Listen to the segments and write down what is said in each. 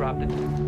dropped it.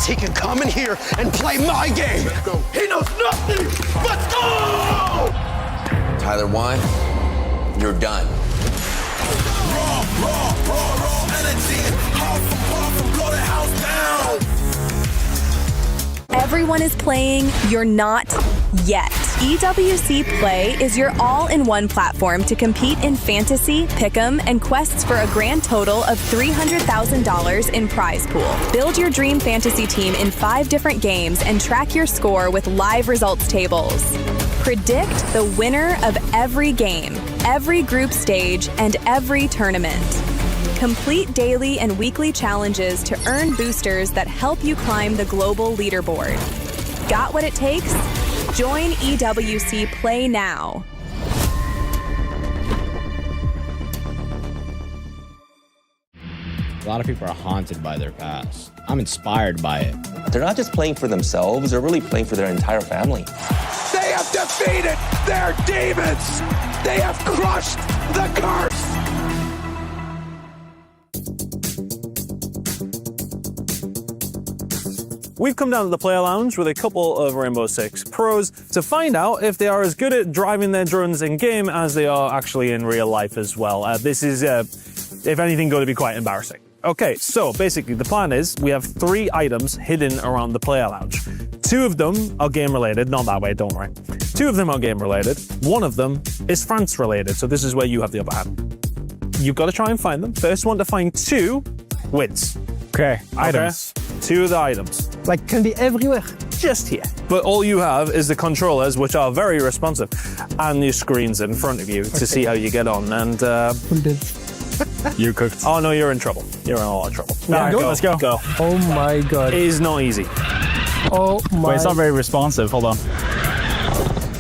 he can come in here and play my game. Let's go. He knows nothing. Let's go! Tyler 1, you're done. Raw energy. Half from blow the house down. Everyone is playing, you're not yet. EWC Play is your all-in-one platform to compete in fantasy, pick'em, and quests for a grand total of $300,000 in prize pool. Build your dream fantasy team in 5 different games and track your score with live results tables. Predict the winner of every game, every group stage, and every tournament. Complete daily and weekly challenges to earn boosters that help you climb the global leaderboard. Got what it takes? Join EWC Play now. A lot of people are haunted by their past. I'm inspired by it. They're not just playing for themselves, they're really playing for their entire family. They have defeated their demons. They have crushed the curse. We've come down to the player lounge with a couple of Rainbow Six pros to find out if they are as good at driving their drones in game as they are actually in real life as well. This is, if anything, going to be quite embarrassing. Okay, so basically the plan is we have 3 items hidden around the player lounge. 2 of them are game related, not that way, don't worry. 2 of them are game related. 1 of them is France related, so this is where you have the upper hand. You've got to try and find them. First one to find 2 wins. Okay, items. 2 of the items. Like, can be everywhere. Just here. But all you have is the controllers, which are very responsive, and your screens in front of you to see how you get on. And You cooked. oh no, you're in trouble. You're in a lot of trouble. Alright, Go. let's go. Go. Oh my god. It is not easy. Oh my. Wait, it's not very responsive. Hold on.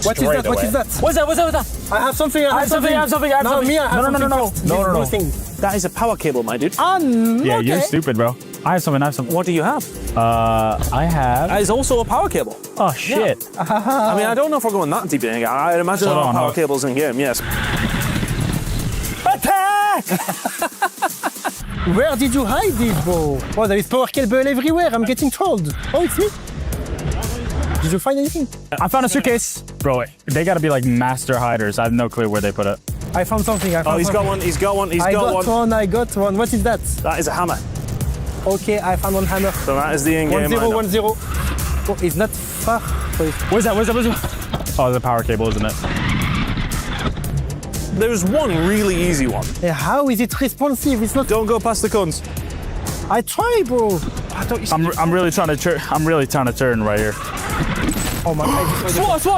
What is that? What is that? What's that? I have something. I have something. No, me, I have something. No. That is a power cable, my dude. Yeah, okay. you're stupid, bro. I have something. What do you have? I have. That is also a power cable. Oh, shit. I mean, I don't know if we're going that deep in it. I'd imagine there Hold are on, power hold on. cables in game, yes. Attack! Where did you hide this, bro? Oh, there is power cable everywhere. I'm getting trolled. Oh, it's me. Did you find anything? I found a suitcase. Bro, they gotta be like master hiders. I have no clue where they put it. I found something. Oh, he's got one. He's got one. I got one. What is that? That is a hammer. Okay, I found one hammer. So that is the in-game 1-0, item. 1-0. Oh, it's not far. Where's that? Oh, the power cable, isn't it? There's one really easy one. How is it responsive? It's not. Don't go past the cones. I try, bro. I'm really trying to turn right here. Oh my god.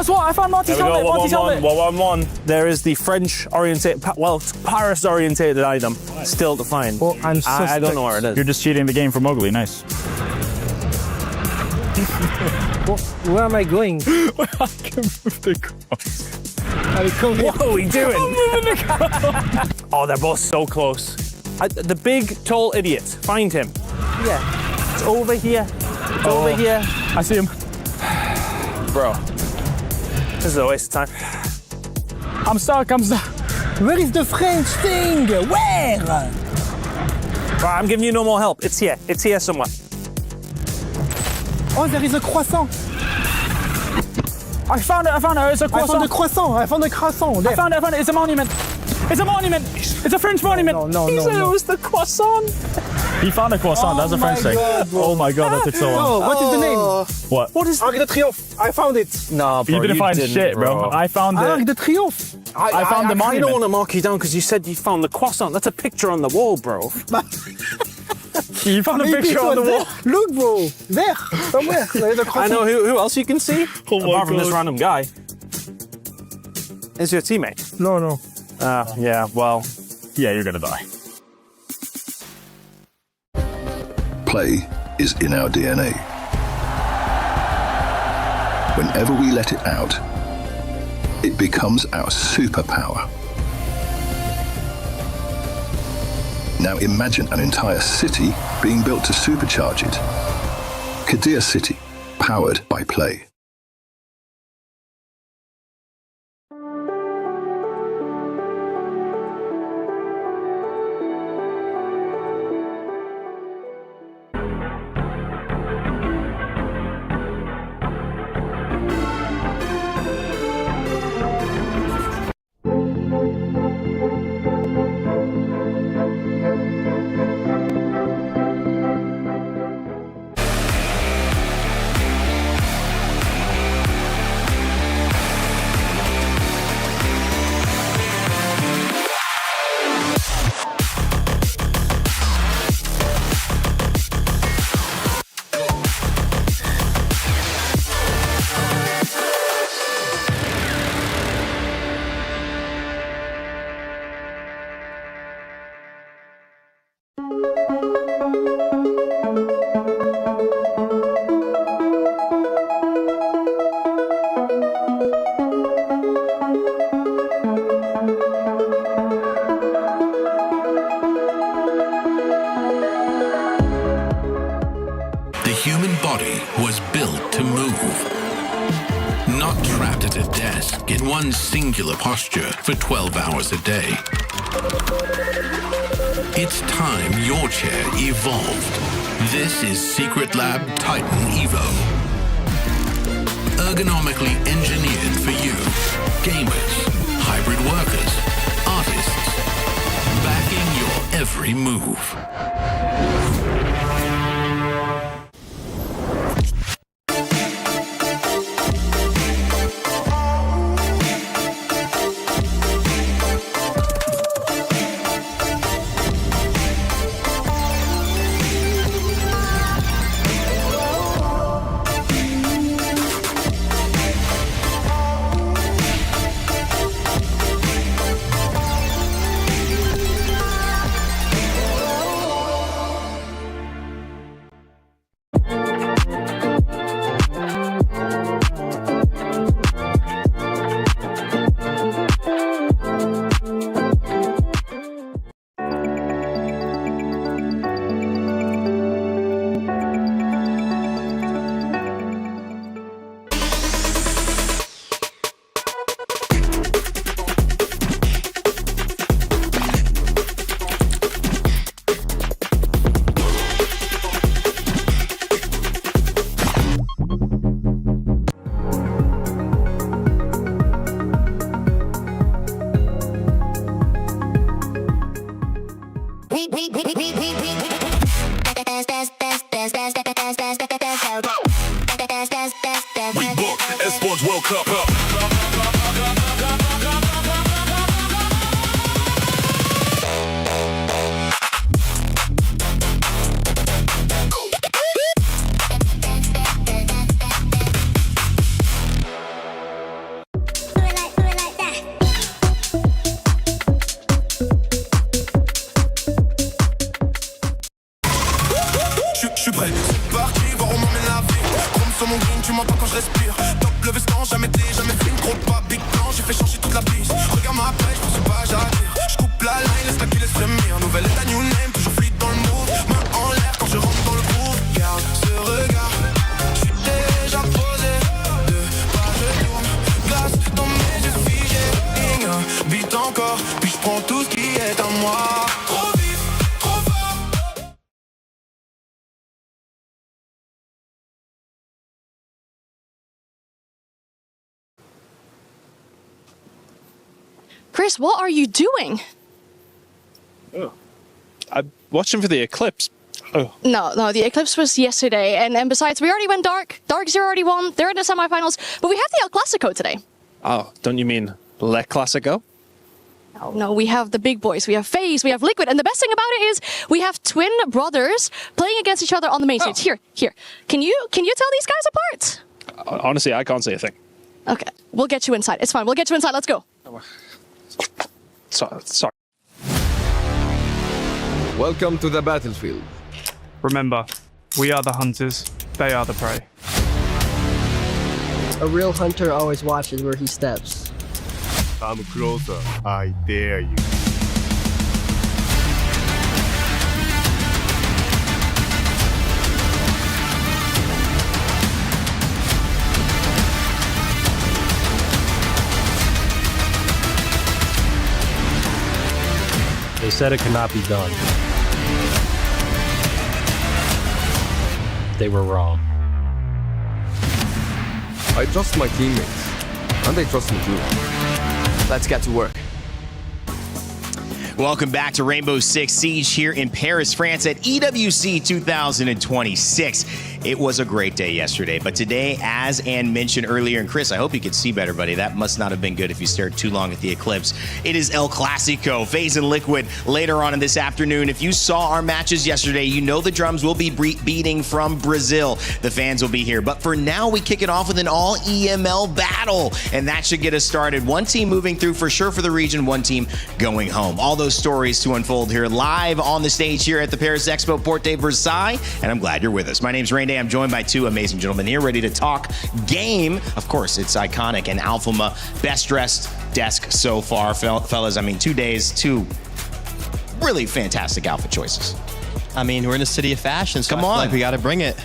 SWAT! I found Monty's There we helmet. go. Monty's helmet. 1-1. There is the French-oriented, well, Paris-orientated item still to find. Oh, I'm so I don't stuck. know where it is. You're just cheating the game for Mowgli. Nice. Where am I going? I can move the cross. What are we doing? Oh, they're both so close. The big, tall idiot. Find him. Yeah. It's over here. It's over here. I see him. Bro, this is a waste of time. I'm stuck. Where is the French thing? Where? Right, I'm giving you no more help. It's here. It's here somewhere. Oh, there is a croissant. I found it. It's a croissant. I found a croissant. There. I found it. It's a monument. It's a French monument. No. It was the croissant. He found a croissant. That's a French thing. Oh my god, that took so long. Oh, what is the name? What? What is Arc de Triomphe. I found it. No, bro, You didn't find shit, bro. I found Arc it. de Triomphe. I found the I monument. don't want to mark you down because you said you found the croissant. That's a picture on the wall, bro. You found a Maybe picture it on the was wall. there. Look, bro. There. Somewhere. There is a I croissant. know who else you can see. Oh my Apart from this God. random guy. Is your teammate? No. Yeah, well. Yeah, you're gonna die. Play is in our DNA. Whenever we let it out, it becomes our superpower. Now imagine an entire city being built to supercharge it. Kadir City, powered by Play. stuck in one singular posture for 12 hours a day. It's time your chair evolved. This is Secret Lab Titan Evo. Ergonomically engineered for you, gamers, hybrid workers, artists, backing your every move. We booked Esports World Cup up. Je suis prêt, c'est parti, voir où m'emmène la vie. Chrome sur mon green, tu m'entends quand je respire. Top le veston, jamais film, gros pas, big plan, j'ai fait changer toute la piste. Regarde ma pêche, je pense pas j'attire. Je coupe la line, laisse la qui laisse frémir. Nouvelle état, new name, toujours fluide dans le move. Main en l'air quand je rentre dans le groove. Garde ce regard, je suis déjà posé. Deux pas, je tourne, glace dans mes yeux figés. Vite encore, puis je prends tout ce qui est à moi. Trop vite, trop fort. Chris, what are you doing? Oh. I'm watching for the eclipse. Oh. No, the eclipse was yesterday, and besides, we already went dark. Dark Zero already won. They're in the semifinals, but we have the El Clasico today. Oh, don't you mean Le Clasico? No, we have the big boys. We have FaZe, we have Liquid, and the best thing about it is we have twin brothers playing against each other on the main stage. Here. Can you tell these guys apart? Honestly, I can't say a thing. Okay, we'll get you inside. It's fine. We'll get you inside. Let's go. Sorry. Welcome to the battlefield. Remember, we are the hunters, they are the prey. A real hunter always watches where he steps. Come closer, I dare you. They said it could not be done. They were wrong. I trust my teammates, and they trust me too. Let's get to work. Welcome back to Rainbow Six Siege here in Paris, France at EWC 2026. It was a great day yesterday, but today, as Ann mentioned earlier, and Chris, I hope you could see better, buddy. That must not have been good if you stared too long at the eclipse. It is El Clasico, FaZe and Liquid later on in this afternoon. If you saw our matches yesterday, you know the drums will be beating from Brazil. The fans will be here. But for now, we kick it off with an all-EML battle, and that should get us started. One team moving through for sure for the region, one team going home. All those stories to unfold here live on the stage here at the Paris Expo Porte de Versailles, and I'm glad you're with us. My name's Rain Day. I'm joined by two amazing gentlemen here ready to talk game. Of course, it's iconic and Alphama best dressed desk so far, fellas. I mean, 2 days, two really fantastic outfit choices. I mean, we're in a city of fashion, so Come on. I feel like we got to bring it.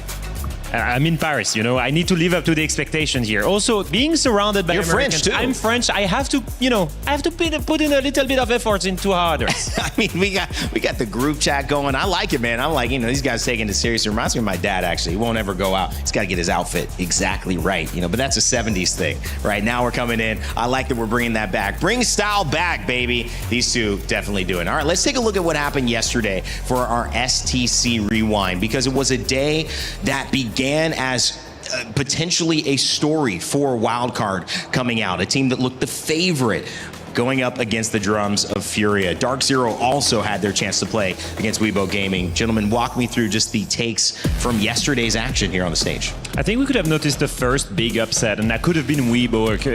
I'm in Paris, you know. I need to live up to the expectations here. Also, being surrounded by You're Americans, French, too. I'm French. I have to, put in a little bit of effort into others. I mean, we got the group chat going. I like it, man. I'm like, these guys taking it serious. It reminds me of my dad, actually. He won't ever go out. He's got to get his outfit exactly right, but that's a 70s thing. Right now we're coming in. I like that we're bringing that back. Bring style back, baby. These two definitely do it. All right, let's take a look at what happened yesterday for our STC Rewind, because it was a day that began as potentially a story for Wildcard coming out, a team that looked the favorite going up against the drums of Furia. Dark Zero also had their chance to play against Weibo Gaming. Gentlemen, walk me through just the takes from yesterday's action here on the stage. I think we could have noticed the first big upset, and that could have been Weibo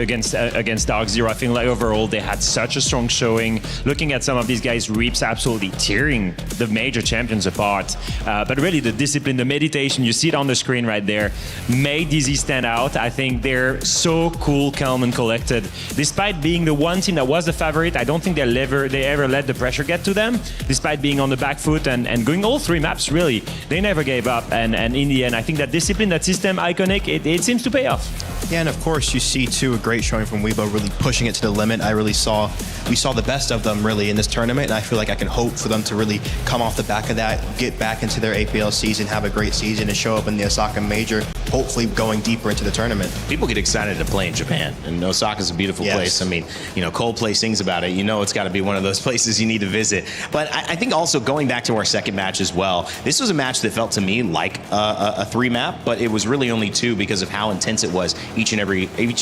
against Dark Zero. I think like overall they had such a strong showing. Looking at some of these guys, Reaps absolutely tearing the major champions apart. But really the discipline, the meditation, you see it on the screen right there, made DZ stand out. I think they're so cool, calm, and collected. Despite being the one team that was the favorite, I don't think they ever let the pressure get to them. Despite being on the back foot and going all 3 maps, really, they never gave up. And in the end, I think that discipline, that system, iconic, it seems to pay off. Yeah, and of course you see too a great showing from Weibo, really pushing it to the limit. We saw the best of them really in this tournament, and I feel like I can hope for them to really come off the back of that, get back into their APL season, have a great season, and show up in the Osaka Major, hopefully going deeper into the tournament. People get excited to play in Japan, and Osaka's a beautiful place. I mean, Coldplay sings about it. It's got to be one of those places you need to visit. But I think also going back to our second match as well, this was a match that felt to me like a 3 map, but it was really only 2 because of how intense it was each and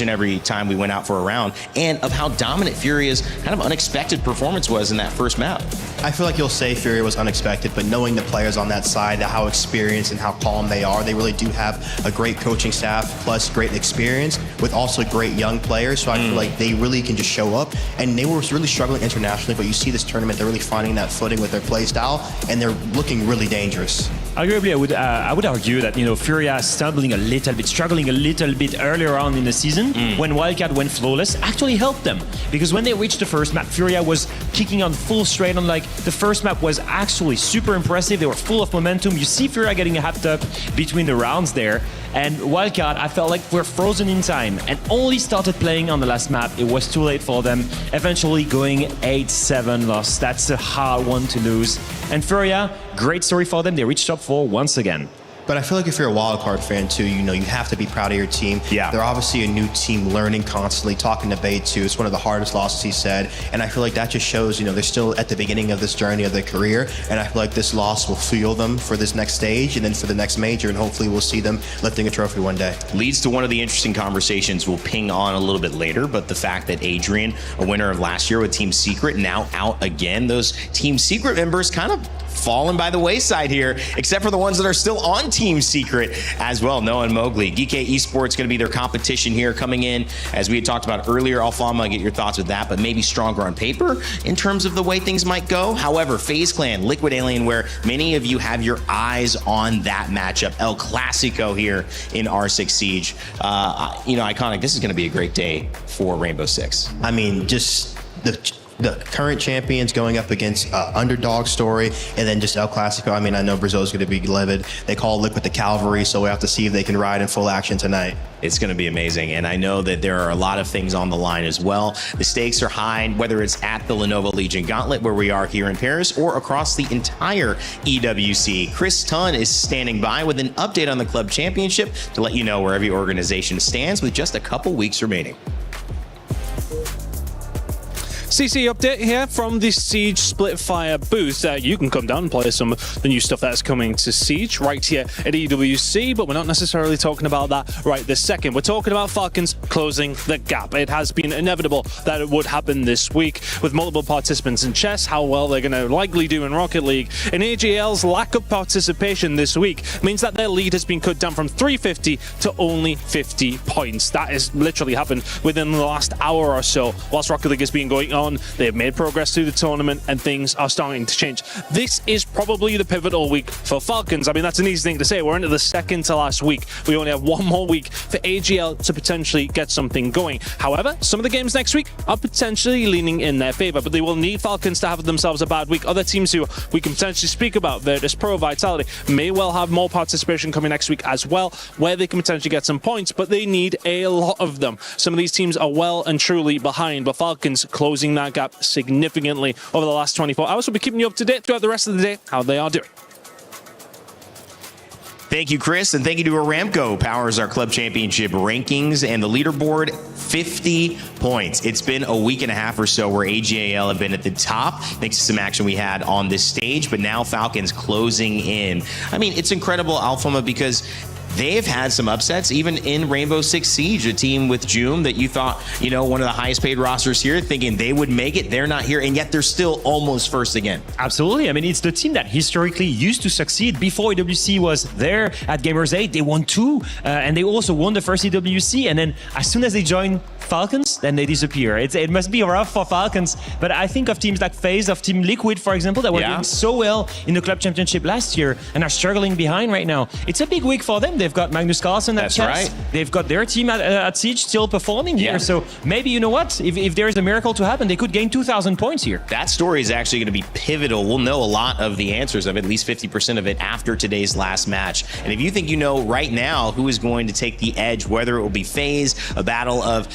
every time we went out for a round, and of how dominant Furia's kind of unexpected performance was in that first map. I feel like you'll say Furia was unexpected, but knowing the players on that side, how experienced and how calm they are, they really do have a great coaching staff plus great experience with also great young players. So I feel like they really can just show up, and they were really struggling internationally, but you see this tournament, they're really finding that footing with their play style, and they're looking really dangerous. Arguably, I would argue that Furia struggling a little bit earlier on in the season when Wildcard went flawless actually helped them, because when they reached the first map, Furia was kicking on full straight on. Like the first map was actually super impressive. They were full of momentum. You see Furia getting hyped up between the rounds there, and Wildcard, I felt like we're frozen in time and only started playing on the last map. It was too late for them. Eventually going 8-7 loss. That's a hard one to lose. And Furia, great story for them. They reached top 4 once again. But I feel like if you're a wildcard fan too, you have to be proud of your team. Yeah. They're obviously a new team, learning constantly, talking to Bay too. It's one of the hardest losses he said. And I feel like that just shows, they're still at the beginning of this journey of their career. And I feel like this loss will fuel them for this next stage and then for the next major. And hopefully we'll see them lifting a trophy one day. Leads to one of the interesting conversations we'll ping on a little bit later, but the fact that Adrian, a winner of last year with Team Secret, now out again. Those Team Secret members kind of fallen by the wayside here, except for the ones that are still on Team Secret as well. Noah and Mowgli. GK Esports going to be their competition here coming in, as we had talked about earlier. Alfama, get your thoughts with that, but maybe stronger on paper in terms of the way things might go. However, FaZe Clan, Liquid Alienware, many of you have your eyes on that matchup. El Clasico here in R6 Siege. Iconic, this is going to be a great day for Rainbow Six. I mean, just the current champions going up against underdog story, and then just El Clasico. I mean, I know Brazil's going to be livid. They call Liquid the Cavalry, so we have to see if they can ride in full action tonight. It's going to be amazing, and I know that there are a lot of things on the line as well. The stakes are high, whether it's at the Lenovo Legion Gauntlet, where we are here in Paris, or across the entire EWC. Chris Tunn is standing by with an update on the club championship to let you know where every organization stands with just a couple weeks remaining. CC update here from the Siege Splitfire booth. You can come down and play some of the new stuff that's coming to Siege right here at EWC, but we're not necessarily talking about that right this second. We're talking about Falcons closing the gap. It has been inevitable that it would happen this week with multiple participants in chess, how well they're going to likely do in Rocket League. And AGL's lack of participation this week means that their lead has been cut down from 350 to only 50 points. That has literally happened within the last hour or so, whilst Rocket League has been going on. They've made progress through the tournament, and things are starting to change. This is probably the pivotal week for Falcons. I mean, that's an easy thing to say. We're into the second to last week. We only have one more week for AGL to potentially get something going. However, some of the games next week are potentially leaning in their favor, but they will need Falcons to have themselves a bad week. Other teams who we can potentially speak about, Virtus Pro, Vitality, may well have more participation coming next week as well, where they can potentially get some points, but they need a lot of them. Some of these teams are well and truly behind, but Falcons closing that gap significantly over the last 24 hours. We'll be keeping you up to date throughout the rest of the day, how they are doing. Thank you, Chris, and thank you to Aramco, powers our club championship rankings and the leaderboard, 50 points. It's been a week and a half or so where AGAL have been at the top, thanks to some action we had on this stage, but now Falcons closing in. I mean, it's incredible, Alfama, because they've had some upsets, even in Rainbow Six Siege, a team with Joom that you thought, you know, one of the highest paid rosters here, thinking they would make it. They're not here, and yet they're still almost first again. Absolutely. I mean, it's the team that historically used to succeed. Before EWC was there at Gamers 8, they won 2, and they also won the first EWC, and then as soon as they joined Falcons, then they disappear. It must be rough for Falcons, but I think of teams like FaZe, of Team Liquid, for example, that were doing so well in the club championship last year and are struggling behind right now. It's a big week for them. They've got Magnus Carlsen at chess. Right. They've got their team at Siege still performing here. So maybe, you know what, if there is a miracle to happen, they could gain 2,000 points here. That story is actually going to be pivotal. We'll know a lot of the answers of at least 50% of it after today's last match. And if you think you know right now who is going to take the edge, whether it will be FaZe, a battle of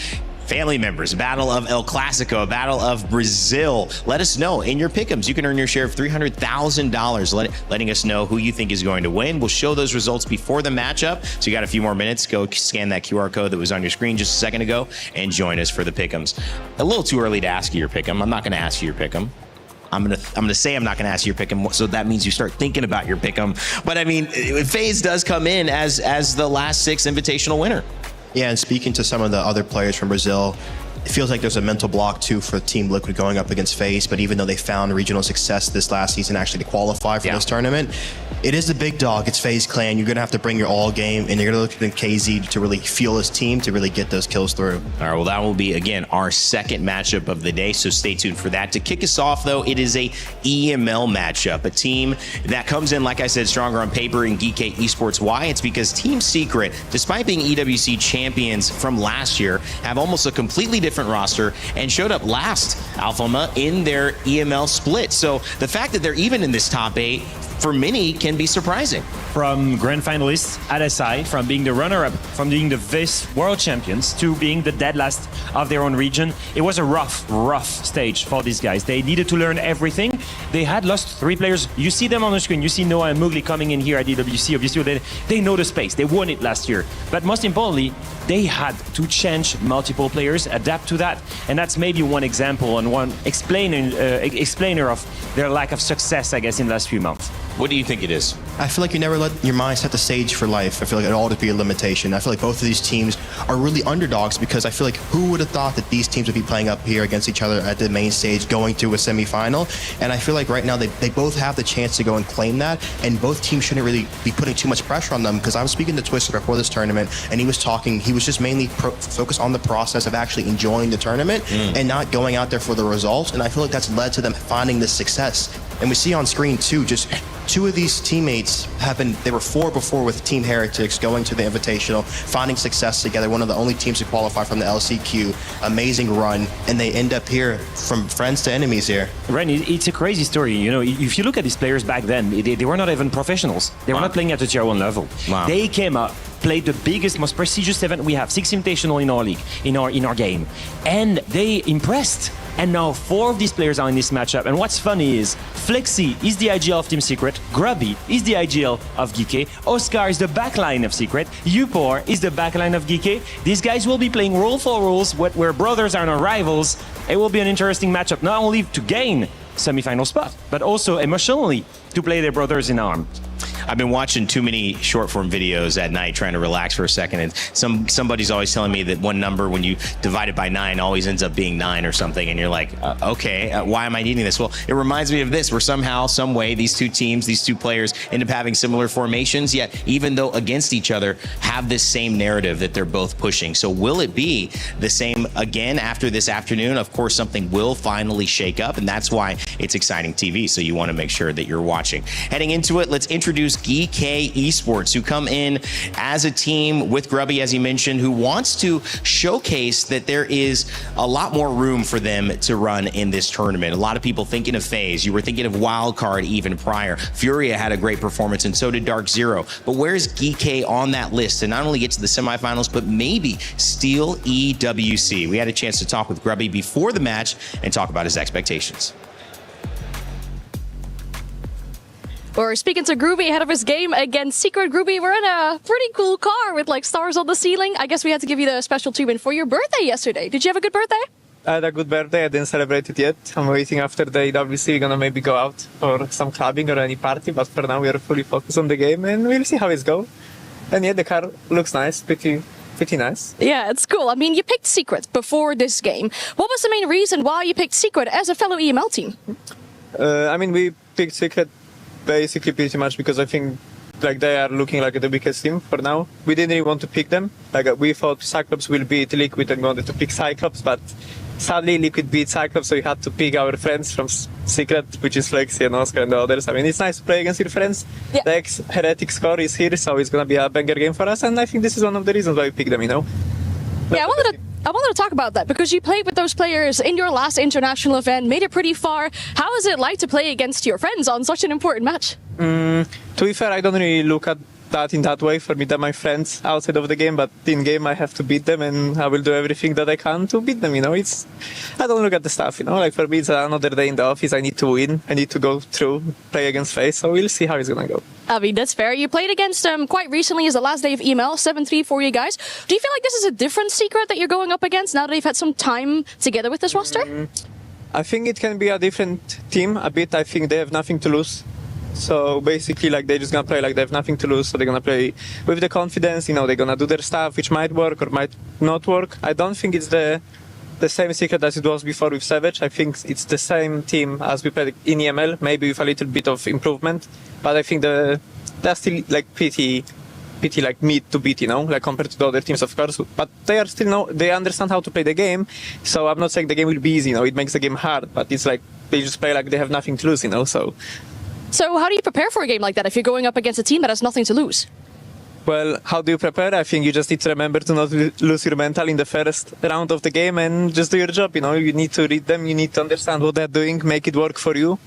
family members, a battle of El Clasico, a battle of Brazil, let us know in your pick'ems. You can earn your share of $300,000, letting us know who you think is going to win. We'll show those results before the matchup, so you got a few more minutes. Go scan that QR code that was on your screen just a second ago and join us for the pick'ems. A little too early to ask you your pick'em. I'm not going to ask you your pick'em. I'm gonna say I'm not gonna ask you your pick'em, so that means you start thinking about your pick'em. But I mean, FaZe does come in as the last 6 invitational winner. Yeah, and speaking to some of the other players from Brazil, it feels like there's a mental block too for Team Liquid going up against FaZe, but even though they found regional success this last season actually to qualify for this tournament, it is the big dog. It's FaZe Clan. You're going to have to bring your all game, and you're going to look at KZ to really feel his team to really get those kills through. All right, well, that will be, again, our second matchup of the day, so stay tuned for that. To kick us off, though, it is a EML matchup, a team that comes in, like I said, stronger on paper in Geek Esports. Why? It's because Team Secret, despite being EWC champions from last year, have almost a completely different roster and showed up last, Alfama, in their EML split. So the fact that they're even in this top 8, for many, can be surprising. From grand finalists at SI, from being the runner-up, from being the vice world champions, to being the dead last of their own region, it was a rough stage for these guys. They needed to learn everything. They had lost 3 players. You see them on the screen. You see Noah and Mugli coming in here at EWC. Obviously, they know the space. They won it last year. But most importantly, they had to change multiple players, adapt to that. And that's maybe one example and one explainer of their lack of success, I guess, in the last few months. What do you think it is? I feel like you never let your mind set the stage for life. I feel like it ought to be a limitation. I feel like both of these teams are really underdogs because I feel like who would have thought that these teams would be playing up here against each other at the main stage going to a semifinal? And I feel like right now they both have the chance to go and claim that, and both teams shouldn't really be putting too much pressure on them, because I was speaking to Twister before this tournament and he was just mainly focused on the process of actually enjoying the tournament and not going out there for the results. And I feel like that's led to them finding this success. And we see on screen too, just 2 of these teammates they were 4 before with Team Heretics going to the Invitational, finding success together, one of the only teams to qualify from the LCQ, amazing run, and they end up here from friends to enemies here. Ren, it's a crazy story. You know, if you look at these players back then, they were not even professionals. They were not playing at a tier 1 level. Wow. They came up, played the biggest, most prestigious event we have, 6 Invitational in our league, in our game, and they impressed. And now 4 of these players are in this matchup. And what's funny is Flexi is the IGL of Team Secret, Grubby is the IGL of Geeky, Oscar is the backline of Secret, Upor is the backline of Geeky. These guys will be playing role for roles where brothers are not rivals. It will be an interesting matchup, not only to gain semi-final spot, but also emotionally to play their brothers in arms. I've been watching too many short form videos at night trying to relax for a second, and somebody's always telling me that one number when you divide it by 9 always ends up being 9 or something, and you're like, okay, why am I needing this? Well, it reminds me of this, where somehow, some way, these two teams, these two players end up having similar formations, yet even though against each other, have this same narrative that they're both pushing. So will it be the same again after this afternoon? Of course, something will finally shake up, and that's why it's exciting TV. So you want to make sure that you're watching. Heading into it, let's introduce GK Esports, who come in as a team with Grubby, as he mentioned, who wants to showcase that there is a lot more room for them to run in this tournament. A lot of people thinking of FaZe. You were thinking of Wildcard even prior. Furia had a great performance, and so did Dark Zero. But where's GK on that list to not only get to the semifinals, but maybe steal EWC? We had a chance to talk with Grubby before the match and talk about his expectations. We're speaking to Groovy ahead of his game against Secret. Groovy, we're in a pretty cool car with like stars on the ceiling. I guess we had to give you the special treatment for your birthday yesterday. Did you have a good birthday? I had a good birthday. I didn't celebrate it yet. I'm waiting after the EWC. We're gonna maybe go out for some clubbing or any party, but for now we are fully focused on the game and we'll see how it's going. And yeah, the car looks nice, pretty nice. Yeah, it's cool. I mean, you picked Secret before this game. What was the main reason why you picked Secret as a fellow EML team? I mean, we picked Secret basically pretty much because I think like they are looking like the biggest team for now. We didn't really want to pick them. Like we thought Cyclops will beat Liquid and we wanted to pick Cyclops, but sadly Liquid beat Cyclops, so we had to pick our friends from Secret, which is Lexi and Oscar and the others. I mean, it's nice to play against your friends. Yeah. The ex-Heretic score is here, so it's gonna be a banger game for us, and I think this is one of the reasons why we picked them, you know? Yeah, I wanted to talk about that because you played with those players in your last international event, made it pretty far. How is it like to play against your friends on such an important match? To be fair, I don't really look at that in that way. For me, they're my friends outside of the game, but in game I have to beat them and I will do everything that I can to beat them, you know? I don't look at the stuff, you know? Like for me, it's another day in the office. I need to win. I need to go through, play against FaZe, so we'll see how it's gonna go. I mean, that's fair. You played against them quite recently as the last day of EML, 7-3 for you guys. Do you feel like this is a different Secret that you're going up against now that you've had some time together with this roster? I think it can be a different team a bit. I think they have nothing to lose. So basically, like, they're just gonna play like they have nothing to lose. So they're gonna play with the confidence, you know, they're gonna do their stuff, which might work or might not work. I don't think it's the same Secret as it was before with Savage. I think it's the same team as we played in EML, maybe with a little bit of improvement. But I think they're still like pretty like mid to beat, you know, like compared to the other teams, of course. But they are still they understand how to play the game. So I'm not saying the game will be easy, you know, it makes the game hard, but it's like they just play like they have nothing to lose, you know, So how do you prepare for a game like that if you're going up against a team that has nothing to lose? Well, how do you prepare? I think you just need to remember to not lose your mental in the first round of the game and just do your job, you know. You need to read them, you need to understand what they're doing, make it work for you,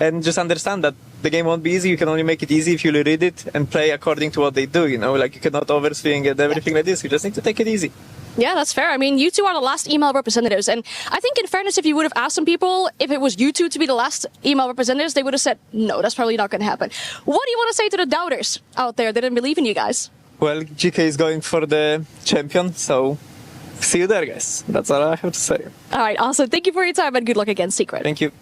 and just understand that the game won't be easy. You can only make it easy if you read it and play according to what they do, you know. Like, you cannot overswing and everything like this. You just need to take it easy. Yeah, that's fair. I mean, you two are the last EML representatives, and I think in fairness, if you would have asked some people if it was you two to be the last EML representatives, they would have said, no, that's probably not going to happen. What do you want to say to the doubters out there that didn't believe in you guys? Well, GK is going for the champion, so see you there, guys. That's all I have to say. All right, awesome. Thank you for your time, and good luck against Secret. Thank you.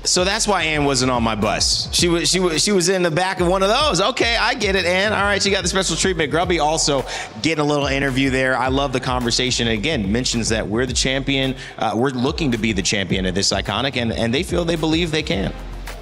So that's why Ann wasn't on my bus. She was in the back of one of those. Okay, I get it, Ann. All right, she got the special treatment. Grubby also getting a little interview there. I love the conversation. Again, mentions that we're the champion. We're looking to be the champion of this Iconic, and they believe they can.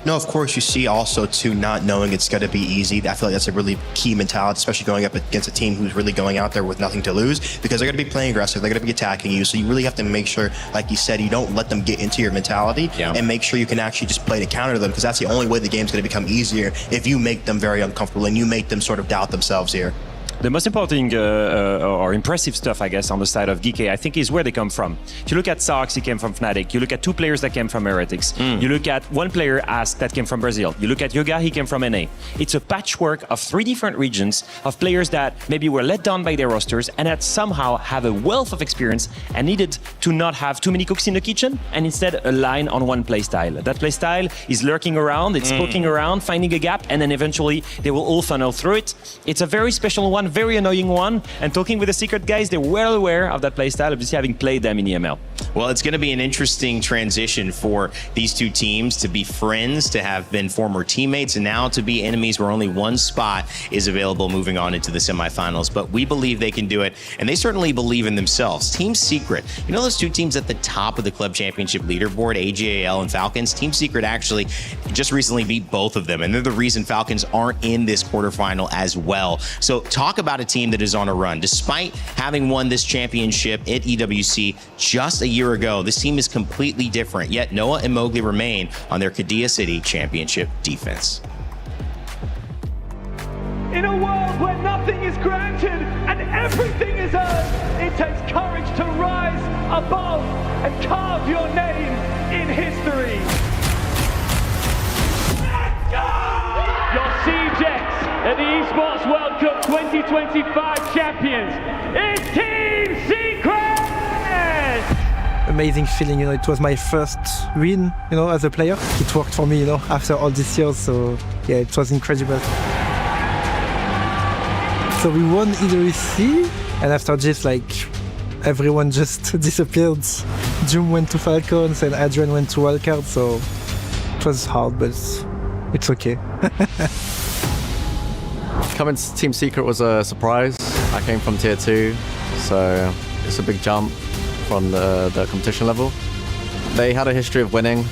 No, of course, you see also, too, not knowing it's going to be easy. I feel like that's a really key mentality, especially going up against a team who's really going out there with nothing to lose, because they're going to be playing aggressive, they're going to be attacking you, so you really have to make sure, like you said, you don't let them get into your mentality, and make sure you can actually just play to counter them, because that's the only way the game's going to become easier, if you make them very uncomfortable and you make them sort of doubt themselves here. The most important or impressive stuff, I guess, on the side of GK, I think, is where they come from. If you look at Sox, he came from Fnatic. You look at two players that came from Heretics. You look at one player, Ask, that came from Brazil. You look at Yoga, he came from NA. It's a patchwork of 3 different regions of players that maybe were let down by their rosters and that somehow have a wealth of experience and needed to not have too many cooks in the kitchen and instead align on one playstyle. That playstyle is lurking around, it's poking around, finding a gap, and then eventually they will all funnel through it. It's a very special one, very annoying one, and talking with the Secret guys, they're well aware of that playstyle, obviously having played them in EML. Well, it's going to be an interesting transition for these two teams to be friends, to have been former teammates, and now to be enemies where only one spot is available moving on into the semifinals. But we believe they can do it, and they certainly believe in themselves. Team Secret, you know those two teams at the top of the club championship leaderboard, AGAL and Falcons? Team Secret actually just recently beat both of them, and they're the reason Falcons aren't in this quarterfinal as well. So talk about a team that is on a run. Despite having won this championship at EWC just a year ago, this team is completely different, yet Noah and Mowgli remain on their Qiddiya City championship defense. In a world where nothing is granted and everything is earned, it takes courage to rise above and carve your name in history. Let's go! Your CJX at the Esports World Cup 2025 champions is Team Secret! Amazing feeling, it was my first win, as a player. It worked for me, after all these years, so yeah, it was incredible. So we won EWC, and after just everyone just disappeared. Jum went to Falcons and Adrian went to Wildcard, so it was hard, but it's okay. Coming to Team Secret was a surprise. I came from Tier 2, so it's a big jump from the competition level. They had a history of winning,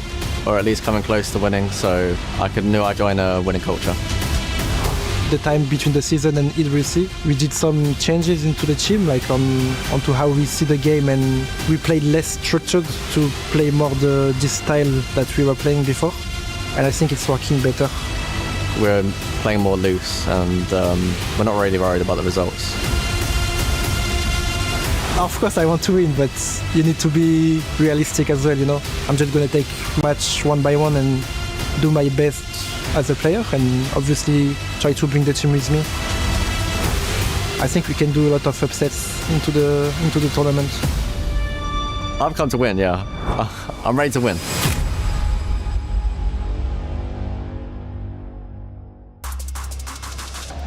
or at least coming close to winning, so I knew I'd join a winning culture. The time between the season and EWC, we did some changes into the team, onto how we see the game, and we played less structured to play more this style that we were playing before, and I think it's working better. We're playing more loose, and we're not really worried about the results. Of course I want to win, but you need to be realistic as well, I'm just going to take match one by one and do my best as a player, and obviously try to bring the team with me. I think we can do a lot of upsets into the tournament. I've come to win, yeah. I'm ready to win.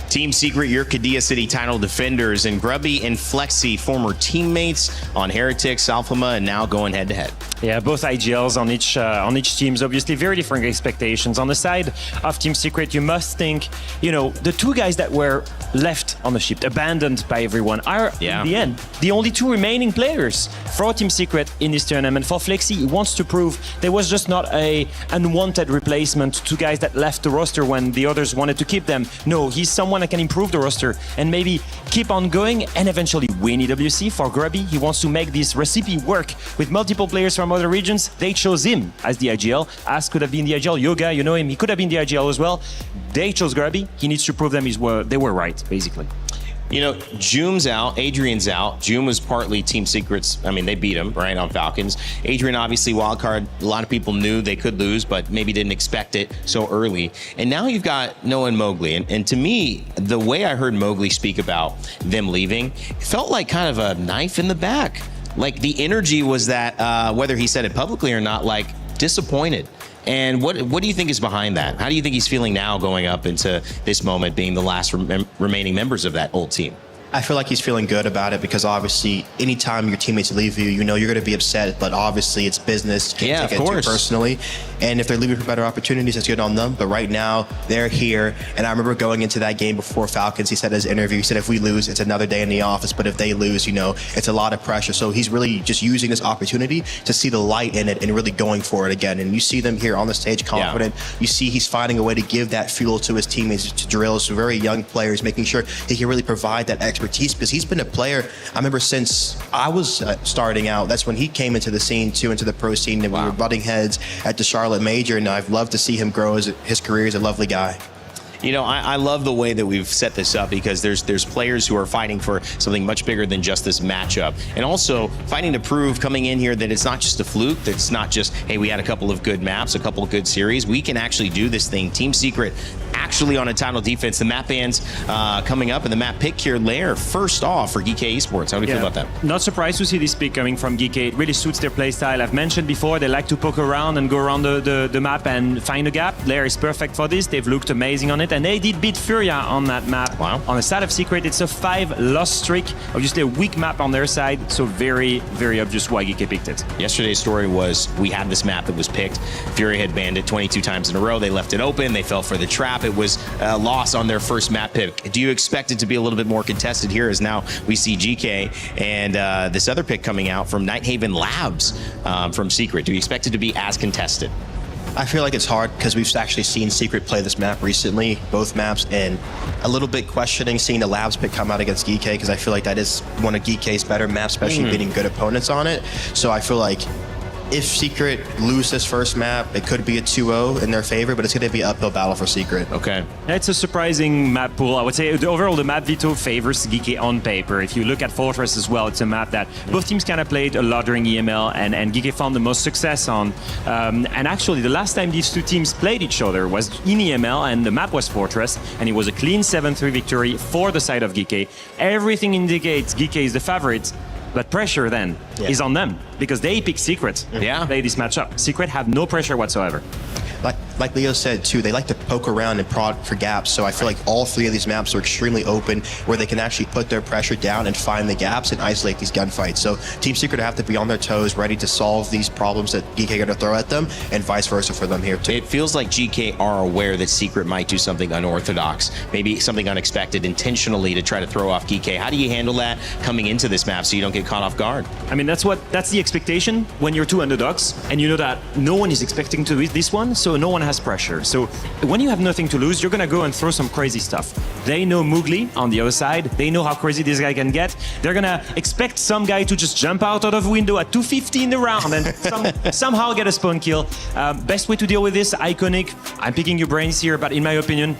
Team Secret, your Qiddiya City title defenders, and Grubby and Flexi, former teammates on Heretics, Alphama, and now going head-to-head. Yeah, both IGLs on each teams, obviously very different expectations. On the side of Team Secret, you must think, the two guys that were left on the ship, abandoned by everyone, are in the end the only two remaining players for Team Secret in this tournament. For Flexi, he wants to prove there was just not a unwanted replacement to two guys that left the roster when the others wanted to keep them. No, he's someone that can improve the roster and maybe keep on going and eventually win EWC. For Grubby, he wants to make this recipe work with multiple players from other regions. They chose him as the IGL. As could have been the IGL. Yoga, you know him, he could have been the IGL as well. They chose Grubby. He needs to prove them they were right, basically. Jum's out, Adrian's out. Jum was partly Team Secret's, they beat him, right, on Falcons. Adrian, obviously, wildcard. A lot of people knew they could lose, but maybe didn't expect it so early. And now you've got Noah and Mowgli. And to me, the way I heard Mowgli speak about them leaving, it felt like kind of a knife in the back. Like the energy was that, whether he said it publicly or not, disappointed. And what do you think is behind that? How do you think he's feeling now going up into this moment, being the last remaining members of that old team? I feel like he's feeling good about it because obviously anytime your teammates leave you, you're going to be upset, but obviously it's business. You can't take it too personally. And if they're leaving for better opportunities, that's good on them. But right now, they're here. And I remember going into that game before Falcons, he said in his interview, he said, if we lose, it's another day in the office. But if they lose, it's a lot of pressure. So he's really just using this opportunity to see the light in it and really going for it again. And you see them here on the stage confident. Yeah. You see he's finding a way to give that fuel to his teammates, to drills, to very young players, making sure he can really provide that expertise, because he's been a player, I remember since I was starting out. That's when he came into the scene too, into the pro scene, and we were butting heads at the Charlotte Major, and I've loved to see him grow his career. He's a lovely guy. I love the way that we've set this up, because there's players who are fighting for something much bigger than just this matchup, and also fighting to prove coming in here that it's not just a fluke, that it's not just, hey, we had a couple of good maps, a couple of good series. We can actually do this thing. Team Secret actually on a title defense. The map bans coming up, and the map pick here, Lair, first off for Geek Esports. How do you feel about that? Not surprised to see this pick coming from Geek. It really suits their playstyle. I've mentioned before, they like to poke around and go around the map and find a gap. Lair is perfect for this. They've looked amazing on it, and they did beat Furia on that map. Wow. On the side of Secret, it's a 5-loss streak. Obviously a weak map on their side, so very, very obvious why Geek picked it. Yesterday's story was we had this map that was picked. Furia had banned it 22 times in a row. They left it open. They fell for the trap. It was a loss on their first map pick. Do you expect it to be a little bit more contested here, as now we see GK and this other pick coming out from Nighthaven Labs from Secret? Do you expect it to be as contested? I feel like it's hard because we've actually seen Secret play this map recently, both maps, and a little bit questioning seeing the Labs pick come out against Geek because I feel like that is one of Geek's better maps, especially beating good opponents on it. So I feel like if Secret lose this first map, it could be a 2-0 in their favor, but it's going to be an uphill battle for Secret. Okay. It's a surprising map pool. I would say overall the map veto favors Geeky on paper. If you look at Fortress as well, it's a map that both teams kind of played a lot during EML, and Geeky found the most success on. And actually, the last time these two teams played each other was in EML, and the map was Fortress, and it was a clean 7-3 victory for the side of Geeky. Everything indicates Geeky is the favorite. But pressure then is on them because they pick Secret. Play this matchup. Secret have no pressure whatsoever. Like Leo said too, they like to poke around and prod for gaps. So I feel like all three of these maps are extremely open, where they can actually put their pressure down and find the gaps and isolate these gunfights. So Team Secret have to be on their toes, ready to solve these problems that GK are going to throw at them, and vice versa for them here too. It feels like GK are aware that Secret might do something unorthodox, maybe something unexpected, intentionally to try to throw off GK. How do you handle that coming into this map so you don't get caught off guard? I mean, that's the expectation when you're two underdogs, and you know that no one is expecting to win this one, so no one has pressure. So when you have nothing to lose, you're gonna go and throw some crazy stuff. They know Mowgli on the other side. They know how crazy this guy can get. They're gonna expect some guy to just jump out of a window at 250 in the round and somehow get a spawn kill. Best way to deal with this, Iconic. I'm picking your brains here, but in my opinion,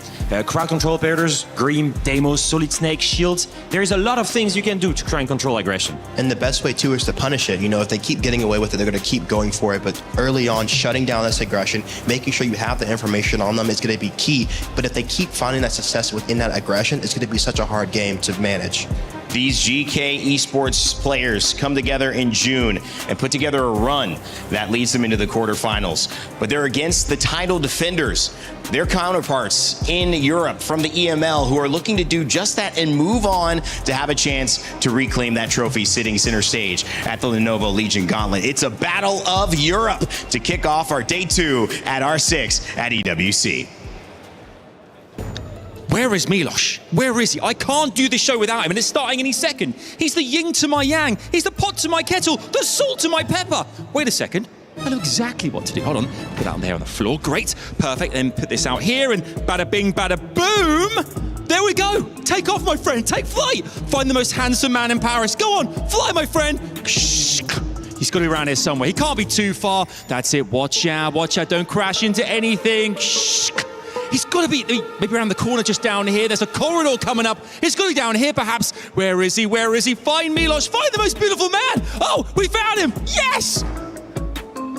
crowd control operators, Grim, Deimos, Solid Snake, Shields. There's a lot of things you can do to try and control aggression. And the best way too is to punish it. You know, if they keep getting away with it, they're going to keep going for it. But early on, shutting down this aggression, making sure you have the information on them is going to be key. But if they keep finding that success within that aggression, it's going to be such a hard game to manage. These GK Esports players come together in June and put together a run that leads them into the quarterfinals. But they're against the title defenders, their counterparts in Europe from the EML, who are looking to do just that and move on to have a chance to reclaim that trophy sitting center stage at the Lenovo Legion Gauntlet. It's a battle of Europe to kick off our day 2 at R6 at EWC. Where is Milos? Where is he? I can't do this show without him, and it's starting any second. He's the yin to my yang. He's the pot to my kettle, the salt to my pepper. Wait a second. I know exactly what to do. Hold on. Put that on there on the floor. Great. Perfect. Then put this out here, and bada bing, bada boom. There we go. Take off, my friend. Take flight. Find the most handsome man in Paris. Go on. Fly, my friend. He's got to be around here somewhere. He can't be too far. That's it. Watch out. Watch out. Don't crash into anything. He's got to be maybe around the corner just down here. There's a corridor coming up. He's got to be down here perhaps. Where is he? Where is he? Find Milos. Find the most beautiful man. Oh, we found him. Yes.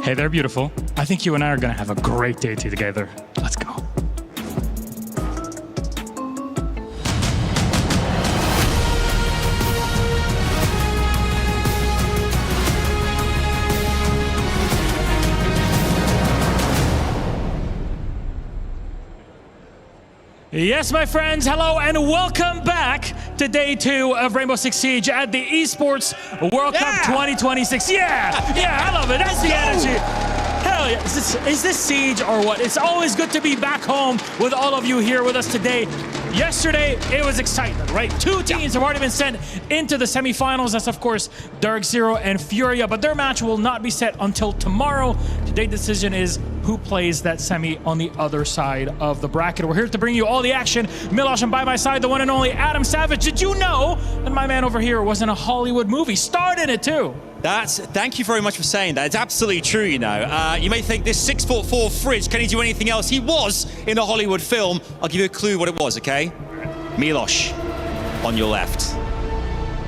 Hey there, beautiful. I think you and I are going to have a great day together. Let's go. Yes, my friends, hello and welcome back to day 2 of Rainbow Six Siege at the Esports World Cup 2026. Yeah, I love it. That's the energy. Hell yeah. Is this Siege or what? It's always good to be back home with all of you here with us today. Yesterday, it was excitement, right? 2 teams have already been sent into the semifinals. That's, of course, Dark Zero and Furia, but their match will not be set until tomorrow. Today's decision is who plays that semi on the other side of the bracket. We're here to bring you all the action. Milos, and by my side, the one and only Adam Savage. Did you know that my man over here was in a Hollywood movie? Starred in it, too. Thank you very much for saying that. It's absolutely true, you know. You may think this 6'4" fridge, can he do anything else? He was in a Hollywood film. I'll give you a clue what it was, okay? Milos, on your left.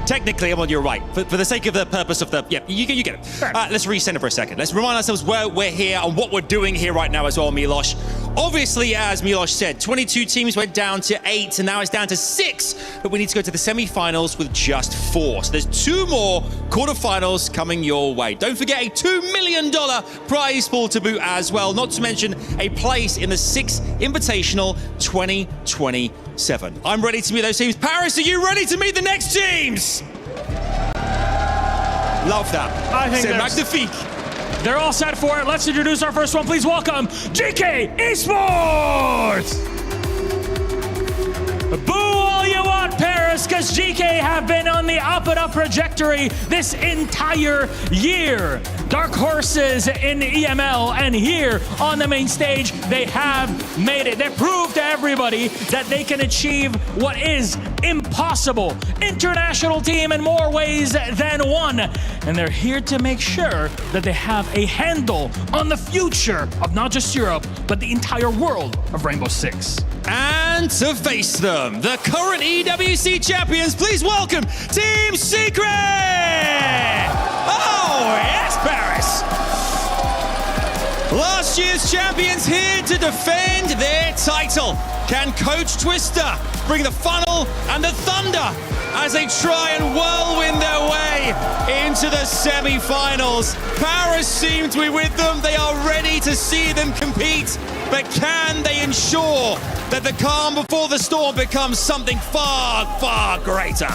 Technically, I'm on your right. For the sake of the purpose of the... Yeah, you get it. Let's recenter for a second. Let's remind ourselves where we're here and what we're doing here right now as well, Milos. Obviously, as Milos said, 22 teams went down to 8, and now it's down to 6. But we need to go to the semi-finals with just 4. So there's 2 more quarterfinals coming your way. Don't forget a $2 million prize pool to boot as well, not to mention a place in the 6th Invitational 2027. I'm ready to meet those teams. Paris, are you ready to meet the next teams? Love that. I think c'est magnifique. They're all set for it. Let's introduce our first one. Please welcome GK Esports! Boo all you want, Paris, because GK have been on the up-and-up trajectory this entire year. Dark horses in EML, and here on the main stage, they have made it. They proved to everybody that they can achieve what is impossible. International team in more ways than one. And they're here to make sure that they have a handle on the future of not just Europe, but the entire world of Rainbow Six. And to face them, the current EWC champions, please welcome Team Secret! Oh, yes, Paris! Last year's champions here to defend their title. Can Coach Twister bring the funnel and the thunder as they try and whirlwind their way into the semi-finals? Paris seem to be with them. They are ready to see them compete. But can they ensure that the calm before the storm becomes something far, far greater?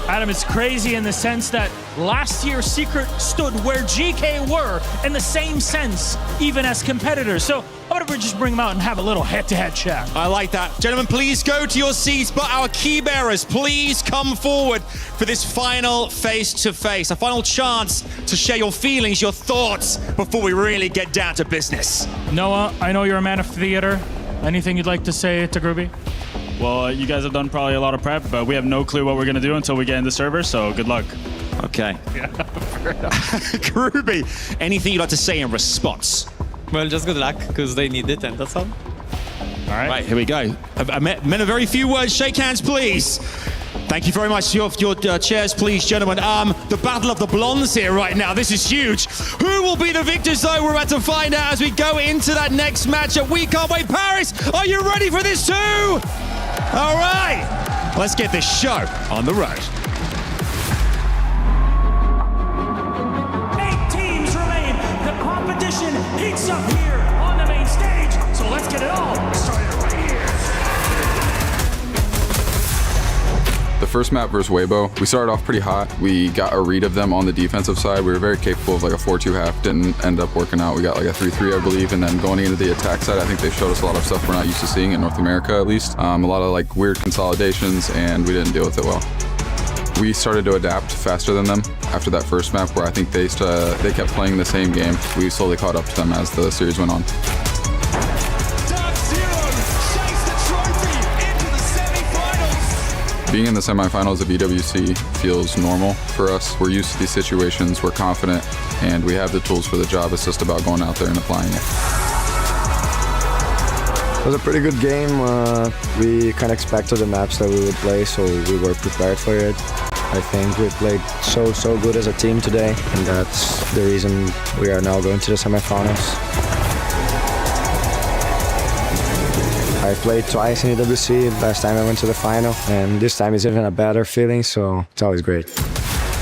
Adam, it's crazy in the sense that last year Secret stood where GK were in the same sense, even as competitors. So I would just bring them out and have a little head-to-head chat. I like that. Gentlemen, please go to your seats, but our key bearers, please come forward for this final face-to-face, a final chance to share your feelings, your thoughts, before we really get down to business. Noah, I know you're a man of theater. Anything you'd like to say to Groovy? Well, you guys have done probably a lot of prep, but we have no clue what we're going to do until we get in the server, so good luck. Okay. Groovy, anything you'd like to say in response? Well, just good luck, because they need it, and that's all. All right, here we go. I meant a very few words. Shake hands, please. Thank you very much. Your chairs, please, gentlemen. The battle of the blondes here right now. This is huge. Who will be the victors, though? We're about to find out as we go into that next matchup. We can't wait. Paris, are you ready for this too? All right. Let's get this show on the road. 8 teams remain. The competition heats up here on the main stage. So let's get it all started right here. The first map versus Weibo, we started off pretty hot. We got a read of them on the defensive side. We were very capable of like a 4-2 half. Didn't end up working out. We got like a 3-3, I believe. And then going into the attack side, I think they showed us a lot of stuff we're not used to seeing in North America, at least. A lot of like weird consolidations, and we didn't deal with it well. We started to adapt faster than them after that first map, where I think they kept playing the same game. We slowly caught up to them as the series went on. Being in the semifinals of EWC feels normal for us. We're used to these situations, we're confident, and we have the tools for the job. It's just about going out there and applying it. It was a pretty good game. We kind of expected the maps that we would play, so we were prepared for it. I think we played so good as a team today, and that's the reason we are now going to the semifinals. I played twice in EWC. Last time I went to the final, and this time is even a better feeling, so it's always great.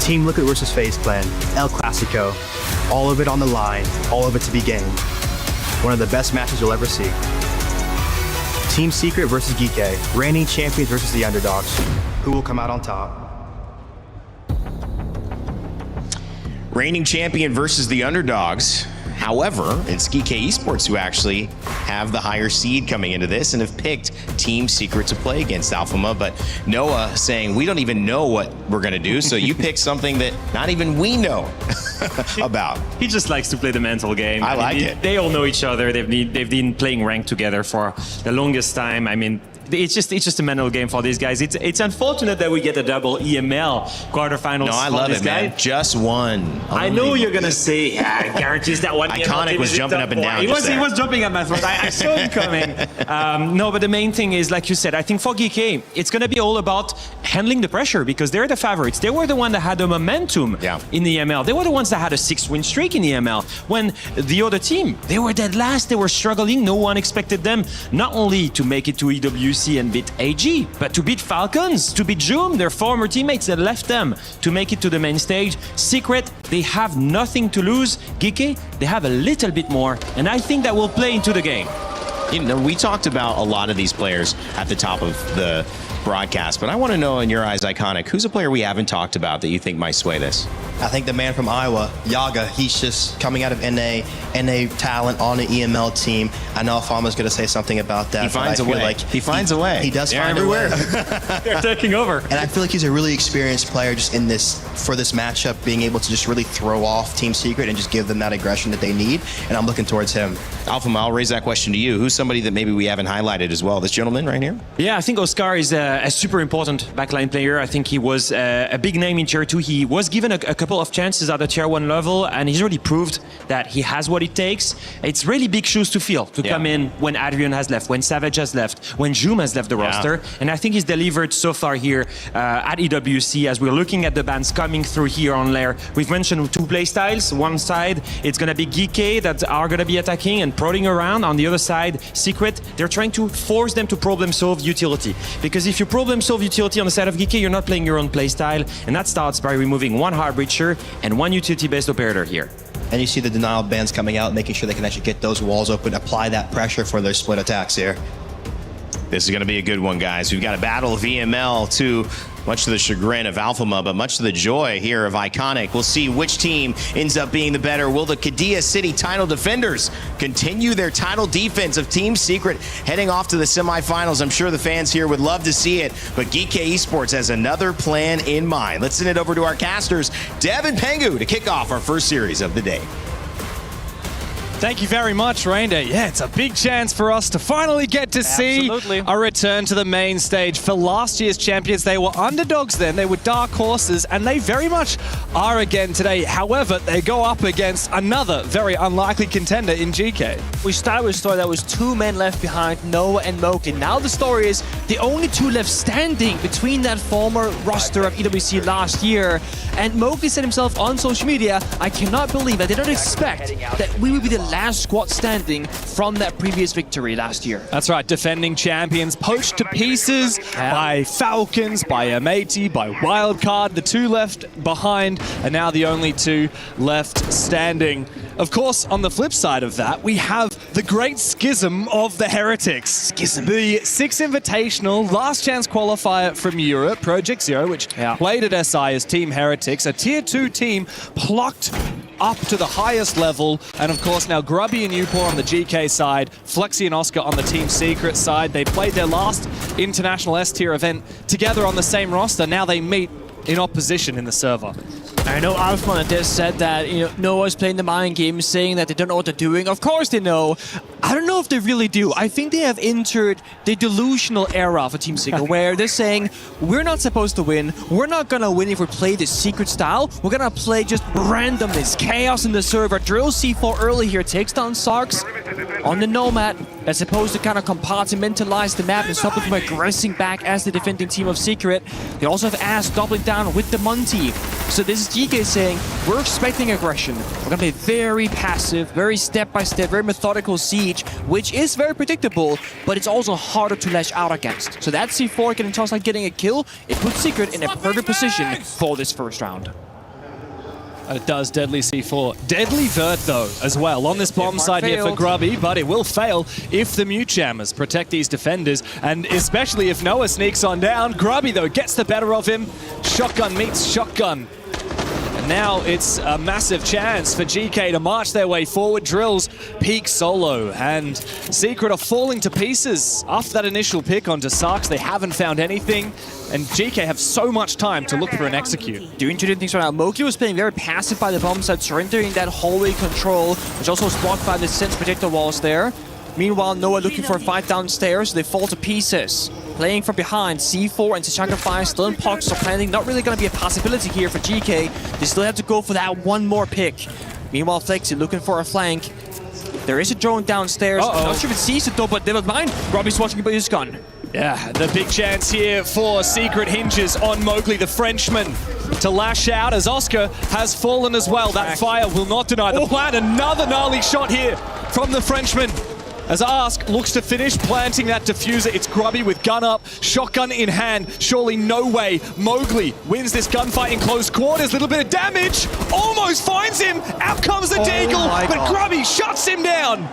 Team Liquid versus FaZe Clan, El Clasico. All of it on the line, all of it to be gained. One of the best matches you'll ever see. Team Secret versus GK, reigning champions versus the underdogs. Who will come out on top? Reigning champion versus the underdogs. However, it's GK Esports who actually have the higher seed coming into this and have picked Team Secret to play against Alphama. But Noah saying, we don't even know what we're going to do, so you picked something that not even we know about. He just likes to play the mental game. I like it. They all know each other. They've been playing ranked together for the longest time. I mean, it's just a mental game for these guys. It's unfortunate that we get a double EML quarterfinals. No, I for love this it, guy. man. Just one. I know you're gonna say, yeah, guarantees that one. Iconic was jumping up and down. He was jumping up my throat. I saw him coming. No, but the main thing is, like you said, I think for GK, it's gonna be all about handling the pressure because they're the favorites. They were the one that had the momentum in the EML. They were the ones that had a 6-win streak in the EML. When the other team, they were dead last. They were struggling. No one expected them not only to make it to EWC and beat AG, but to beat Falcons, to beat Zoom, their former teammates that left them, to make it to the main stage. Secret, they have nothing to lose. GK, they have a little bit more, and I think that will play into the game. You know, we talked about a lot of these players at the top of the broadcast, but I want to know, in your eyes, Iconic, who's a player we haven't talked about that you think might sway this? I think the man from Iowa, Yaga, he's just coming out of NA talent on an EML team. I know Alfama's going to say something about that. He finds a way. He finds a way. He does They're find everywhere. a way. They're taking over. And I feel like he's a really experienced player just in this, for this matchup, being able to just really throw off Team Secret and just give them that aggression that they need. And I'm looking towards him. Alfama, I'll raise that question to you. Who's somebody that maybe we haven't highlighted as well? This gentleman right here? Yeah, I think Oscar is a super important backline player. I think he was a big name in Tier 2. He was given a couple of chances at the Tier 1 level, and he's already proved that he has what it takes. It's really big shoes to fill to come in when Adrian has left, when Savage has left, when Zoom has left the roster. And I think he's delivered so far here at EWC as we're looking at the bands coming through here on Lair. We've mentioned two play styles. One side, it's going to be GK that are going to be attacking and prodding around. On the other side, Secret, they're trying to force them to problem solve utility. Because if you problem solve utility on the side of GK, you're not playing your own play style. And that starts by removing one hard breacher and one utility-based operator here. And you see the denial bands coming out, making sure they can actually get those walls open, apply that pressure for their split attacks here. This is going to be a good one, guys. We've got a battle of EML too, much to the chagrin of Alfama, but much to the joy here of Iconic. We'll see which team ends up being the better. Will the Qiddiya City title defenders continue their title defense of Team Secret heading off to the semifinals? I'm sure the fans here would love to see it, but GK Esports has another plan in mind. Let's send it over to our casters, Dev and Pengu, to kick off our first series of the day. Thank you very much, Reindeer. Yeah, it's a big chance for us to finally get to see a return to the main stage. For last year's champions, they were underdogs then, they were dark horses, and they very much are again today. However, they go up against another very unlikely contender in GK. We started with a story that was two men left behind, Noah and Mowgli. Now the story is the only two left standing between that former roster of EWC last year. And Mowgli said himself on social media, I cannot believe, I did not expect that we would be the last squad standing from that previous victory last year. That's right, defending champions poached to pieces by Falcons, by M80, by Wildcard. The two left behind are now the only two left standing. Of course, on the flip side of that, we have the great schism of the Heretics. Schism. The Six Invitational last chance qualifier from Europe, Project Zero, which played at SI as Team Heretics, a Tier 2 team plucked up to the highest level. And of course, now Grubby and Upor on the GK side, Flexi and Oscar on the Team Secret side. They played their last international S-tier event together on the same roster. Now they meet in opposition in the server. I know Alpha and Des said that Noah's playing the mind game, saying that they don't know what they're doing. Of course they know. I don't know if they really do. I think they have entered the delusional era for Team Secret, where they're saying, we're not supposed to win. We're not going to win if we play the Secret style. We're going to play just randomness, chaos in the server. Drill C4 early here, takes down Sarks on the Nomad. They're supposed to kind of compartmentalize the map and stop them from aggressing back as the defending team of Secret. They also have Ass doubling down with the Monty. So this is GK saying, we're expecting aggression. We're going to be very passive, very step-by-step, very methodical siege, which is very predictable, but it's also harder to lash out against. So that C4 getting tossed like getting a kill, it puts Secret in a perfect position for this first round. It does Deadly C4. Deadly Vert, though, as well, on this bomb side here for Grubby, but it will fail if the Mute Jammers protect these defenders, and especially if Noah sneaks on down. Grubby, though, gets the better of him. Shotgun meets shotgun. And now it's a massive chance for GK to march their way forward. Drills peak solo, and Secret are falling to pieces. After that initial pick onto Sarks, they haven't found anything, and GK have so much time to look for an execute. Doing two different things right now. Mowgli was playing very passive by the bomb side, surrendering that hallway control, which also was blocked by the Sense Protector walls there. Meanwhile, Noah looking for a fight downstairs. They fall to pieces. playing from behind. C4 and Sacrifice still in pockets of planting. Not really going to be a possibility here for GK. They still have to go for that one more pick. Meanwhile, Flexi looking for a flank. There is a drone downstairs. I'm not sure if it sees it though, but never mind. Robbie's watching about his gun. Yeah, the big chance here for Secret hinges on Mowgli, the Frenchman, to lash out as Oscar has fallen as well. That fire will not deny the plan. Another gnarly shot here from the Frenchman. As Ask looks to finish planting that diffuser, it's Grubby with gun up, shotgun in hand. Surely no way. Mowgli wins this gunfight in close quarters. Little bit of damage, almost finds him. Out comes the Deagle, but Grubby shuts him down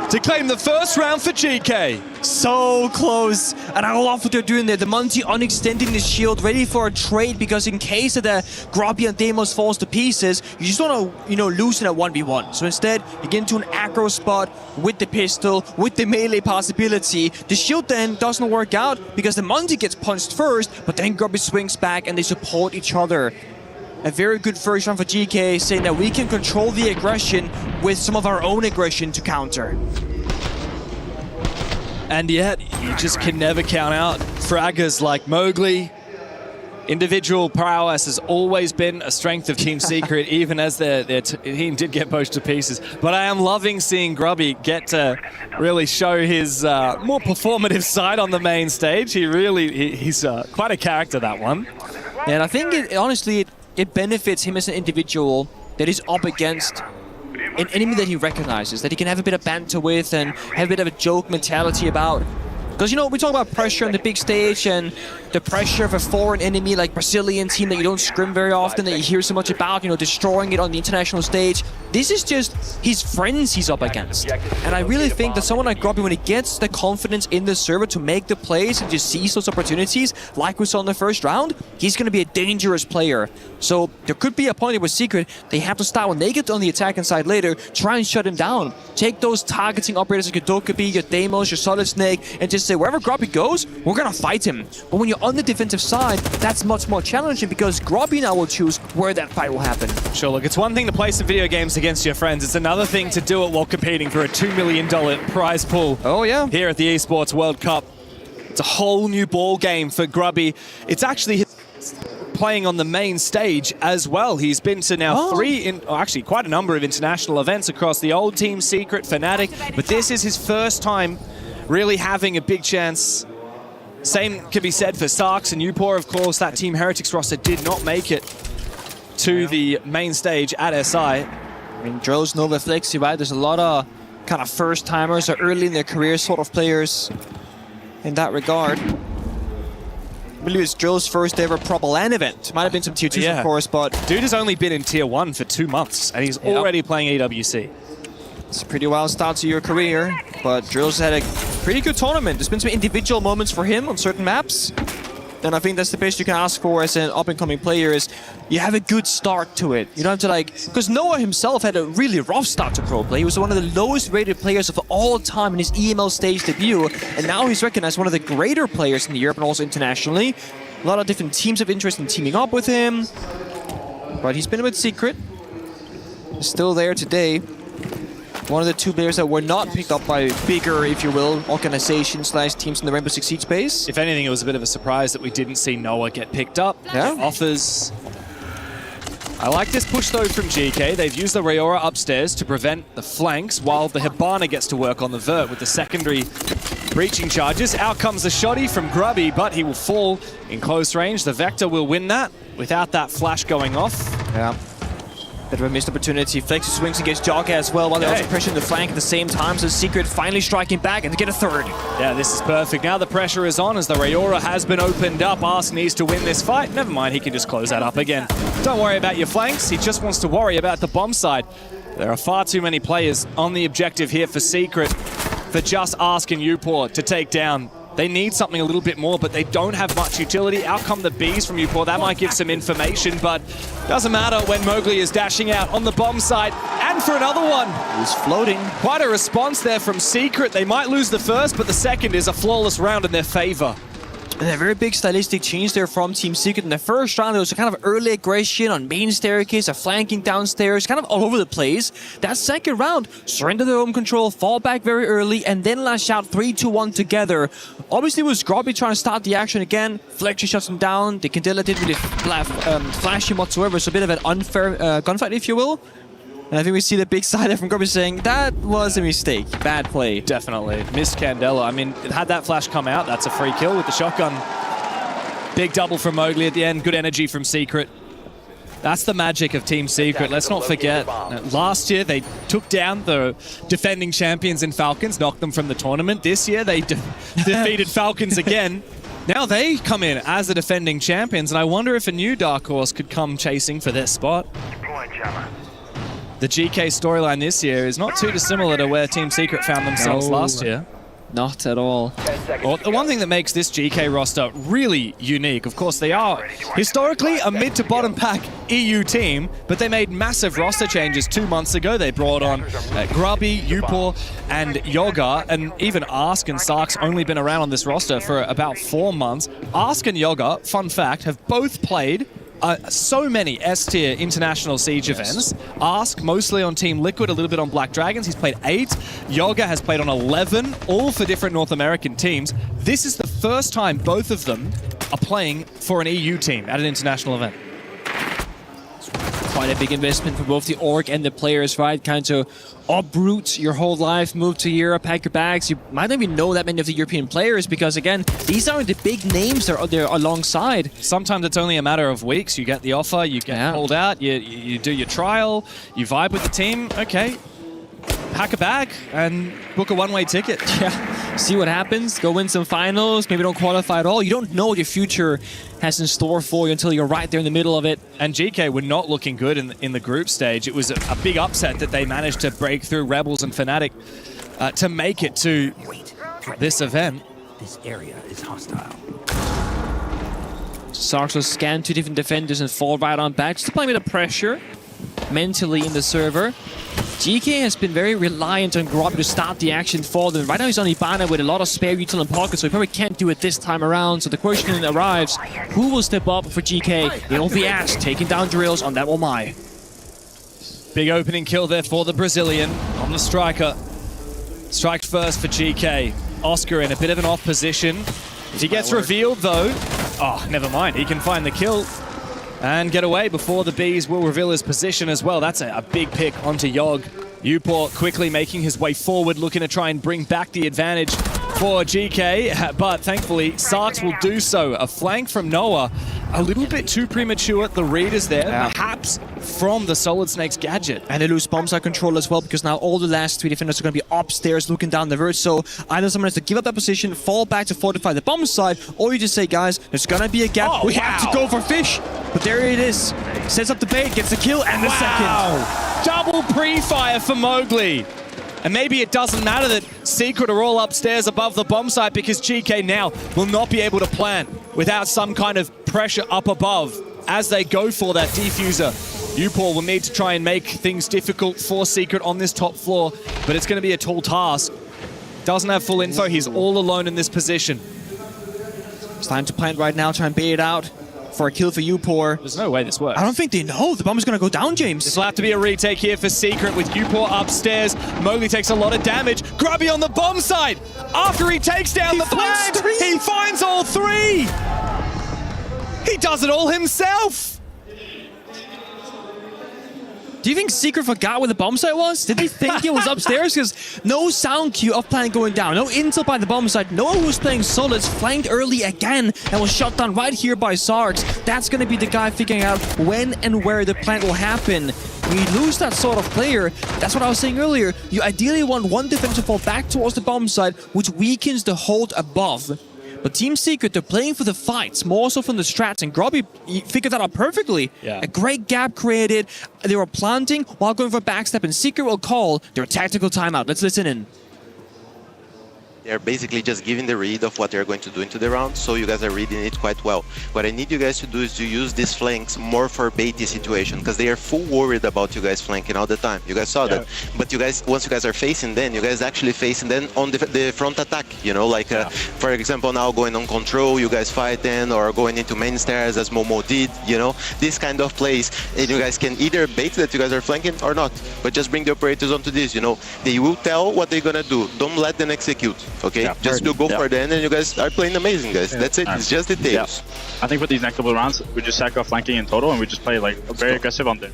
to claim the first round for GK. So close. And I love what they're doing there. The Monty unextending the shield, ready for a trade, because in case of the Grubby and Deimos falls to pieces, you just don't want to, lose in a 1v1. So instead, you get into an aggro spot with the pistol, with the melee possibility. The shield then doesn't work out because the Monty gets punched first, but then Grubby swings back and they support each other. A very good first round for GK, saying that we can control the aggression with some of our own aggression to counter. And yet, you just can never count out fraggers like Mowgli. Individual prowess has always been a strength of Team Secret, even as their team did get poached to pieces. But I am loving seeing Grubby get to really show his more performative side on the main stage. He's quite a character, that one. And I think, honestly, it benefits him as an individual that he's up against an enemy that he recognizes, that he can have a bit of banter with and have a bit of a joke mentality about. Because, we talk about pressure on the big stage and the pressure of a foreign enemy like Brazilian team that you don't scrim very often, that you hear so much about, destroying it on the international stage. This is just his friends he's up against. And I really think that someone like Grubby, when he gets the confidence in the server to make the plays and just seize those opportunities, like we saw in the first round, he's going to be a dangerous player. So there could be a point with Secret, they have to start when they get on the attacking side later, try and shut him down. Take those targeting operators like your Dokkaebi, your Deimos, your Solid Snake, and just say, wherever Grubby goes, we're going to fight him. But when you're on the defensive side, that's much more challenging because Grubby now will choose where that fight will happen. Sure, look, it's one thing to play some video games against your friends. It's another thing to do it while competing for a $2 million prize pool. Oh, yeah. Here at the Esports World Cup. It's a whole new ball game for Grubby. It's actually playing on the main stage as well. He's been to now actually quite a number of international events across the old Team Secret, Fnatic, but this is his first time really having a big chance. Same can be said for Starks and Upor, of course. That Team Heretics roster did not make it to the main stage at SI. I mean, Drills, Nova, Flexi, right? There's a lot of kind of first-timers or early in their career sort of players in that regard. I believe it's Drill's first ever proper LAN event. Might have been some tier 2s, of course, but... Dude has only been in tier 1 for 2 months, and he's already playing EWC. It's a pretty wild start to your career, but Drill's had a pretty good tournament. There's been some individual moments for him on certain maps. And I think that's the best you can ask for as an up-and-coming player is you have a good start to it. You don't have to because Noah himself had a really rough start to pro play. He was one of the lowest rated players of all time in his EML stage debut. And now he's recognized one of the greater players in Europe and also internationally. A lot of different teams of interest in teaming up with him. But he's been a bit secret. He's still there today. One of the 2 players that were not picked up by bigger, if you will, organizations/teams in the Rainbow Six Siege space. If anything, it was a bit of a surprise that we didn't see Noah get picked up. Yeah. Offers. I like this push, though, from GK. They've used the Rayora upstairs to prevent the flanks, while the Hibana gets to work on the vert with the secondary breaching charges. Out comes the shotty from Grubby, but he will fall in close range. The Vector will win that without that flash going off. Yeah. Bit of a missed opportunity. Flexi swings against Jogga as well, while they're also pressuring the flank at the same time. So Secret finally striking back and to get a third. Yeah, this is perfect. Now the pressure is on as the Rayora has been opened up. Ask needs to win this fight. Never mind, he can just close that up again. Don't worry about your flanks. He just wants to worry about the bomb side. There are far too many players on the objective here for Secret for just Ask and Upor to take down. They need something a little bit more, but they don't have much utility. Out come the Bs from Upor. That might give some information, but doesn't matter when Mowgli is dashing out on the bomb site. And for another one. He's floating. Quite a response there from Secret. They might lose the first, but the second is a flawless round in their favor. And a very big stylistic change there from Team Secret. In the first round, there was a kind of early aggression on main staircase, a flanking downstairs, kind of all over the place. That second round, surrender their home control, fall back very early, and then lash out 3-2-1 together. Obviously, it was Grobby trying to start the action again. Fletcher shuts him down. They Candela didn't really flash him whatsoever, so a bit of an unfair gunfight, if you will. And I think we see the big side there from Grobby saying, that was a mistake. Bad play. Definitely. Missed Candela. I mean, had that flash come out, that's a free kill with the shotgun. Big double from Mowgli at the end. Good energy from Secret. That's the magic of Team Secret. Let's not forget, last year they took down the defending champions in Falcons, knocked them from the tournament. This year they defeated Falcons again. Now they come in as the defending champions, and I wonder if a new Dark Horse could come chasing for this spot. The GK storyline this year is not too dissimilar to where Team Secret found themselves last year. Not at all. Well, the one thing that makes this GK roster really unique, of course, they are historically a mid to bottom pack EU team, but they made massive roster changes 2 months ago. They brought on Grubby, Upor, and Yoga, and even Ask and Sark's only been around on this roster for about 4 months. Ask and Yoga, fun fact, have both played so many S-tier international Siege events. Ask mostly on Team Liquid, a little bit on Black Dragons. He's played 8. Yoga has played on 11, all for different North American teams. This is the first time both of them are playing for an EU team at an international event. Quite a big investment for both the org and the players, right? Kind of uproot your whole life, move to Europe, pack your bags. You might not even know that many of the European players because, again, these aren't the big names that are there alongside. Sometimes it's only a matter of weeks. You get the offer, you get called out, you do your trial, you vibe with the team. Okay, pack a bag and book a one-way ticket. Yeah, see what happens. Go win some finals. Maybe don't qualify at all. You don't know what your future has in store for you until you're right there in the middle of it. And GK were not looking good in the group stage. It was a big upset that they managed to break through Rebels and Fnatic to make it to this event. This area is hostile. Sarks will scan 2 different defenders and fall right on back. Just applying a bit of pressure mentally in the server. GK has been very reliant on Grobby to start the action for them. Right now he's on Ibana with a lot of spare util in pocket, so he probably can't do it this time around. So the question arrives, who will step up for GK? It will be Ash taking down drills on that Omai. Big opening kill there for the Brazilian on the striker. Striked first for GK. Oscar in a bit of an off position. If he gets revealed though, oh, never mind. He can find the kill and get away before the Bees will reveal his position as well. That's a big pick onto Yogg. Upor quickly making his way forward, looking to try and bring back the advantage for GK, but thankfully Sarks will do so. A flank from Noah, a little bit too premature. The read is there, perhaps from the Solid Snakes gadget. And they lose bombsite control as well, because now all the last 3 defenders are going to be upstairs looking down the verge. So either someone has to give up that position, fall back to fortify the bomb side, or you just say, guys, there's going to be a gap. We have to go for fish. But there it is. Sets up the bait, gets the kill, and the second. Double pre-fire for Mowgli. And maybe it doesn't matter that Secret are all upstairs above the bomb site, because GK now will not be able to plant without some kind of pressure up above as they go for that defuser. Upor will need to try and make things difficult for Secret on this top floor, but it's going to be a tall task. Doesn't have full info. He's all alone in this position. It's time to plant right now, try and bait it out for a kill for Upor. There's no way this works. I don't think they know. The bomb is going to go down, James. This will have to be a retake here for Secret with Upor upstairs. Mowgli takes a lot of damage. Grubby on the bomb side. After he takes down the plant, he finds all 3. He does it all himself. Do you think Secret forgot where the bomb site was? Did they think it was upstairs? Because no sound cue of plant going down, no intel by the bomb site, no one who's playing Solids, flanked early again, and was shut down right here by Sarks. That's going to be the guy figuring out when and where the plant will happen. When you lose that sort of player, that's what I was saying earlier, you ideally want one defender to fall back towards the bomb site, which weakens the hold above. But Team Secret, they're playing for the fights, more so from the strats, and Grubby figured that out perfectly. Yeah. A great gap created. They were planting while going for a backstep, and Secret will call their tactical timeout. Let's listen in. They're basically just giving the read of what they're going to do into the round, so you guys are reading it quite well. What I need you guys to do is to use these flanks more for baity situation, because they are full worried about you guys flanking all the time. You guys saw that. But you guys, once you guys are facing them, you guys actually facing them on the front attack, you know, like for example, now going on control, you guys fighting, or going into main stairs as Momo did, you know, this kind of plays, and you guys can either bait that you guys are flanking or not, but just bring the operators onto this, you know, they will tell what they're gonna do. Don't let them execute. Okay, just to go for them, and you guys are playing amazing, guys. That's it. It's just details. I think for these next couple of rounds, we just sack off flanking in total, and we just play like very aggressive on them.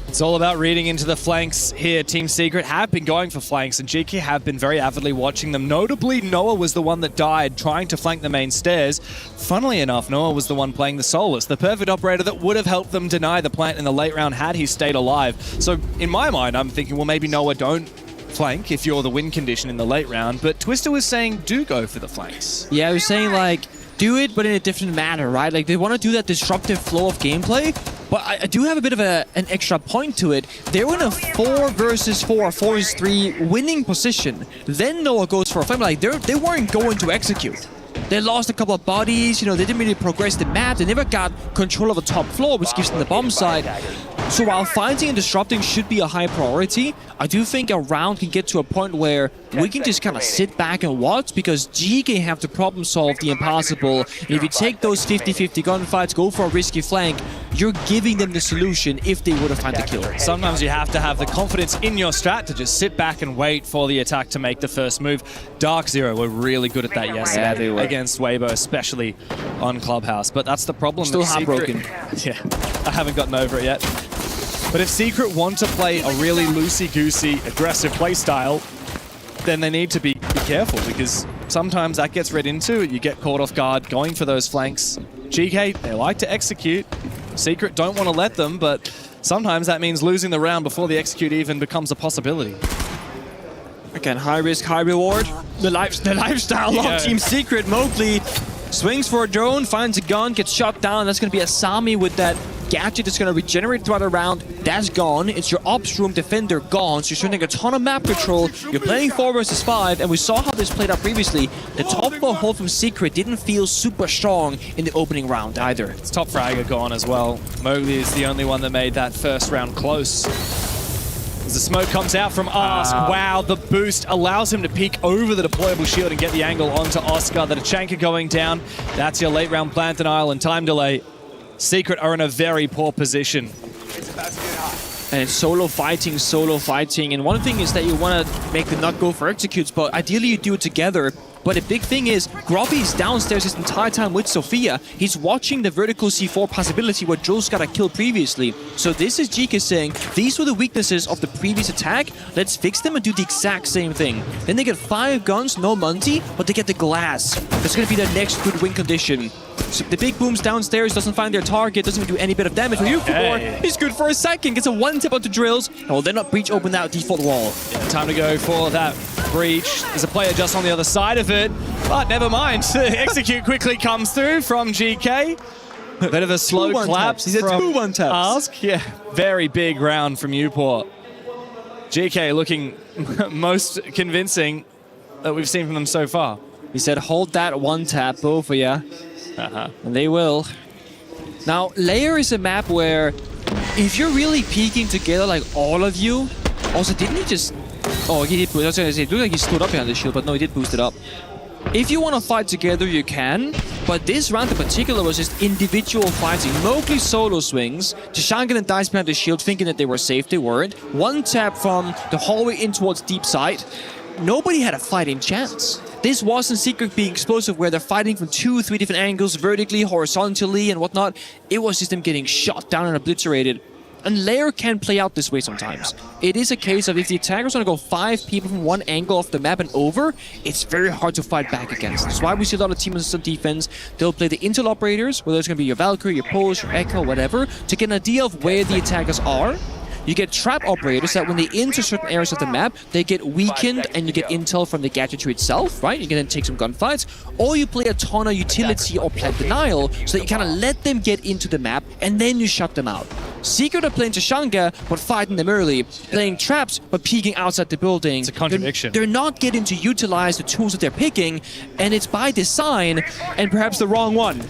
It's all about reading into the flanks here. Team Secret have been going for flanks, and GK have been very avidly watching them. Notably, Noah was the one that died trying to flank the main stairs. Funnily enough, Noah was the one playing the Solus, the perfect operator that would have helped them deny the plant in the late round had he stayed alive. So in my mind, I'm thinking, well, maybe Noah don't flank if you're the win condition in the late round, but Twister was saying do go for the flanks. Yeah, he was saying like do it, but in a different manner, right? Like they want to do that disruptive flow of gameplay, but I do have a bit of an extra point to it. They're in a 4 versus 4, 4 versus 3 winning position. Then Noah goes for a flame. Like they weren't going to execute. They lost a couple of bodies, you know, they didn't really progress the map. They never got control of the top floor, which gives them the bomb side. So while fighting and disrupting should be a high priority, I do think a round can get to a point where we can just kind of sit back and watch, because GK have to problem solve the impossible. And if you take those 50-50 gunfights, go for a risky flank, you're giving them the solution if they were to find the kill. Sometimes you have to have the confidence in your strat to just sit back and wait for the attack to make the first move. Dark Zero were really good at that yesterday against Weibo, especially on Clubhouse. But that's the problem. Still heartbroken. Yeah, I haven't gotten over it yet. But if Secret want to play a really loosey-goosey, aggressive playstyle, then they need to be careful, because sometimes that gets read into it. You get caught off guard going for those flanks. GK, they like to execute. Secret don't want to let them, but sometimes that means losing the round before the execute even becomes a possibility. Again, high risk, high reward. The lifestyle of Team Secret. Mowgli swings for a drone, finds a gun, gets shot down. That's going to be a Sami with that gadget that's going to regenerate throughout the round. That's gone. It's your ops room defender gone. So you're spending a ton of map control. You're playing 4 versus 5, and we saw how this played out previously. The top 4 hold from Secret didn't feel super strong in the opening round either. It's top fragger gone as well. Mowgli is the only one that made that first round close. As the smoke comes out from Ask, wow, the boost allows him to peek over the deployable shield and get the angle onto Oscar. The Tachanka going down. That's your late round plant denial and time delay. Secret are in a very poor position. And it's solo fighting. And one thing is that you want to make them not go for executes, but ideally you do it together. But the big thing is, Grubby is downstairs this entire time with Sophia. He's watching the vertical C4 possibility where Jules got a kill previously. So this is GK saying, these were the weaknesses of the previous attack. Let's fix them and do the exact same thing. Then they get 5 guns, no Monty, but they get the glass. That's going to be their next good win condition. So the big booms downstairs, doesn't find their target, doesn't even do any bit of damage. Okay. He's good for a second, gets a 1-tip onto drills, and will then not breach open that default wall. Yeah, time to go for that breach. There's a player just on the other side of it, but never mind. Execute quickly comes through from GK. Bit of a slow clap. He's at 2 1-taps. Ask, yeah, very big round from Newport. GK looking most convincing that we've seen from them so far. He said, hold that 1-tap, both of ya. And they will. Now, Lair is a map where if you're really peeking together, like all of you, also didn't he just... Oh, he did boost. I was going to say, it looked like he stood up behind the shield, but no, he did boost it up. If you want to fight together, you can, but this round in particular was just individual fighting. Mowgli solo swings, Tachanka and dies behind the shield thinking that they were safe, they weren't. 1-tap from the hallway in towards deep side. Nobody had a fighting chance. This wasn't Secret being explosive where they're fighting from 2-3 different angles, vertically, horizontally, and whatnot. It was just them getting shot down and obliterated. And Lair can play out this way sometimes. It is a case of if the attackers want to go 5 people from one angle off the map and over, it's very hard to fight back against. That's why we see a lot of teams on defense. They'll play the intel operators, whether it's going to be your Valkyrie, your Pulse, your Echo, whatever, to get an idea of where the attackers are. You get trap operators that when they enter certain areas of the map, they get weakened and you get intel from the gadgetry itself, right? You can then take some gunfights. Or you play a ton of utility or plant denial so that you kind of let them get into the map and then you shut them out. Secret are playing Tashanga, but fighting them early. Playing traps, but peeking outside the building. It's a contradiction. They're not getting to utilize the tools that they're picking, and it's by design, and perhaps the wrong one.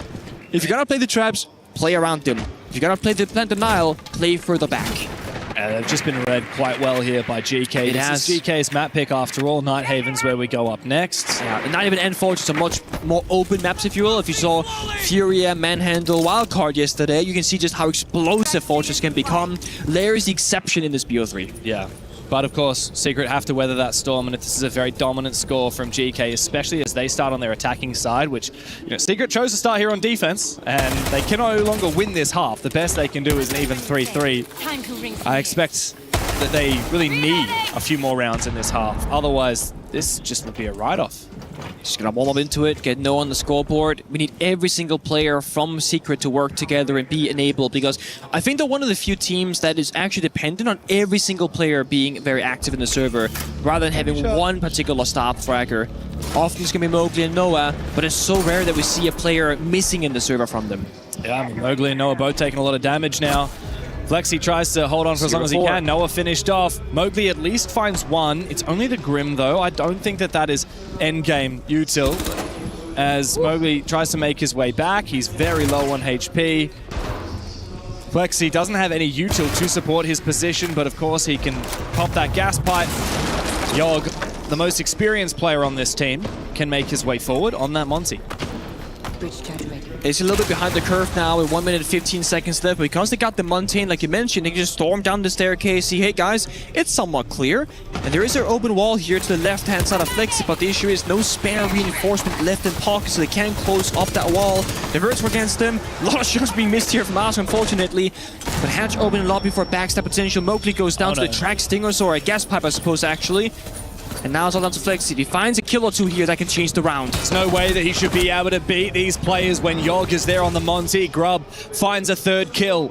If you're gonna play the traps, play around them. If you're gonna play the plant denial, play further back. They've just been read quite well here by GK. This is GK's map pick after all. Nighthaven's where we go up next. Yeah, and not even Endforge, it's a much more open maps, if you will. If you saw Furia, Manhandle, Wildcard yesterday, you can see just how explosive Fortress can become. Lair is the exception in this BO3. Yeah. But of course, Secret have to weather that storm, and if this is a very dominant score from GK, especially as they start on their attacking side, which, you know, Secret chose to start here on defense, and they can no longer win this half. The best they can do is an even 3-3. I expect that they really need a few more rounds in this half. Otherwise, this just would be a write-off. Just gonna wall up into it, get no on the scoreboard. We need every single player from Secret to work together and be enabled, because I think they're one of the few teams that is actually dependent on every single player being very active in the server, rather than having one particular stop fragger. Often it's gonna be Mowgli and Noah, but it's so rare that we see a player missing in the server from them. Yeah, I mean, Mowgli and Noah both taking a lot of damage now. Flexi tries to hold on for as long as he can. Noah finished off. Mowgli at least finds one. It's only the Grim, though. I don't think that that is endgame util. As Mowgli tries to make his way back, he's very low on HP. Flexi doesn't have any util to support his position, but of course he can pop that gas pipe. Yogg, the most experienced player on this team, can make his way forward on that Monty. It's a little bit behind the curve now with 1 minute and 15 seconds left. Because they got the Montane, like you mentioned, they can just storm down the staircase, see, hey guys, it's somewhat clear. And there is an open wall here to the left-hand side of Flexi, but the issue is no spare reinforcement left in pocket, so they can't close up that wall. The verts were against them. A lot of shots being missed here from Mouse, unfortunately. But hatch open in lobby for backstab potential. Mowgli goes down to the track stingers, or a gas pipe, I suppose, actually. And now it's all down to Flexi. He finds a kill or two here that can change the round. There's no way that he should be able to beat these players when Yogg is there on the Monty. Grub finds a third kill.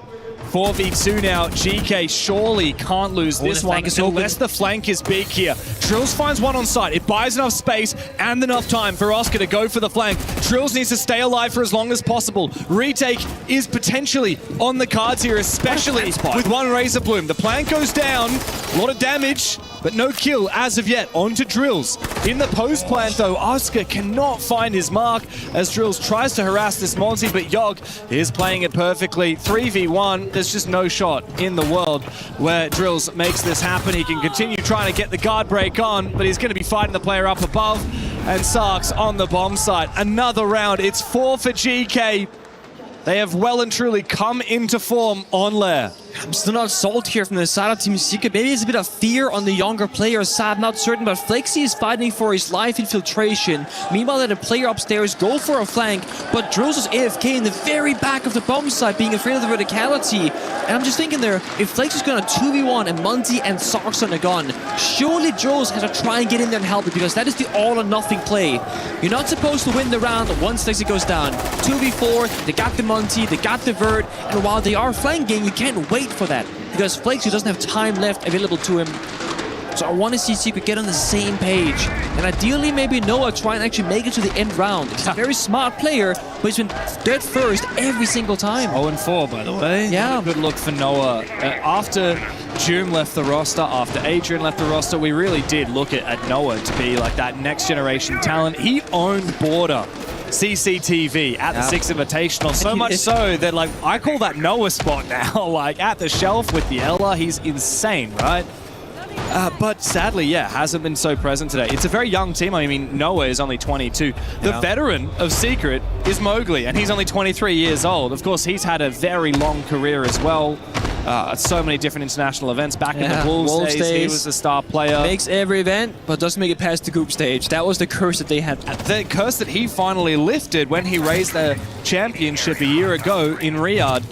4v2 now. GK surely can't lose this one unless the flank is big here. Trills finds one on site. It buys enough space and enough time for Oscar to go for the flank. Trills needs to stay alive for as long as possible. Retake is potentially on the cards here, especially with one Razor Bloom. The plant goes down. A lot of damage, but no kill as of yet. On to Drills. In the post plant, though, Oscar cannot find his mark as Drills tries to harass this Monty, but Yogg is playing it perfectly. 3v1. There's just no shot in the world where Drills makes this happen. He can continue trying to get the guard break on, but he's going to be fighting the player up above. And Sark's on the bomb site. Another round. It's 4 for GK. They have well and truly come into form on Lair. I'm still not sold here from the side of Team Secret. Maybe it's a bit of fear on the younger player's side, not certain, but Flexi is fighting for his life infiltration. Meanwhile, the player upstairs go for a flank, but Drills is AFK in the very back of the bomb site, being afraid of the verticality. And I'm just thinking there, if Flexi's going to 2v1 and Monty and Sark's on a gun, surely Drills has to try and get in there and help it, because that is the all or nothing play. You're not supposed to win the round once Flexi goes down. 2v4, they got the Monty, they got the vert, and while they are flanking, you can't wait for that, because Flexi doesn't have time left available to him. So I want to see Secret get on the same page. And ideally, maybe Noah try and actually make it to the end round. He's a very smart player, but he's been dead first every single time. 0-4, by the way. Yeah. Good look for Noah. After Joom left the roster, after Adrian left the roster, we really did look at Noah to be like that next generation talent. He owned Border CCTV at the Six Invitational, so much so that, like, I call that Noah spot now. Like, at the shelf with the Ella, he's insane, right? But sadly, yeah, hasn't been so present today. It's a very young team. I mean, Noah is only 22. The veteran of Secret is Mowgli, and he's only 23 years old. Of course, he's had a very long career as well. So many different international events. Back in the Wolves days, he was a star player. Makes every event, but doesn't make it past the group stage. That was the curse that they had. The curse that he finally lifted when he raised the championship a year ago in Riyadh.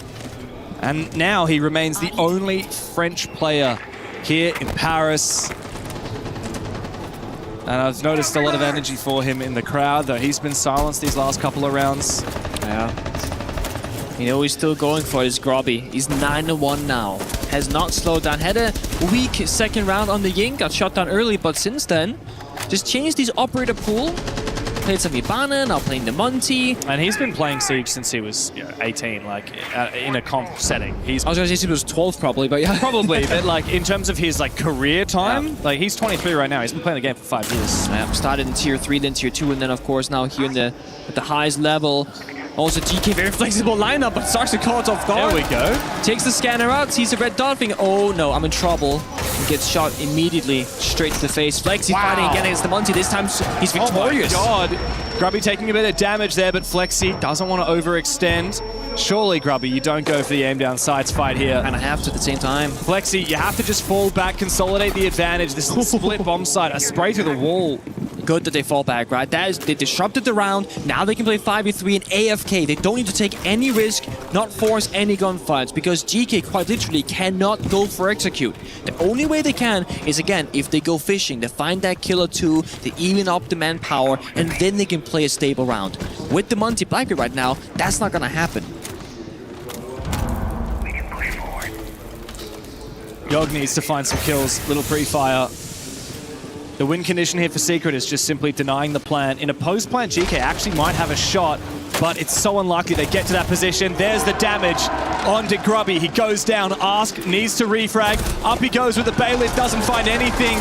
And now he remains the only French player here in Paris. And I've noticed a lot of energy for him in the crowd, though he's been silenced these last couple of rounds. Yeah. You know, he's still going for his Grobby. He's 9-1 now. Has not slowed down. Had a weak second round on the Ying. Got shot down early, but since then, just changed his operator pool. played some Ibana, now playing the Monty. And he's been playing Siege since he was 18, like in a comp setting. I was going to say he was 12 probably, but yeah. Probably, but like in terms of his like career time, like he's 23 right now. He's been playing the game for 5 years. Started in tier 3, then tier 2, and then of course now here at the highest level. Also GK, very flexible lineup, but starts to caught off guard. There we go. Takes the scanner out, sees the red dot, thinking, oh no, I'm in trouble. And gets shot immediately straight to the face. Flexi fighting again against the Monty. This time he's victorious. Oh my god. Grubby taking a bit of damage there, but Flexi doesn't want to overextend. Surely, Grubby, you don't go for the aim down sights fight here. And I have to at the same time. Flexi, you have to just fall back, consolidate the advantage. This is a split bomb site, a spray through the wall. Good that they fall back, right? They disrupted the round. Now they can play 5v3 and AFK. They don't need to take any risk, not force any gunfights, because GK quite literally cannot go for execute. The only way they can is, again, if they go fishing. They find that kill or two, they even up the manpower, and then they can play a stable round. With the Monty Blackbeard right now, that's not gonna happen. Yogg needs to find some kills. Little pre-fire. The win condition here for Secret is just simply denying the plant. In a post-plant, GK actually might have a shot, but it's so unlikely they get to that position. There's the damage onto Grubby. He goes down. Ask needs to refrag. Up he goes with the Bailiff, doesn't find anything.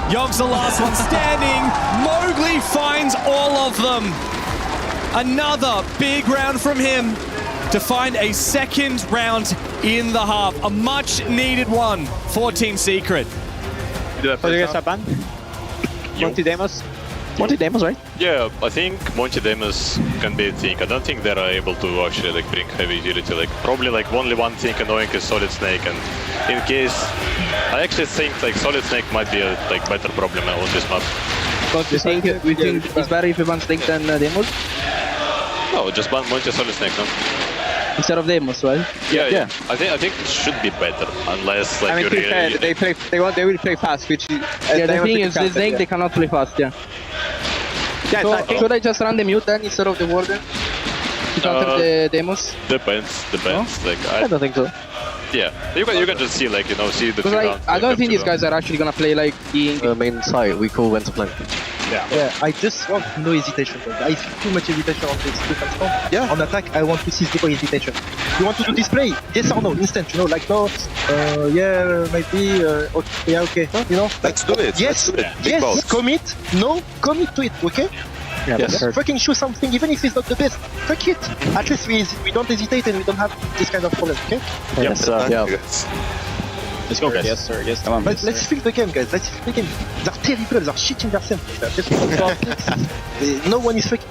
Yogg's the last one standing. Mowgli finds all of them. Another big round from him to find a second round in the half. A much-needed one for Team Secret. What do you guys have banned? Monty Demos? Monty Demos, right? Yeah, I think Monty Demos can be a thing. I don't think they are able to actually like bring heavy utility. Like probably like only one thing annoying is Solid Snake, and in case I actually think like Solid Snake might be a like better problem on this map. But you think it's better if you ban Snake than Demos? No, just ban Monty Solid Snake, no? Instead of Demos, right? Yeah. I think it should be better, unless like you really... they will play fast, which is... the thing is, they cannot play fast, yeah. So, should I just run the mute then instead of the Warden? To counter the Demos? Depends. No? Like I don't think so. Yeah, you can just see like, see the... Because I don't think these guys are actually gonna play like the main site, we call when to play. Yeah, I just want no hesitation. I see too much hesitation on this defense comp. Yeah. On attack, I want to see zero hesitation. You want to do display? Yes or no? Instant, like no, maybe, okay, yeah, okay. You know? Let's do it. Yes, yes, commit. No, commit to it, okay? Yeah, yes. Fucking show something, even if it's not the best. Fuck it. At least we don't hesitate and we don't have this kind of problem, okay? Yes, sir. Yeah. Let's go, guys. Yes, sir. Yes, come on. Let's fix the game, guys. Let's fix the game. They're terrible. They're shitting themselves. No one is fucking.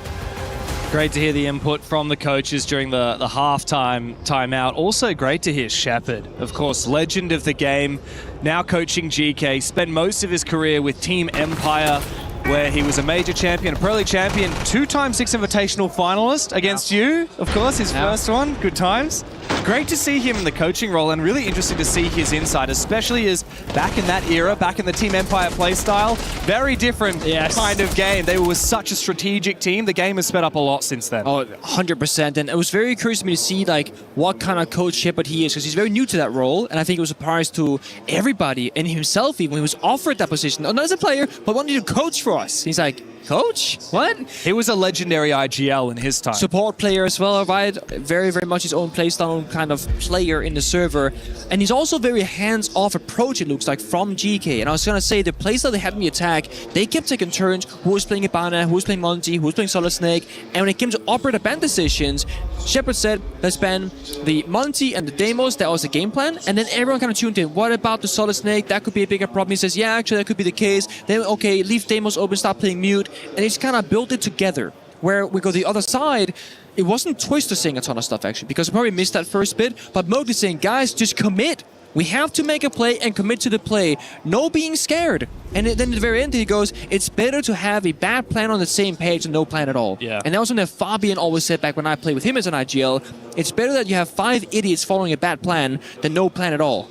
Great to hear the input from the coaches during the halftime timeout. Also great to hear Shepard, of course, legend of the game, now coaching GK, spent most of his career with Team Empire, where he was a major champion, a Pro League champion, 2-time Six Invitational finalist against you, of course, his first one. Good times. Great to see him in the coaching role, and really interesting to see his insight, especially as back in that era, back in the Team Empire playstyle, very different kind of game. They were such a strategic team. The game has sped up a lot since then. Oh, 100%. And it was very curious to me to see like what kind of coach Shepard he is, because he's very new to that role, and I think it was a surprise to everybody, and himself even, when he was offered that position. Not as a player, but wanted to coach for us. He's like, coach? What? He was a legendary IGL in his time. Support player as well, right? Very, very much his own playstyle kind of player in the server. And he's also very hands-off approach, it looks like, from GK. And I was going to say, the playstyle they had in the attack, they kept taking turns. Who was playing Ibana, who was playing Monty, who was playing Solid Snake. And when it came to operator ban decisions, Shepard said, let's ban the Monty and the Demos. That was the game plan. And then everyone kind of tuned in. What about the Solid Snake? That could be a bigger problem. He says, yeah, actually, that could be the case. Then, okay, leave Demos open, stop playing mute. And he's kind of built it together. Where we go the other side, it wasn't Twister saying a ton of stuff, actually, because we probably missed that first bit. But Mowgli saying, guys, just commit. We have to make a play and commit to the play. No being scared. And then at the very end, he goes, it's better to have a bad plan on the same page than no plan at all. Yeah. And that was something that Fabian always said back when I played with him as an IGL. It's better that you have 5 idiots following a bad plan than no plan at all.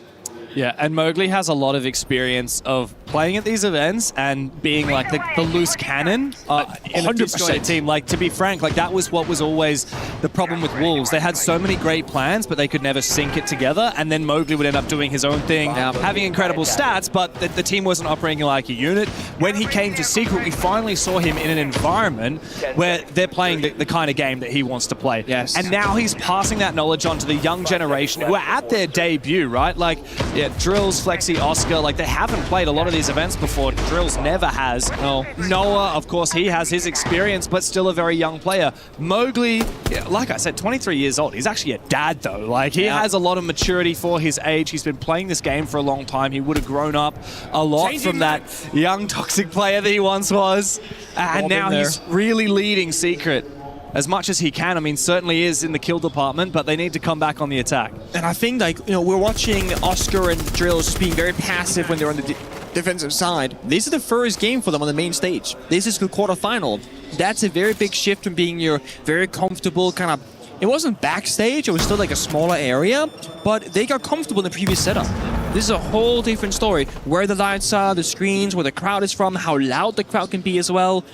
Yeah, and Mowgli has a lot of experience of playing at these events and being like the loose cannon in a 100%. disjointed team. Like, to be frank, like that was what was always the problem with Wolves. They had so many great plans, but they could never sync it together. And then Mowgli would end up doing his own thing, having incredible stats, but the team wasn't operating like a unit. When he came to Secret, we finally saw him in an environment where they're playing the kind of game that he wants to play. Yes. And now he's passing that knowledge on to the young generation who are at their debut, right? Like, yeah, Drills, Flexi, Oscar, like they haven't played a lot of these events before. Drills never has. Oh. Noah, of course, he has his experience, but still a very young player. Mowgli, yeah, like I said, 23 years old. He's actually a dad, though. Like, he has a lot of maturity for his age. He's been playing this game for a long time. He would have grown up a lot from that young toxic player that he once was. And now he's really leading Secret as much as he can. I mean, certainly is in the kill department, but they need to come back on the attack. And I think, like, you know, we're watching Oscar and Drills just being very passive when they're on the defensive side. This is the first game for them on the main stage. This is the quarterfinal. That's a very big shift from being your very comfortable kind of... It wasn't backstage, it was still like a smaller area, but they got comfortable in the previous setup. This is a whole different story. Where the lights are, the screens, where the crowd is from, how loud the crowd can be as well.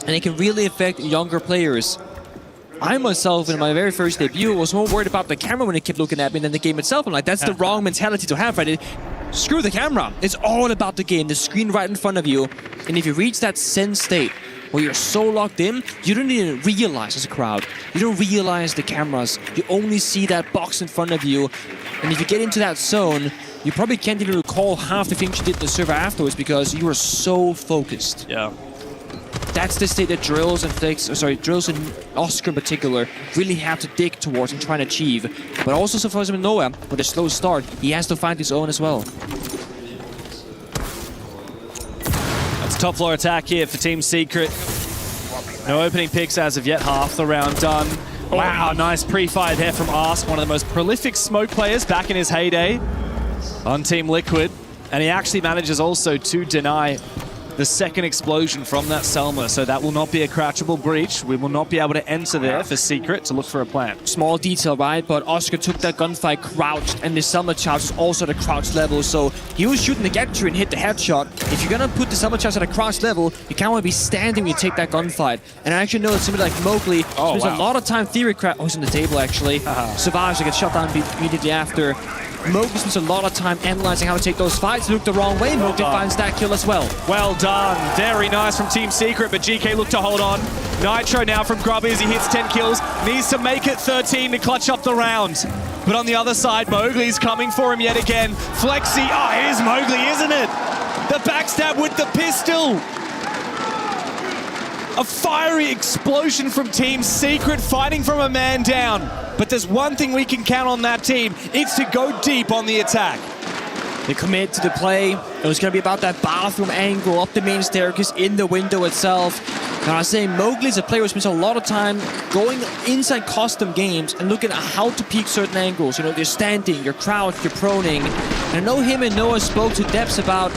And it can really affect younger players. I myself, in my very first debut, was more worried about the camera when it kept looking at me than the game itself. I'm like, that's the wrong mentality to have, right? Screw the camera. It's all about the game, the screen right in front of you. And if you reach that zen state where you're so locked in, you don't even realize as a crowd. You don't realize the cameras. You only see that box in front of you. And if you get into that zone, you probably can't even recall half the things you did in the server afterwards because you were so focused. Yeah. That's the state that Drills and Oscar in particular really have to dig towards and try and achieve. But also, so far as Noah, with a slow start, he has to find his own as well. That's a top floor attack here for Team Secret. No opening picks as of yet, half the round done. Wow, nice pre-fire there from Ask, one of the most prolific smoke players back in his heyday on Team Liquid. And he actually manages also to deny the second explosion from that Selma, so that will not be a crouchable breach. We will not be able to enter there for Secret to look for a plant. Small detail, right? But Oscar took that gunfight crouched, and the Selma charge is also at a crouch level, so he was shooting the get-through and hit the headshot. If you're gonna put the Selma charge at a crouch level, you can't want to be standing when you take that gunfight. And I actually know that somebody like Mowgli spends a lot of time theory crap. Oh, he's on the table actually. Survives to get shot down immediately after. Mowgli spends a lot of time analyzing how to take those fights. Look the wrong way, Mowgli finds that kill as well. Well done. Very nice from Team Secret, but GK looked to hold on. Nitro now from Grubby as he hits 10 kills. Needs to make it 13 to clutch up the round. But on the other side, Mowgli's coming for him yet again. Flexi, oh, here's Mowgli, isn't it? The backstab with the pistol. A fiery explosion from Team Secret, fighting from a man down. But there's one thing we can count on that team. It's to go deep on the attack. They commit to the play. It was going to be about that bathroom angle, up the main staircase, in the window itself. And I was saying, Mowgli's a player who spends a lot of time going inside custom games and looking at how to peak certain angles. You know, you're standing, you're crouched, you're proning. And I know him and Noah spoke to depths about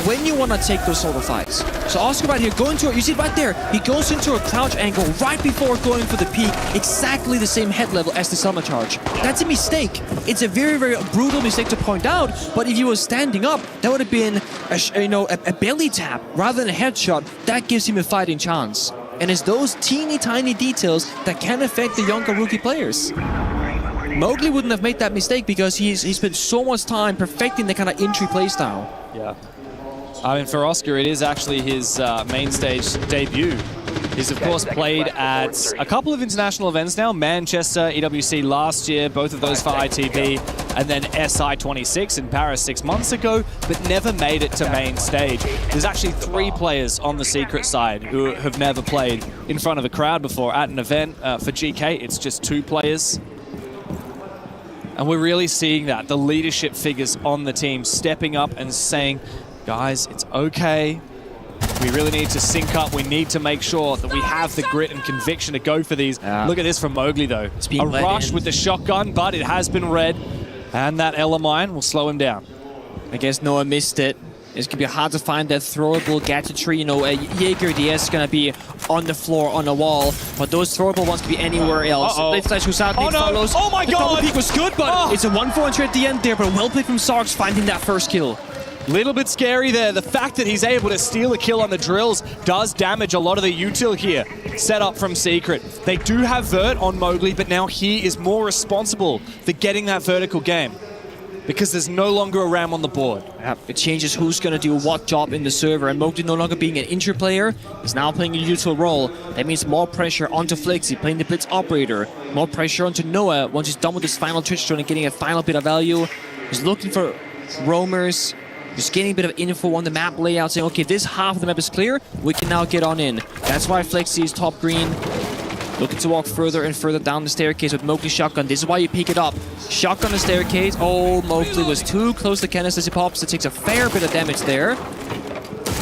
when you want to take those sort of fights. So Oscar right here, going to it, you see it right there, he goes into a crouch angle right before going for the peak, exactly the same head level as the Selma charge. That's a mistake. It's a very, very brutal mistake to point out, but if he was standing up, that would have been a belly tap rather than a headshot. That gives him a fighting chance. And it's those teeny tiny details that can affect the younger rookie players. Mowgli wouldn't have made that mistake because he's spent so much time perfecting the kind of entry playstyle. Yeah. I mean, for Oscar, it is actually his main stage debut. He's, of course, played at a couple of international events now. Manchester, EWC last year, both of those for ITV, and then SI26 in Paris 6 months ago, but never made it to main stage. There's actually 3 players on the Secret side who have never played in front of a crowd before at an event. For GK, it's just 2 players. And we're really seeing that, the leadership figures on the team stepping up and saying, guys, it's okay. We really need to sync up. We need to make sure that we have the grit and conviction to go for these. Look at this from Mowgli, though. A rush with the shotgun, but it has been read. And that Ella mine will slow him down. I guess Noah missed it. It's going to be hard to find that throwable gadgetry. You know, a Jaeger DS is going to be on the floor, on the wall, but those throwable ones can be anywhere else. Late flash who's out, follows. Oh my god! The double peek was good, but it's a 1-4 entry at the end there, but well played from Sarks finding that first kill. Little bit scary there. The fact that he's able to steal a kill on the drills does damage a lot of the util here. Set up from Secret. They do have Vert on Mowgli, but now he is more responsible for getting that vertical game because there's no longer a Ram on the board. Yeah, it changes who's going to do what job in the server, and Mowgli no longer being an injured player is now playing a useful role. That means more pressure onto Flexi, playing the Blitz operator. More pressure onto Noah once he's done with his final Twitch drone and getting a final bit of value. He's looking for roamers. Just getting a bit of info on the map layout, saying, okay, this half of the map is clear, we can now get on in. That's why Flexi is top green, looking to walk further and further down the staircase with Mowgli shotgun. This is why you pick it up. Shotgun the staircase. Oh, Mowgli was too close to Kenneth as he pops. It takes a fair bit of damage there.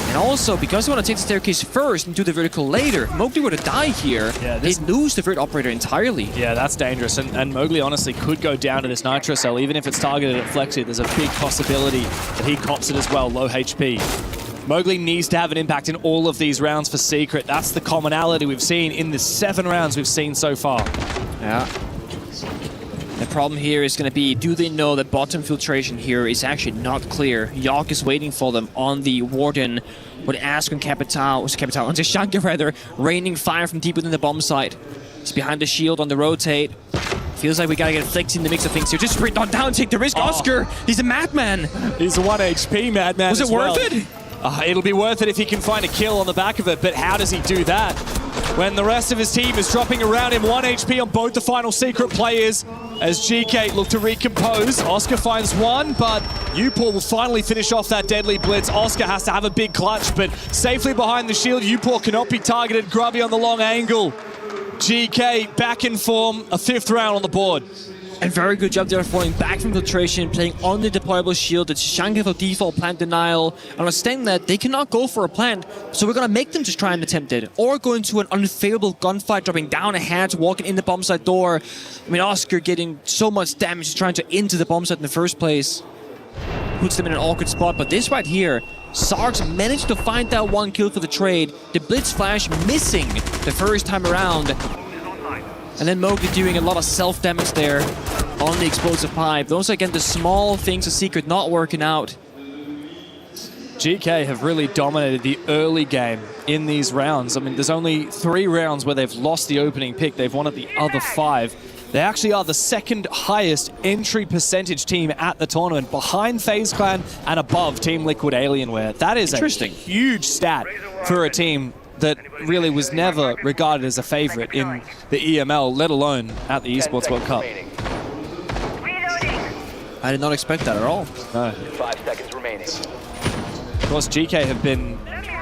And also, because you want to take the staircase first and do the vertical later, if Mowgli were to die here, they'd lose the Vert operator entirely. Yeah, that's dangerous. And Mowgli honestly could go down to this Nitro cell. Even if it's targeted at Flexi, there's a big possibility that he cops it as well, low HP. Mowgli needs to have an impact in all of these rounds for Secret. That's the commonality we've seen in the 7 rounds we've seen so far. Yeah. The problem here is going to be, do they know that bottom filtration here is actually not clear? Yawk is waiting for them on the Warden with Ask and Capital, on Tashanka rather, raining fire from deep within the bomb site. He's behind the shield on the rotate. Feels like we gotta get Flexi in the mix of things here. Just straight on down, take the risk. Oscar, he's a madman. He's a 1 HP madman. Was it worth it? It'll be worth it if he can find a kill on the back of it, but how does he do that? When the rest of his team is dropping around him, 1 HP on both the final Secret players. As GK look to recompose, Oscar finds one, but Upor will finally finish off that deadly blitz. Oscar has to have a big clutch, but safely behind the shield, Upor cannot be targeted. Grubby on the long angle. GK back in form, a 5th round on the board. And very good job there falling back from filtration, playing on the deployable shield. It's Shanka for default plant denial. Understanding that they cannot go for a plant, so we're gonna make them just try and attempt it. Or go into an unfavorable gunfight, dropping down a hatch, walking in the bomb site door. I mean, Oscar getting so much damage trying to into the bomb site in the first place. Puts them in an awkward spot, but this right here, Sarks managed to find that 1 kill for the trade. The Blitz Flash missing the first time around. And then Mowgli doing a lot of self-damage there on the explosive pipe. Those are, again, the small things of Secret not working out. GK have really dominated the early game in these rounds. I mean, there's only 3 rounds where they've lost the opening pick. They've won at the other 5. They actually are the 2nd highest entry percentage team at the tournament, behind FaZe Clan and above Team Liquid Alienware. That is a huge stat for a team that really was never regarded as a favorite in the EML, let alone at the Esports World Cup. I did not expect that at all. No. 5 seconds remaining. Of course, GK have been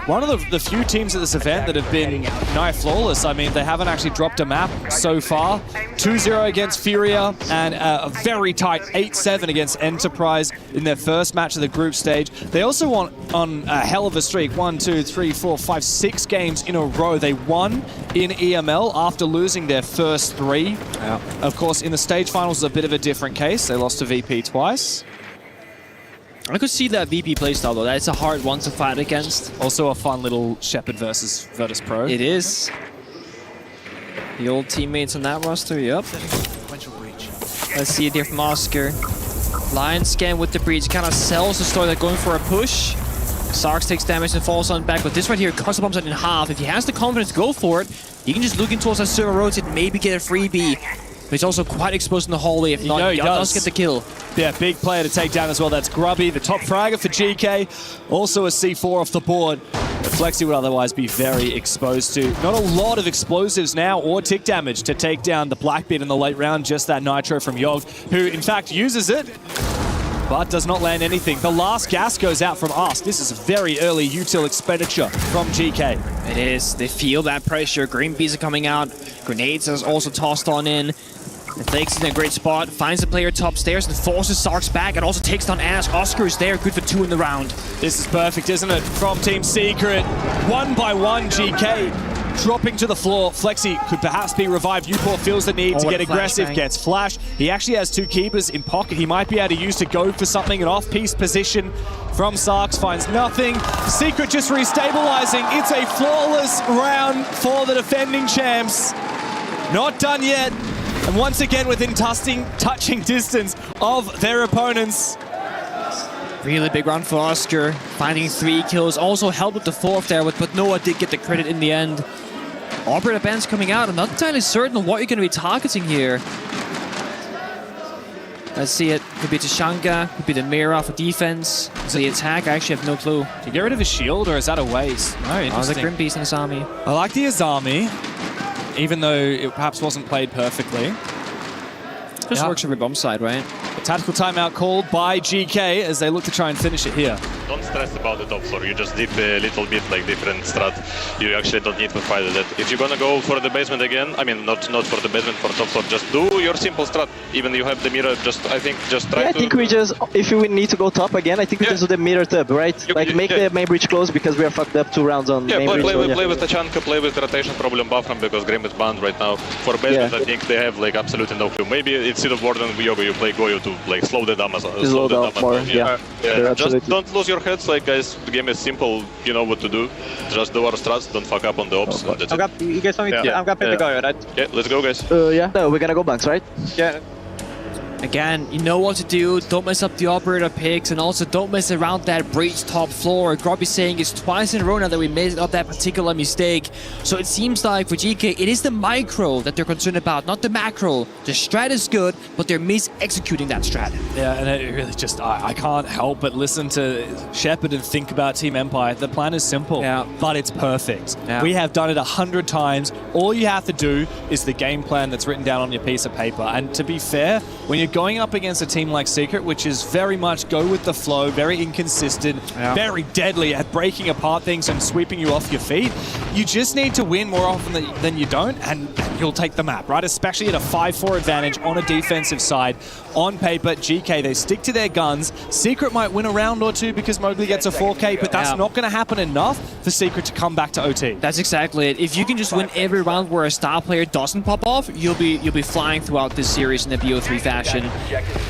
one of the few teams at this event that have been nigh flawless. I mean, they haven't actually dropped a map so far. 2-0 against Furia and a very tight 8-7 against Enterprise in their first match of the group stage. They also won on a hell of a streak. 1, 2, 3, 4, 5, 6 games in a row. They won in EML after losing their first 3. Yeah. Of course, in the stage finals, a bit of a different case. They lost to VP twice. I could see that VP playstyle though. That's a hard one to fight against. Also a fun little Shepard versus Virtus Pro. It is. The old teammates on that roster, yep. Let's see it here from Oscar. Lion scan with the breach, kind of sells the story that going for a push. Sarks takes damage and falls on back, but this right here cuts the bomb set in half. If he has the confidence to go for it, he can just look in towards that server rotate and maybe get a freebie. But he's also quite exposed in the hallway. If not, he does get the kill. Yeah, big player to take down as well. That's Grubby, the top fragger for GK. Also a C4 off the board. Flexi would otherwise be very exposed to. Not a lot of explosives now or tick damage to take down the Blackbeard in the late round. Just that Nitro from Yogg, who in fact uses it, but does not land anything. The last gas goes out from us. This is very early util expenditure from GK. It is. They feel that pressure. Green bees are coming out. Grenades are also tossed on in. And Flakes is in a great spot, finds the player top stairs and forces Sarks back, and also takes down Ask. Oscar is there, good for 2 in the round. This is perfect, isn't it? From Team Secret, 1 by 1, GK dropping to the floor. Flexi could perhaps be revived. Upor feels the need to get aggressive, gets flash. He actually has 2 keepers in pocket. He might be able to use to go for something. An off-piece position from Sarks, finds nothing. Secret just restabilizing. It's a flawless round for the defending champs. Not done yet. And once again within touching distance of their opponents. Really big round for Oscar, finding 3 kills, also helped with the 4th there, but Noah did get the credit in the end. Operator band's coming out. I'm not entirely certain what you're going to be targeting here. Let's see it. Could be Tashanka, could be the Mira for defense. So the attack, I actually have no clue. To get rid of his shield, or is that a waste? No, Oh, the Grim Beast in his army. I like the Azami, even though it perhaps wasn't played perfectly. Just works every bomb side, right? A tactical timeout called by GK as they look to try and finish it here. Don't stress about the top floor. You just dip a little bit like different strat. You actually don't need to fight with that. If you're gonna go for the basement again, I mean not for the basement, for top floor, just do your simple strat. Even you have the mirror, I think try to... I think we just, if we need to go top again, I think we just do the mirror tub, right? Make the main bridge close because we are fucked up 2 rounds on main bridge. Play with Tachanka, play with the rotation problem buffering because Grim is banned right now. For basement, I think they have like absolutely no clue. Maybe instead of Warden Yoga, you play Goyo to like slow the damage. Slow down more, Just don't lose your heads, like guys. The game is simple. You know what to do. Just do our strats. Don't fuck up on the ops. You guys want me to? I'm gonna play the Goyo, right? Yeah, let's go, guys. No, we're gonna go banks, right? Yeah. Again, you know what to do. Don't mess up the operator picks, and also don't mess around that breach top floor. Grubby saying it's twice in a row now that we made up that particular mistake. So it seems like for GK, it is the micro that they're concerned about, not the macro. The strat is good, but they're mis-executing that strat. Yeah, and it really just, I can't help but listen to Shepard and think about Team Empire. The plan is simple, but it's perfect. Yeah. We have done it 100 times. All you have to do is the game plan that's written down on your piece of paper. And to be fair, when you're going up against a team like Secret, which is very much go with the flow, very inconsistent, very deadly at breaking apart things and sweeping you off your feet, you just need to win more often than you don't, and you'll take the map, right? Especially at a 5-4 advantage on a defensive side. On paper, GK, they stick to their guns. Secret might win a round or 2 because Mowgli gets a 4K, but that's not going to happen enough for Secret to come back to OT. That's exactly it. If you can just win every round where a star player doesn't pop off, you'll be flying throughout this series in a BO3 fashion.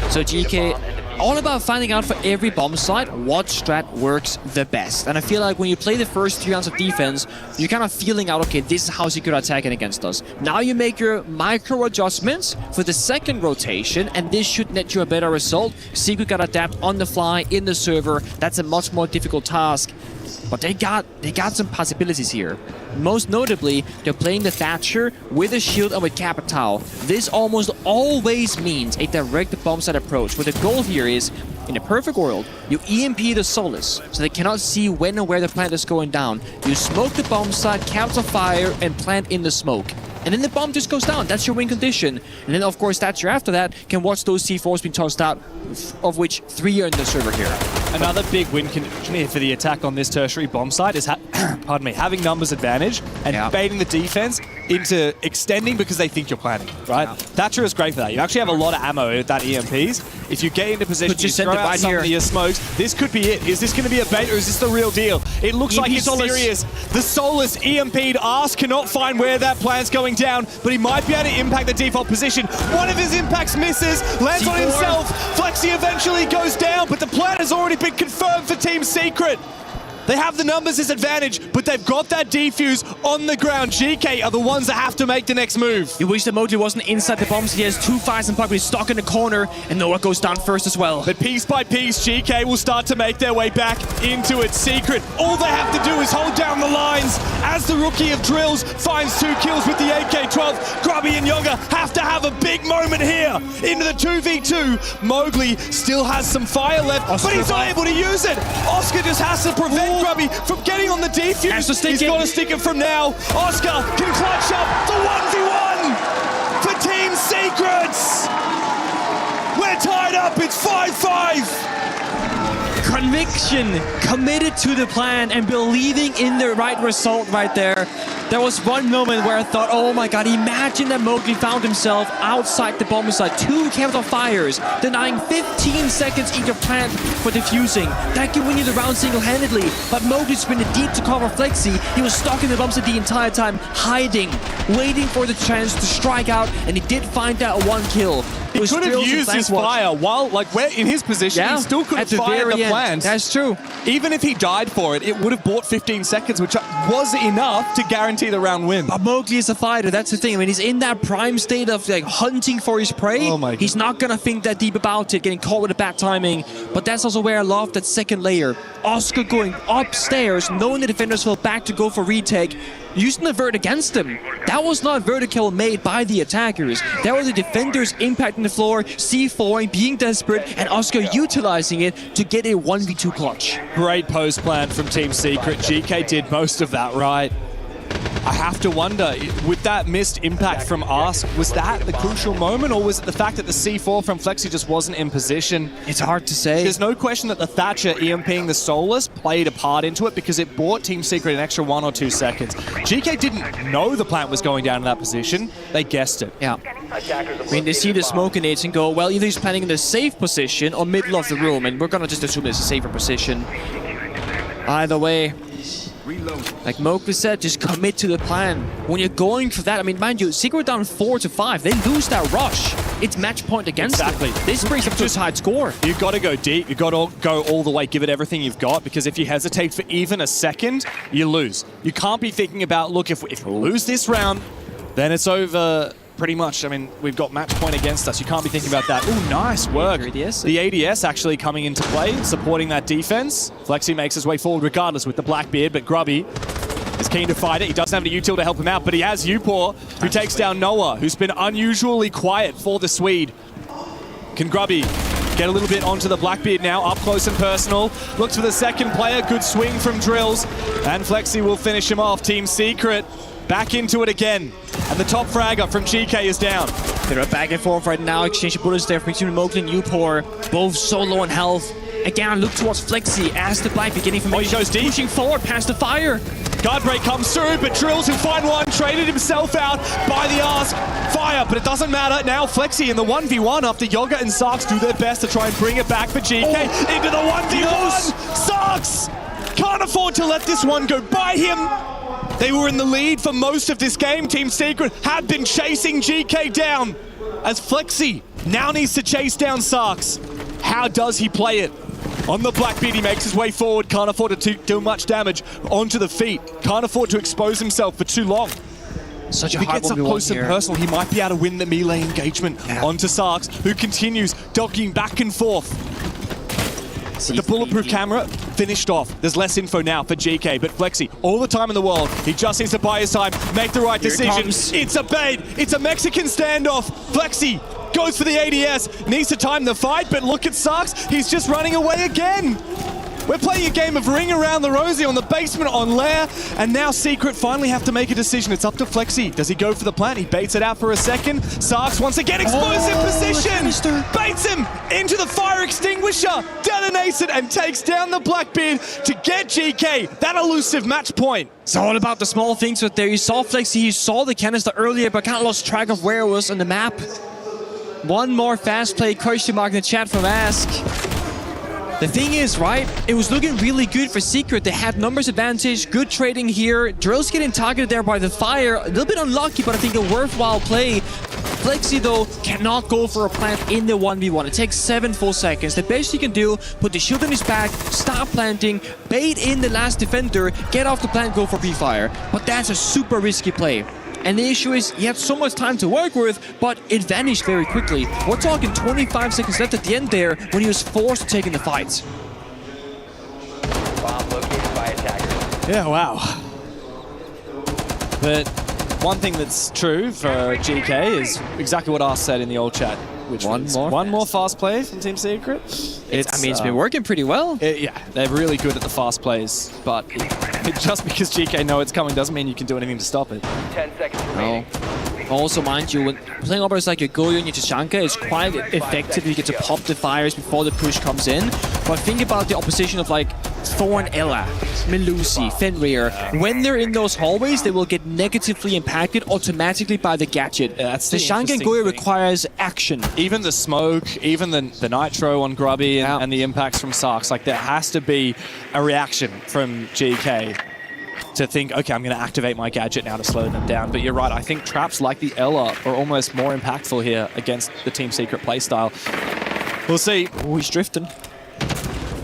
So GK, all about finding out for every bomb site what strat works the best. And I feel like when you play the first 3 rounds of defense, you're kind of feeling out, okay, this is how Secret are attacking against us. Now you make your micro adjustments for the second rotation, and this should net you a better result. Secret got adapt on the fly in the server. That's a much more difficult task. But they got some possibilities here. Most notably, they're playing the Thatcher with a shield and with Capitao. This almost always means a direct bomb site approach, where the goal here is, in a perfect world, you EMP the Solus, so they cannot see when and where the plant is going down. You smoke the bomb site, capture fire, and plant in the smoke. And then the bomb just goes down. That's your win condition. And then, of course, Thatcher after that can watch those C4s being tossed out, of which 3 are in the server here. Another big win condition here for the attack on this tertiary bomb site is pardon me, having numbers advantage and baiting the defense into extending because they think you're planning, right? Thatcher is great for that. You actually have a lot of ammo with that EMPs. If you get into position, you throw out some of your smokes, this could be it. Is this going to be a bait or is this the real deal? It looks like it's serious. The Solus EMP'd Arse cannot find where that plant's going down, but he might be able to impact the default position. One of his impacts misses, lands on himself. Flexi eventually goes down, but the plant has already been confirmed for Team Secret. They have the numbers as advantage, but they've got that defuse on the ground. GK are the ones that have to make the next move. You wish that Mowgli wasn't inside the bombs. He has 2 fires and puck, but he's stuck in the corner, and Noah goes down first as well. But piece by piece, GK will start to make their way back into its Secret. All they have to do is hold down the lines as the rookie of drills finds 2 kills with the AK-12. Grubby and Yoga have to have a big moment here into the 2v2. Mowgli still has some fire left, but he's not able to use it. Oscar just has to prevent Grubby from getting on the defuse. He's got to stick it from now. Oscar can clutch up the 1v1 for Team Secrets. We're tied up. It's 5-5. Conviction, committed to the plan, and believing in the right result right there. There was one moment where I thought, oh my god, imagine that Mowgli found himself outside the bomb site. 2 capital fires, denying 15 seconds each of plant for defusing. That can win you the round single-handedly, but Mowgli's been deep to cover Flexi. He was stuck in the bomb site the entire time, hiding, waiting for the chance to strike out, and he did find that 1 kill. He could have used his fire while, like, where in his position, he still could have fired the plant. That's true. Even if he died for it, it would have bought 15 seconds, which was enough to guarantee the round win. But Mowgli is a fighter, that's the thing. I mean, he's in that prime state of like hunting for his prey. Oh my God. He's not gonna think that deep about it, getting caught with a bad timing. But that's also where I love that second layer. Oscar going upstairs, knowing the defenders fell back to go for retake, using the vert against them. That was not vertical made by the attackers. That was the defenders impacting the floor, C4, being desperate, and Oscar utilizing it to get a 1v2 clutch. Great post plan from Team Secret. GK did most of that right. I have to wonder, with that missed impact from Ask, was that the crucial moment, or was it the fact that the C4 from Flexi just wasn't in position? It's hard to say. There's no question that the Thatcher EMPing the Solus played a part into it because it bought Team Secret an extra 1 or 2 seconds. GK didn't know the plant was going down in that position. They guessed it. Yeah. I mean, they see the smoke grenades and go, well, either he's planning in the safe position or middle of the room, and we're gonna just assume it's a safer position. Either way, like Mowgli said, just commit to the plan. When you're going for that, I mean, mind you, Secret down 4-5. They lose that rush. It's match point against them. This brings them to a tied score. You've got to go deep. You've got to go all the way, give it everything you've got, because if you hesitate for even a second, you lose. You can't be thinking about, look, if we lose this round, then it's over. Pretty much, I mean, we've got match point against us. You can't be thinking about that. Ooh, nice work. The ADS actually coming into play, supporting that defense. Flexi makes his way forward regardless with the Blackbeard, but Grubby is keen to fight it. He doesn't have any util to help him out, but he has Upor, who takes down Noah, who's been unusually quiet for the Swede. Can Grubby get a little bit onto the Blackbeard now, up close and personal. Looks for the second player, good swing from Drills, and Flexi will finish him off. Team Secret back into it again. And the top fragger from GK is down. They're back and forth right now, exchanging bullets there between Mowgli and Upor. Both so low on health. Again, look towards Flexi as the Black beginning from he goes deep. Pushing forward past the fire. Guard break comes through, but Drills who find one, traded himself out by the Ask. Fire, but it doesn't matter. Now Flexi in the 1v1 after Yoga and Sarks do their best to try and bring it back for GK. Into the 1v1. Sarks can't afford to let this one go by him. They were in the lead for most of this game. Team Secret had been chasing GK down as Flexi now needs to chase down Sarks. How does he play it? On the Blackbeard, he makes his way forward. Can't afford to do much damage onto the feet. Can't afford to expose himself for too long. Such a if he hard gets up close and personal, he might be able to win the melee engagement onto Sarks, who continues docking back and forth. With the bulletproof camera finished off. There's less info now for GK, but Flexi, all the time in the world, he just needs to buy his time, make the right decision. It's a bait. It's a Mexican standoff. Flexi goes for the ADS, needs to time the fight, but look at Sarks. He's just running away again. We're playing a game of Ring Around the Rosie on the basement on Lair, and now Secret finally have to make a decision. It's up to Flexi. Does he go for the plant? He baits it out for a second. Sarks once again explosive position. Baits him into the fire extinguisher. Detonates it and takes down the Blackbeard to get GK that elusive match point. It's all about the small things right there. You saw Flexi, he saw the canister earlier, but kind of lost track of where it was on the map. One more fast play question mark in the chat from Ask. The thing is, right, it was looking really good for Secret. They had numbers advantage, good trading here. Drill's getting targeted there by the fire. A little bit unlucky, but I think a worthwhile play. Flexi, though, cannot go for a plant in the 1v1. It takes 7 full seconds. The best he can do, put the shield on his back, stop planting, bait in the last defender, get off the plant, go for pre-fire. But that's a super risky play. And the issue is, he had so much time to work with, but it vanished very quickly. We're talking 25 seconds left at the end there when he was forced to take in the fight. Bomb located by attackers. Yeah, wow. But one thing that's true for GK is exactly what Ars said in the old chat, which one more fast play from Team Secret. I mean, it's been working pretty well. Yeah, they're really good at the fast plays, but just because GK know it's coming doesn't mean you can do anything to stop it. 10 seconds remaining. Also, mind you, when playing operators like your Goyo and your Tachanka, it's quite effective. You get to pop the fires before the push comes in. But think about the opposition of like Thorn Ella, Melusi, Fenrir. When they're in those hallways, they will get negatively impacted automatically by the gadget. That's the Tachanka and Goyo requires action. Even the smoke, even the nitro on Grubby and the impacts from Sarks, like there has to be a reaction from GK. to think, okay, I'm going to activate my gadget now to slow them down. But you're right, I think traps like the Ella are almost more impactful here against the Team Secret playstyle. We'll see. Oh, he's drifting.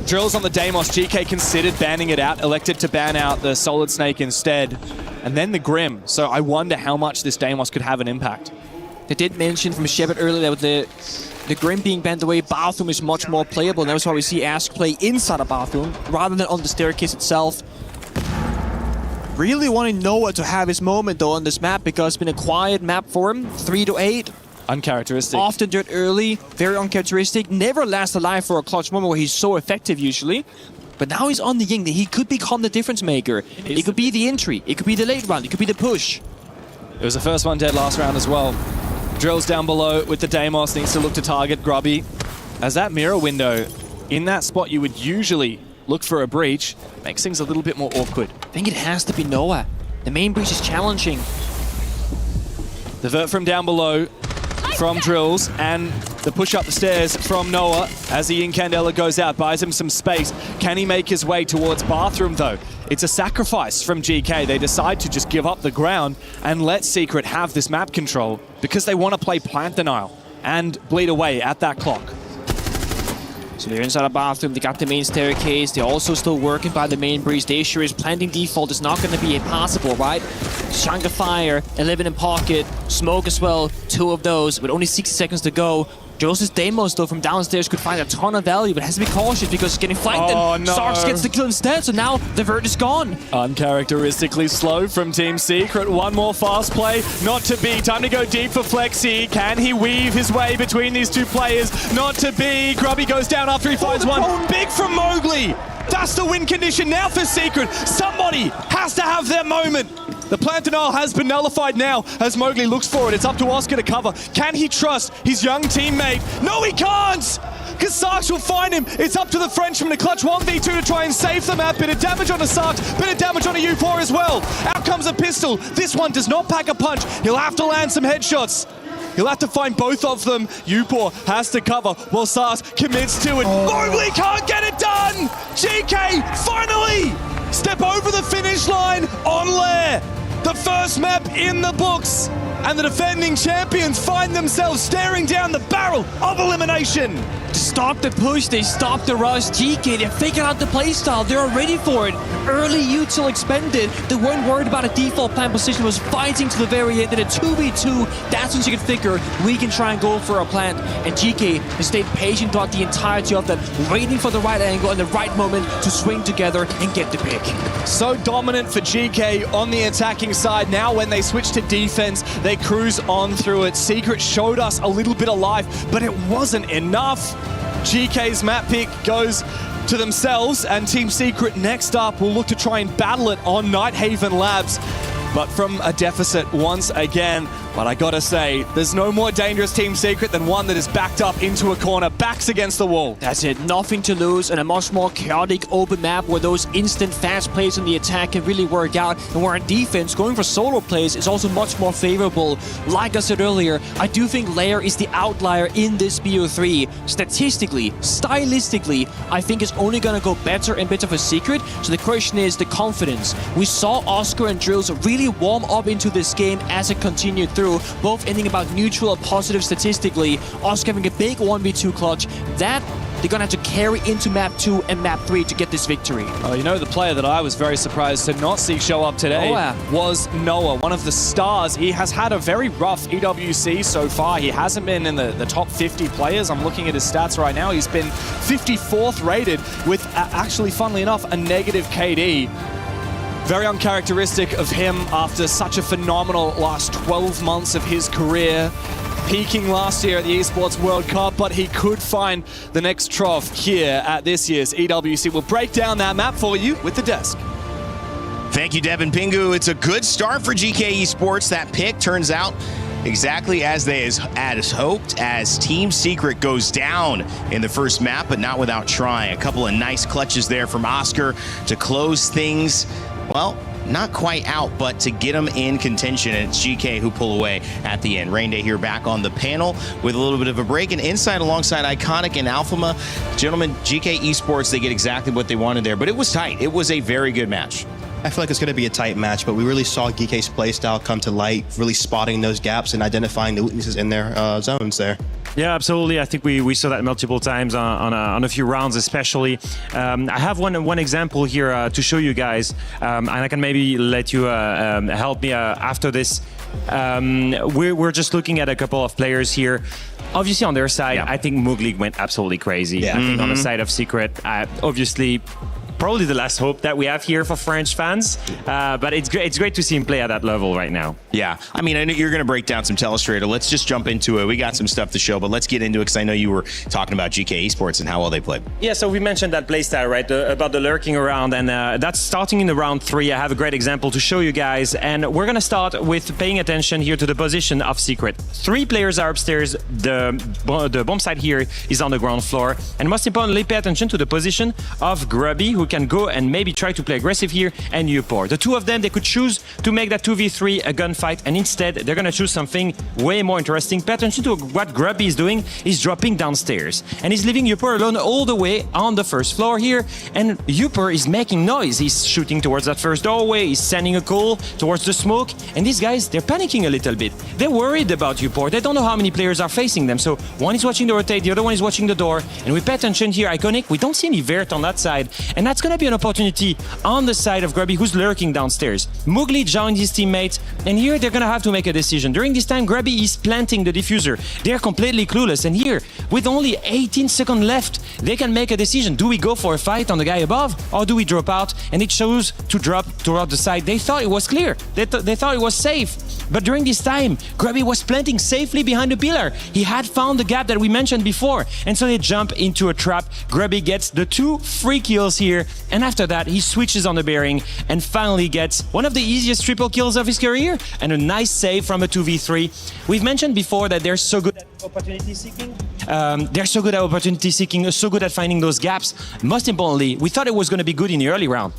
Drills on the Deimos. GK considered banning it out, elected to ban out the Solid Snake instead. And then the Grim. So I wonder how much this Deimos could have an impact. They did mention from Shepard earlier that the Grim being banned away, Bathroom is much more playable. And that's why we see Ask play inside a Bathroom rather than on the staircase itself. Really wanting Noah to have his moment though on this map because it's been a quiet map for him. 3 to 8. Uncharacteristic. Often dirt early, very uncharacteristic. Never lasts alive for a clutch moment where he's so effective usually. But now he's on the Ying. He could become the difference maker. It could be the entry. It could be the late round. It could be the push. It was the first one dead last round as well. Drills down below with the Deimos. Needs to look to target Grubby. As that mirror window, in that spot you would usually look for a breach, makes things a little bit more awkward. I think it has to be Noah. The main breach is challenging. The vert from down below from Drills, and the push up the stairs from Noah as the Incandela goes out, buys him some space. Can he make his way towards Bathroom though? It's a sacrifice from GK. They decide to just give up the ground and let Secret have this map control because they want to play plant denial and bleed away at that clock. So they're inside a Bathroom, they got the main staircase, they're also still working by the main breach. The issue is planting default is not going to be impossible, right? Chunk of fire, 11 in pocket, smoke as well, 2 of those, with only 60 seconds to go. Joseph Deimos, though, from downstairs could find a ton of value, but has to be cautious because he's getting flanked and Sarks gets the kill instead, so now the vert is gone. Uncharacteristically slow from Team Secret. One more fast play, not to be. Time to go deep for Flexi. Can he weave his way between these two players? Not to be. Grubby goes down after he finds one. Big from Mowgli. That's the win condition now for Secret. Somebody has to have their moment. The plant denial has been nullified now as Mowgli looks for it. It's up to Oscar to cover. Can he trust his young teammate? No, he can't! Because Sarks will find him. It's up to the Frenchman to clutch 1v2 to try and save the map. Bit of damage on the Sarks, bit of damage on a U4 as well. Out comes a pistol. This one does not pack a punch. He'll have to land some headshots. He'll have to find both of them. Upor has to cover while Sars commits to it. Mowgli can't get it done! GK finally step over the finish line on Lair. The first map in the books, and the defending champions find themselves staring down the barrel of elimination. To stop the push, they stop the rush. GK, they figured out the playstyle. They're ready for it. Early util expended. They weren't worried about a default plan position. Was fighting to the very end. In a 2v2, that's when you can figure we can try and go for a plant. And GK has stayed patient throughout the entirety of that, waiting for the right angle and the right moment to swing together and get the pick. So dominant for GK on the attacking side. Now when they switch to defense, they cruise on through it. Secret showed us a little bit of life, but it wasn't enough. GK's map pick goes to themselves, and Team Secret next up will look to try and battle it on Nighthaven Labs, but from a deficit once again. But I gotta say, there's no more dangerous Team Secret than one that is backed up into a corner, backs against the wall. That's it, nothing to lose, and a much more chaotic open map where those instant fast plays on the attack can really work out, and where on defense, going for solo plays is also much more favorable. Like I said earlier, I do think Lair is the outlier in this BO3. Statistically, stylistically, I think it's only gonna go better and better for Secret, so the question is the confidence. We saw Oscar and Drills really warm up into this game as it continued through, both ending about neutral or positive statistically. Oscar having a big 1v2 clutch. That they're gonna have to carry into map 2 and map 3 to get this victory. Oh, you know, the player that I was very surprised to not see show up today was Noah, one of the stars. He has had a very rough EWC so far. He hasn't been in the top 50 players. I'm looking at his stats right now. He's been 54th rated with, actually, funnily enough, a negative KD. Very uncharacteristic of him after such a phenomenal last 12 months of his career. Peaking last year at the Esports World Cup, but he could find the next trough here at this year's EWC. We'll break down that map for you with the desk. Thank you, Devin Pingu. It's a good start for GK Esports. That pick turns out exactly as they had hoped, as Team Secret goes down in the first map, but not without trying. A couple of nice clutches there from Oscar to close things, well, not quite out, but to get them in contention, and it's GK who pull away at the end. Rain Day here back on the panel with a little bit of a break, and inside alongside Iconic and Alphama. Gentlemen, GK Esports, they get exactly what they wanted there, but it was tight. It was a very good match. I feel like it's going to be a tight match, but we really saw Geeke's playstyle come to light, really spotting those gaps and identifying the weaknesses in their zones there. Yeah, absolutely. I think we saw that multiple times on a few rounds, especially. I have one example here to show you guys, and I can maybe let you help me after this. We're just looking at a couple of players here. Obviously, on their side, I think Mowgli went absolutely crazy. I think on the side of Secret, obviously, probably the last hope that we have here for French fans. But it's great to see him play at that level right now. Yeah, I mean, I know you're going to break down some Telestrator. Let's just jump into it. We got some stuff to show, but let's get into it because I know you were talking about GK Esports and how well they played. Yeah, so we mentioned that playstyle, right, about the lurking around, and that's starting in the round 3. I have a great example to show you guys, and we're going to start with paying attention here to the position of Secret. 3 players are upstairs. The bomb site here is on the ground floor, and most importantly, pay attention to the position of Grubby, who can go and maybe try to play aggressive here, and Upor. The two of them, they could choose to make that 2v3 a gunfight, and instead they're gonna choose something way more interesting. Pay attention to what Grubby is doing. He's dropping downstairs, and he's leaving Upor alone all the way on the first floor here, and Upor is making noise. He's shooting towards that first doorway, he's sending a call towards the smoke, and these guys, they're panicking a little bit. They're worried about Upor. They don't know how many players are facing them, so one is watching the rotate, the other one is watching the door, and we pay attention here, Iconic, we don't see any Vert on that side, and that's gonna be an opportunity on the side of Grubby, who's lurking downstairs. Mowgli joined his teammates, and here they're gonna have to make a decision. During this time, Grubby is planting the diffuser. They're completely clueless, and here, with only 18 seconds left, they can make a decision. Do we go for a fight on the guy above, or do we drop out? And it chose to drop toward the side. They thought it was clear. They thought it was safe. But during this time, Grubby was planting safely behind the pillar. He had found the gap that we mentioned before, and so they jump into a trap. Grubby gets the 2 free kills here, and after that, he switches on the bearing and finally gets one of the easiest triple kills of his career and a nice save from a 2v3. We've mentioned before that they're so good at opportunity seeking. They're so good at opportunity seeking, so good at finding those gaps. Most importantly, we thought it was going to be good in the early round.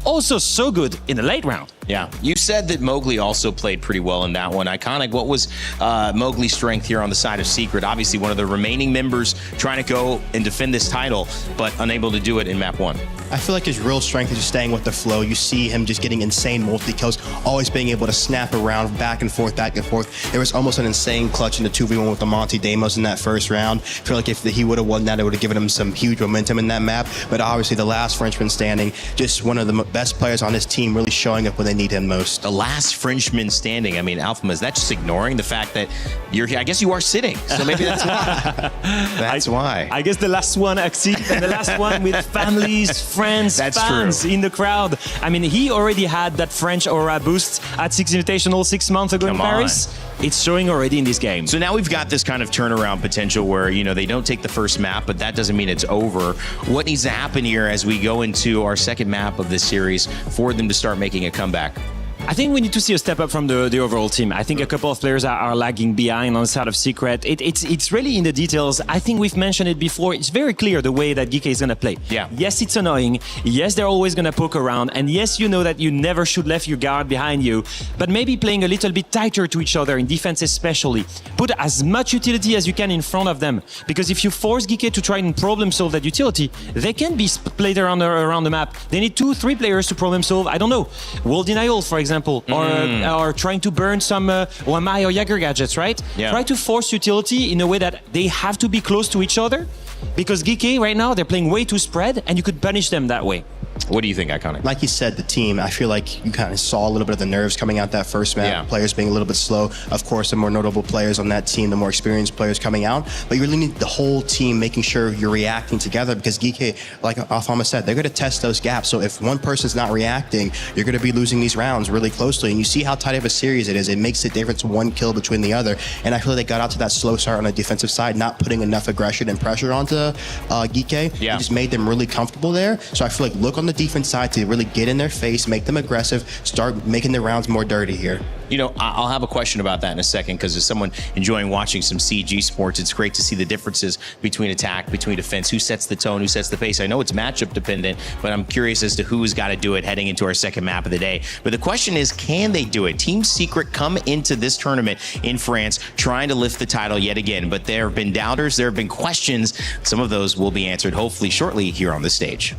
Also so good in the late round. Yeah, you said that Mowgli also played pretty well in that one. Iconic, what was Mowgli's strength here on the side of Secret? Obviously one of the remaining members trying to go and defend this title, but unable to do it in map 1. I feel like his real strength is just staying with the flow. You see him just getting insane multi-kills, always being able to snap around back and forth, back and forth. There was almost an insane clutch in the 2v1 with the Monty Demos in that first round. I feel like if he would have won that, it would have given him some huge momentum in that map. But obviously the last Frenchman standing, just one of the best players on his team, really showing up when they need him most. The last Frenchman standing. I mean, Alpha, is that just ignoring the fact that you're here? I guess you are sitting, so maybe that's why. That's why. I guess the last one succeeded, and the last one with families, friends, fans in the crowd. I mean, he already had that French aura boost at Six Invitational 6 months ago in Paris. It's showing already in this game. So now we've got this kind of turnaround potential where, you know, they don't take the first map, but that doesn't mean it's over. What needs to happen here as we go into our second map of this series for them to start making a comeback? I think we need to see a step up from the overall team. I think a couple of players are lagging behind on the side of Secret. It's really in the details. I think we've mentioned it before. It's very clear the way that Geek is going to play. Yeah. Yes, it's annoying. Yes, they're always going to poke around. And yes, you know that you never should left your guard behind you. But maybe playing a little bit tighter to each other in defense especially. Put as much utility as you can in front of them. Because if you force Geek to try and problem solve that utility, they can be split around the map. They need 2-3 players to problem solve. I don't know. Wall denial, for example. Or trying to burn some OMI or Jaeger gadgets, right? Yeah. Try to force utility in a way that they have to be close to each other. Because Geeky, right now, they're playing way too spread, and you could punish them that way. What do you think, Iconic? Like you said, the team, I feel like you kind of saw a little bit of the nerves coming out that first map, players being a little bit slow. Of course, the more notable players on that team, the more experienced players coming out. But you really need the whole team making sure you're reacting together because Geeky, like Alfama said, they're going to test those gaps. So if one person's not reacting, you're going to be losing these rounds really closely. And you see how tight of a series it is. It makes a difference 1 kill between the other. And I feel like they got out to that slow start on the defensive side, not putting enough aggression and pressure onto Geeky. Yeah. It just made them really comfortable there. So I feel like look on the defense side to really get in their face, make them aggressive, start making the rounds more dirty here. You know, I'll have a question about that in a second because as someone enjoying watching some CG sports, it's great to see the differences between attack, between defense, who sets the tone, who sets the pace. I know it's matchup dependent, but I'm curious as to who's got to do it heading into our second map of the day. But the question is, can they do it? Team Secret come into this tournament in France trying to lift the title yet again, but there have been doubters, there have been questions. Some of those will be answered hopefully shortly here on the stage.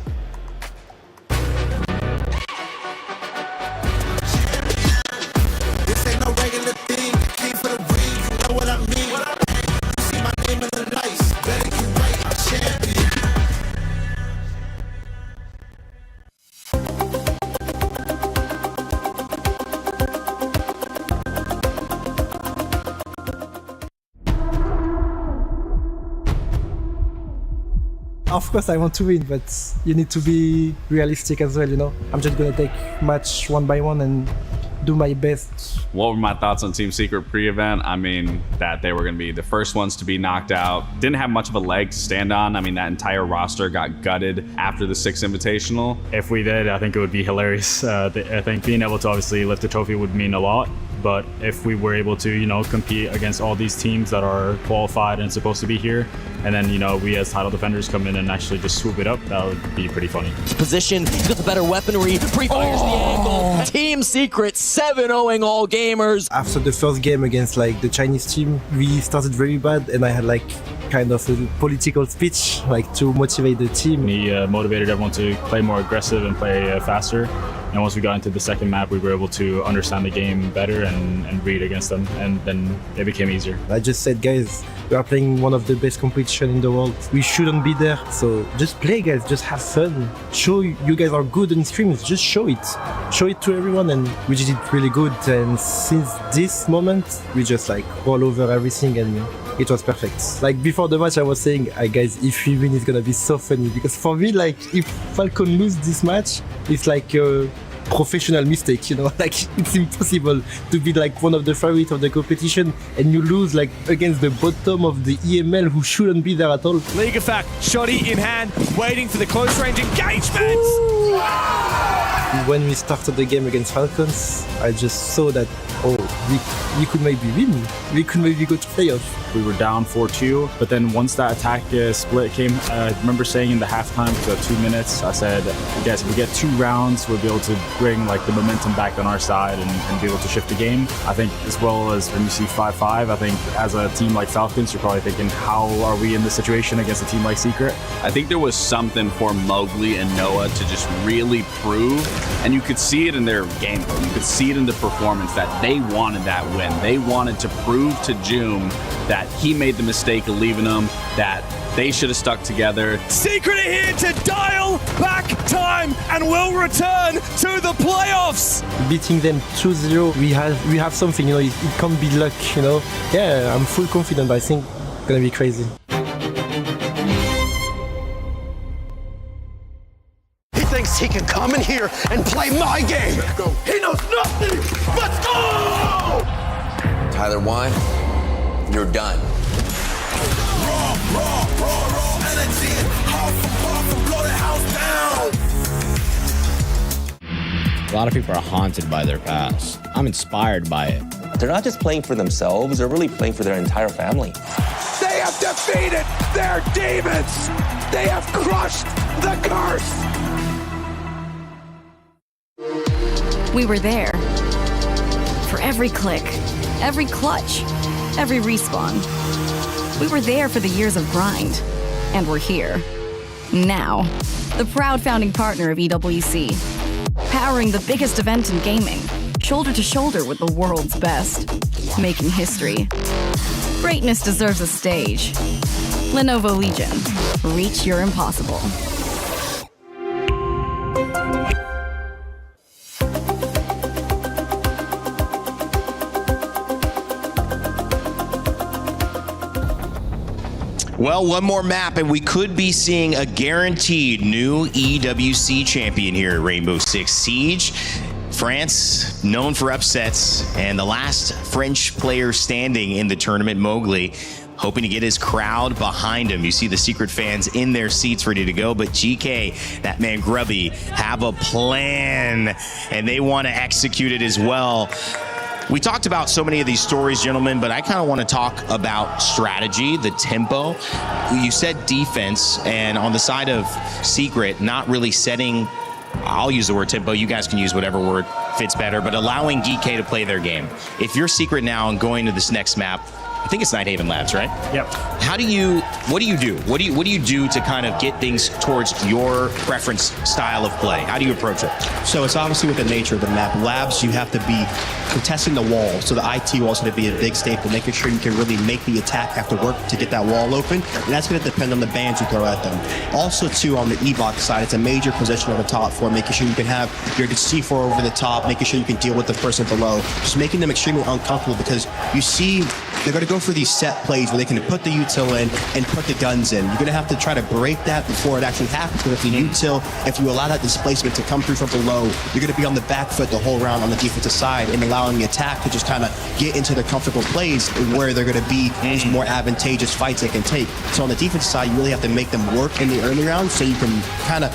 Of course, I want to win, but you need to be realistic as well, you know. I'm just gonna take match one by one and do my best. What were my thoughts on Team Secret pre-event? I mean, that they were going to be the first ones to be knocked out. Didn't have much of a leg to stand on. I mean, that entire roster got gutted after the 6th Invitational. If we did, I think it would be hilarious. I think being able to obviously lift the trophy would mean a lot. But if we were able to, you know, compete against all these teams that are qualified and supposed to be here, and then, you know, we as title defenders come in and actually just swoop it up, that would be pretty funny. Position, he's got the better weaponry, pre-fires the angle. Team Secret 7-0ing all gamers. After the first game against like the Chinese team, we started very bad, and I had like kind of a political speech like to motivate the team. He motivated everyone to play more aggressive and play faster. And once we got into the second map, we were able to understand the game better and read against them, and then it became easier. I just said, guys, we are playing one of the best competition in the world. We shouldn't be there, so just play, guys. Just have fun. Show you guys are good in scrims. Just show it. Show it to everyone, and we did it really good. And since this moment, we just like roll over everything, and it was perfect. Like before the match, I was saying, guys, if we win, it's gonna be so funny. Because for me, like if Falcon lose this match, it's like a professional mistake, you know. Like it's impossible to be like one of the favorites of the competition and you lose like against the bottom of the EML who shouldn't be there at all. League Effect, shotty in hand, waiting for the close range engagement. When we started the game against Falcons, I just saw that, we could maybe win. We could maybe go to playoffs. We were down 4-2, but then once that attack split came, I remember saying in the halftime, for 2 minutes, I said, guys, if we get 2 rounds, we'll be able to bring like the momentum back on our side and be able to shift the game. I think as well as when you see 5-5, I think as a team like Falcons, you're probably thinking, how are we in this situation against a team like Secret? I think there was something for Mowgli and Noah to just really prove, and you could see it in their gameplay. You could see it in the performance that they wanted that win. They wanted to prove to Joom that he made the mistake of leaving them, that they should have stuck together. Secret are here to dial back time and will return to the playoffs. Beating them 2-0, we have something, you know, it can't be luck, you know. Yeah, I'm full confident, I think it's gonna be crazy. He thinks he can come in here and play my game. Let's go. He knows nothing. Let's go! Tyler Wine, you're done. Raw energy. Off, blow the house down. A lot of people are haunted by their past. I'm inspired by it. They're not just playing for themselves, they're really playing for their entire family. They have defeated their demons. They have crushed the curse. We were there. For every click, every clutch, every respawn. We were there for the years of grind. And we're here. Now. The proud founding partner of EWC. Powering the biggest event in gaming. Shoulder to shoulder with the world's best. Making history. Greatness deserves a stage. Lenovo Legion. Reach your impossible. Well, one more map, and we could be seeing a guaranteed new EWC champion here at Rainbow Six Siege. France, known for upsets, and the last French player standing in the tournament, Mowgli, hoping to get his crowd behind him. You see the Secret fans in their seats ready to go, but GK, that man Grubby, have a plan, and they want to execute it as well. We talked about so many of these stories, gentlemen, but I kind of want to talk about strategy, the tempo. You said defense, and on the side of Secret, not really setting, I'll use the word tempo, you guys can use whatever word fits better, but allowing GK to play their game. If you're Secret now and going to this next map, I think it's Nighthaven Labs, right? Yep. What do you do? What do you do to kind of get things towards your preference style of play? How do you approach it? So it's obviously with the nature of the map. Labs, you have to be contesting the wall. So the IT wall is going to be a big staple, making sure you can really make the attack have to work to get that wall open. And that's going to depend on the bans you throw at them. Also, too, on the E-Box side, it's a major position on the top floor, making sure you can have your C4 over the top, making sure you can deal with the person below. Just making them extremely uncomfortable because you see they're going to go for these set plays where they can put the util in and put the guns in. You're going to have to try to break that before it actually happens. But if the util, if you allow that displacement to come through from below, you're going to be on the back foot the whole round on the defensive side and allowing the attack to just kind of get into their comfortable plays where they're going to be these more advantageous fights they can take. So on the defensive side, you really have to make them work in the early rounds so you can kind of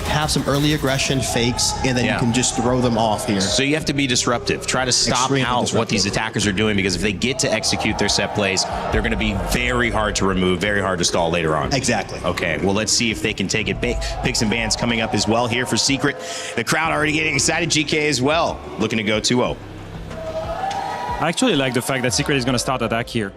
have some early aggression fakes, and then you can just throw them off here. So you have to be disruptive. Try to stop Extremely out disruptive. what these attackers are doing, because if they get to execute their set plays, they're going to be very hard to remove, very hard to stall later on. Exactly. Okay, well, let's see if they can take it. Picks and bans coming up as well here for Secret. The crowd already getting excited. GK as well, looking to go 2-0. I actually like the fact that Secret is going to start attack here.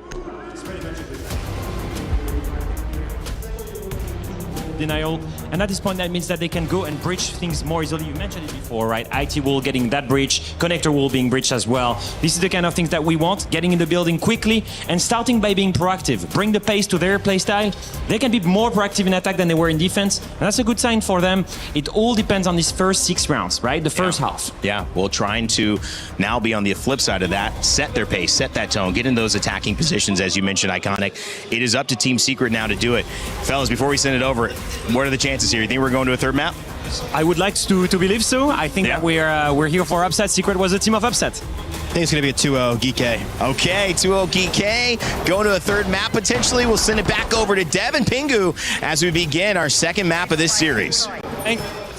Denial. And at this point, that means that they can go and breach things more easily. You mentioned it before, right? IT wall getting that breach, connector wall being breached as well. This is the kind of things that we want, getting in the building quickly and starting by being proactive. Bring the pace to their playstyle. They can be more proactive in attack than they were in defense. And that's a good sign for them. It all depends on these first 6 rounds, right? The first half. Yeah, well, trying to now be on the flip side of that, set their pace, set that tone, get in those attacking positions, as you mentioned, Iconic. It is up to Team Secret now to do it. Fellas, before we send it over, what are the chances here? You think we're going to a third map? I would like to believe so. I think that we're here for upset. Secret was a team of upset. I think it's going to be a 2-0 Geek. Okay, 2-0 Geek. Going to a third map potentially. We'll send it back over to Dev and Pingu as we begin our second map of this series.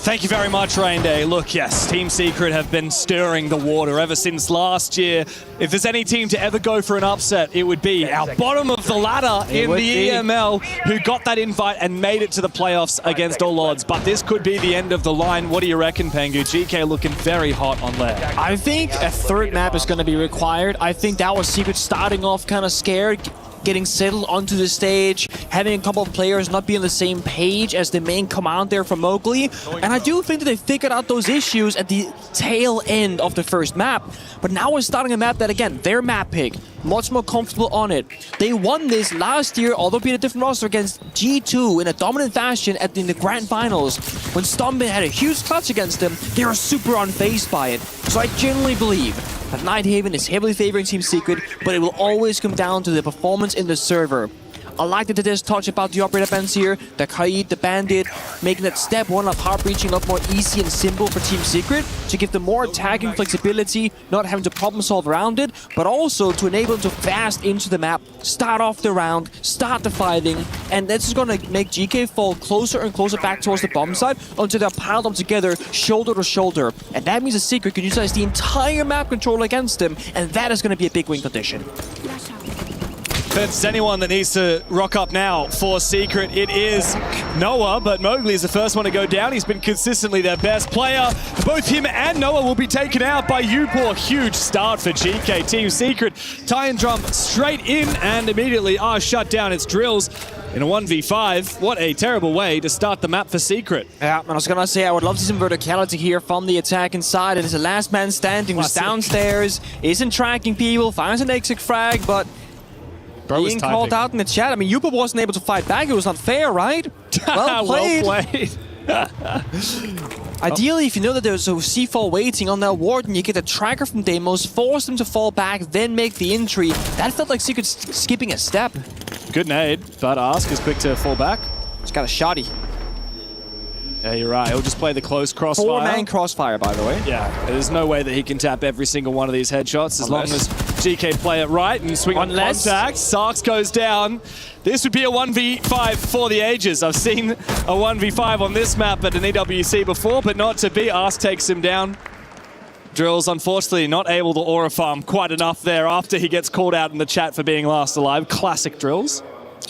Thank you very much, Rainday. Look, yes, Team Secret have been stirring the water ever since last year. If there's any team to ever go for an upset, it would be our bottom of the ladder in the EML, who got that invite and made it to the playoffs against all odds. But this could be the end of the line. What do you reckon, Pengu? GK looking very hot on there. I think a third map is going to be required. I think that was Secret starting off kind of scared, getting settled onto the stage, having a couple of players not be on the same page as the main command there from Mowgli. And I do think that they figured out those issues at the tail end of the first map. But now we're starting a map that, again, their map pick, much more comfortable on it. They won this last year, although being a different roster, against G2 in a dominant fashion in the grand finals. When Stompin had a huge clutch against them, they were super unfazed by it. So I genuinely believe that Nighthaven is heavily favoring Team Secret, but it will always come down to the performance in the server. I like that there's touch about the operator bans here, the Kaid, the Bandit, making that step one of heart breaching a lot more easy and simple for Team Secret to give them more attacking flexibility, not having to problem solve around it, but also to enable them to fast into the map, start off the round, start the fighting, and this is going to make GK fall closer and closer back towards the bomb side until they're piled up together, shoulder to shoulder. And that means the Secret can utilize the entire map control against them, and that is going to be a big win condition. If there's anyone that needs to rock up now for Secret, it is Noah, but Mowgli is the first one to go down. He's been consistently their best player. Both him and Noah will be taken out by Upor. Huge start for GK. Team Secret tie and drum straight in and immediately are shut down. It's Drills in a 1v5. What a terrible way to start the map for Secret. Yeah, and I was gonna say I would love to see some verticality here from the attack inside. It is the last man standing who's downstairs, isn't tracking people, finds an exit frag, but being called out in the chat. I mean, Yupa wasn't able to fight back. It was not fair, right? Well played. Well played. Ideally, if you know that there's a C4 waiting on that warden, you get a tracker from Deimos, force them to fall back, then make the entry. That felt like Secret skipping a step. Good nade, but Ask is quick to fall back. Just got a shotty. Yeah, you're right. He'll just play the close crossfire. 4-man crossfire, by the way. Yeah, there's no way that he can tap every single one of these headshots as long as GK play it right and swing on contact. Sarks goes down. This would be a 1v5 for the ages. I've seen a 1v5 on this map at an EWC before, but not to be. Ask takes him down. Drills, unfortunately, not able to aura farm quite enough there after he gets called out in the chat for being last alive. Classic Drills.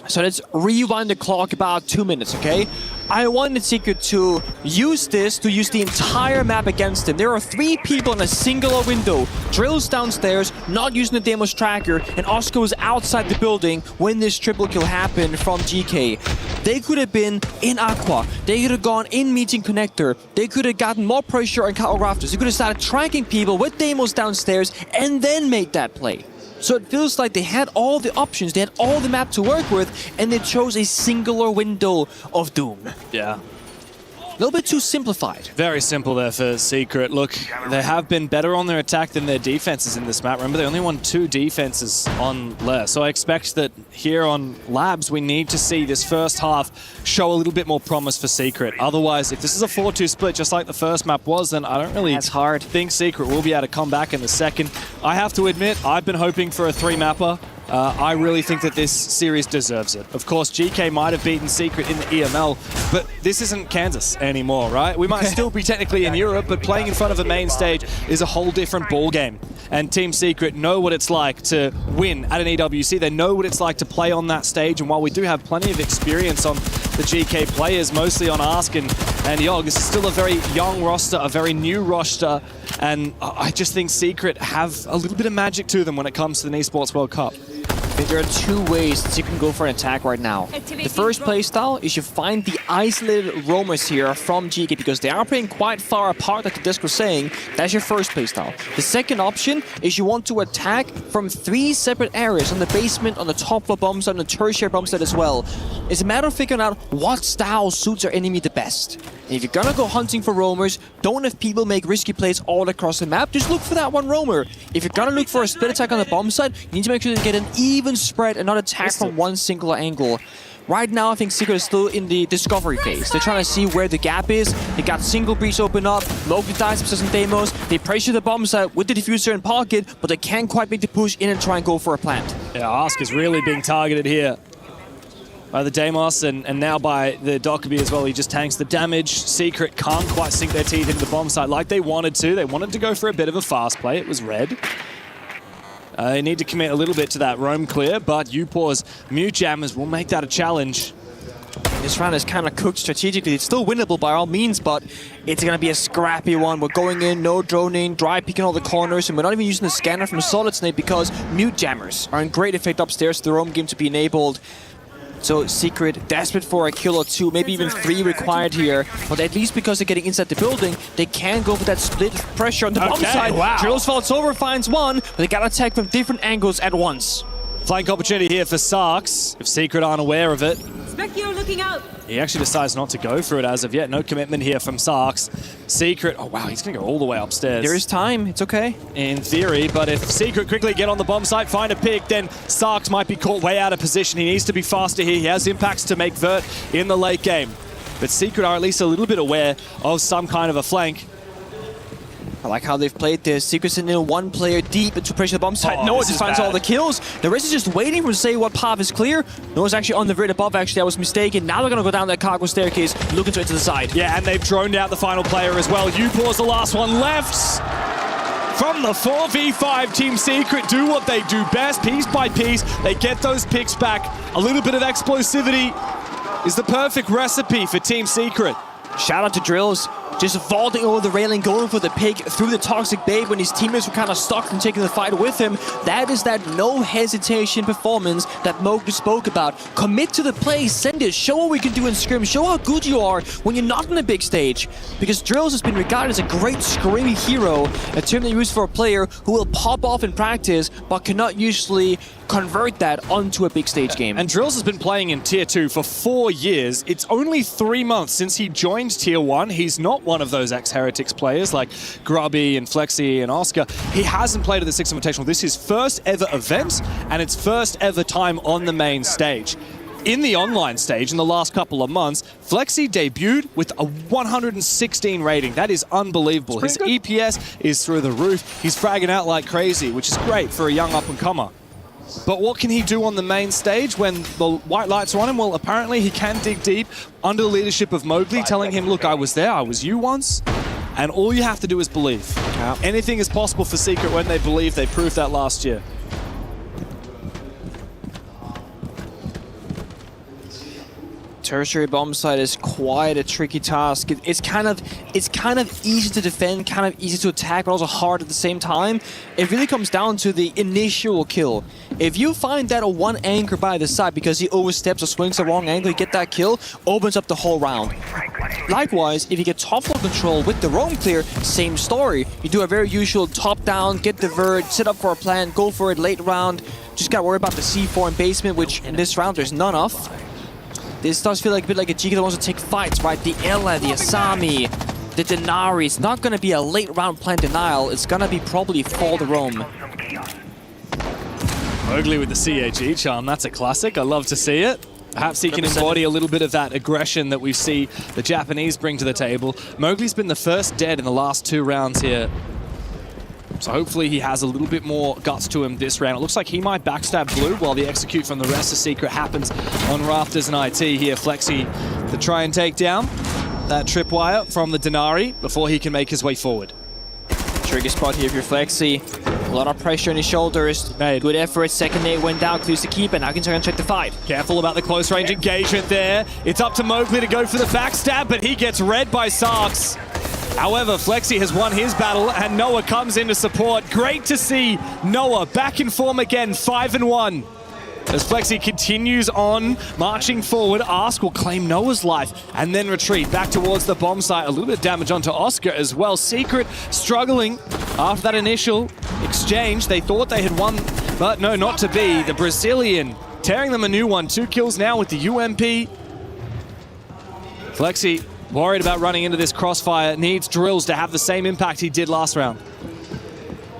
So let's rewind the clock about 2 minutes, okay? I wanted Secret to use this to use the entire map against him. There are 3 people in a singular window. Drills downstairs, not using the Deimos tracker, and Oscar is outside the building when this triple kill happened from GK. They could have been in Aqua. They could have gone in meeting connector. They could have gotten more pressure on Cal Rafters. They could have started tracking people with Deimos downstairs and then made that play. So it feels like they had all the options, they had all the map to work with, and they chose a singular window of doom. Yeah. A little bit too simplified. Very simple there for Secret. Look, they have been better on their attack than their defenses in this map. Remember, they only won 2 defenses on less. So I expect that here on Labs, we need to see this first half show a little bit more promise for Secret. Otherwise, if this is a 4-2 split, just like the first map was, then I don't really think Secret will be able to come back in the second. I have to admit, I've been hoping for a 3-mapper. I really think that this series deserves it. Of course, GK might have beaten Secret in the EML, but this isn't Kansas anymore, right? We might still be technically in Europe, but playing in front of a main stage is a whole different ball game. And Team Secret know what it's like to win at an EWC. They know what it's like to play on that stage, and while we do have plenty of experience on the GK players, mostly on Ask and Yogg, this is still a very young roster, a very new roster, and I just think Secret have a little bit of magic to them when it comes to the Esports World Cup. I think there are 2 ways that you can go for an attack right now. The first playstyle is you find the isolated roamers here from GK because they are playing quite far apart, like the disc was saying. That's your first playstyle. The second option is you want to attack from 3 separate areas, on the basement, on the top floor bomb site, on the tertiary bomb site as well. It's a matter of figuring out what style suits our enemy the best. And if you're gonna go hunting for roamers, don't have people make risky plays all across the map, just look for that one roamer. If you're gonna look for a split attack on the bomb site, you need to make sure to get an even spread and not attack from one single angle. Right now, I think Secret is still in the discovery phase. They're trying to see where the gap is. They got single breach open up, Mowgli dies for some demos. They pressure the bomb site with the diffuser in pocket, but they can't quite make the push in and try and go for a plant. Yeah, Ask is really being targeted here by the Deimos and now by the Dokkaebi as well. He just tanks the damage. Secret can't quite sink their teeth into the bomb site like they wanted to. They wanted to go for a bit of a fast play. It was red. They need to commit a little bit to that roam clear, but Upor's Mute Jammers will make that a challenge. This round is kind of cooked strategically. It's still winnable by all means, but it's going to be a scrappy one. We're going in, no droning, dry peeking all the corners, and we're not even using the scanner from Solid Snake because Mute Jammers are in great effect upstairs for the roam game to be enabled. So Secret, desperate for a kill or 2, maybe even 3 required here. But at least because they're getting inside the building, they can go for that split pressure on the bomb side. Wow. Drills falls over, finds one, but they gotta attack from different angles at once. Flank opportunity here for Sarks, if Secret aren't aware of it. Specchio looking out. He actually decides not to go for it as of yet. No commitment here from Sarks. Secret, oh wow, he's going to go all the way upstairs. There is time, it's okay. In theory, but if Secret quickly get on the bomb site, find a pick, then Sarks might be caught way out of position. He needs to be faster here. He has impacts to make Vert in the late game. But Secret are at least a little bit aware of some kind of a flank. I like how they've played this. Secret's in 1 player deep into pressure the bomb site. Noah just finds all the kills. The rest is just waiting for to say what path is clear. Noah's actually on the grid above, actually. I was mistaken. Now they're going to go down that cargo staircase, looking to it to the side. Yeah, and they've droned out the final player as well. Upor's the last one left. From the 4v5, Team Secret do what they do best. Piece by piece, they get those picks back. A little bit of explosivity is the perfect recipe for Team Secret. Shout out to Drills. Just vaulting over the railing, going for the pick through the Toxic Babe when his teammates were kind of stuck and taking the fight with him. That is that no hesitation performance that Mowgli spoke about. Commit to the play, send it, show what we can do in scrim, show how good you are when you're not on a big stage. Because Drills has been regarded as a great screaming hero, a term they use for a player who will pop off in practice but cannot usually convert that onto a big stage game. And Drills has been playing in Tier 2 for 4 years. It's only 3 months since he joined Tier 1. He's not one of those ex-Heretics players like Grubby and Flexi and Oscar. He hasn't played at the Six Invitational. This is his first ever event, and it's first ever time on the main stage. In the online stage, in the last couple of months, Flexi debuted with a 116 rating. That is unbelievable. His EPS is through the roof. He's fragging out like crazy, which is great for a young up-and-comer. But what can he do on the main stage when the white lights are on him? Well, apparently he can dig deep under the leadership of Mowgli, telling him, look, I was there, I was you once, and all you have to do is believe. Anything is possible for Secret when they believe. They proved that last year. Tertiary bomb site is quite a tricky task. It's kind of easy to defend, kind of easy to attack, but also hard at the same time. It really comes down to the initial kill. If you find that one anchor by the side because he oversteps or swings the wrong angle, you get that kill, opens up the whole round. Likewise, if you get top floor control with the roam clear, same story. You do a very usual top down, get the vert, set up for a plan, go for it late round. Just gotta worry about the C4 in basement, which in this round there's none of. This does feel like a bit like a GK that wants to take fights, right? The Ella, the Asami, the Denari. It's not going to be a late round plan denial. It's going to be probably for the roam. Mowgli with the CAG charm. That's a classic. I love to see it. Perhaps he can embody a little bit of that aggression that we see the Japanese bring to the table. Mowgli's been the first dead in the last 2 rounds here. So hopefully he has a little bit more guts to him this round. It looks like he might backstab Blue while the execute from the rest of Secret happens on Rafters and IT here. Flexi to try and take down that tripwire from the Denari before he can make his way forward. Tricky spot here if you're Flexi. A lot of pressure on his shoulders. Good effort. Second nade went down, clears the keep, and now can try and check the fight. Careful about the close range engagement there. It's up to Mowgli to go for the backstab, but he gets read by Sarks. However, Flexi has won his battle, and Noah comes in to support. Great to see Noah back in form again, 5-1. As Flexi continues on, marching forward, Ask will claim Noah's life and then retreat back towards the bomb site. A little bit of damage onto Oscar as well. Secret struggling after that initial exchange. They thought they had won, but no, not to be. The Brazilian tearing them a new one. 2 kills now with the UMP. Flexi worried about running into this crossfire. Needs drills to have the same impact he did last round.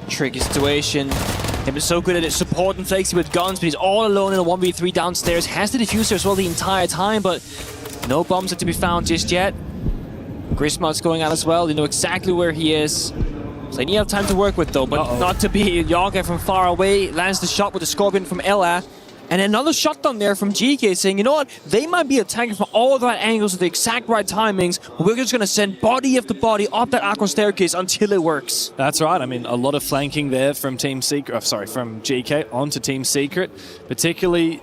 Tricky situation. They've been so good at it, supporting Flexi with guns, but he's all alone in a 1v3 downstairs. Has the diffuser as well the entire time, but no bombs are to be found just yet. Grismod's going out as well. They know exactly where he is. So they need to have time to work with though, but not to be. Yaga from far away lands the shot with the Scorpion from Ella. And another shotgun there from GK saying, you know what, they might be attacking from all the right angles with the exact right timings. We're just going to send body after body up that aqua staircase until it works. That's right. I mean, a lot of flanking there from Team Secret. From GK onto Team Secret, particularly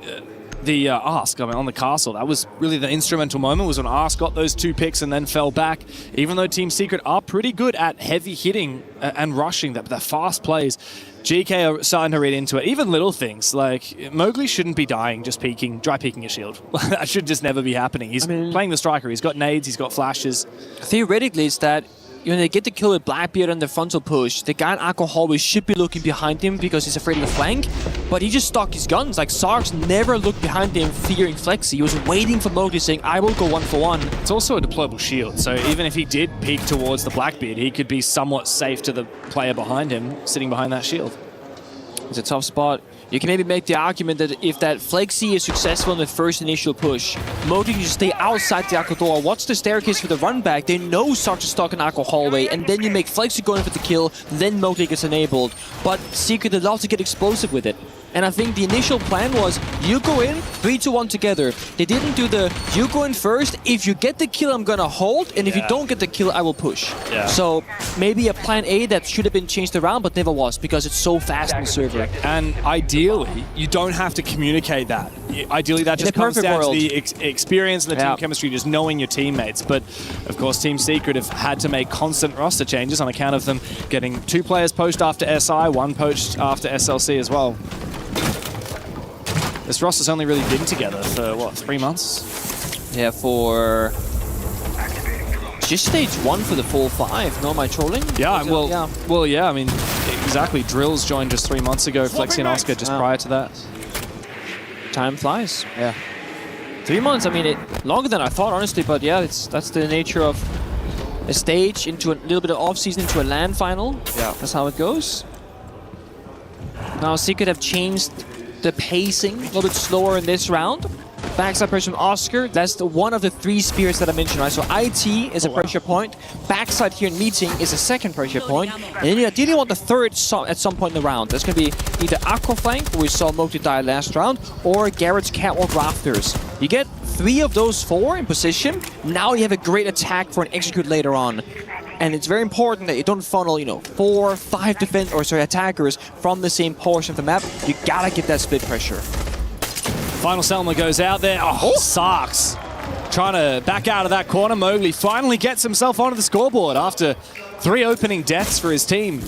the Ask. I mean, on the castle. That was really the instrumental moment. Was when Ask got those 2 picks and then fell back. Even though Team Secret are pretty good at heavy hitting and rushing, the fast plays. GK are starting to read into it. Even little things like Mowgli shouldn't be dying just dry peeking a shield. That should just never be happening. He's playing the striker. He's got nades, he's got flashes. Theoretically, it's that when they get the kill with Blackbeard on the frontal push, the guy in Aqua Hallway should be looking behind him because he's afraid of the flank, but he just stuck his guns. Like, Sarks never looked behind him fearing Flexi. He was waiting for Mowgli saying, I will go 1-for-1. It's also a deployable shield, so even if he did peek towards the Blackbeard, he could be somewhat safe to the player behind him, sitting behind that shield. It's a tough spot. You can maybe make the argument that if that Flexi is successful in the first initial push, Mowgli can just stay outside the Aqua door, watch the staircase for the run back. They know Sarks is stuck in Aqua Hallway, and then you make Flexi go in for the kill, then Mowgli gets enabled. But Secret, they love to get explosive with it. And I think the initial plan was, you go in, 3-2-1 together. They didn't do the, you go in first, if you get the kill, I'm gonna hold, and if you don't get the kill, I will push. So maybe a plan A that should have been changed around, but never was, because it's so fast on the server. And ideally, you don't have to communicate that. Ideally, that just comes down to the experience and the team chemistry, just knowing your teammates. But, of course, Team Secret have had to make constant roster changes on account of them getting 2 players poached after SI, 1 poached after SLC as well. This roster's only really been together for, what, 3 months? Yeah, for just stage 1 for the full 5. No, am I trolling? Yeah, well, yeah, I mean, exactly. Drills joined just 3 months ago. Flexi and Oscar just prior to that. Time flies. Yeah. 3 months, I mean, longer than I thought, honestly, but yeah, that's the nature of a stage into a little bit of off-season into a LAN final. Yeah. That's how it goes. Now, Secret have changed the pacing a little bit slower in this round. Backside pressure from Oscar. That's one of the 3 spears that I mentioned, right? So IT is a pressure point. Backside here in meeting is a second pressure point. And then you ideally want the third at some point in the round. That's going to be either Aqua Flank, where we saw Mowgli die last round, or Garrett's Catwalk Rafters. You get 3 of those 4 in position. Now you have a great attack for an execute later on. And it's very important that you don't funnel, 4, 5 attackers from the same portion of the map. You gotta get that split pressure. Final Selma goes out there. Oh, Sarks trying to back out of that corner. Mowgli finally gets himself onto the scoreboard after 3 opening deaths for his team.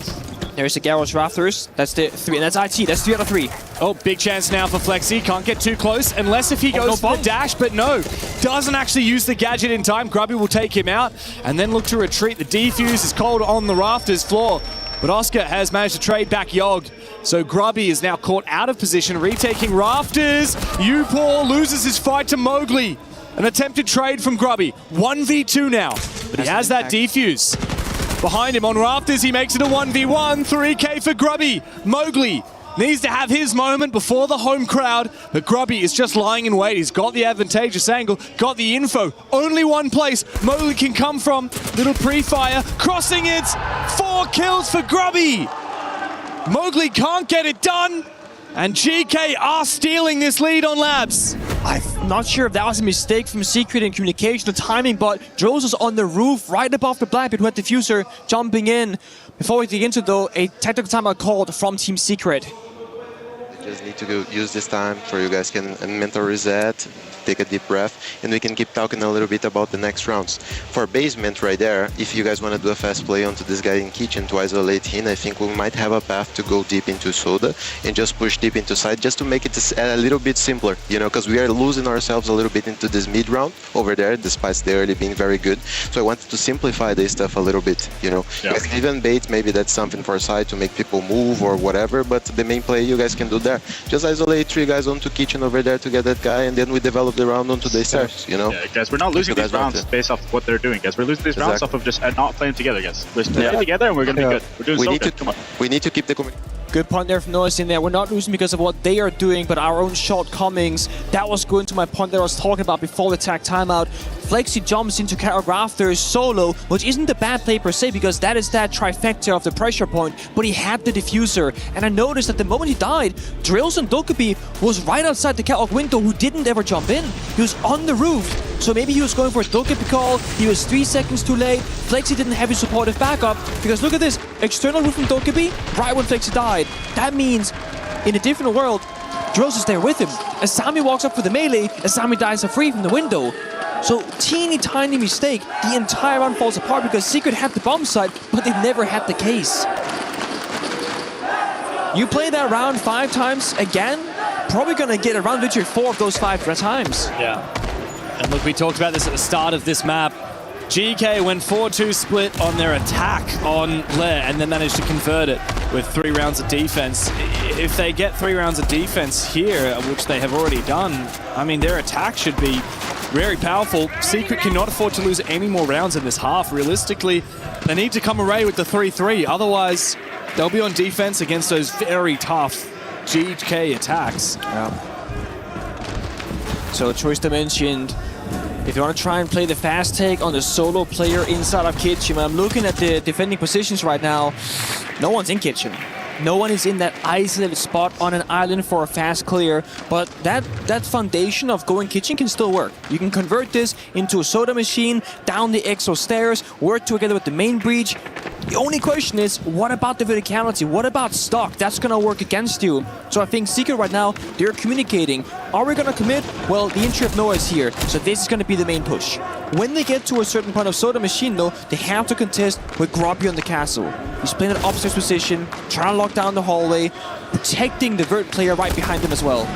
There's the Garrosh Rafters. That's the 3, and that's IT. That's 3 out of 3. Oh, big chance now for Flexi. Can't get too close unless if he goes for the dash, but no. Doesn't actually use the gadget in time. Grubby will take him out and then look to retreat. The defuse is cold on the Rafters floor, but Oscar has managed to trade back Yogg. So Grubby is now caught out of position, retaking Rafters. Upor loses his fight to Mowgli. An attempted trade from Grubby. 1v2 now. But he has that defuse. Behind him on rafters, he makes it a 1v1. 3K for Grubby. Mowgli needs to have his moment before the home crowd, but Grubby is just lying in wait. He's got the advantageous angle, got the info. Only one place Mowgli can come from. Little pre-fire, crossing it. 4 kills for Grubby. Mowgli can't get it done, and GK are stealing this lead on Labs. I'm not sure if that was a mistake from Secret in communication or timing, but Drills was on the roof right above the Blackbeard who had Diffuser jumping in. Before we dig into though, a tactical timeout called from Team Secret. Just need to go use this time for you guys can mental reset, take a deep breath, and we can keep talking a little bit about the next rounds. For basement right there, if you guys want to do a fast play onto this guy in kitchen to isolate him, I think we might have a path to go deep into Soda and just push deep into side just to make it a little bit simpler, you know, because we are losing ourselves a little bit into this mid round over there, despite they already being very good. So I wanted to simplify this stuff a little bit, you know. Yeah. Even bait, maybe that's something for side to make people move or whatever, but the main play you guys can do there. Just isolate 3 guys onto kitchen over there to get that guy, and then we develop the round onto the stairs, you know? Yeah, guys, we're not losing these rounds based off what they're doing, guys. We're losing these rounds off of just not playing together, guys. We're playing together and we're going to be good. We're doing so good. Come on. We need to keep the communication. Good point there from Noise in there. We're not losing because of what they are doing, but our own shortcomings. That was going to my point that I was talking about before the tag timeout. Flexi jumps into Carol Rafters solo, which isn't a bad play per se, because that is that trifecta of the pressure point, but he had the diffuser. And I noticed that the moment he died, Drills and Dokkaebi was right outside the catwalk window who didn't ever jump in. He was on the roof. So maybe he was going for a Dokkaebi call, he was 3 seconds too late, Flexi didn't have his supportive backup, because look at this, external roof from Dokkaebi, right when Flexi died. That means, in a different world, Drills is there with him. Asami walks up for the melee, Asami dies free from the window. So, teeny tiny mistake, the entire round falls apart because Secret had the bomb site, but they never had the case. You play that round 5 times again, probably gonna get around victory 4 of those 5 times. Yeah. And look, we talked about this at the start of this map. GK went 4-2 split on their attack on Lair and then managed to convert it with 3 rounds of defense. If they get 3 rounds of defense here, which they have already done, I mean, their attack should be very powerful. Secret cannot afford to lose any more rounds in this half. Realistically, they need to come away with the 3-3. Otherwise, they'll be on defense against those very tough GK attacks. Yeah. So Choice mentioned, if you want to try and play the fast take on the solo player inside of Kitchen, I'm looking at the defending positions right now. No one's in Kitchen. No one is in that isolated spot on an island for a fast clear, but that foundation of going Kitchen can still work. You can convert this into a soda machine, down the exo stairs, work together with the main breach. The only question is, what about the verticality? What about stock? That's gonna work against you. So I think Secret right now, they're communicating. Are we gonna commit? Well, the entry of Noah is here, so this is gonna be the main push. When they get to a certain point of soda machine though, they have to contest with Grubby on the castle. He's playing an upstairs position, trying to lock down the hallway, protecting the vert player right behind him as well.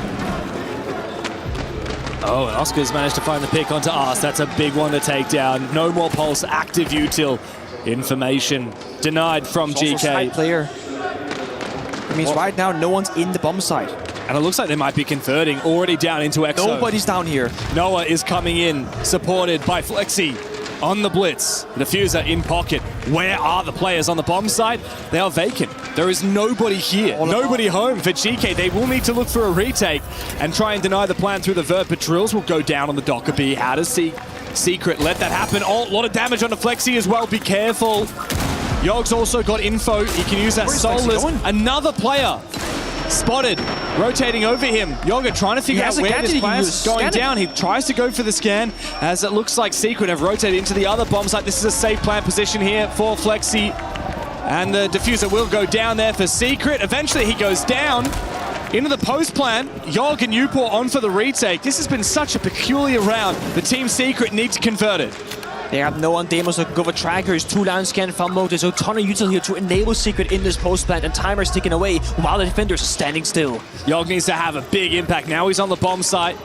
Oh, and Oscar's managed to find the pick onto us. That's a big one to take down. No more pulse, active util. Information denied from It's GK. also a side player. It means right now no one's in the bomb site. And it looks like they might be converting already down into EXO. Nobody's down here. Noah is coming in, supported by Flexi on the blitz. The diffuser in pocket. Where are the players on the bomb site? They are vacant. There is nobody here. Nobody home for GK. They will need to look for a retake and try and deny the plan through the vert, but Drills will go down on the Dokkaebi. How does Secret let that happen? Oh, a lot of damage on the Flexi as well. Be careful. Yog's also got info. He can use that Soulless. Another player spotted, rotating over him. Yoga trying to figure out where this player is going down. He tries to go for the scan, as it looks like Secret have rotated into the other bomb site. This is a safe plant position here for Flexi. And the diffuser will go down there for Secret. Eventually he goes down into the post plant. Yog and Newport on for the retake. This has been such a peculiar round. The Team Secret need to convert it. They have no one demos like Gova Trackers, 2-line scan from mode. There's a ton of util here to enable Secret in this post plant, and timer's ticking away while the defenders are standing still. Yog needs to have a big impact. Now he's on the bomb site.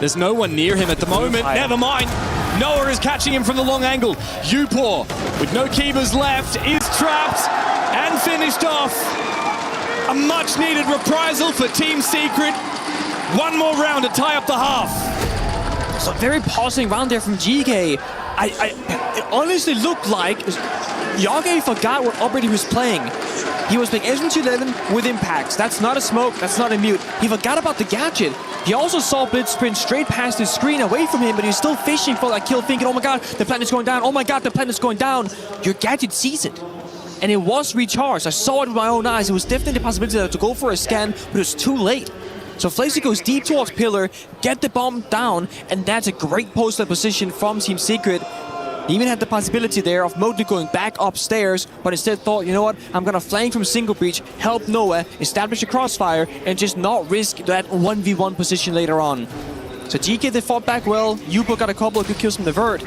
There's no one near him at the moment. Never mind. Noah is catching him from the long angle. Upor, with no keepers left, is trapped and finished off. A much needed reprisal for Team Secret. One more round to tie up the half. So very pausing round there from GK. It honestly looked like Yage forgot what operator he was playing. He was playing S1-11 with impacts. That's not a smoke, that's not a mute. He forgot about the gadget. He also saw Blitz sprint straight past his screen away from him, but he's still fishing for that kill, thinking, oh my god, the planet's going down. Oh my god, the planet's going down. Your gadget sees it. And it was recharged. I saw it with my own eyes. It was definitely the possibility to go for a scan, but it was too late. So Flazy goes deep towards Pillar, get the bomb down, and that's a great post-up position from Team Secret. He even had the possibility there of Mowgli going back upstairs, but instead thought, you know what, I'm gonna flank from single breach, help Noah, establish a crossfire, and just not risk that 1v1 position later on. So GK, they fought back well. Yubo got a couple of good kills from the Vert.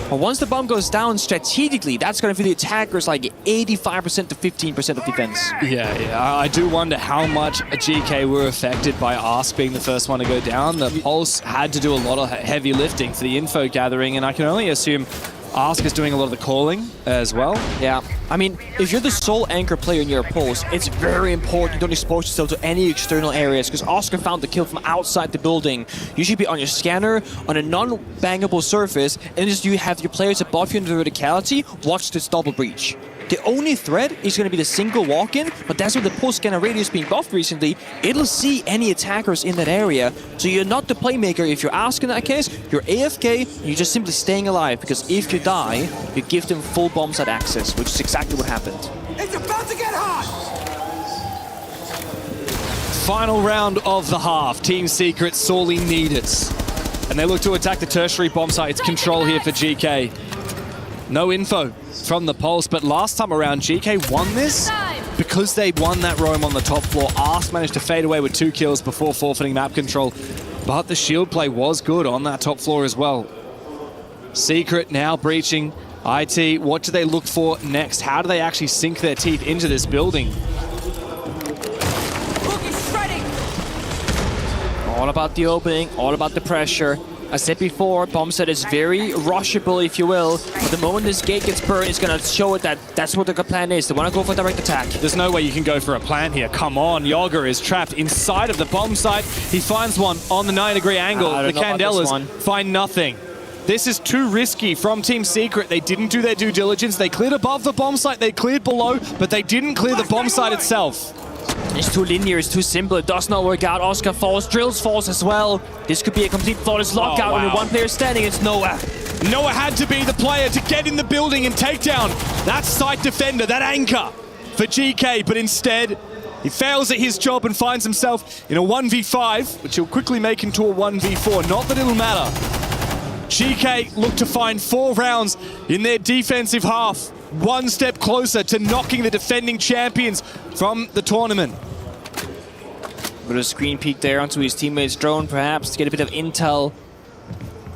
But once the bomb goes down strategically, that's going to be the attackers like 85% to 15% of defense. Yeah, I do wonder how much GK were affected by Ask being the first one to go down. The Pulse had to do a lot of heavy lifting for the info gathering, and I can only assume Ask is doing a lot of the calling as well. Yeah, I mean, if you're the sole anchor player in your Pulse, it's very important you don't expose yourself to any external areas, because Oscar found the kill from outside the building. You should be on your scanner, on a non-bangable surface, and just you have your players above you in the verticality, watch this double breach. The only threat is going to be the single walk-in, but that's where the Pulse scanner radius being buffed recently. It'll see any attackers in that area, so you're not the playmaker. If you're Ask in that case, you're AFK, you're just simply staying alive, because if you die, you give them full bomb site access, which is exactly what happened. It's about to get hot! Final round of the half. Team Secret sorely need it. And they look to attack the tertiary bomb site. It's control here for GK. No info from the Pulse, but last time around, GK won this because they won that roam on the top floor. Ask managed to fade away with 2 kills before forfeiting map control, but the shield play was good on that top floor as well. Secret now breaching. IT, what do they look for next? How do they actually sink their teeth into this building? All about the opening, all about the pressure. I said before, bomb set is very rushable, if you will. But the moment this gate gets burned, it's going to show it that that's what the plan is. They want to go for direct attack. There's no way you can go for a plant here. Come on, Yoga is trapped inside of the bomb site. He finds one on the 9-degree angle. The Candelas find nothing. This is too risky from Team Secret. They didn't do their due diligence. They cleared above the bomb site, they cleared below, but they didn't clear the bomb site itself. It's too linear, it's too simple, it does not work out. Oscar falls, Drills falls as well. This could be a complete flawless lockout when one player standing. It's Noah. Noah had to be the player to get in the building and take down that site defender, that anchor for GK, but instead he fails at his job and finds himself in a 1v5, which he'll quickly make into a 1v4. Not that it'll matter. GK look to find 4 rounds in their defensive half. One step closer to knocking the defending champions from the tournament. Bit of screen peek there onto his teammate's drone, perhaps, to get a bit of intel.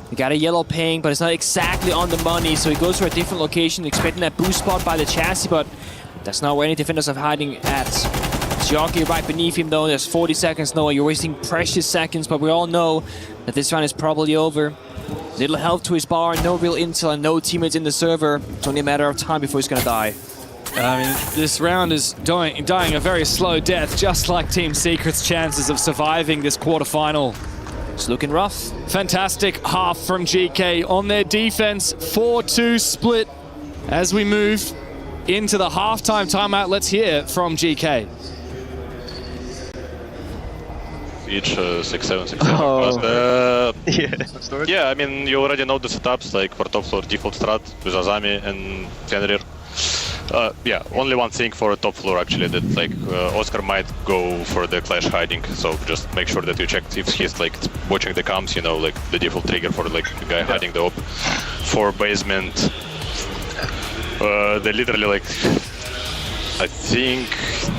He got a yellow ping, but it's not exactly on the money, so he goes for a different location, expecting that boost spot by the chassis, but that's not where any defenders are hiding at. Jockey right beneath him, though. There's 40 seconds. Noah, you're wasting precious seconds, but we all know that this round is probably over. Little health to his bar, no real intel, and no teammates in the server. It's only a matter of time before he's gonna die. I mean, this round is dying a very slow death, just like Team Secret's chances of surviving this quarterfinal. It's looking rough. Fantastic half from GK on their defense. 4-2 split as we move into the halftime timeout. Let's hear from GK. Each 6-7, 6-7. Yeah, I mean, you already know the setups, like for top floor default strat with Azami and Fenrir. Yeah, only one thing for a top floor actually, that like Oscar might go for the clash hiding, so just make sure that you check if he's like watching the comms, you know, like the default trigger for like the guy hiding the op. For basement, they literally like, I think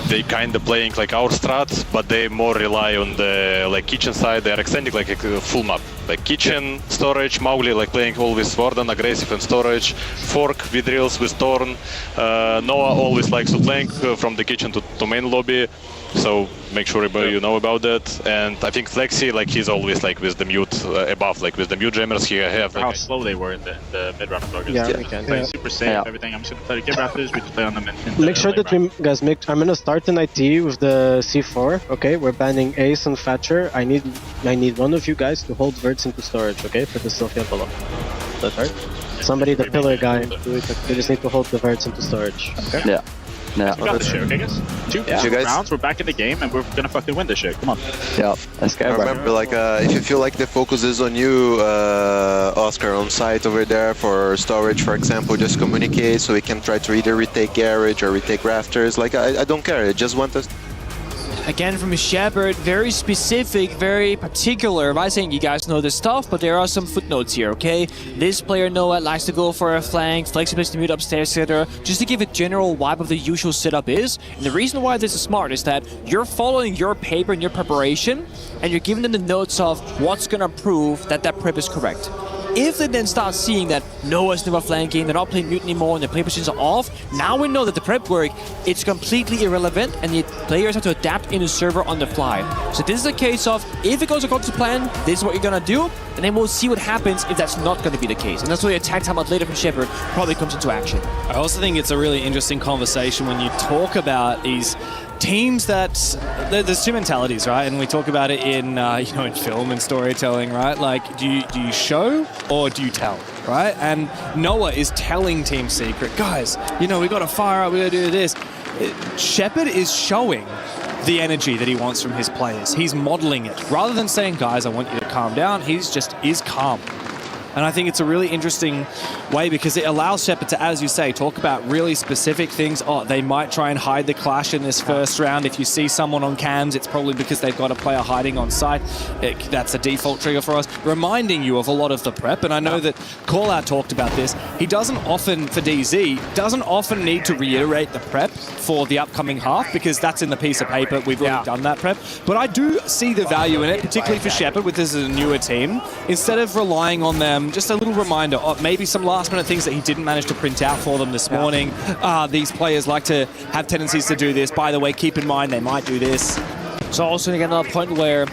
they kind of playing like our strat, but they more rely on the like kitchen side. They are extending like a full map, like kitchen, storage, Mowgli like playing always Warden, aggressive and storage, Fork with drills with Torn, Noah always likes to flank from the kitchen to main lobby, So make sure you know about that. And I think Flexi, like he's always like with the mute above, like with the mute jammers he have. How slow they were in the mid round of August. Yeah, we can play super safe, everything. I'm just gonna try to get Raptors. We just play on them. Make sure that we guys make. I'm gonna start an IT with the C4. Okay, we're banning Ace and Thatcher. I need one of you guys to hold verts into storage. Okay, for the Sylphian pull-up. That hurt. Somebody, the pillar guy. They just need to hold the verts into storage. Okay. Yeah. Yeah. We got this shit, okay, guys? Two rounds, we're back in the game, and we're gonna fucking win this shit. Come on. Yeah, let's go. Remember, like, if you feel like the focus is on you, Oscar, on site over there for storage, for example, just communicate so we can try to either retake garage or retake rafters. Like, I don't care. I just want us. Again, from Shepard, very specific, very particular by saying you guys know this stuff, but there are some footnotes here, okay? This player, Noah, likes to go for a flank, flexibility to mute upstairs, etc. Just to give a general vibe of the usual setup is. And the reason why this is smart is that you're following your paper and your preparation, and you're giving them the notes of what's gonna prove that that prep is correct. If they then start seeing that Noah's never flanking, they're not playing mute anymore, and the play positions are off, now we know that the prep work, it's completely irrelevant, and the players have to adapt in the server on the fly. So this is a case of, if it goes according to plan, this is what you're gonna do, and then we'll see what happens if that's not gonna be the case. And that's why the attack timeout later from Shepard probably comes into action. I also think it's a really interesting conversation when you talk about these teams that there's two mentalities, right? And we talk about it in you know, in film and storytelling, right? Like, do you show or do you tell, right? And Noah is telling Team Secret, guys, you know, we got to fire up, we got to do this. Shepard is showing the energy that he wants from his players. He's modeling it rather than saying, guys, I want you to calm down. He's just is calm. And I think it's a really interesting way because it allows Shepard to, as you say, talk about really specific things. Oh, they might try and hide the clash in this first round. If you see someone on cams, it's probably because they've got a player hiding on site. That's a default trigger for us, reminding you of a lot of the prep. And I know that Callout talked about this. He doesn't often, for DZ, doesn't often need to reiterate the prep for the upcoming half because that's in the piece of paper. We've already done that prep. But I do see the value in it, particularly for Shepard, with this as a newer team. Instead of relying on them, just a little reminder of maybe some last-minute things that he didn't manage to print out for them this morning. These players like to have tendencies to do this. By the way, keep in mind they might do this. So also again another point where,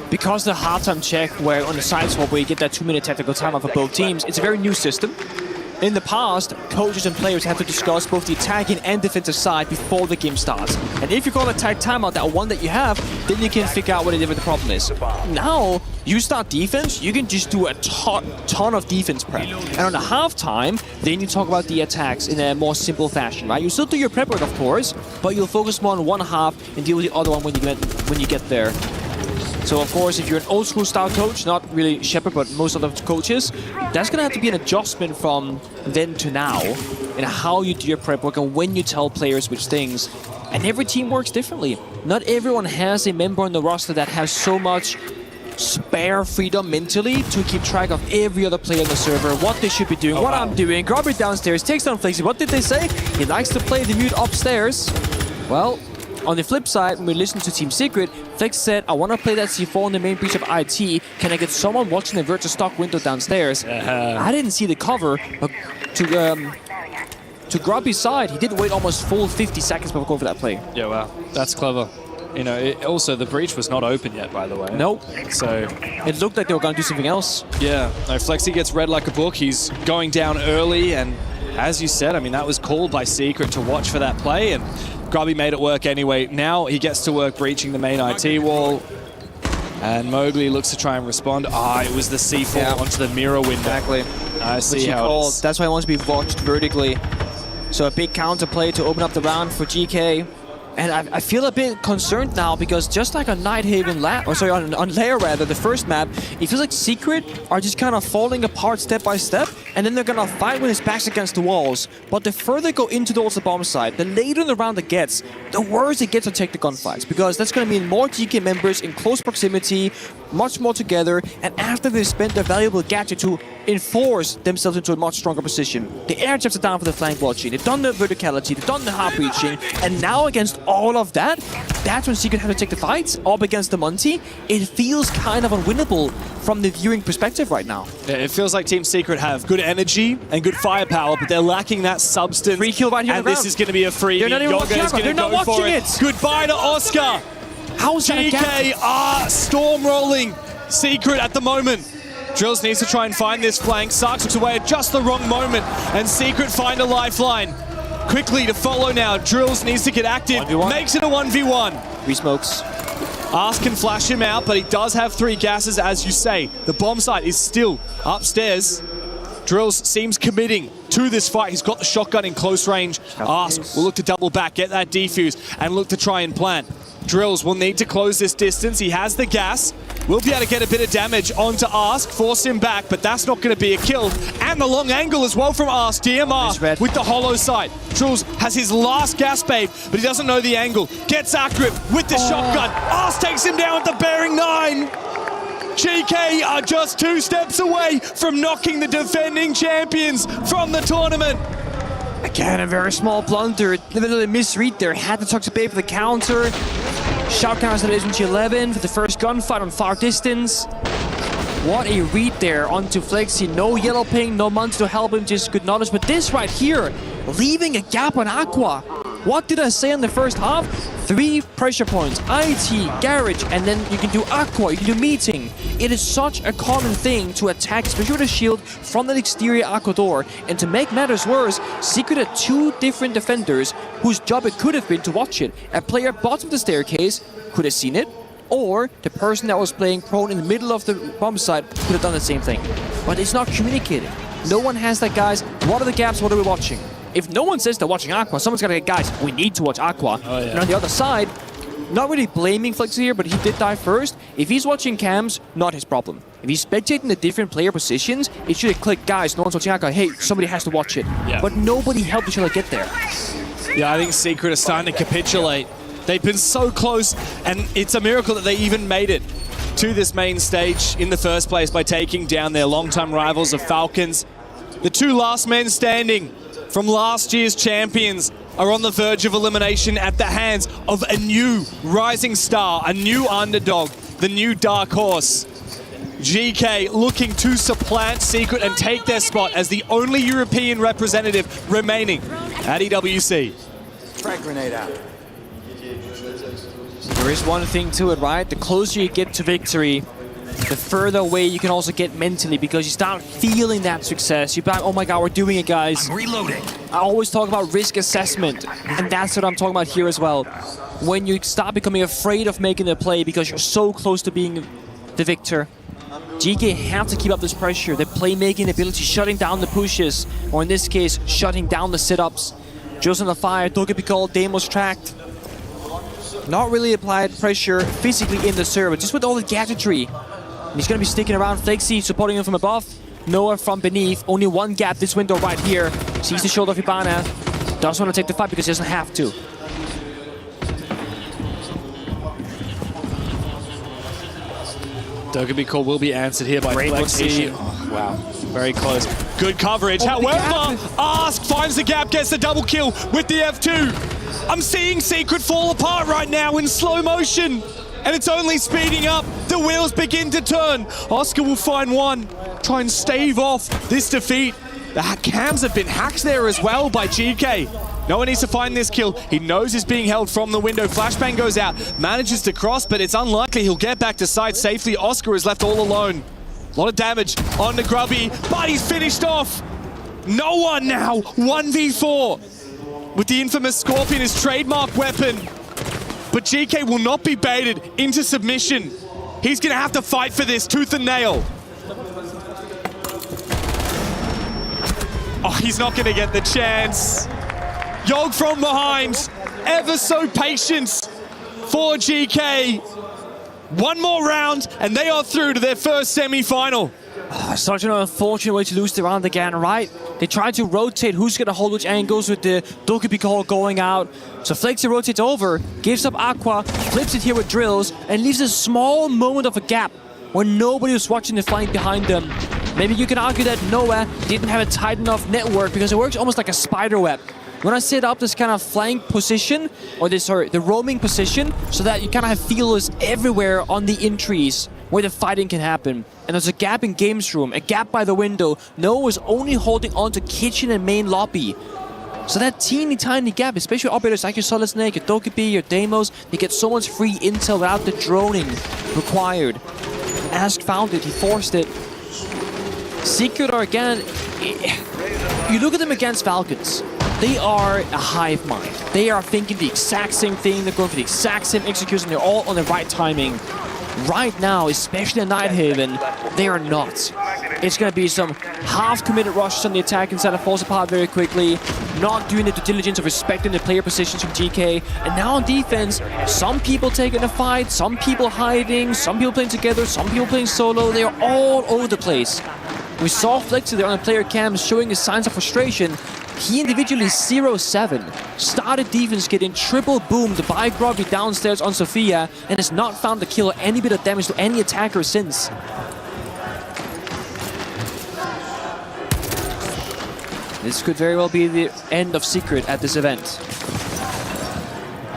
because the halftime check, where on the side swap where you get that 2-minute tactical timeout for both teams, it's a very new system. In the past, coaches and players have to discuss both the attacking and defensive side before the game starts. And if you call a tag timeout, that one that you have, then you can figure out what the problem is. Now, you start defense, you can just do a ton of defense prep. And on the halftime, then you talk about the attacks in a more simple fashion, right? You still do your prep work, of course, but you'll focus more on one half and deal with the other one when you get there. So of course, if you're an old school style coach, not really Shepard, but most of the coaches, that's gonna have to be an adjustment from then to now in how you do your prep work and when you tell players which things. And every team works differently. Not everyone has a member on the roster that has so much spare freedom mentally to keep track of every other player on the server, what they should be doing, what I'm doing. Grubby downstairs, takes down Flexi. What did they say? He likes to play the mute upstairs. Well, on the flip side, when we listen to Team Secret, Flex said, I want to play that C4 in the main breach of IT. Can I get someone watching the virtual stock window downstairs? I didn't see the cover, but to Grubby's side, he did wait almost full 50 seconds before going for that play. Yeah, wow, that's clever. You know, also the breach was not open yet, by the way. Nope. So it looked like they were going to do something else. Yeah, no, Flexi gets read like a book. He's going down early, and as you said, I mean, that was called by Secret to watch for that play, and Grubby made it work anyway. Now he gets to work breaching the main IT wall, and Mowgli looks to try and respond. It was the C4 onto the mirror window. Exactly. I see how it is. That's why he wants to be watched vertically. So a big counter play to open up the round for GK. And I feel a bit concerned now because just like on Nighthaven on Lair rather, the first map, it feels like Secret are just kind of falling apart step by step, and then they're gonna fight when his back's against the walls. But the further they go into towards the bomb side, the later in the round it gets, the worse it gets to take the gunfights, because that's gonna mean more GK members in close proximity, much more together, and after they spent their valuable gadget to enforce themselves into a much stronger position. The air jabs are down for the flank watching, they've done the verticality, they've done the hop reaching, and now against all of that, that's when Secret have to take the fights up against the Monty. It feels kind of unwinnable from the viewing perspective right now. Yeah, it feels like Team Secret have good energy and good firepower, but they're lacking that substance. Free kill right here on and the this ground. is going to be a freebie. They're not even watching Yoga is Aqua. going to They're go not for watching it. it. Goodbye to Oscar. How is that a gap? GK are storm rolling Secret at the moment. Drills needs to try and find this flank. Sark looks away at just the wrong moment, and Secret find a lifeline. Quickly to follow now. Drills needs to get active. 1v1. Makes it a 1v1. Three smokes. Ask can flash him out, but he does have 3 gases, as you say. The bomb site is still upstairs. Drills seems committing to this fight. He's got the shotgun in close range. Ask will look to double back, get that defuse, and look to try and plant. Drills will need to close this distance. He has the gas. Will be able to get a bit of damage onto Ask, force him back, but that's not going to be a kill. And the long angle as well from Ask. DMR with the hollow sight. Drills has his last gas babe, but he doesn't know the angle. Gets Akrip with the shotgun. Ask takes him down with the bearing 9. GK are just 2 steps away from knocking the defending champions from the tournament. Again, a very small blunder. A little misread there. Had the Toxic Babe for the counter. Shout counters that is into 11 for the first gunfight on far distance. What a read there onto Flexi. No yellow ping, no Monty to help him, just good knowledge. But this right here, leaving a gap on Aqua. What did I say in the first half? 3 pressure points, IT, Garage, and then you can do Aqua, you can do Meeting. It is such a common thing to attack, especially with a shield from the exterior Aqua door. And to make matters worse, Secret had 2 different defenders whose job it could have been to watch it. A player bottom of the staircase could have seen it, or the person that was playing prone in the middle of the bomb site could have done the same thing. But it's not communicated. No one has that, guys. What are the gaps? What are we watching? If no one says they're watching Aqua, someone's got to get, guys, we need to watch Aqua. Oh, yeah. And on the other side, not really blaming Flexi here, but he did die first. If he's watching cams, not his problem. If he's spectating the different player positions, it should have clicked, guys, no one's watching Aqua. Hey, somebody has to watch it. Yeah. But nobody helped each other get there. Yeah, I think Secret are starting to capitulate. They've been so close, and it's a miracle that they even made it to this main stage in the first place by taking down their longtime rivals of Falcons. The 2 last men standing from last year's champions are on the verge of elimination at the hands of a new rising star, a new underdog, the new dark horse. GK looking to supplant Secret and take their spot as the only European representative remaining at EWC. Frag grenade out. There is one thing to it, right? The closer you get to victory, the further away you can also get mentally, because you start feeling that success. You're back, oh my god, we're doing it, guys. I'm reloading. I always talk about risk assessment, and that's what I'm talking about here as well. When you start becoming afraid of making the play because you're so close to being the victor. GK have to keep up this pressure, the playmaking ability, shutting down the pushes, or in this case, shutting down the sit-ups. Just on the fire, Dogapicol, Deimos tracked. Not really applied pressure physically in the server, just with all the gadgetry. He's going to be sticking around. Flexi supporting him from above. Noah from beneath. Only one gap this window right here. Sees the shoulder of Hibana. Doesn't want to take the fight because he doesn't have to. Dogapicol will be answered here by Flexi. Oh, wow, very close. Good coverage. Oh, however, Ask finds the gap, gets the double kill with the F2. I'm seeing Secret fall apart right now in slow motion. And it's only speeding up. The wheels begin to turn. Oscar will find one. Try and stave off this defeat. The cams have been hacked there as well by GK. No one needs to find this kill. He knows he's being held from the window. Flashbang goes out. Manages to cross, but it's unlikely he'll get back to site safely. Oscar is left all alone. A lot of damage on the Grubby, but he's finished off. No one now. 1v4 with the infamous Scorpion, his trademark weapon. But GK will not be baited into submission. He's going to have to fight for this tooth and nail. Oh, he's not going to get the chance. Yog from behind, ever so patient for GK. One more round, and they are through to their first semi-final. Such an unfortunate way to lose the round again, right? They try to rotate who's going to hold which angles with the Dogapicol going out. So Flexi rotates over, gives up Aqua, flips it here with drills, and leaves a small moment of a gap when nobody was watching the flank behind them. Maybe you can argue that Noah didn't have a tight enough network because it works almost like a spider web. When I set up this kind of flank position, or the roaming position, so that you kind of have feelers everywhere on the entries where the fighting can happen. And there's a gap in games room, a gap by the window. Noah was only holding on to kitchen and main lobby. So that teeny tiny gap, especially operators like your Solid Snake, your Dokkaebi, your Deimos, they get so much free intel without the droning required. Ask found it, he forced it. Secret are again, you look at them against Falcons. They are a hive mind. They are thinking the exact same thing. They're going for the exact same execution. They're all on the right timing. Right now, especially in Nighthaven, they are not. It's going to be some half-committed rushes on the attack inside of falls apart very quickly. Not doing the due diligence of respecting the player positions from GK. And now on defense, some people taking a fight, some people hiding, some people playing together, some people playing solo. They are all over the place. We saw Flexi there on the player cam showing his signs of frustration. He individually 0-7 started defense getting triple boomed by Grubby downstairs on Sophia and has not found the kill or any bit of damage to any attacker since. This could very well be the end of Secret at this event.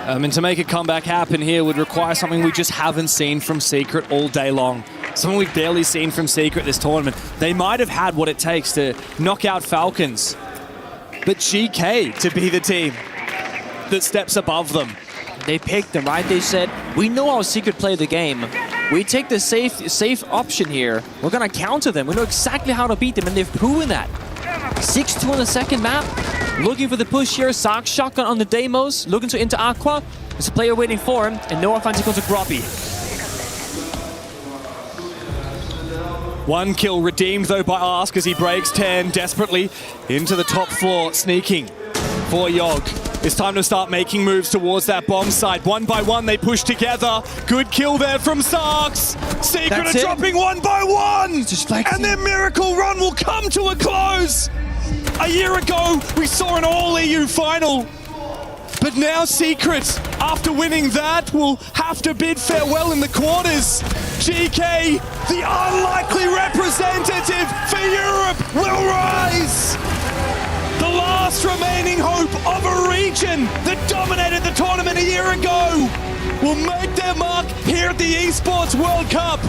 And to make a comeback happen here would require something we just haven't seen from Secret all day long. Something we've barely seen from Secret this tournament. They might have had what it takes to knock out Falcons. But GK to be the team that steps above them. They picked them, right? They said, we know how Secret play the game. We take the safe option here. We're going to counter them. We know exactly how to beat them, and they've proven that. 6-2 on the second map. Looking for the push here. Sark shotgun on the Deimos. Looking to into Aqua. There's a player waiting for him, and Noah finds he goes to Grubby. One kill redeemed though by Ask as he breaks 10 desperately into the top floor, sneaking for Yogg. It's time to start making moves towards that bomb site. One by one they push together. Good kill there from Sarks. Secret are dropping one by one. And their miracle run will come to a close. A year ago we saw an all-EU final. But now Secret, after winning that, will have to bid farewell in the quarters. GK, the unlikely representative for Europe, will rise. The last remaining hope of a region that dominated the tournament a year ago will make their mark here at the Esports World Cup.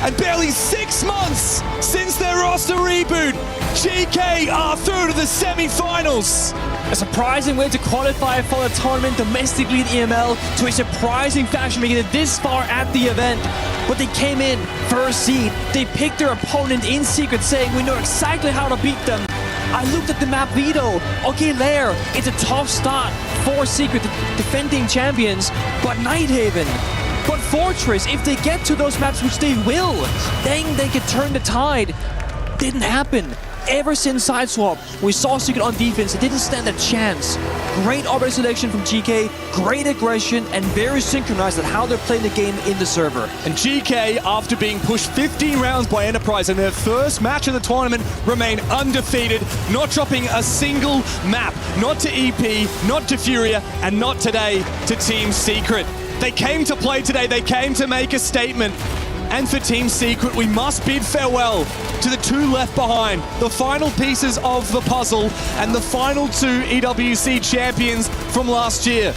And barely 6 months since their roster reboot, GK are through to the semi-finals. A surprising way to qualify for the tournament domestically in EML, to a surprising fashion making it this far at the event. But they came in first seed. They picked their opponent in Secret, saying we know exactly how to beat them. I looked at the map Vito. Okay, Lair, it's a tough start for Secret, the defending champions, but Nighthaven. But Fortress, if they get to those maps, which they will, then they can turn the tide. Didn't happen. Ever since Sideswap, we saw Secret on defense. It didn't stand a chance. Great operator selection from GK, great aggression, and very synchronized at how they're playing the game in the server. And GK, after being pushed 15 rounds by Enterprise in their first match of the tournament, remain undefeated, not dropping a single map. Not to EP, not to Furia, and not today to Team Secret. They came to play today, they came to make a statement. And for Team Secret, we must bid farewell to the two left behind, the final pieces of the puzzle, and the final two EWC champions from last year.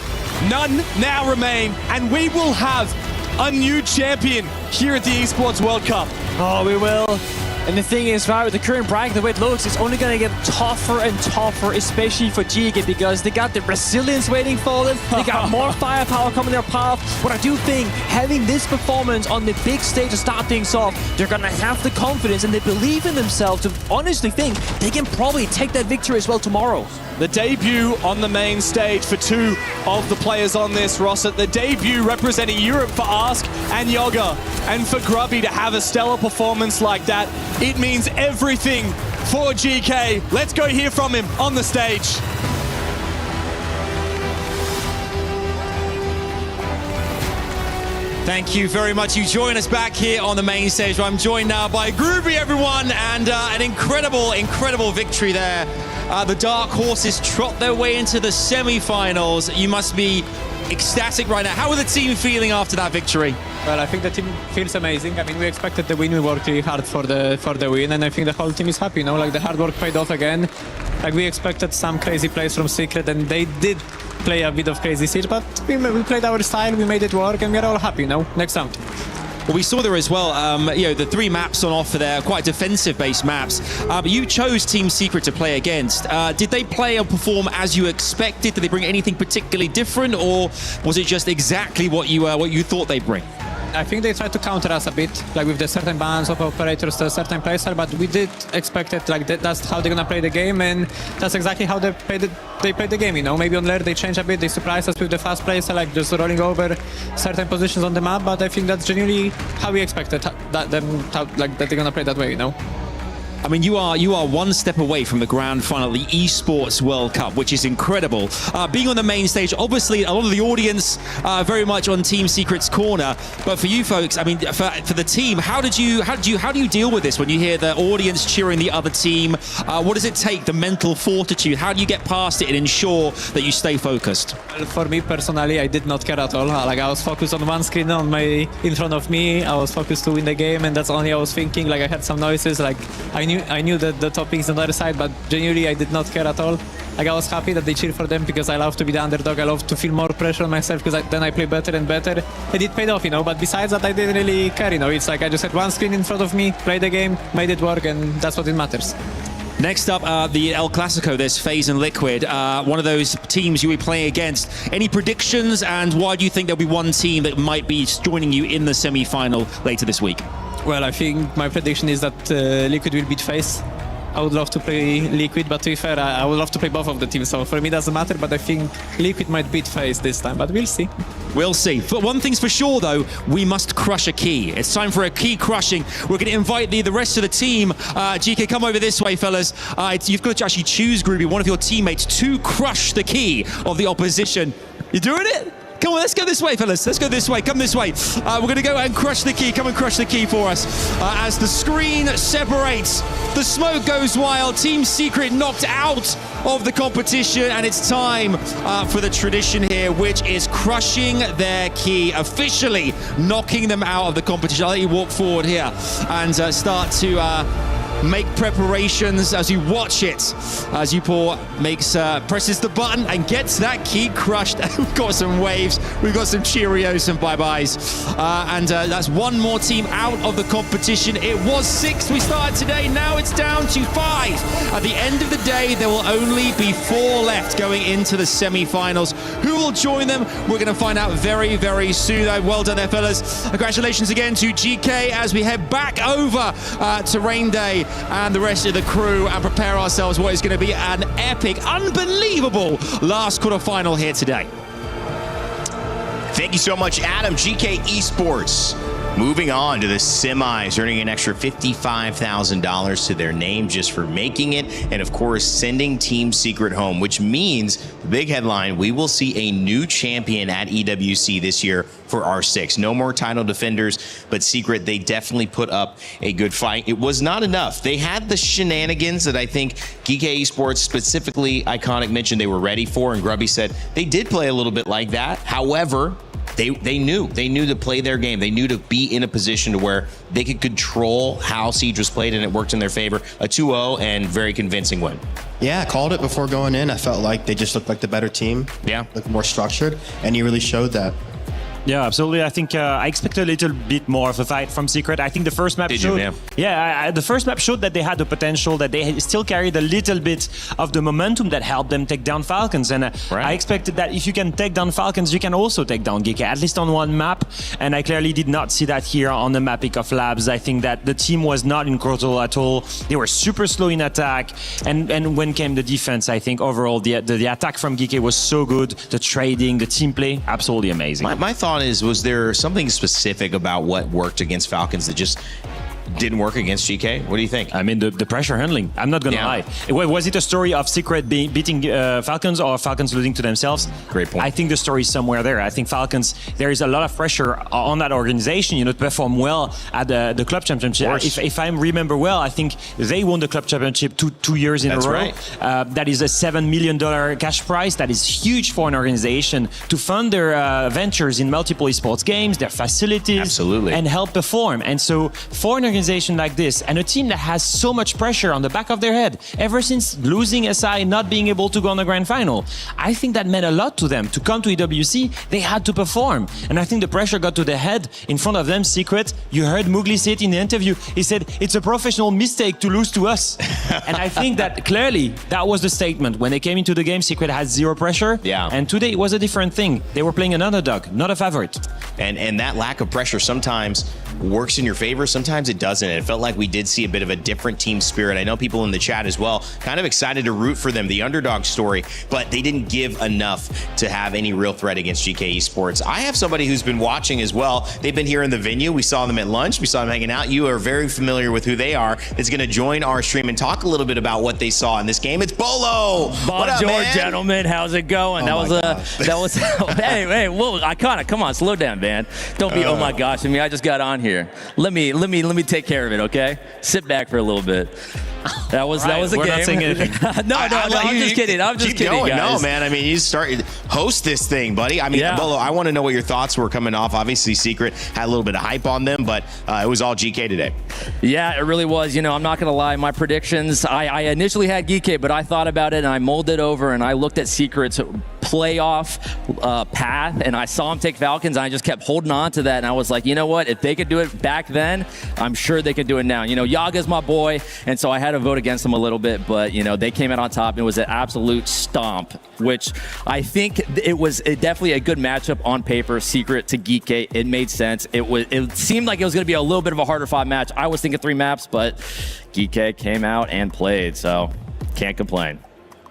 None now remain, and we will have a new champion here at the Esports World Cup. Oh, we will. And the thing is, right, with the current bracket, the way it looks, it's only going to get tougher and tougher, especially for GK, because they got the Brazilians waiting for them. They got more firepower coming their path. But I do think having this performance on the big stage to start things off, they're going to have the confidence and they believe in themselves to honestly think they can probably take that victory as well tomorrow. The debut on the main stage for two of the players on this roster. The debut representing Europe for Ask and Yoga. And for Grubby to have a stellar performance like that, it means everything for GK. Let's go hear from him on the stage. Thank you very much. You join us back here on the main stage. I'm joined now by Groovy, everyone, and an incredible victory there. The Dark Horses trot their way into the semi-finals. You must be ecstatic right now. How are the team feeling after that victory? Well, I think the team feels amazing. I mean, we expected the win. We worked really hard for the win, and I think the whole team is happy. You know, like the hard work paid off again. Like we expected some crazy plays from Secret, and they did play a bit of crazy siege, but we played our style. We made it work, and we're all happy. You know, next round. Well, we saw there as well, the 3 maps on offer there, quite defensive-based maps. But you chose Team Secret to play against. Did they play or perform as you expected? Did they bring anything particularly different, or was it just exactly what you thought they'd bring? I think they tried to counter us a bit, like with the certain balance of operators to a certain playstyle, but we did expect it, like that's how they're gonna play the game, and that's exactly how they played the game, you know. Maybe on layer they changed a bit, they surprised us with the fast playstyle, like just rolling over certain positions on the map, but I think that's genuinely how we expected that they're gonna play that way, you know. I mean, you are one step away from the grand final, the Esports World Cup, which is incredible. Being on the main stage, obviously, a lot of the audience very much on Team Secret's corner. But for you folks, I mean, for the team, how do you deal with this when you hear the audience cheering the other team? What does it take, the mental fortitude? How do you get past it and ensure that you stay focused? Well, for me personally, I did not care at all. Like I was focused on one screen in front of me. I was focused to win the game, and that's only I was thinking. Like I had some noises, like I knew that the top is on the other side, but genuinely I did not care at all. Like I was happy that they cheered for them because I love to be the underdog. I love to feel more pressure on myself because then I play better and better. And it paid off, you know. But besides that, I didn't really care, you know. It's like I just had one screen in front of me, played the game, made it work, and that's what it matters. Next up, the El Clasico, there's FaZe and Liquid, one of those teams you'll be playing against. Any predictions, and why do you think there'll be one team that might be joining you in the semi-final later this week? Well, I think my prediction is that Liquid will beat FaZe. I would love to play Liquid, but to be fair, I would love to play both of the teams, so for me it doesn't matter, but I think Liquid might beat FaZe this time, but we'll see. We'll see. But one thing's for sure, though, we must crush a key. It's time for a key crushing. We're going to invite the rest of the team. GK, come over this way, fellas. You've got to actually choose, Groovy, one of your teammates to crush the key of the opposition. You doing it? Come on, let's go this way, fellas. Let's go this way. Come this way. We're going to go and crush the key. Come and crush the key for us. As the screen separates, the smoke goes wild. Team Secret knocked out of the competition, and it's time for the tradition here, which is crushing their key, officially knocking them out of the competition. I'll let you walk forward here and start to make preparations as you watch it. As Upor presses the button and gets that key crushed. We've got some waves, we've got some Cheerios, some bye-byes. And that's one more team out of the competition. It was 6 we started today, now it's down to 5. At the end of the day, there will only be 4 left going into the semi-finals. Who will join them? We're gonna find out very, very soon. Well done there, fellas. Congratulations again to GK as we head back over to Rain Day and the rest of the crew and prepare ourselves what is going to be an epic, unbelievable last quarterfinal here today. Thank you so much, Adam. GK Esports moving on to the semis, earning an extra $55,000 to their name just for making it, and of course sending Team Secret home, which means the big headline, we will see a new champion at EWC this year for R6. No more title defenders, but Secret, they definitely put up a good fight. It was not enough. They had the shenanigans that I think GK Esports, specifically Iconic, mentioned they were ready for, and Grubby said they did play a little bit like that. However, they knew to play their game. They knew to be in a position to where they could control how Siege was played, and it worked in their favor. A 2-0 and very convincing win. Yeah, I called it before going in. I felt like they just looked like the better team. Yeah. Looked more structured, and he really showed that. Yeah, absolutely. I think I expect a little bit more of a fight from Secret. I think the first map showed, the first map showed that they had the potential, that they still carried a little bit of the momentum that helped them take down Falcons. And I expected that if you can take down Falcons, you can also take down GK, at least on one map. And I clearly did not see that here on the mapping of Labs. I think that the team was not in control at all. They were super slow in attack. And when came the defense, I think overall the attack from GK was so good. The trading, the team play, absolutely amazing. My thought is, was there something specific about what worked against Falcons that just didn't work against GK? What do you think? I mean, the pressure handling. I'm not going to lie. Was it a story of Secret beating Falcons or Falcons losing to themselves? Great point. I think the story is somewhere there. I think Falcons, there is a lot of pressure on that organization, to perform well at the club championship. If I remember well, I think they won the club championship two years in a row. Right. That is a $7 million cash prize. That is huge for an organization to fund their ventures in multiple esports games, their facilities, Absolutely. and help perform. And so for an organization like this and a team that has so much pressure on the back of their head, ever since losing SI, not being able to go on the grand final, I think that meant a lot to them. To come to EWC, they had to perform. And I think the pressure got to the head in front of them. Secret, you heard Mowgli say it in the interview. He said, it's a professional mistake to lose to us. And I think that clearly that was the statement. When they came into the game, Secret had zero pressure. Yeah. And today it was a different thing. They were playing an underdog, not a favorite. And that lack of pressure sometimes works in your favor, sometimes it doesn't. And it felt like we did see a bit of a different team spirit. I know people in the chat as well, kind of excited to root for them, the underdog story, but they didn't give enough to have any real threat against GK Esports. I have somebody who's been watching as well. They've been here in the venue. We saw them at lunch. We saw them hanging out. You are very familiar with who they are. That's going to join our stream and talk a little bit about what they saw in this game. It's Bolo. Bonjour, gentlemen. How's it going? That was hey, whoa, Iconic. Come on, slow down, man. Don't be oh my gosh to me. I just got on here. Let me take care of it, okay? Sit back for a little bit. That was a We're game. not saying anything. no, I'm just kidding. I'm just kidding, going. guys. No, man. I mean, you host this thing, buddy. I mean, Bolo, I want to know what your thoughts were coming off. Obviously, Secret had a little bit of hype on them, but it was all GK today. Yeah, it really was. I'm not going to lie. My predictions, I initially had GK, but I thought about it and I mulled it over and I looked at Secret's playoff path and I saw him take Falcons and I just kept holding on to that and I was like, you know what? If they could do it back then, I'm sure they can do it now. Yaga's my boy, and so I had to vote against them a little bit, but they came out on top. It was an absolute stomp, which I think it was definitely a good matchup on paper. Secret to Geekgate, it made sense. It seemed like it was going to be a little bit of a harder fought match. I was thinking 3 maps, but Geekgate came out and played, so can't complain.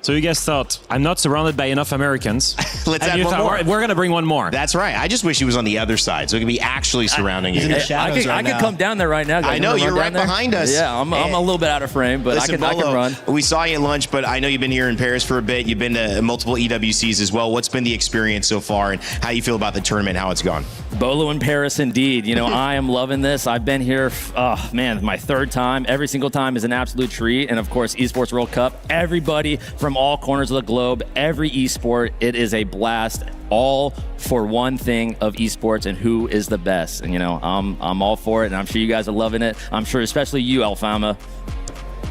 So you guys thought, I'm not surrounded by enough Americans. Let's add one more. We're going to bring one more. That's right. I just wish he was on the other side, so it could be actually surrounding you. I could come down there right now. I know, you're right behind us. Yeah, I'm a little bit out of frame, but listen, I can run. We saw you at lunch, but I know you've been here in Paris for a bit. You've been to multiple EWCs as well. What's been the experience so far, and how you feel about the tournament, how it's gone? Bolo in Paris, indeed. I am loving this. I've been here, my 3rd time. Every single time is an absolute treat. And of course, Esports World Cup. Everybody from all corners of the globe, every esport, it is a blast. All for one thing of esports and who is the best. And I'm all for it, and I'm sure you guys are loving it. I'm sure, especially you, Alfama.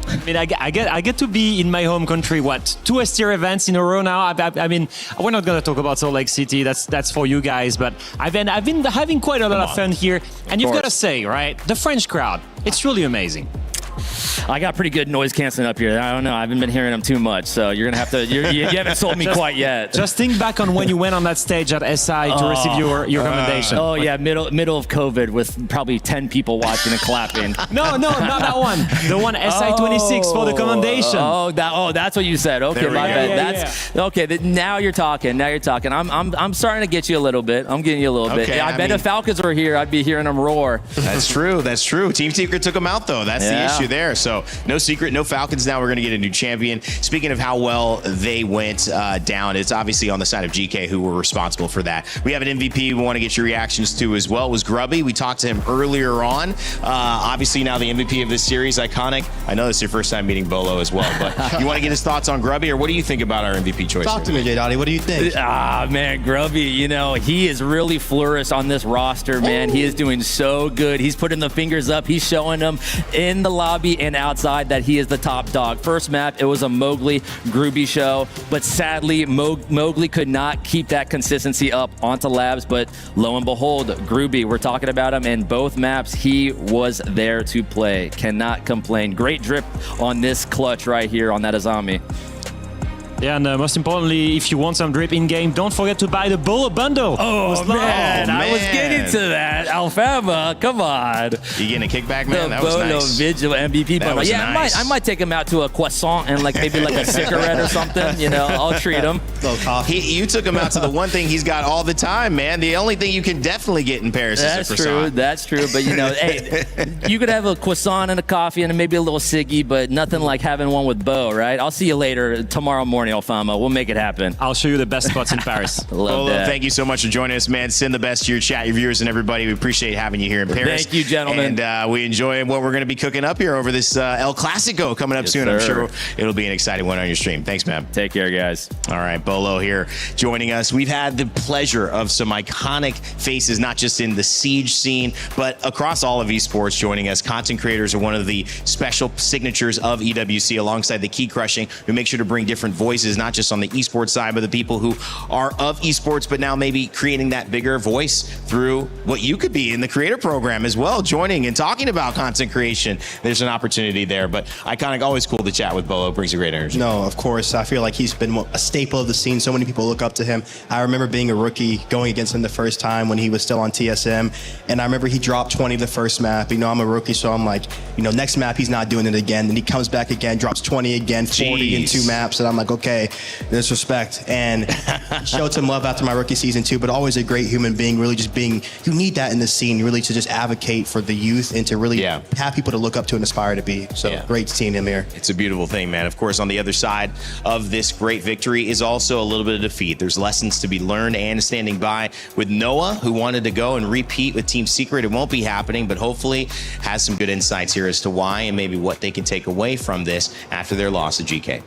I mean, I get to be in my home country, 2 S-tier events in a row now. I mean, we're not going to talk about Salt Lake City. That's for you guys. But I've been having quite a lot of fun here. And you've got to say, right, the French crowd, it's really amazing. I got pretty good noise canceling up here. I don't know. I haven't been hearing them too much, so you're gonna have to. You haven't sold me quite yet. Just think back on when you went on that stage at SI to receive your commendation. Oh yeah, middle of COVID with probably 10 people watching and clapping. No, not that one. The one SI 26 for the commendation. That's what you said. Okay, my bad. Okay. Now you're talking. I'm starting to get you a little bit. I'm getting you a little bit. I bet if Falcons were here, I'd be hearing them roar. That's true. Team Secret took them out though. That's the issue there. So no Secret, no Falcons. Now we're going to get a new champion. Speaking of how well they went down, it's obviously on the side of GK who were responsible for that. We have an MVP we want to get your reactions to as well. It was Grubby. We talked to him earlier on. Obviously now the MVP of this series, Iconic. I know this is your first time meeting Bolo as well, but you want to get his thoughts on Grubby, or what do you think about our MVP choice? Talk to me, J Dottie. What do you think? Man, Grubby, he is really flourished on this roster, man. He is doing so good. He's putting the fingers up. He's showing them in the lobby and outside that he is the top dog. First map, it was a Mowgli Groovy show, but sadly, Mowgli could not keep that consistency up onto labs, but lo and behold, Groovy, we're talking about him in both maps. He was there to play. Cannot complain. Great drip on this clutch right here on that Azami. Yeah, and most importantly, if you want some drip in-game, don't forget to buy the Bolo bundle. Oh, man, I was getting to that. Alfama, come on. You getting a kickback, man? The That was Bolo nice. Vigil MVP bundle. was Yeah, nice. I might take him out to a croissant and like maybe like a cigarette or something. You know, I'll treat him. You took him out to the one thing he's got all the time, man. The only thing you can definitely get in Paris That's is a croissant. true. That's true. But you know, hey, you could have a croissant and a coffee and maybe a little ciggy, but nothing like having one with Bo, right? I'll see you later tomorrow morning, Alfama. We'll make it happen. I'll show you the best spots in Paris. Love Bolo, that. thank you so much for joining us, man. Send the best to your chat, your viewers, and everybody. We appreciate having you here in Paris. Thank you, gentlemen. And we enjoy what we're going to be cooking up here over this El Clasico coming up Yes, soon. I'm sir. sure it'll be an exciting one on your stream. Thanks, man. Take care, guys. All right, Bolo here joining us. We've had the pleasure of some iconic faces, not just in the Siege scene, but across all of esports joining us. Content creators are one of the special signatures of EWC alongside the key crushing. We make sure to bring different voices, not just on the esports side, but the people who are of esports, but now maybe creating that bigger voice through what you could be in the creator program as well, joining and talking about content creation. There's an opportunity there, but Iconic, always cool to chat with Bolo. Brings a great energy. No, of course. I feel like he's been a staple of the scene. So many people look up to him. I remember being a rookie, going against him the first time when he was still on TSM. And I remember he dropped 20 the first map. You know, I'm a rookie, so I'm like, you know, next map he's not doing it again. Then he comes back again, drops 20 again, 40 in 2 maps. And I'm like, okay, there's respect. And showed some love after my rookie season too, but always a great human being, really just being, you need that in the scene, really to just advocate for the youth and to really have people to look up to and aspire to be. So great seeing him here. It's a beautiful thing, man. Of course, on the other side of this great victory is also a little bit of defeat. There's lessons to be learned, and standing by with Noah, who wanted to go and repeat with Team Secret. It won't be happening, but hopefully has some good insights here as to why and maybe what they can take away from this after their loss to GK.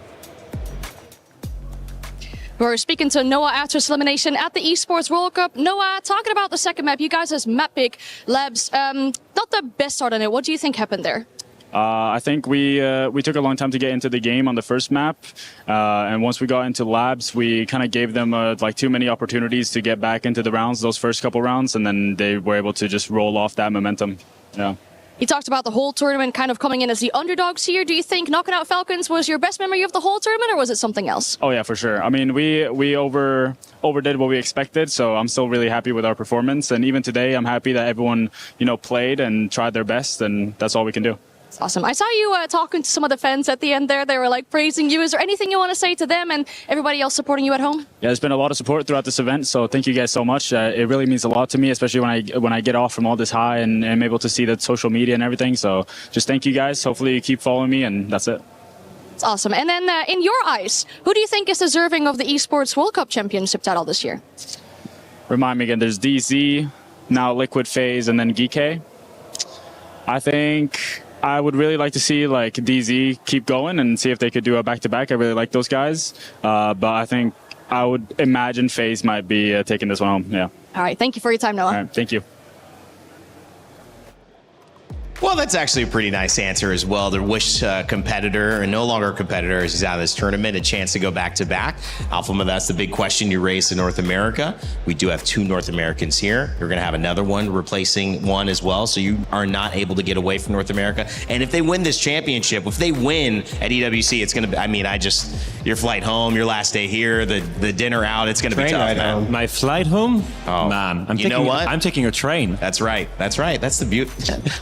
We're speaking to Noah after his elimination at the Esports World Cup. Noah, talking about the second map, you guys as map pick Labs, not the best start on it. What do you think happened there? I think we took a long time to get into the game on the first map, and once we got into Labs, we kind of gave them like too many opportunities to get back into the rounds, those first couple rounds, and then they were able to just roll off that momentum. Yeah. You talked about the whole tournament kind of coming in as the underdogs here. Do you think knocking out Falcons was your best memory of the whole tournament, or was it something else? Oh yeah, for sure. I mean, we overdid what we expected, so I'm still really happy with our performance. And even today, I'm happy that everyone, you know, played and tried their best, and that's all we can do. That's awesome. I saw you talking to some of the fans at the end there. They were like praising you. Is there anything you want to say to them and everybody else supporting you at home? Yeah, there's been a lot of support throughout this event, so thank you guys so much. It really means a lot to me, especially when I get off from all this high and I'm able to see the social media and everything. So just thank you guys. Hopefully you keep following me, and that's it. It's awesome. And then in your eyes, who do you think is deserving of the Esports World Cup Championship title this year? Remind me again, there's DZ, now Liquid FaZe, and then GK. I think I would really like to see like DZ keep going and see if they could do a back-to-back. I really like those guys, but I think I would imagine FaZe might be taking this one home. Yeah. All right. Thank you for your time, Noah. All right. Thank you. Well, that's actually a pretty nice answer as well. The wish competitor, and no longer a competitor, as he's out of this tournament, a chance to go back-to-back. Alfama, that's the big question you raised in North America. We do have 2 North Americans here. You're going to have another one replacing one as well, so you are not able to get away from North America. And if they win this championship, if they win at EWC, it's going to be, I mean, your flight home, your last day here, the dinner out, it's going to be tough, man. My flight home? Oh, man. you know what? I'm taking a train. That's right. That's right. That's the beauty.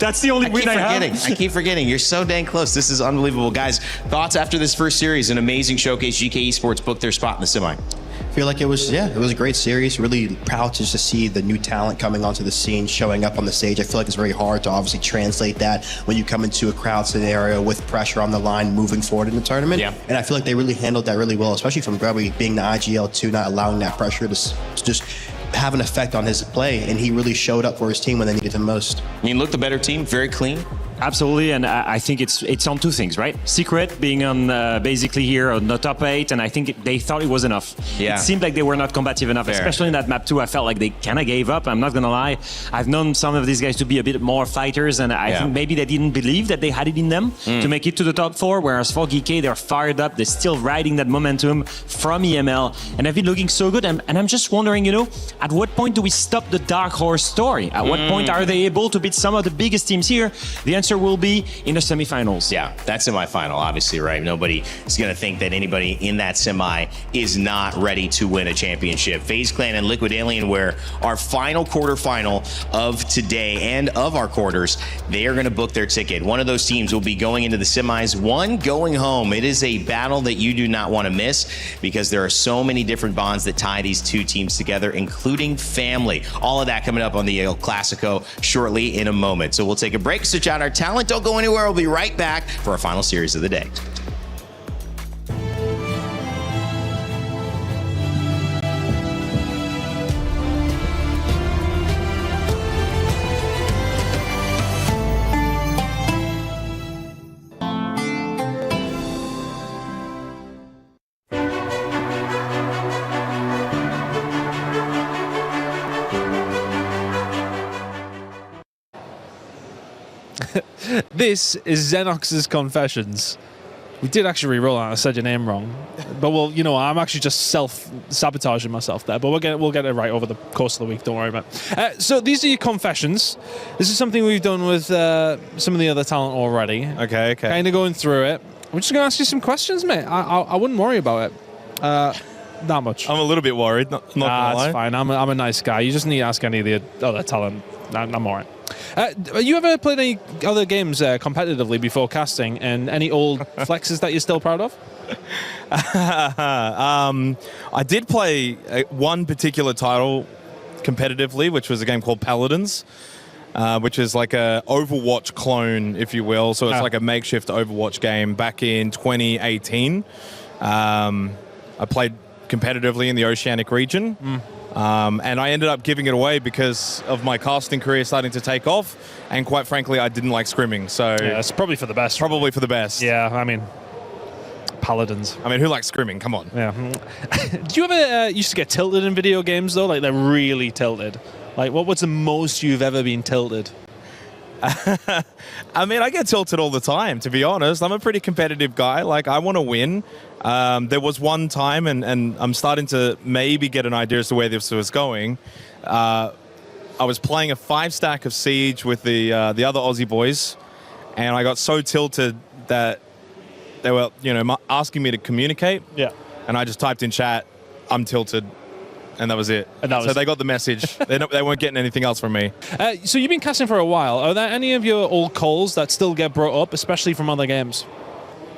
That's the only win I have. I keep forgetting. You're so dang close. This is unbelievable. Guys, thoughts after this first series? An amazing showcase. GK Esports booked their spot in the semi. I feel like it was a great series. Really proud just to see the new talent coming onto the scene, showing up on the stage. I feel like it's very hard to obviously translate that when you come into a crowd scenario with pressure on the line moving forward in the tournament. Yeah. And I feel like they really handled that really well, especially from Grubby being the IGL2, not allowing that pressure to just have an effect on his play. And he really showed up for his team when they needed him most. I mean, look, the better team, very clean. Absolutely, and I think it's on 2 things, right? Secret being on basically here on the top 8, and I think they thought it was enough. Yeah. It seemed like they were not combative enough, especially in that map 2. I felt like they kind of gave up. I'm not gonna lie. I've known some of these guys to be a bit more fighters, and I think maybe they didn't believe that they had it in them to make it to the top 4. Whereas for GK, they're fired up. They're still riding that momentum from EML, and they've been looking so good. And I'm just wondering, you know, at what point do we stop the dark horse story? At what point are they able to beat some of the biggest teams here? The answer answer will be in the semifinals. Yeah, that semifinal, obviously, right? Nobody is going to think that anybody in that semi is not ready to win a championship. FaZe Clan and Liquid Alienware, our final quarterfinal of today and of our quarters, they are going to book their ticket. One of those teams will be going into the semis, one going home. It is a battle that you do not want to miss because there are so many different bonds that tie these two teams together, including family. All of that coming up on the El Clasico shortly in a moment. So we'll take a break, switch out our talent. Don't go anywhere. We'll be right back for our final series of the day. This is Xenox's Confessions. We did actually re-roll it. I said your name wrong. But, well, you know, I'm actually just self-sabotaging myself there. But we'll get it right over the course of the week. Don't worry about it. So these are your confessions. This is something we've done with some of the other talent already. Okay. Kind of going through it. We're just going to ask you some questions, mate. I wouldn't worry about it. That much. I'm a little bit worried. Not gonna lie. That's fine. I'm a nice guy. You just need to ask any of the other talent. I'm all right. You ever played any other games competitively before casting, and any old flexes that you're still proud of? I did play one particular title competitively, which was a game called Paladins, which is like a Overwatch clone, if you will. So it's like a makeshift Overwatch game back in 2018. I played competitively in the Oceanic region. And I ended up giving it away because of my casting career starting to take off, and quite frankly, I didn't like scrimming. So yeah, it's probably for the best. Probably for the best. Yeah, I mean, Paladins. I mean, who likes scrimming? Come on. Yeah. Do you ever used to get tilted in video games though? Like they're really tilted. Like what's the most you've ever been tilted? I mean, I get tilted all the time, to be honest. I'm a pretty competitive guy. Like, I want to win. There was one time, and I'm starting to maybe get an idea as to where this was going. I was playing a 5-stack of Siege with the other Aussie boys, and I got so tilted that they were, asking me to communicate. Yeah. And I just typed in chat, "I'm tilted." And that was it. So they got the message. They weren't getting anything else from me. So you've been casting for a while. Are there any of your old calls that still get brought up, especially from other games?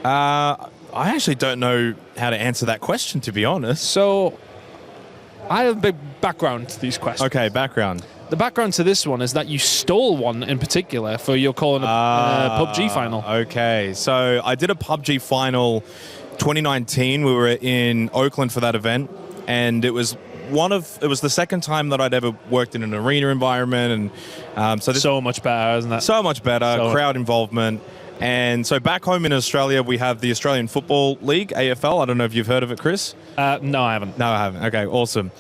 I actually don't know how to answer that question, to be honest. So I have a big background to these questions. Okay, background. The background to this one is that you stole one in particular for your call in a PUBG final. Okay, so I did a PUBG final 2019. We were in Oakland for that event, and it was the second time that I'd ever worked in an arena environment, and so much better, isn't it? So much better, crowd involvement. And so back home in Australia, we have the Australian Football League, AFL. I don't know if you've heard of it, Chris. No, I haven't. No, I haven't. Okay, awesome.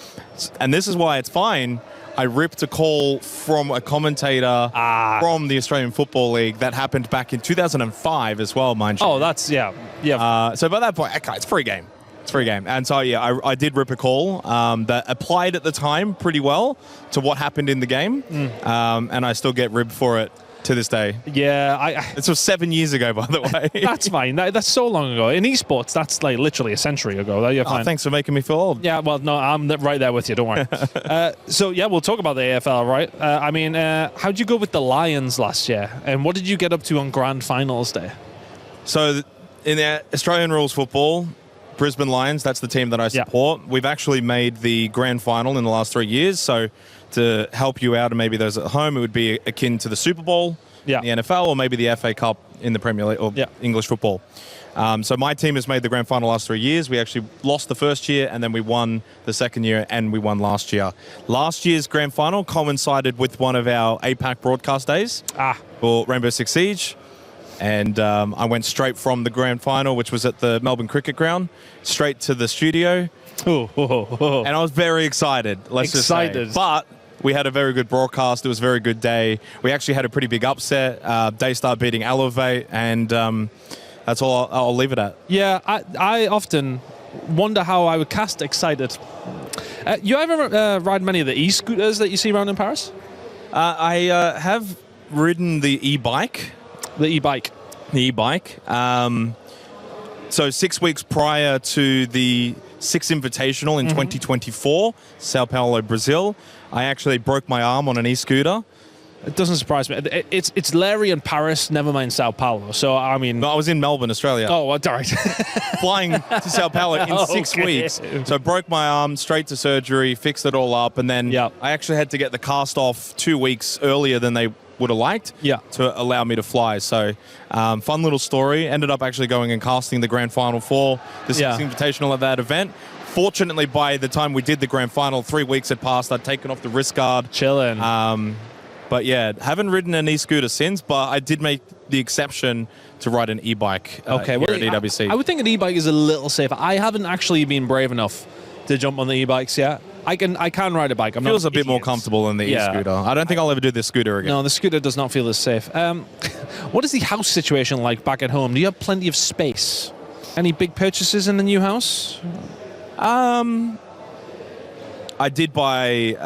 And this is why it's fine. I ripped a call from a commentator from the Australian Football League that happened back in 2005 as well, mind you. Oh, that's, yeah. So by that point, okay, it's a free game. It's a free game. And so, yeah, I did rip a call that applied at the time pretty well to what happened in the game. And I still get ribbed for it to this day. Yeah. This was 7 years ago, by the way. That's fine. That's so long ago. In esports, that's like literally a century ago. You're fine. Thanks for making me feel old. Yeah, well, no, I'm right there with you. Don't worry. So, yeah, we'll talk about the AFL, right? I mean, how'd you go with the Lions last year? And what did you get up to on Grand Finals Day? So, in the Australian rules football, Brisbane Lions, that's the team that I support. We've actually made the grand final in the last 3 years. So to help you out and maybe those at home, it would be akin to the Super Bowl in the NFL, or maybe the FA Cup in the Premier League or English football. So my team has made the grand final last 3 years. We actually lost the first year, and then we won the second year, and we won last year. Last year's grand final coincided with one of our APAC broadcast days for Rainbow Six Siege. And I went straight from the grand final, which was at the Melbourne Cricket Ground, straight to the studio. And I was very excited, let's just say. But we had a very good broadcast. It was a very good day. We actually had a pretty big upset. Daystar beating Elevate, and that's all I'll leave it at. Yeah, I often wonder how I would cast excited. You ever ride many of the e-scooters that you see around in Paris? I have ridden the e-bike. The e-bike. The e-bike. So 6 weeks prior to the Six Invitational in 2024, Sao Paulo, Brazil, I actually broke my arm on an e-scooter. It doesn't surprise me. It's Larry and Paris, never mind Sao Paulo. So, I mean... No, I was in Melbourne, Australia. Oh, all right. Flying to Sao Paulo in 6 weeks. So I broke my arm, straight to surgery, fixed it all up, and then I actually had to get the cast off 2 weeks earlier than they would have liked to allow me to fly. So fun little story. Ended up actually going and casting the grand final for the Six Invitational at that event. Fortunately, by the time we did the grand final, 3 weeks had passed. I'd taken off the wrist guard. Chilling. But yeah, haven't ridden an e-scooter since, but I did make the exception to ride an e-bike here at EWC. I would think an e-bike is a little safer. I haven't actually been brave enough to jump on the e-bikes yet. I can ride a bike. It feels a bit more comfortable than the e-scooter. I don't think I'll ever do the scooter again. No, the scooter does not feel as safe. What is the house situation like back at home? Do you have plenty of space? Any big purchases in the new house? I did buy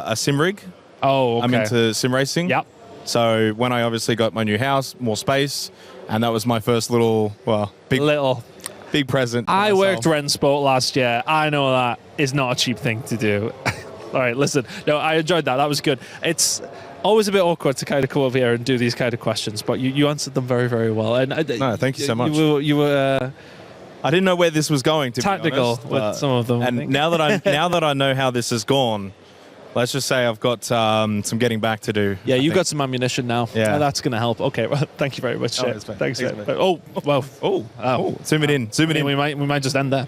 a sim rig. Oh, okay. I'm into sim racing. Yep. So when I obviously got my new house, more space, and that was my first big present. I worked Rensport last year. I know that is not a cheap thing to do. All right, listen. No, I enjoyed that. That was good. It's always a bit awkward to kind of come over here and do these kind of questions, but you answered them very, very well. And no, thank you so much. You were I didn't know where this was going, to tactical be honest, with some of them. And now that I know how this has gone, let's just say I've got some getting back to do. Yeah, you've got some ammunition now. Yeah. That's going to help. Okay, well, thank you very much. Thanks. Oh, well. Oh, zoom it in. We might just end there.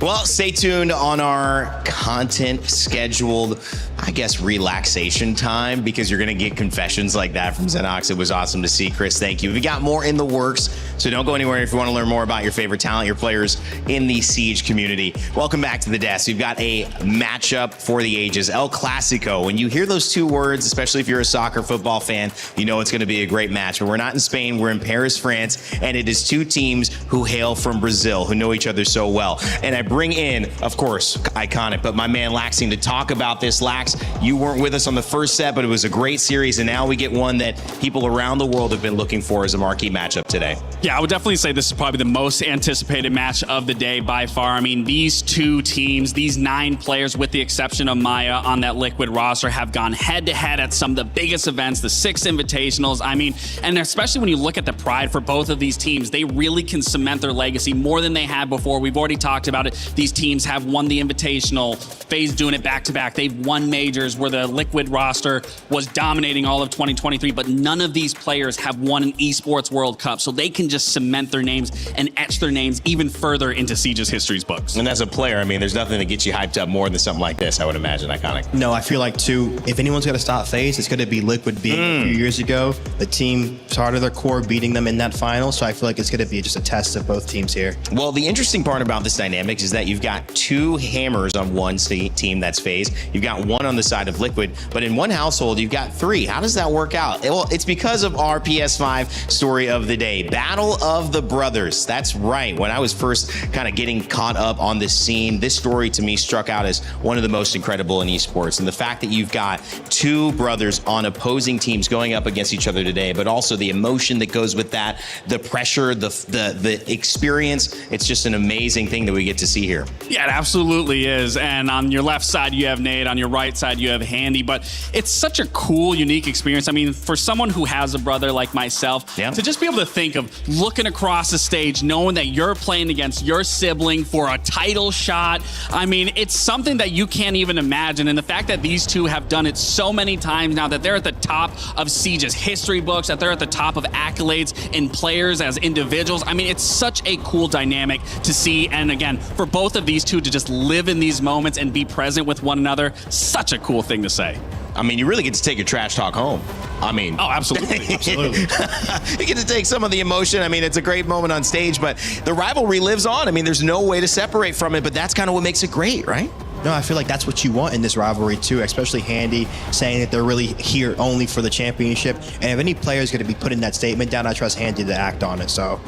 Well, stay tuned on our content scheduled, I guess, relaxation time, because you're going to get confessions like that from Xenox. It was awesome to see, Chris. Thank you. We got more in the works, so don't go anywhere if you want to learn more about your favorite talent, your players in the Siege community. Welcome back to the desk. We've got a matchup for the ages, El Clasico. When you hear those two words, especially if you're a soccer football fan, you know it's going to be a great match. But we're not in Spain. We're in Paris, France, and it is two teams who hail from Brazil, who know each other so well. And I bring in, of course, iconic, but my man Laxing to talk about this. Lax, you weren't with us on the first set, but it was a great series, and now we get one that people around the world have been looking for as a marquee matchup today. Yeah, I would definitely say this is probably the most anticipated match of the day by far. I mean, these two teams, these 9 players, with the exception of Maya on that Liquid roster, have gone head-to-head at some of the biggest events, the 6 Invitationals. I mean, and especially when you look at the pride for both of these teams, they really can cement their legacy more than they had before. We've already talked about it. These teams have won the Invitational, FaZe doing it back-to-back. They've won majors where the Liquid roster was dominating all of 2023, but none of these players have won an Esports World Cup, so they can just cement their names and etch their names even further into Siege's history's books. And as a player, I mean, there's nothing that gets you hyped up more than something like this, I would imagine, iconic. No, I feel like, too, if anyone's going to stop FaZe, it's going to be Liquid being a few years ago. The team started their core beating them in that final, so I feel like it's going to be just a test of both teams here. Well, the interesting part about this dynamic is that you've got 2 hammers on one team, that's FaZe. You've got 1 on the side of Liquid, but in one household, you've got 3. How does that work out? Well, it's because of our PS5 story of the day, Battle of the Brothers. That's right. When I was first kind of getting caught up on this scene, this story to me struck out as one of the most incredible in esports. And the fact that you've got 2 brothers on opposing teams going up against each other today, but also the emotion that goes with that, the pressure, the experience, it's just an amazing thing that we get to see here. Yeah, it absolutely is. And on your left side, you have Nate. On your right side, you have Handy. But it's such a cool, unique experience. I mean, for someone who has a brother like myself, to just be able to think of looking across the stage, knowing that you're playing against your sibling for a title shot. I mean, it's something that you can't even imagine. And the fact that these two have done it so many times now, that they're at the top of Siege's history books, that they're at the top of accolades in players as individuals. I mean, it's such a cool dynamic to see. And again, for both of these two to just live in these moments and be present with one another, such a cool thing to say. I mean, you really get to take your trash talk home. I mean, oh, absolutely. Absolutely. You get to take some of the emotion. I mean, it's a great moment on stage, but the rivalry lives on. I mean, there's no way to separate from it, but that's kind of what makes it great, right? No, I feel like that's what you want in this rivalry too, especially Handy saying that they're really here only for the championship. And if any player is going to be putting that statement down, I trust Handy to act on it. So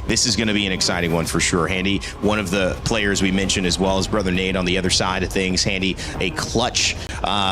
this is going to be an exciting one for sure. Handy, one of the players we mentioned, as well as brother Nate on the other side of things. Handy, a clutch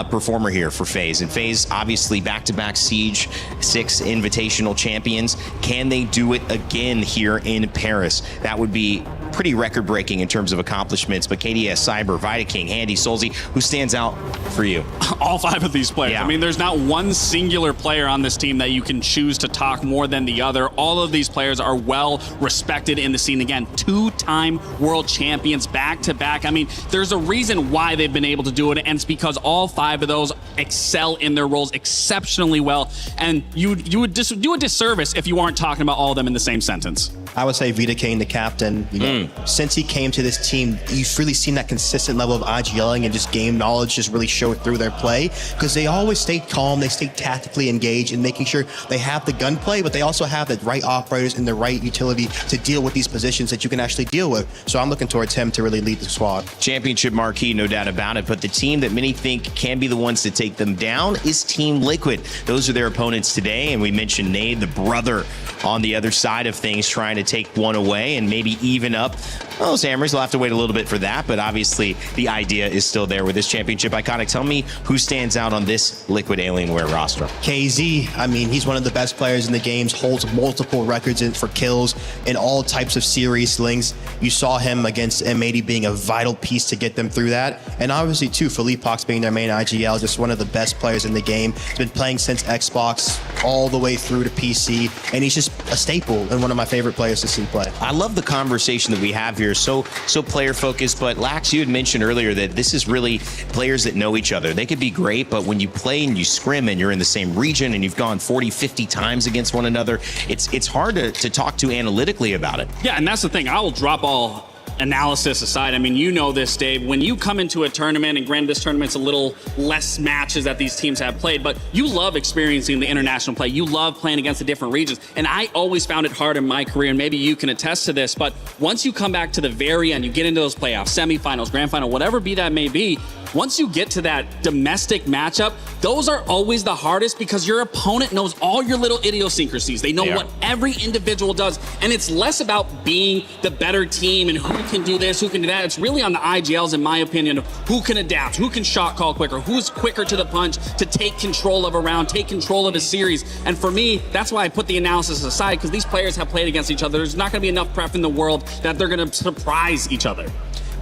performer here for FaZe. And FaZe, obviously, back-to-back Siege 6 Invitational champions. Can they do it again here in Paris? That would be pretty record-breaking in terms of accomplishments. But KDS, Cyber, Vidaking, Handy, Solzy, who stands out for you? All 5 of these players. Yeah. I mean, there's not one singular player on this team that you can choose to talk more than the other. All of these players are well respected in the scene. Again, 2-time world champions back-to-back. I mean, there's a reason why they've been able to do it, and it's because all 5 of those excel in their roles exceptionally well. And you would do a disservice if you aren't talking about all of them in the same sentence. I would say Vita Kane, the captain, you know, since he came to this team, you've really seen that consistent level of IGLing and just game knowledge just really show through their play, because they always stay calm, they stay tactically engaged and making sure they have the gunplay, but they also have the right operators and the right utility to deal with these positions that you can actually deal with. So I'm looking towards him to really lead the squad. Championship marquee, no doubt about it, but the team that many think can be the ones to take them down is Team Liquid. Those are their opponents today, and we mentioned Nade, the brother, on the other side of things, trying to take one away and maybe even up those hammers. We'll have to wait a little bit for that, but obviously the idea is still there with this championship. Iconic, tell me who stands out on this Liquid Alienware roster. KZ, I mean, he's one of the best players in the games, holds multiple records for kills in all types of series links. You saw him against M80 being a vital piece to get them through that. And obviously, too, Philippe Pox being their main IGL, just one of the best players in the game. He's been playing since Xbox all the way through to PC, and he's just a staple and one of my favorite players to see play. I love the conversation that we have here. So player focused, but Lax, you had mentioned earlier that this is really players that know each other. They could be great, but when you play and you scrim and you're in the same region and you've gone 40, 50 times against one another, it's hard to talk to analytically about it. Yeah, and that's the thing. I will drop all analysis aside. I mean, you know this, Dave. When you come into a tournament, and granted this tournament's a little less matches that these teams have played, but you love experiencing the international play. You love playing against the different regions. And I always found it hard in my career, and maybe you can attest to this, but once you come back to the very end, you get into those playoffs, semifinals, grand final, whatever be that may be, once you get to that domestic matchup, those are always the hardest because your opponent knows all your little idiosyncrasies. They know what every individual does. And it's less about being the better team and who can do this, who can do that. It's really on the IGLs, in my opinion, of who can adapt, who can shot call quicker, who's quicker to the punch to take control of a round, take control of a series. And for me, that's why I put the analysis aside, because these players have played against each other. There's not going to be enough prep in the world that they're going to surprise each other.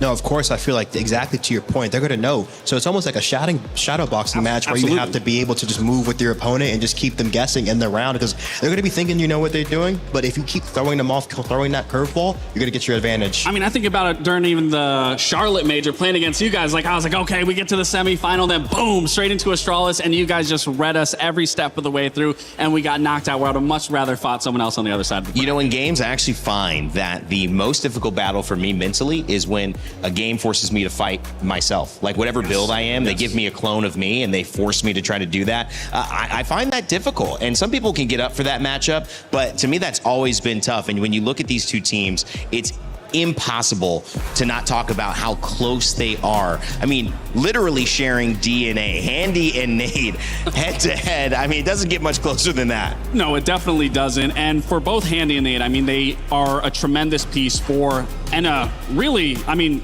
No, of course, I feel like exactly to your point, they're going to know. So it's almost like a shadow boxing match where you have to be able to just move with your opponent and just keep them guessing in the round, because they're going to be thinking you know what they're doing, but if you keep throwing them off, throwing that curveball, you're going to get your advantage. I mean, I think about it during even the Charlotte major playing against you guys. Like, I was like, okay, we get to the semifinal, then boom, straight into Astralis, and you guys just read us every step of the way through, and we got knocked out where I would have much rather fought someone else on the other side. You know, in games, I actually find that the most difficult battle for me mentally is when a game forces me to fight myself. Like whatever build I am, they give me a clone of me and they force me to try to do that. I find that difficult, and some people can get up for that matchup, but to me that's always been tough. And when you look at these two teams, it's impossible to not talk about how close they are. I mean, literally sharing DNA, Handy and Nade head to head. I mean, it doesn't get much closer than that. No, it definitely doesn't. And for both Handy and Nade, I mean, they are a tremendous piece for, and really, I mean,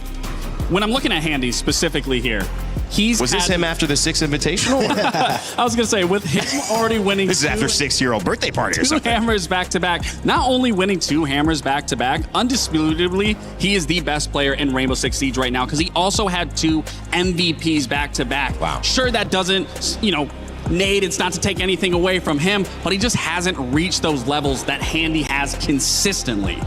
when I'm looking at Handy specifically here, Was this him after the 6th Invitational? I was going to say, with him already winning This is after 6-year-old birthday party or two something. hammers back-to-back. Not only winning 2 hammers back-to-back, undisputably, he is the best player in Rainbow Six Siege right now, because he also had 2 MVPs back-to-back. Wow. Sure, that doesn't, you know, Nade, it's not to take anything away from him, but he just hasn't reached those levels that Handy has consistently.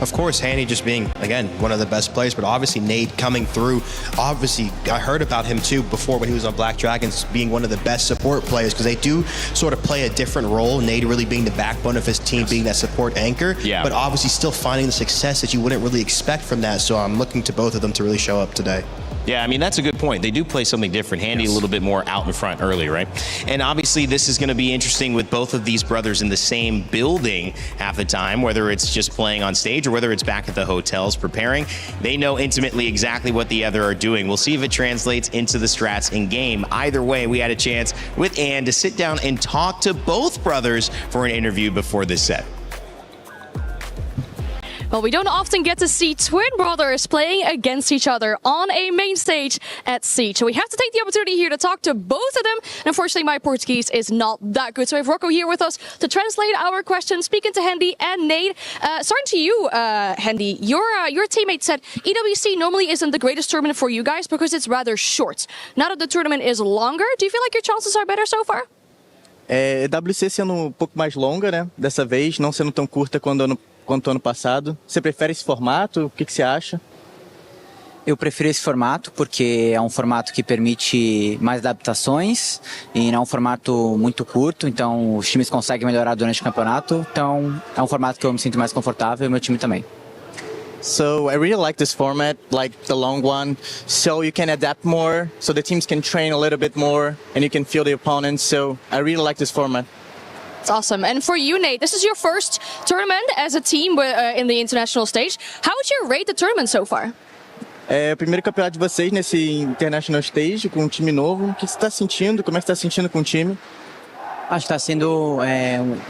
Of course, Handy just being, again, one of the best players, but obviously Nade coming through. Obviously, I heard about him too before when he was on Black Dragons, being one of the best support players, because they do sort of play a different role. Nade really being the backbone of his team, being that support anchor, but obviously still finding the success that you wouldn't really expect from that. So I'm looking to both of them to really show up today. Yeah, I mean, that's a good point. They do play something different. Handy a little bit more out in front early, right? And obviously, this is going to be interesting with both of these brothers in the same building half the time, whether it's just playing on stage or whether it's back at the hotels preparing. They know intimately exactly what the other are doing. We'll see if it translates into the strats in game. Either way, we had a chance with Ann to sit down and talk to both brothers for an interview before this set. Well, we don't often get to see twin brothers playing against each other on a main stage at Siege. So we have to take the opportunity here to talk to both of them. And unfortunately, my Portuguese is not that good. So we have Rocco here with us to translate our questions, speaking to Handy and Nate. Starting to you, Handy, your teammate said EWC normally isn't the greatest tournament for you guys because it's rather short. Now that the tournament is longer, do you feel like your chances are better so far? EWC sendo um pouco mais longa, né? Dessa vez, não sendo tão curta quanto ano passado. Você prefere esse formato? O que você acha? Eu prefiro esse formato porque é um formato que permite mais adaptações e não é um formato muito curto, então os times conseguem melhorar durante o campeonato. Então é um formato que eu me sinto mais confortável e o meu time também. So I really like this format, like the long one, so you can adapt more, so the teams can train a little bit more and you can feel the opponents. So I really like this format. That's awesome. And for you, Nate, this is your first tournament as a team in the international stage. How would you rate the tournament so far? É o primeiro campeonato de vocês nesse International Stage com um time novo. O que você está sentindo? Como é que você está sentindo com o time? Acho que está sendo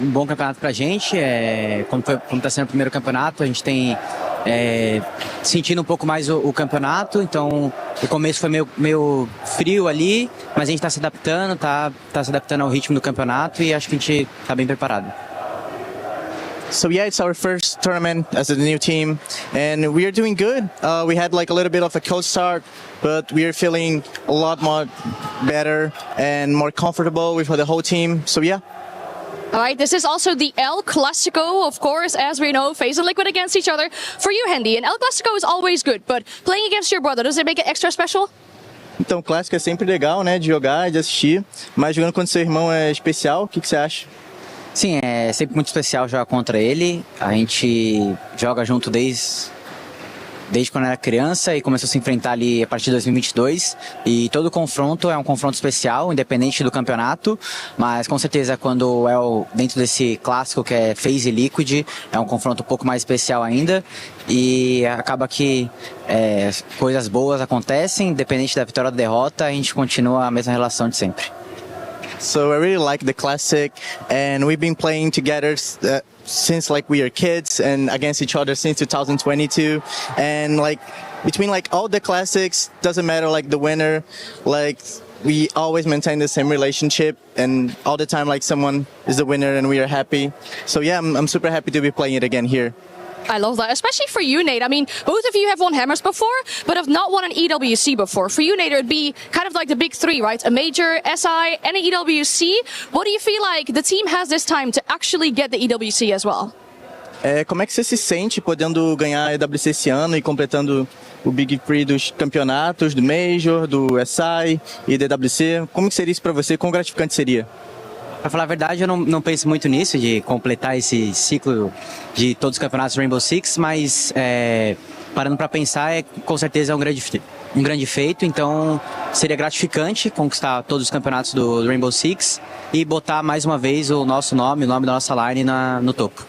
um bom campeonato pra gente. Como está sendo o primeiro campeonato, a gente tem sentindo um pouco mais o campeonato. Então, o começo foi meio frio ali, mas a gente está se adaptando, tá se adaptando ao ritmo do campeonato e acho que a gente está bem preparado. So yeah, it's our first tournament as a new team, and we are doing good. We had like a little bit of a cold start, but we are feeling a lot more better and more comfortable with the whole team. So yeah. All right, this is also the El Clasico, of course, as we know, FaZe and Liquid against each other. For you, Handy, an El Clasico is always good, but playing against your brother, does it make it extra special? Então, clássico é sempre legal, né, de jogar, de assistir, mas jogando contra seu irmão é especial. O que você acha? Sim, é sempre muito especial jogar contra ele. A gente joga junto desde quando era criança e começou a se enfrentar ali a partir de 2022. E todo confronto é um confronto especial, independente do campeonato. Mas com certeza quando dentro desse clássico que é FaZe e Liquid, é um confronto um pouco mais especial ainda. E acaba que coisas boas acontecem, independente da vitória ou da derrota, a gente continua a mesma relação de sempre. So I really like the classic, and we've been playing together since like we are kids and against each other since 2022. And like between like all the classics, doesn't matter like the winner, like we always maintain the same relationship, and all the time like someone is the winner and we are happy. So yeah, I'm super happy to be playing it again here. I love that, especially for you, Nate. I mean, both of you have won Hammers before, but have not won an EWC before. For you, Nate, it would be kind of like the big three, right? A major, SI, and an EWC. What do you feel like the team has this time to actually get the EWC as well? Como é que você se sente podendo ganhar a EWC esse ano e completando o Big Three dos campeonatos, do Major, do SI e da EWC? Como que seria isso para você? Quão gratificante seria? Pra falar a verdade, eu não penso muito nisso, de completar esse ciclo de todos os campeonatos Rainbow Six, mas parando pra pensar, com certeza é um grande feito, então seria gratificante conquistar todos os campeonatos do Rainbow Six e botar mais uma vez o nosso nome, o nome da nossa line no topo.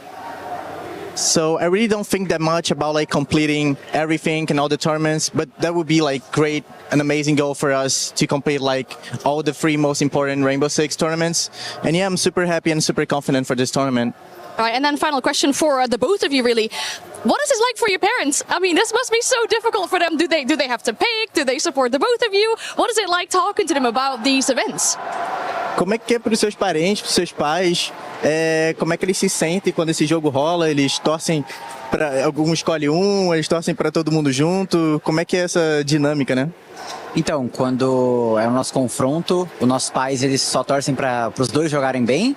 So I really don't think that much about like completing everything and all the tournaments, but that would be like great, an amazing goal for us to complete like all the 3 most important Rainbow Six tournaments. And yeah, I'm super happy and super confident for this tournament. All right, and then final question for the both of you, really. What is this like for your parents? I mean, this must be so difficult for them. Do they have to pick? Do they support the both of you? What is it like talking to them about these events? Como é que é para os seus parentes, para os seus pais? Como é que eles se sentem quando esse jogo rola? Eles torcem para algum escolhe um, eles torcem para todo mundo junto? Como é que é essa dinâmica, né? Então, quando é o nosso confronto, os nossos pais eles só torcem para os dois jogarem bem.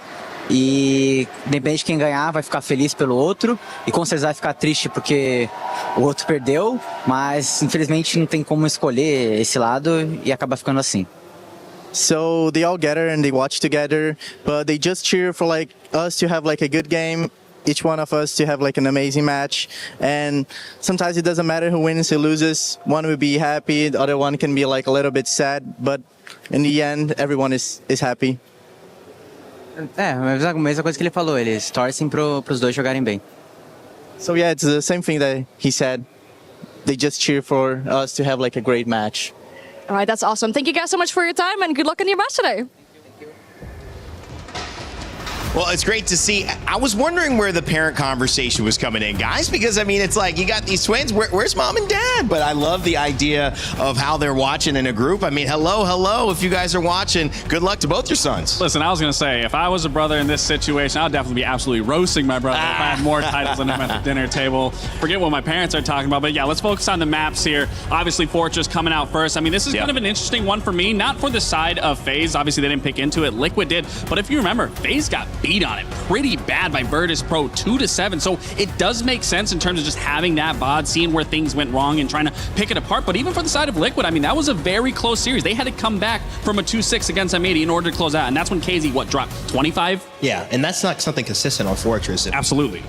E independente de quem ganhar, vai ficar feliz pelo outro e com certeza vai ficar triste porque o outro perdeu, mas infelizmente não tem como escolher esse lado e acaba ficando assim. So they all gather and they watch together, but they just cheer for like us to have like a good game each one of us to have like an amazing match. And sometimes it doesn't matter who wins, who loses. One will be happy, the other one can be like a little bit sad, but in the end, everyone is happy. A mesma coisa que ele falou, eles torcem pros dois jogarem bem. So yeah, it's the same thing that he said. They just cheer for us to have like a great match. All right, that's awesome. Thank you guys so much for your time and good luck in your match today. Well, it's great to see. I was wondering where the parent conversation was coming in, guys, because, I mean, it's like you got these twins. Where's mom and dad? But I love the idea of how they're watching in a group. I mean, hello, if you guys are watching, good luck to both your sons. Listen, I was going to say, if I was a brother in this situation, I would definitely be absolutely roasting my brother if I had more titles than him at the dinner table. Forget what my parents are talking about. But yeah, let's focus on the maps here. Obviously, Fortress coming out first. I mean, this is kind of an interesting one for me, not for the side of FaZe. Obviously, they didn't pick into it. Liquid did. But if you remember, FaZe got beat on it pretty bad by Virtus Pro 2-7. So it does make sense in terms of just having that VOD, seeing where things went wrong and trying to pick it apart. But even for the side of Liquid, I mean, that was a very close series. They had to come back from a 2-6 against M80 in order to close out. And that's when KZ, dropped 25? Yeah, and that's not something consistent on Fortress. Absolutely.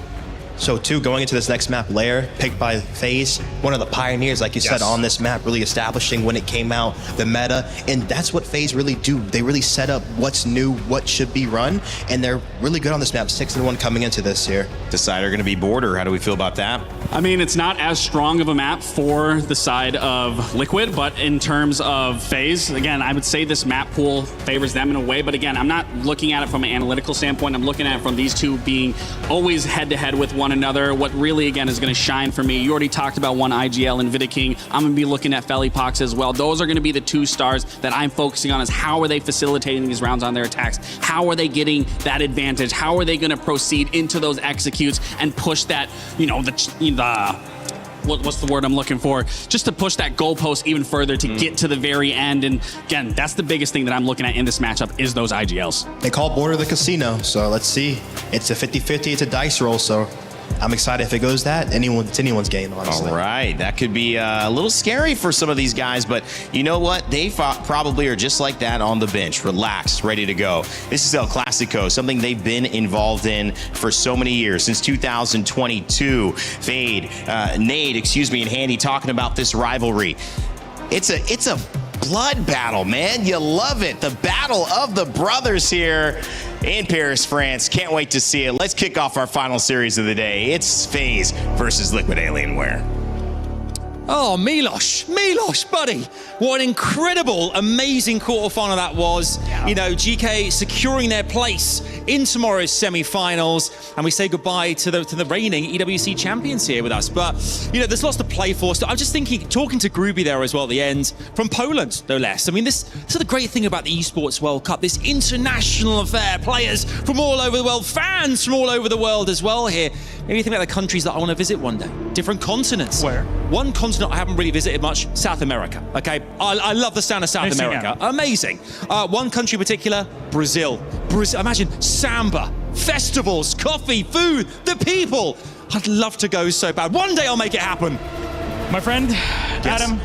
So, too, going into this next map, Lair, picked by FaZe, one of the pioneers, like you said, on this map, really establishing when it came out, the meta, and that's what FaZe really do. They really set up what's new, what should be run, and they're really good on this map, 6-1 coming into this year. Decider going to be Border. How do we feel about that? I mean, it's not as strong of a map for the side of Liquid, but in terms of FaZe, again, I would say this map pool favors them in a way, but again, I'm not looking at it from an analytical standpoint. I'm looking at it from these two being always head-to-head with one another. What really, again, is going to shine for me, you already talked about one IGL and Vidaking. I'm going to be looking at Felipox as well. Those are going to be the two stars that I'm focusing on, is how are they facilitating these rounds on their attacks? How are they getting that advantage? How are they going to proceed into those executes and push that, you know, what's the word I'm looking for? Just to push that goalpost even further to get to the very end. And again, that's the biggest thing that I'm looking at in this matchup is those IGLs. They call Border the casino, so let's see. It's a 50-50, it's a dice roll, so I'm excited if it goes that. It's anyone's game, honestly. All right. That could be a little scary for some of these guys, but you know what? They probably are just like that on the bench, relaxed, ready to go. This is El Clasico, something they've been involved in for so many years, since 2022. Nade, and Handy talking about this rivalry. It's a blood battle, man. You love it. The battle of the brothers here in Paris, France. Can't wait to see it. Let's kick off our final series of the day. It's FaZe versus Liquid Alienware. Oh, Milosh, buddy. What an incredible, amazing quarterfinal that was. Yeah. You know, GK securing their place in tomorrow's semi-finals. And we say goodbye to the reigning EWC champions here with us. But, you know, there's lots to play for. So I'm just thinking, talking to Groovy there as well at the end, from Poland, no less. I mean, this is the great thing about the Esports World Cup, this international affair. Players from all over the world, fans from all over the world as well here. Maybe think about the countries that I want to visit one day. Different continents. Where? One continent I haven't really visited much, South America, okay? I love the sound of South America. Amazing. One country in particular, Brazil. Imagine samba, festivals, coffee, food, the people. I'd love to go so bad. One day I'll make it happen. My friend, Adam,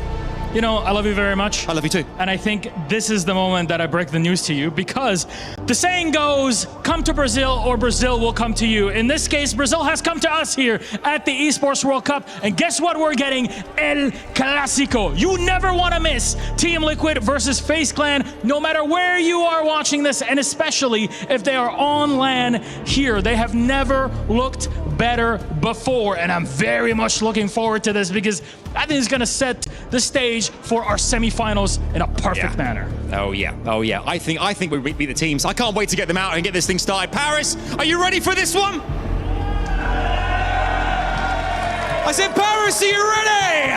you know, I love you very much. I love you too. And I think this is the moment that I break the news to you, because the saying goes, come to Brazil or Brazil will come to you. In this case, Brazil has come to us here at the Esports World Cup. And guess what we're getting? El Clasico. You never want to miss Team Liquid versus FaZe Clan, no matter where you are watching this, and especially if they are on LAN here. They have never looked better before, and I'm very much looking forward to this, because I think it's going to set the stage for our semifinals in a perfect manner. Oh yeah. I think we beat the teams. I can't wait to get them out and get this thing started. Paris, are you ready for this one? I said, Paris, are you ready?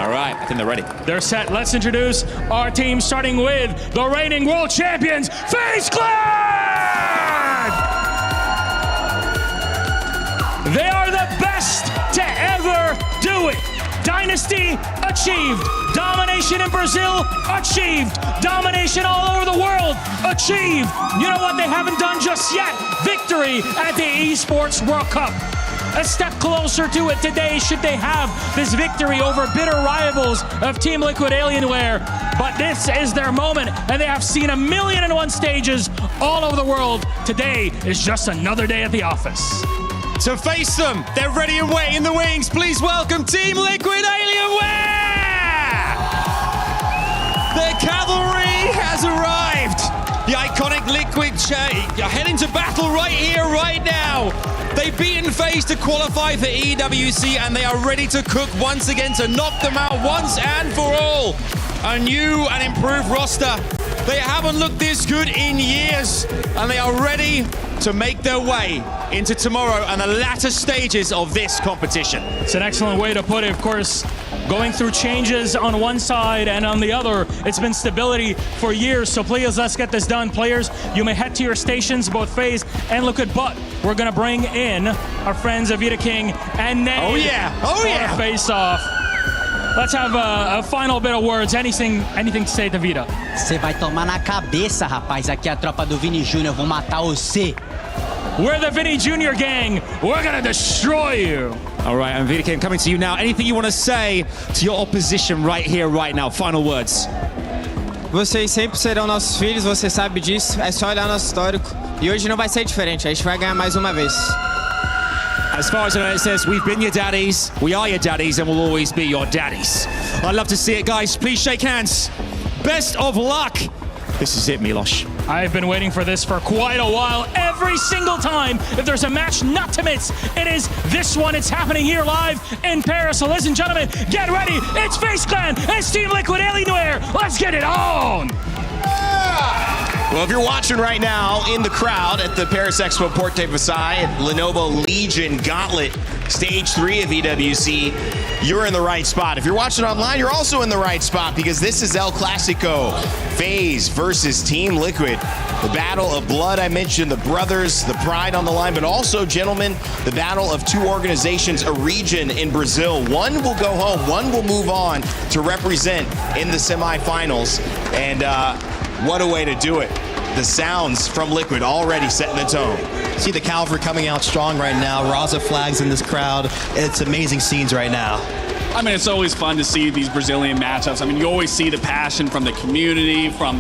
All right, I think they're ready. They're set. Let's introduce our team, starting with the reigning world champions, FaZe Clan! They are the best to ever do it. Dynasty achieved. Domination in Brazil achieved. Domination all over the world achieved. You know what they haven't done just yet? Victory at the Esports World Cup. a step closer to it today should they have this victory over bitter rivals of Team Liquid Alienware. But this is their moment, and they have seen 1,000,001 stages all over the world. Today is just another day at the office. To face them, they're ready and waiting in the wings. Please welcome Team Liquid Alienware! The cavalry has arrived. The iconic Liquid are heading to battle right here, right now. They've beaten FaZe to qualify for EWC, and they are ready to cook once again to knock them out once and for all. A new and improved roster. They haven't looked this good in years, and they are ready to make their way into tomorrow and the latter stages of this competition. It's an excellent way to put it. Of course, going through changes on one side and on the other, it's been stability for years. So please, let's get this done. Players, you may head to your stations, both FaZe and Liquid, but we're gonna bring in our friends of King and Nate. Oh yeah, oh yeah. Face off. Let's have a final bit of words. Anything to say to Vita? Você vai tomar na cabeça, rapaz. Aqui é a tropa do Vini Júnior. Vou matar você. We're the Vinny Jr. gang. We're gonna destroy you. All right, and Vita King, coming to you now. Anything you want to say to your opposition right here, right now? Final words. Vocês sempre serão nossos filhos, você sabe disso. É só olhar nosso histórico. E hoje não vai ser diferente. A gente vai ganhar mais uma vez. As far as I know, it says, we've been your daddies, we are your daddies, and we'll always be your daddies. I'd love to see it, guys. Please shake hands. Best of luck. This is it, Milos. I've been waiting for this for quite a while. Every single time, if there's a match not to miss, it is this one. It's happening here live in Paris. So ladies and gentlemen, get ready. It's FaZe Clan. It's Team Liquid Alienware. Let's get it on. Well, if you're watching right now in the crowd at the Paris Expo Porte Versailles, Lenovo Legion Gauntlet, Stage 3 of EWC, you're in the right spot. If you're watching online, you're also in the right spot because this is El Clasico, FaZe versus Team Liquid. The battle of blood, I mentioned, the brothers, the pride on the line, but also, gentlemen, the battle of two organizations, a region in Brazil. One will go home, one will move on to represent in the semifinals. And what a way to do it. The sounds from Liquid already setting the tone. See the cavalry coming out strong right now. Raza flags in this crowd. It's amazing scenes right now. I mean, it's always fun to see these Brazilian matchups. I mean, you always see the passion from the community, from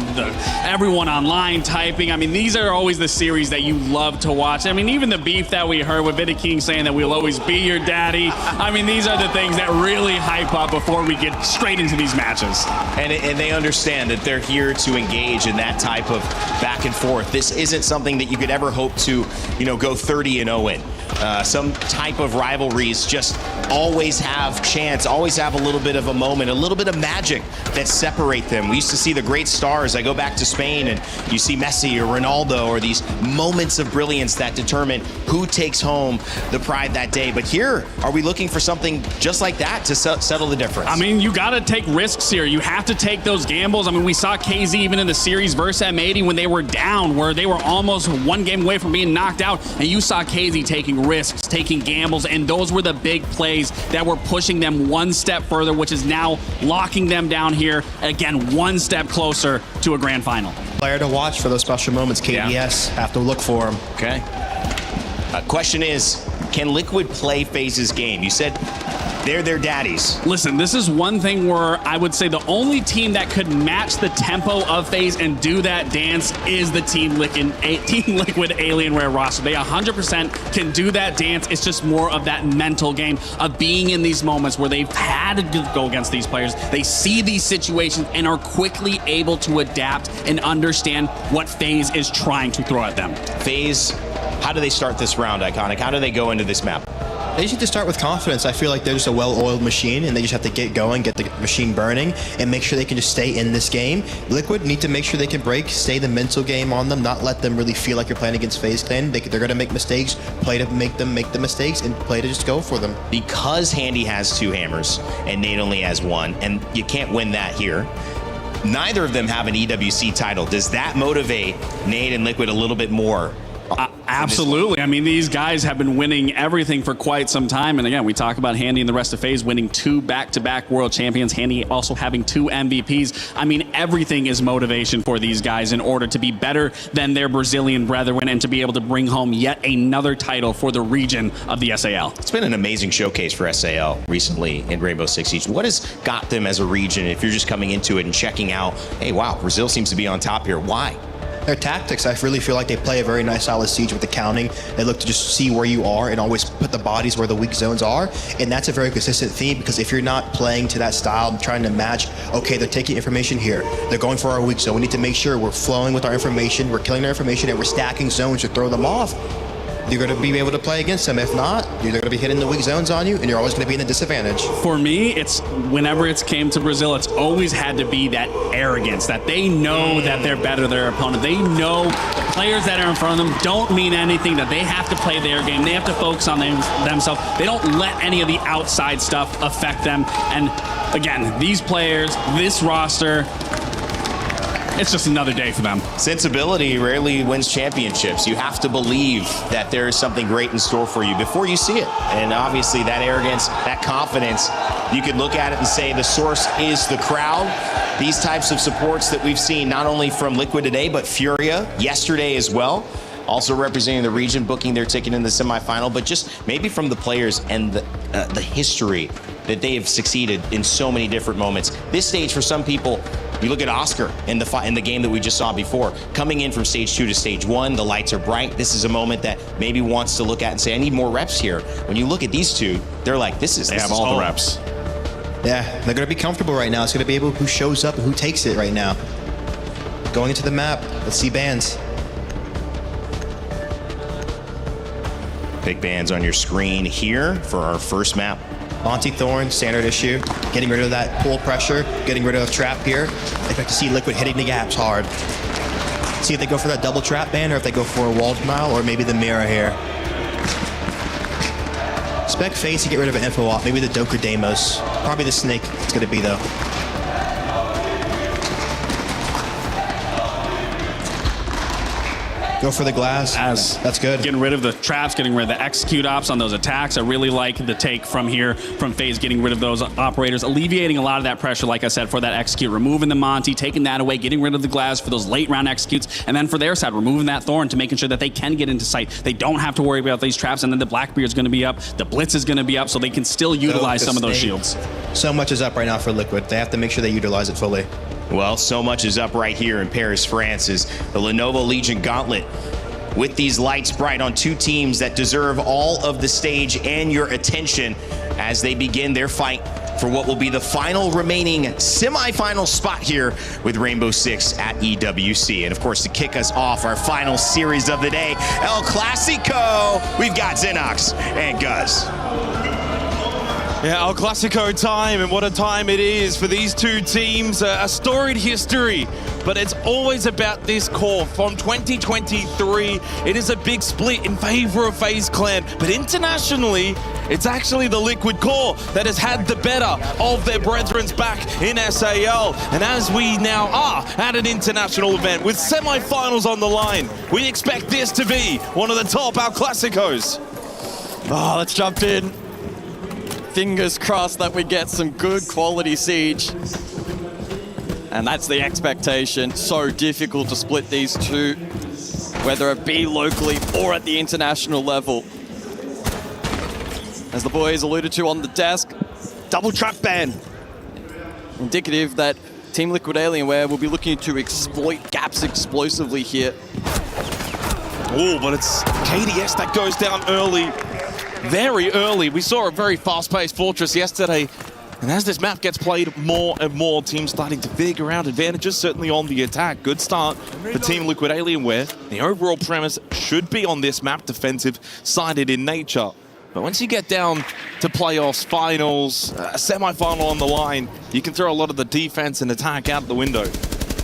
everyone online typing. I mean, these are always the series that you love to watch. I mean, even the beef that we heard with Vita King saying that we'll always be your daddy. I mean, these are the things that really hype up before we get straight into these matches. And they understand that they're here to engage in that type of back and forth. This isn't something that you could ever hope to, go 30-0 in. Some type of rivalries just always have chance, always have a little bit of a moment, a little bit of magic that separate them. We used to see the great stars. I go back to Spain and you see Messi or Ronaldo or these moments of brilliance that determine who takes home the pride that day. But here, are we looking for something just like that to settle the difference? I mean, you got to take risks here. You have to take those gambles. I mean, we saw KZ even in the series versus M80 when they were down, where they were almost one game away from being knocked out, and you saw KZ taking risks, taking gambles, and those were the big plays that were pushing them one step further, which is now locking them down here, again, one step closer to a grand final. Player to watch for those special moments, KDS. Have to look for them. Okay. Question is, can Liquid play FaZe's game? You said they're their daddies. Listen, this is one thing where I would say the only team that could match the tempo of FaZe and do that dance is the Team Liquid Alienware roster. They 100% can do that dance. It's just more of that mental game of being in these moments where they've had to go against these players. They see these situations and are quickly able to adapt and understand what FaZe is trying to throw at them. FaZe, how do they start this round, Iconic? How do they go into this map? They just need to start with confidence. I feel like they're just a well-oiled machine, and they just have to get going, get the machine burning, and make sure they can just stay in this game. Liquid need to make sure they can stay the mental game on them, not let them really feel like you're playing against FaZe Clan. They're going to make mistakes, play to make them make the mistakes, and play to just go for them. Because Handy has 2 hammers, and Nate only has 1, and you can't win that here. Neither of them have an EWC title. Does that motivate Nate and Liquid a little bit more? Absolutely. I mean, these guys have been winning everything for quite some time. And again, we talk about Handy and the rest of FaZe winning 2 back-to-back world champions. Handy also having 2 MVPs. I mean, everything is motivation for these guys in order to be better than their Brazilian brethren and to be able to bring home yet another title for the region of the SAL. It's been an amazing showcase for SAL recently in Rainbow Six Siege. What has got them as a region, if you're just coming into it and checking out, hey, wow, Brazil seems to be on top here. Why? Their tactics, I really feel like they play a very nice style of Siege with the counting. They look to just see where you are and always put the bodies where the weak zones are. And that's a very consistent theme, because if you're not playing to that style, trying to match, okay, they're taking information here, they're going for our weak zone, we need to make sure we're flowing with our information, we're killing their information, and we're stacking zones to throw them off. You're going to be able to play against them. If not, they're going to be hitting the weak zones on you, and you're always going to be in a disadvantage. For me, it's whenever it's came to Brazil, it's always had to be that arrogance, that they know that they're better than their opponent. They know the players that are in front of them don't mean anything, that they have to play their game. They have to focus on themselves. They don't let any of the outside stuff affect them. And again, these players, this roster, it's just another day for them. Sensibility rarely wins championships. You have to believe that there is something great in store for you before you see it. And obviously that arrogance, that confidence, you could look at it and say the source is the crowd. These types of supports that we've seen not only from Liquid today, but Furia yesterday as well. Also representing the region, booking their ticket in the semifinal, but just maybe from the players and the history that they have succeeded in so many different moments. This stage, for some people, you look at Oscar in the game that we just saw before, coming in from stage 2 to stage 1, the lights are bright. This is a moment that maybe wants to look at and say, I need more reps here. When you look at these two, they're like, they have all the reps. Yeah, they're going to be comfortable right now. It's going to be able who shows up and who takes it right now. Going into the map, let's see bans. Big bans on your screen here for our first map. Monty Thorn, standard issue. Getting rid of that pull pressure, getting rid of the trap here. I expect to see Liquid hitting the gaps hard. See if they go for that double trap ban or if they go for a wall denial or maybe the mirror here. Expect FaZe to get rid of an info op, maybe the Doker Demos. Probably the Snake it's going to be though. Go for the glass. That's good. Getting rid of the traps, getting rid of the execute ops on those attacks. I really like the take from here, from FaZe, getting rid of those operators, alleviating a lot of that pressure, like I said, for that execute, removing the Monty, taking that away, getting rid of the glass for those late round executes, and then for their side, removing that Thorn to making sure that they can get into sight. They don't have to worry about these traps, and then the Blackbeard's going to be up, the Blitz is going to be up, so they can still utilize some of those shields. So much is up right now for Liquid. They have to make sure they utilize it fully. Well, so much is up right here in Paris, France, as the Lenovo Legion Gauntlet with these lights bright on two teams that deserve all of the stage and your attention as they begin their fight for what will be the final remaining semifinal spot here with Rainbow Six at EWC. And of course, to kick us off our final series of the day, El Clasico, we've got Xenox and Guz. Yeah, El Clasico time, and what a time it is for these two teams. A storied history, but it's always about this core. From 2023, it is a big split in favor of FaZe Clan, but internationally, it's actually the Liquid core that has had the better of their brethrens back in SAL. And as we now are at an international event with semi-finals on the line, we expect this to be one of the top El Clasicos. Oh, let's jump in. Fingers crossed that we get some good quality Siege. And that's the expectation. So difficult to split these two, whether it be locally or at the international level. As the boys alluded to on the desk, double trap ban. Indicative that Team Liquid Alienware will be looking to exploit gaps explosively here. Oh, but it's KDS that goes down early. Very early. We saw a very fast-paced Fortress yesterday. And as this map gets played more and more, teams starting to figure out advantages, certainly on the attack. Good start for Team Liquid Alienware. The overall premise should be on this map defensive-sided in nature. But once you get down to playoffs, finals, a semi-final on the line, you can throw a lot of the defense and attack out the window.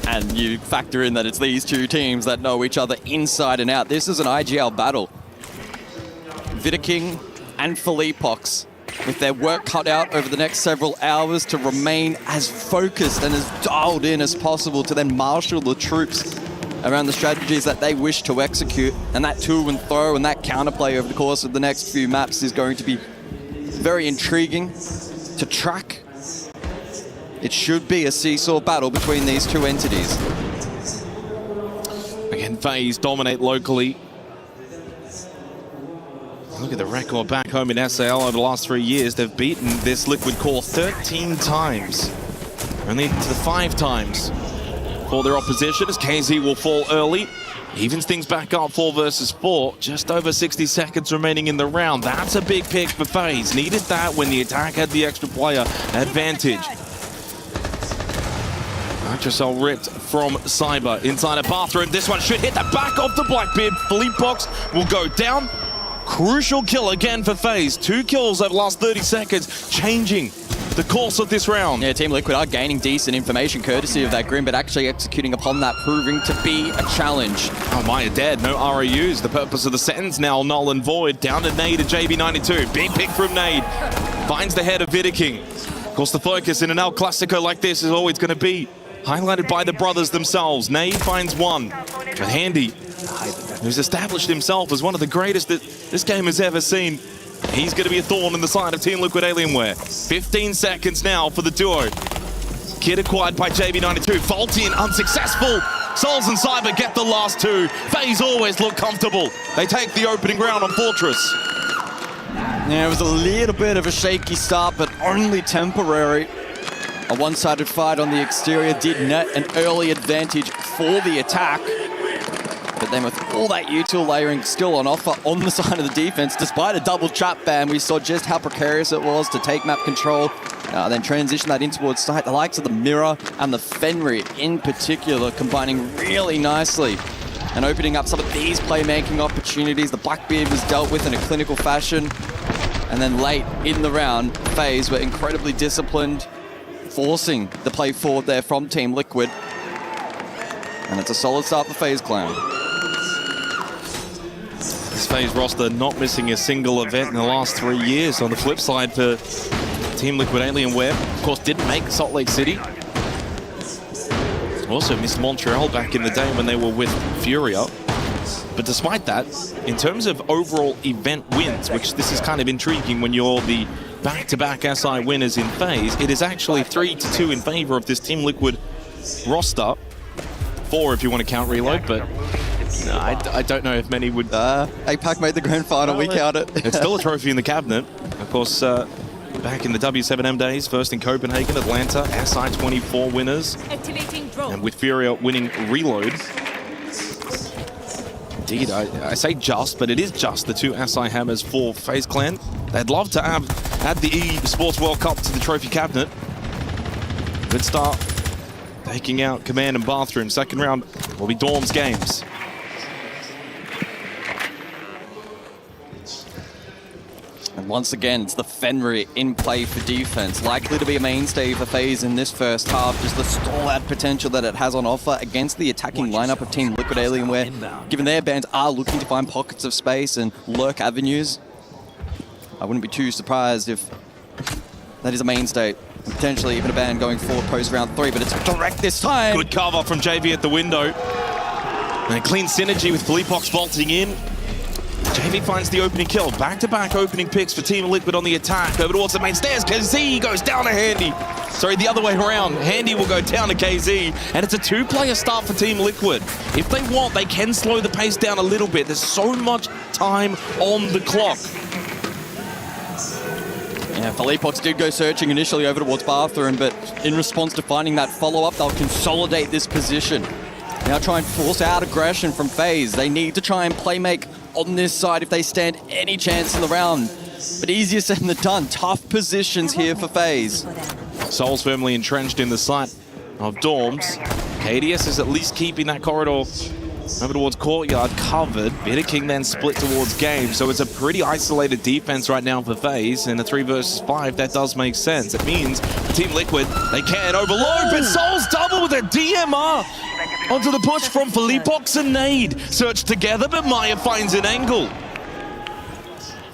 And you factor in that it's these two teams that know each other inside and out. This is an IGL battle. Vidaking and Philippox with their work cut out over the next several hours to remain as focused and as dialed in as possible to then marshal the troops around the strategies that they wish to execute, and that to and throw and that counterplay over the course of the next few maps is going to be very intriguing to track. It should be a seesaw battle between these two entities. Again, FaZe dominate locally. Look at the record back home in SAL over the last 3 years. They've beaten this Liquid Core 13 times. Only to 5 times for their opposition as KZ will fall early. Evens things back up 4 versus 4. Just over 60 seconds remaining in the round. That's a big pick for FaZe. Needed that when the attack had the extra player advantage. Nitrocell ripped from Cyber inside a bathroom. This one should hit the back of the Blackbeard. Philippebox will go down. Crucial kill again for FaZe. 2 kills over the last 30 seconds, changing the course of this round. Yeah, Team Liquid are gaining decent information courtesy of that Grim, but actually executing upon that, proving to be a challenge. Oh, Maya dead, no RAUs. The purpose of the sentence now null and void. Down to Nade and JB92. Big pick from Nade. Finds the head of Vidaking. Of course, the focus in an El Clasico like this is always going to be highlighted by the brothers themselves. Nade finds one, but Handy, who's established himself as one of the greatest that this game has ever seen, he's going to be a thorn in the side of Team Liquid Alienware. 15 seconds now for the duo. Kid acquired by JB92. Faulty and unsuccessful. Souls and Cyber get the last 2. FaZe always look comfortable. They take the opening round on Fortress. Yeah, it was a little bit of a shaky start, but only temporary. A one-sided fight on the exterior did net an early advantage for the attack. But then with all that util layering still on offer on the side of the defense, despite a double trap ban, we saw just how precarious it was to take map control, then transition that in towards site. The likes of the Mirror and the Fenrir in particular combining really nicely and opening up some of these playmaking opportunities. The Blackbeard was dealt with in a clinical fashion. And then late in the round, FaZe were incredibly disciplined, forcing the play forward there from Team Liquid. And it's a solid start for FaZe Clan. This FaZe roster not missing a single event in the last 3 years. On the flip side for Team Liquid Alienware, of course, didn't make Salt Lake City. Also missed Montreal back in the day when they were with Furia. But despite that, in terms of overall event wins, which this is kind of intriguing when you're the back-to-back SI winners in FaZe, it is actually 3-2 in favor of this Team Liquid roster. 4 if you want to count Reload, but no, I don't know if many would. APAC made the grand final, we count it. It's still a trophy in the cabinet. Of course, back in the W7M days, first in Copenhagen, Atlanta, SI24 winners. And with Furia winning Reload. Indeed, I say just, but it is just the 2 SI hammers for FaZe Clan. They'd love to add the Esports World Cup to the trophy cabinet. Good start. Taking out Command and Bathroom. Second round will be Dorm's games. And once again, it's the Fenrir in play for defense. Likely to be a mainstay for FaZe in this first half. Just the stall-out potential that it has on offer against the attacking lineup of Team Liquid Alienware. Given their bands are looking to find pockets of space and lurk avenues, I wouldn't be too surprised if that is a mainstay. Potentially even a ban going forward post round 3, but it's direct this time. Good cover from JV at the window. And a clean synergy with Philippebox vaulting in. JV finds the opening kill. Back-to-back opening picks for Team Liquid on the attack. Over towards the main stairs. KZ goes down to Handy. Sorry, the other way around. Handy will go down to KZ. And it's a 2-player start for Team Liquid. If they want, they can slow the pace down a little bit. There's so much time on the clock. Yeah, Philippebox did go searching initially over towards Bathroom, but in response to finding that follow-up, they'll consolidate this position. Now try and force out aggression from FaZe. They need to try and playmake on this side if they stand any chance in the round. But easier said than done. Tough positions here for FaZe. Souls firmly entrenched in the sight of Dorms. KDS is at least keeping that corridor over towards Courtyard covered. Vidaking then split towards Game, so it's a pretty isolated defense right now for FaZe. In a 3 versus 5, that does make sense. It means Team Liquid, they can overload, but Souls double with a DMR onto the push from Philippebox and Nade. Search together, but Maya finds an angle.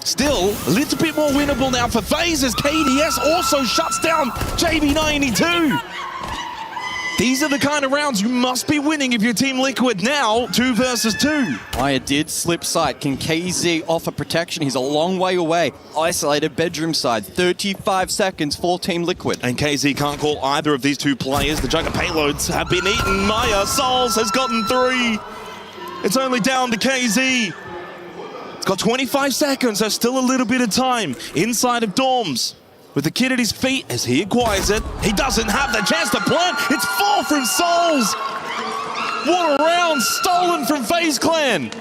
Still, a little bit more winnable now for FaZe as KDS also shuts down JB92. These are the kind of rounds you must be winning if you're Team Liquid now, 2 versus 2. Maya did slip sight. Can KZ offer protection? He's a long way away. Isolated bedroom side. 35 seconds for Team Liquid. And KZ can't call either of these two players. The Jugger payloads have been eaten. Maya, Souls has gotten 3. It's only down to KZ. It's got 25 seconds, so still a little bit of time inside of Dorms. With the kid at his feet as he acquires it, he doesn't have the chance to plant. It's 4 from Souls. What a round stolen from FaZe Clan.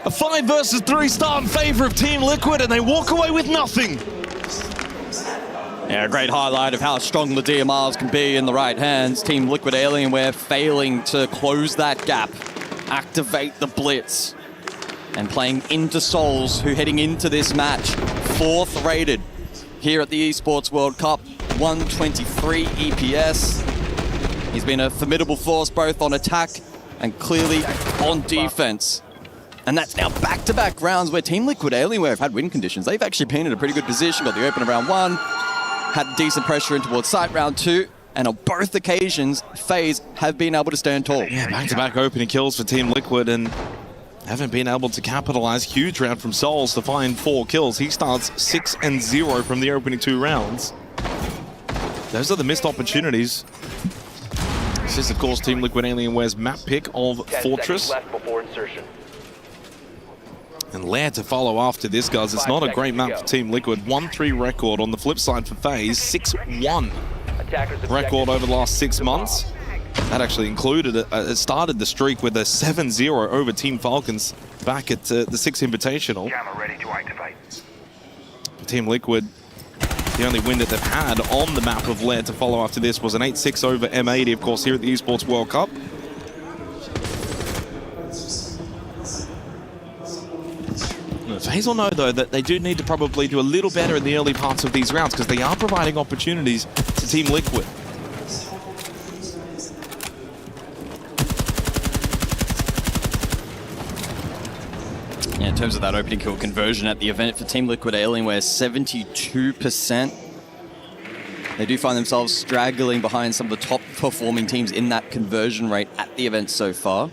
A 5 versus 3 start in favor of Team Liquid, and they walk away with nothing. Yeah, a great highlight of how strong the DMRs can be in the right hands. Team Liquid Alienware failing to close that gap, activate the blitz, and playing into Souls, who heading into this match, 4th rated here at the Esports World Cup, 123 EPS. He's been a formidable force both on attack and clearly on defense. And that's now back-to-back rounds where Team Liquid Alienware have had win conditions. They've actually been in a pretty good position, got the open of round 1, had decent pressure in towards site round 2, and on both occasions, FaZe have been able to stand tall. Yeah, back-to-back opening kills for Team Liquid, and haven't been able to capitalize. Huge round from Souls to find 4 kills. He starts 6-0 from the opening 2 rounds. Those are the missed opportunities. This is, of course, Team Liquid Alienware's map pick of Fortress. And Lair to follow after this, guys. It's not a great map for Team Liquid. 1-3 record. On the flip side for FaZe, 6-1 record over the last 6 months. That actually included, it started the streak with a 7-0 over Team Falcons back at the 6 Invitational. For Team Liquid, the only win that they've had on the map of Lair to follow after this was an 8-6 over M80, of course, here at the Esports World Cup. FaZe will know, though, that they do need to probably do a little better in the early parts of these rounds because they are providing opportunities to Team Liquid. Yeah, in terms of that opening kill conversion at the event for Team Liquid Alienware, 72%. They do find themselves straggling behind some of the top performing teams in that conversion rate at the event so far.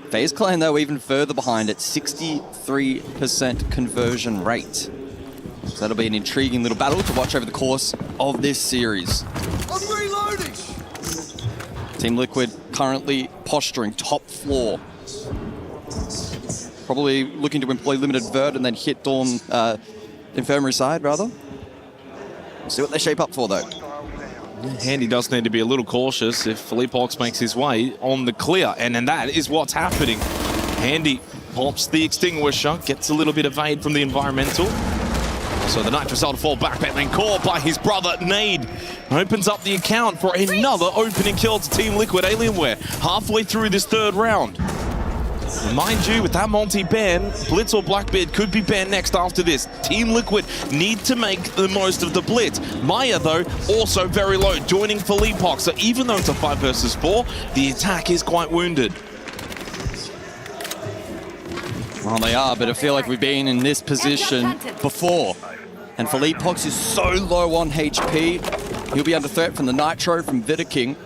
FaZe Clan, though, even further behind at 63% conversion rate. So that'll be an intriguing little battle to watch over the course of this series. I'm reloading! Team Liquid currently posturing top floor. Probably looking to employ limited vert and then hit Dawn infirmary side, rather. We'll see what they shape up for, though. Handy does need to be a little cautious if Philippe Hawks makes his way on the clear, and that is what's happening. Handy pops the extinguisher, gets a little bit of aid from the environmental. So the Nitrous will fall back, but then caught by his brother, Nade. Opens up the account for another opening kill to Team Liquid Alienware halfway through this 3rd round. Mind you, with that multi-ban, Blitz or Blackbeard could be banned next after this. Team Liquid need to make the most of the Blitz. Maya, though, also very low, joining Philippe Hawks. So even though it's a 5 versus 4, the attack is quite wounded. Well, they are, but I feel like we've been in this position before. And Philippe Hawks is so low on HP. He'll be under threat from the Nitro from Vidaking.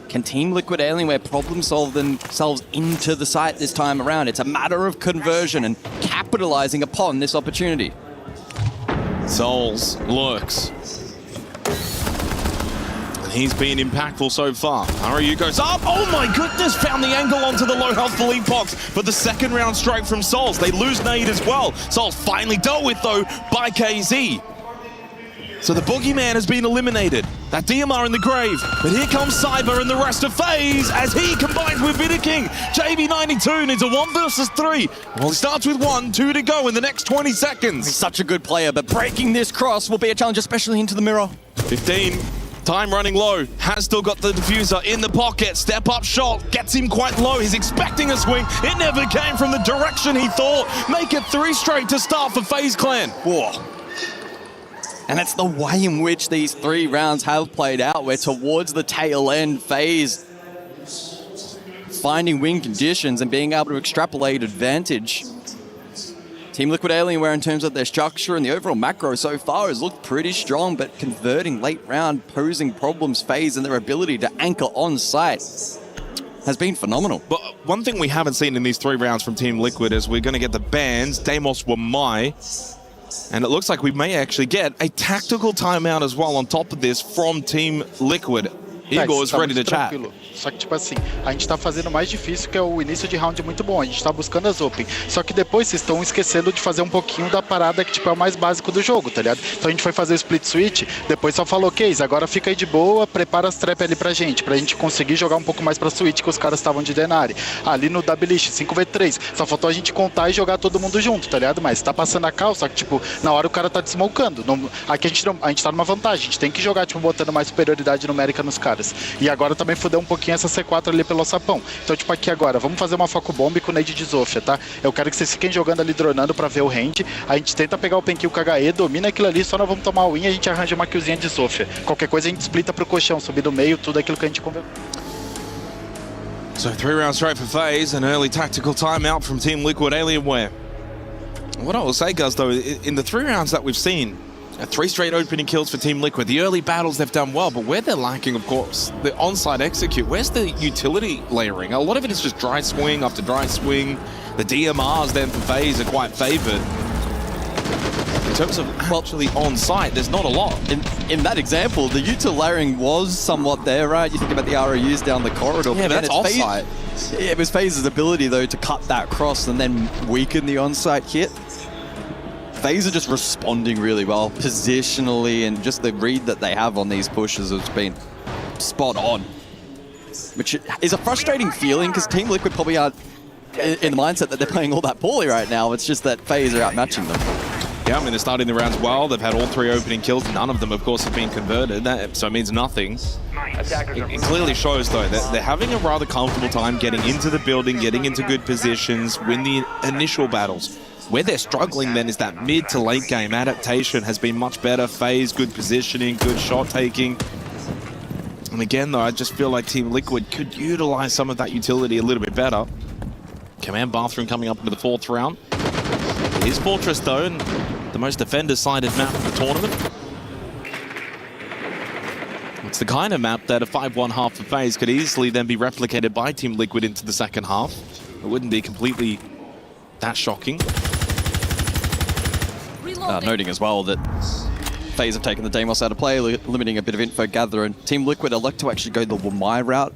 Can Team Liquid Alienware problem solve themselves into the site this time around? It's a matter of conversion and capitalizing upon this opportunity. Souls lurks. And he's been impactful so far. Haru goes up. Oh my goodness, found the angle onto the low health Philippe Hawks for the 2nd round strike from Souls. They lose Nade as well. Souls finally dealt with, though, by KZ. So the boogeyman has been eliminated. That DMR in the grave. But here comes Cyber and the rest of FaZe as he combines with Vidaking. JV92 needs a 1 versus 3. Well, he starts with 1, 2 to go in the next 20 seconds. He's such a good player, but breaking this cross will be a challenge, especially into the mirror. 15. Time running low. Has still got the diffuser in the pocket. Step up shot. Gets him quite low. He's expecting a swing. It never came from the direction he thought. Make it 3 straight to start for FaZe Clan. Whoa. And it's the way in which these 3 rounds have played out, where towards the tail end, FaZe finding win conditions and being able to extrapolate advantage. Team Liquid Alienware, in terms of their structure and the overall macro so far, has looked pretty strong, but converting late round, posing problems, FaZe, and their ability to anchor on site has been phenomenal. But one thing we haven't seen in these 3 rounds from Team Liquid is we're going to get the bans, Deimos Wamai, and it looks like we may actually get a tactical timeout as well on top of this from Team Liquid. Igor is ready to chat. Só que, tipo assim, a gente tá fazendo o mais difícil, que é o início de round muito bom. A gente tá buscando as open. Só que depois vocês estão esquecendo de fazer um pouquinho da parada que, tipo, é o mais básico do jogo, tá ligado? Então a gente foi fazer o split switch, depois só falou, Case, agora fica aí de boa, prepara as trap ali pra gente conseguir jogar um pouco mais pra switch, que os caras estavam de Denari. Ali no Doublish, 5v3, só faltou a gente contar e jogar todo mundo junto, tá ligado? Mas tá passando a cal, só que, tipo, na hora o cara tá desmolcando. Aqui a gente tá numa vantagem, a gente tem que jogar, tipo, botando mais superioridade numérica nos caras. E agora também fudeu um pouquinho essa C4 ali pelo sapão. Então, tipo, aqui agora, vamos fazer uma foco bomb com o nade de Zofia, tá? Eu quero que vocês fiquem jogando ali, dronando pra ver o range. A gente tenta pegar o pen kill com a HE, domina aquilo ali, só nós vamos tomar o win e a gente arranja uma killzinha de Zofia. Qualquer coisa a gente splita pro colchão, subir do meio, tudo aquilo que a gente conversou. So 3 rounds straight for FaZe, an early tactical timeout from Team Liquid Alienware. What I will say, guys, though, in the 3 rounds that we've seen, 3 straight opening kills for Team Liquid. The early battles they've done well, but where they're lacking, of course, the on-site execute. Where's the utility layering? A lot of it is just dry swing after dry swing. The DMRs then for FaZe are quite favored. In terms of actually on-site, there's not a lot. In that example, the util layering was somewhat there, right? You think about the ROUs down the corridor. Yeah, but that's off-site. It was FaZe's ability, though, to cut that cross and then weaken the on-site hit. FaZe are just responding really well positionally, and just the read that they have on these pushes has been spot on. Which is a frustrating feeling, because Team Liquid probably aren't in the mindset that they're playing all that poorly right now. It's just that FaZe are outmatching them. Yeah, I mean, they're starting the rounds well. They've had all 3 opening kills. None of them, of course, have been converted, so it means nothing. It clearly shows, though, that they're having a rather comfortable time getting into the building, getting into good positions, win the initial battles. Where they're struggling then is that mid to late game. Adaptation has been much better. FaZe, good positioning, good shot taking. And again, though, I just feel like Team Liquid could utilize some of that utility a little bit better. Command Bathroom coming up into the 4th round. It is Fortress, though, and the most defender-sided map of the tournament. It's the kind of map that a 5-1 half for FaZe could easily then be replicated by Team Liquid into the second half. It wouldn't be completely that shocking. Noting as well that FaZe have taken the Deimos out of play, limiting a bit of info gather, and Team Liquid elect to actually go the Wamai route.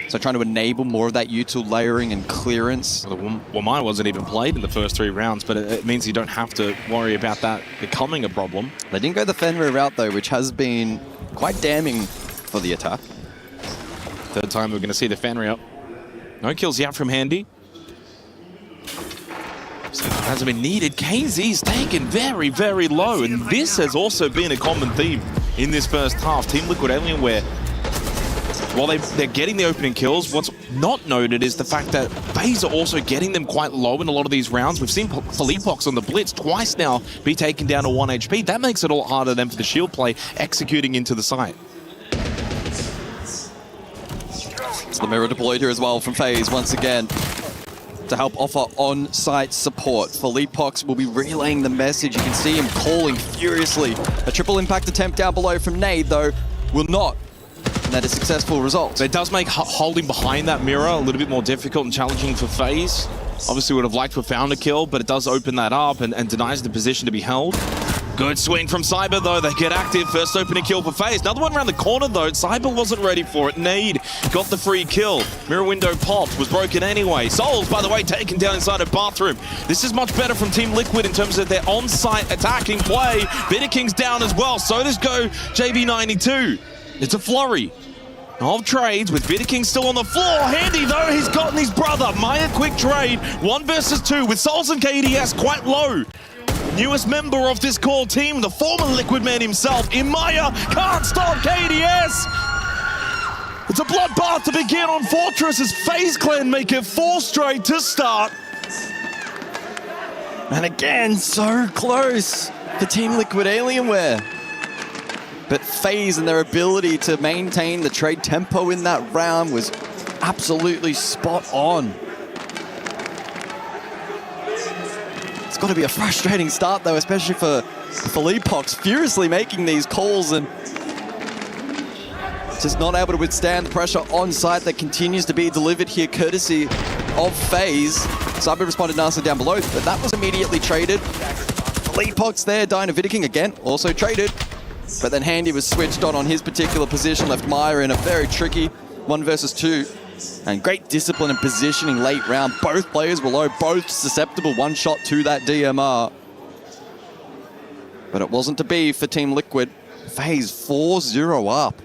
So trying to enable more of that util layering and clearance. Well, the Wamai wasn't even played in the first 3 rounds, but it means you don't have to worry about that becoming a problem. They didn't go the Fenrir route, though, which has been quite damning for the attack. 3rd time we're going to see the Fenrir. No kills yet from Handy. Hasn't been needed. KZ's taken very, very low, and this has also been a common theme in this first half. Team Liquid Alienware, while they're getting the opening kills, what's not noted is the fact that FaZe are also getting them quite low in a lot of these rounds. We've seen Philippox on the Blitz twice now be taken down to 1 HP. That makes it a lot harder then for the shield play executing into the site. It's the mirror deployed here as well from FaZe once again to help offer on-site support. Philippox will be relaying the message. You can see him calling furiously. A triple impact attempt down below from Nade, though, will not. And that is a successful result. So it does make holding behind that mirror a little bit more difficult and challenging for FaZe. Obviously would have liked to have found a kill, but it does open that up and denies the position to be held. Good swing from Cyber, though. They get active. First opening kill for FaZe. Another one around the corner, though. Cyber wasn't ready for it. Nade got the free kill. Mirror window popped. Was broken anyway. Souls, by the way, taken down inside a bathroom. This is much better from Team Liquid in terms of their on-site attacking play. Bitter King's down as well. So does go JB92. It's a flurry of trades with Bitter King still on the floor. Handy, though, he's gotten his brother. Maya quick trade. 1 versus 2 with Souls and KDS quite low. Newest member of this core team, the former Liquid man himself, Imaya, can't stop KDS! It's a bloodbath to begin on Fortress as FaZe Clan make it 4 straight to start. And again, so close for Team Liquid Alienware. But FaZe and their ability to maintain the trade tempo in that round was absolutely spot on. It's got to be a frustrating start, though, especially for Leapox, furiously making these calls and just not able to withstand the pressure on site that continues to be delivered here, courtesy of FaZe. Cyber responded nicely down below, but that was immediately traded. Leapox there, Dynaviticking again, also traded. But then Handy was switched on his particular position, left Maya in a very tricky 1 versus 2. And great discipline and positioning late round. Both players were low, both susceptible. One shot to that DMR. But it wasn't to be for Team Liquid. FaZe 4-0 up.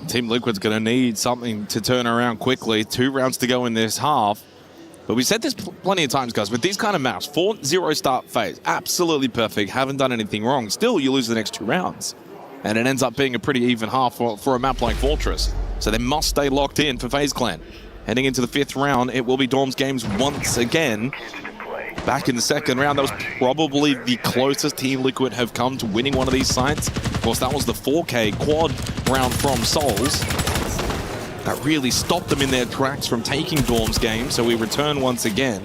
Team Liquid's going to need something to turn around quickly. 2 rounds to go in this half. But we said this plenty of times, guys, with these kind of maps, 4-0 start FaZe, absolutely perfect, haven't done anything wrong. Still, you lose the next 2 rounds. And it ends up being a pretty even half for a map like Fortress. So they must stay locked in for FaZe Clan. Heading into the 5th round, it will be Dorms Games once again. Back in the 2nd round, that was probably the closest Team Liquid have come to winning one of these sites. Of course, that was the 4K quad round from Souls. That really stopped them in their tracks from taking Dorms Games, so we return once again.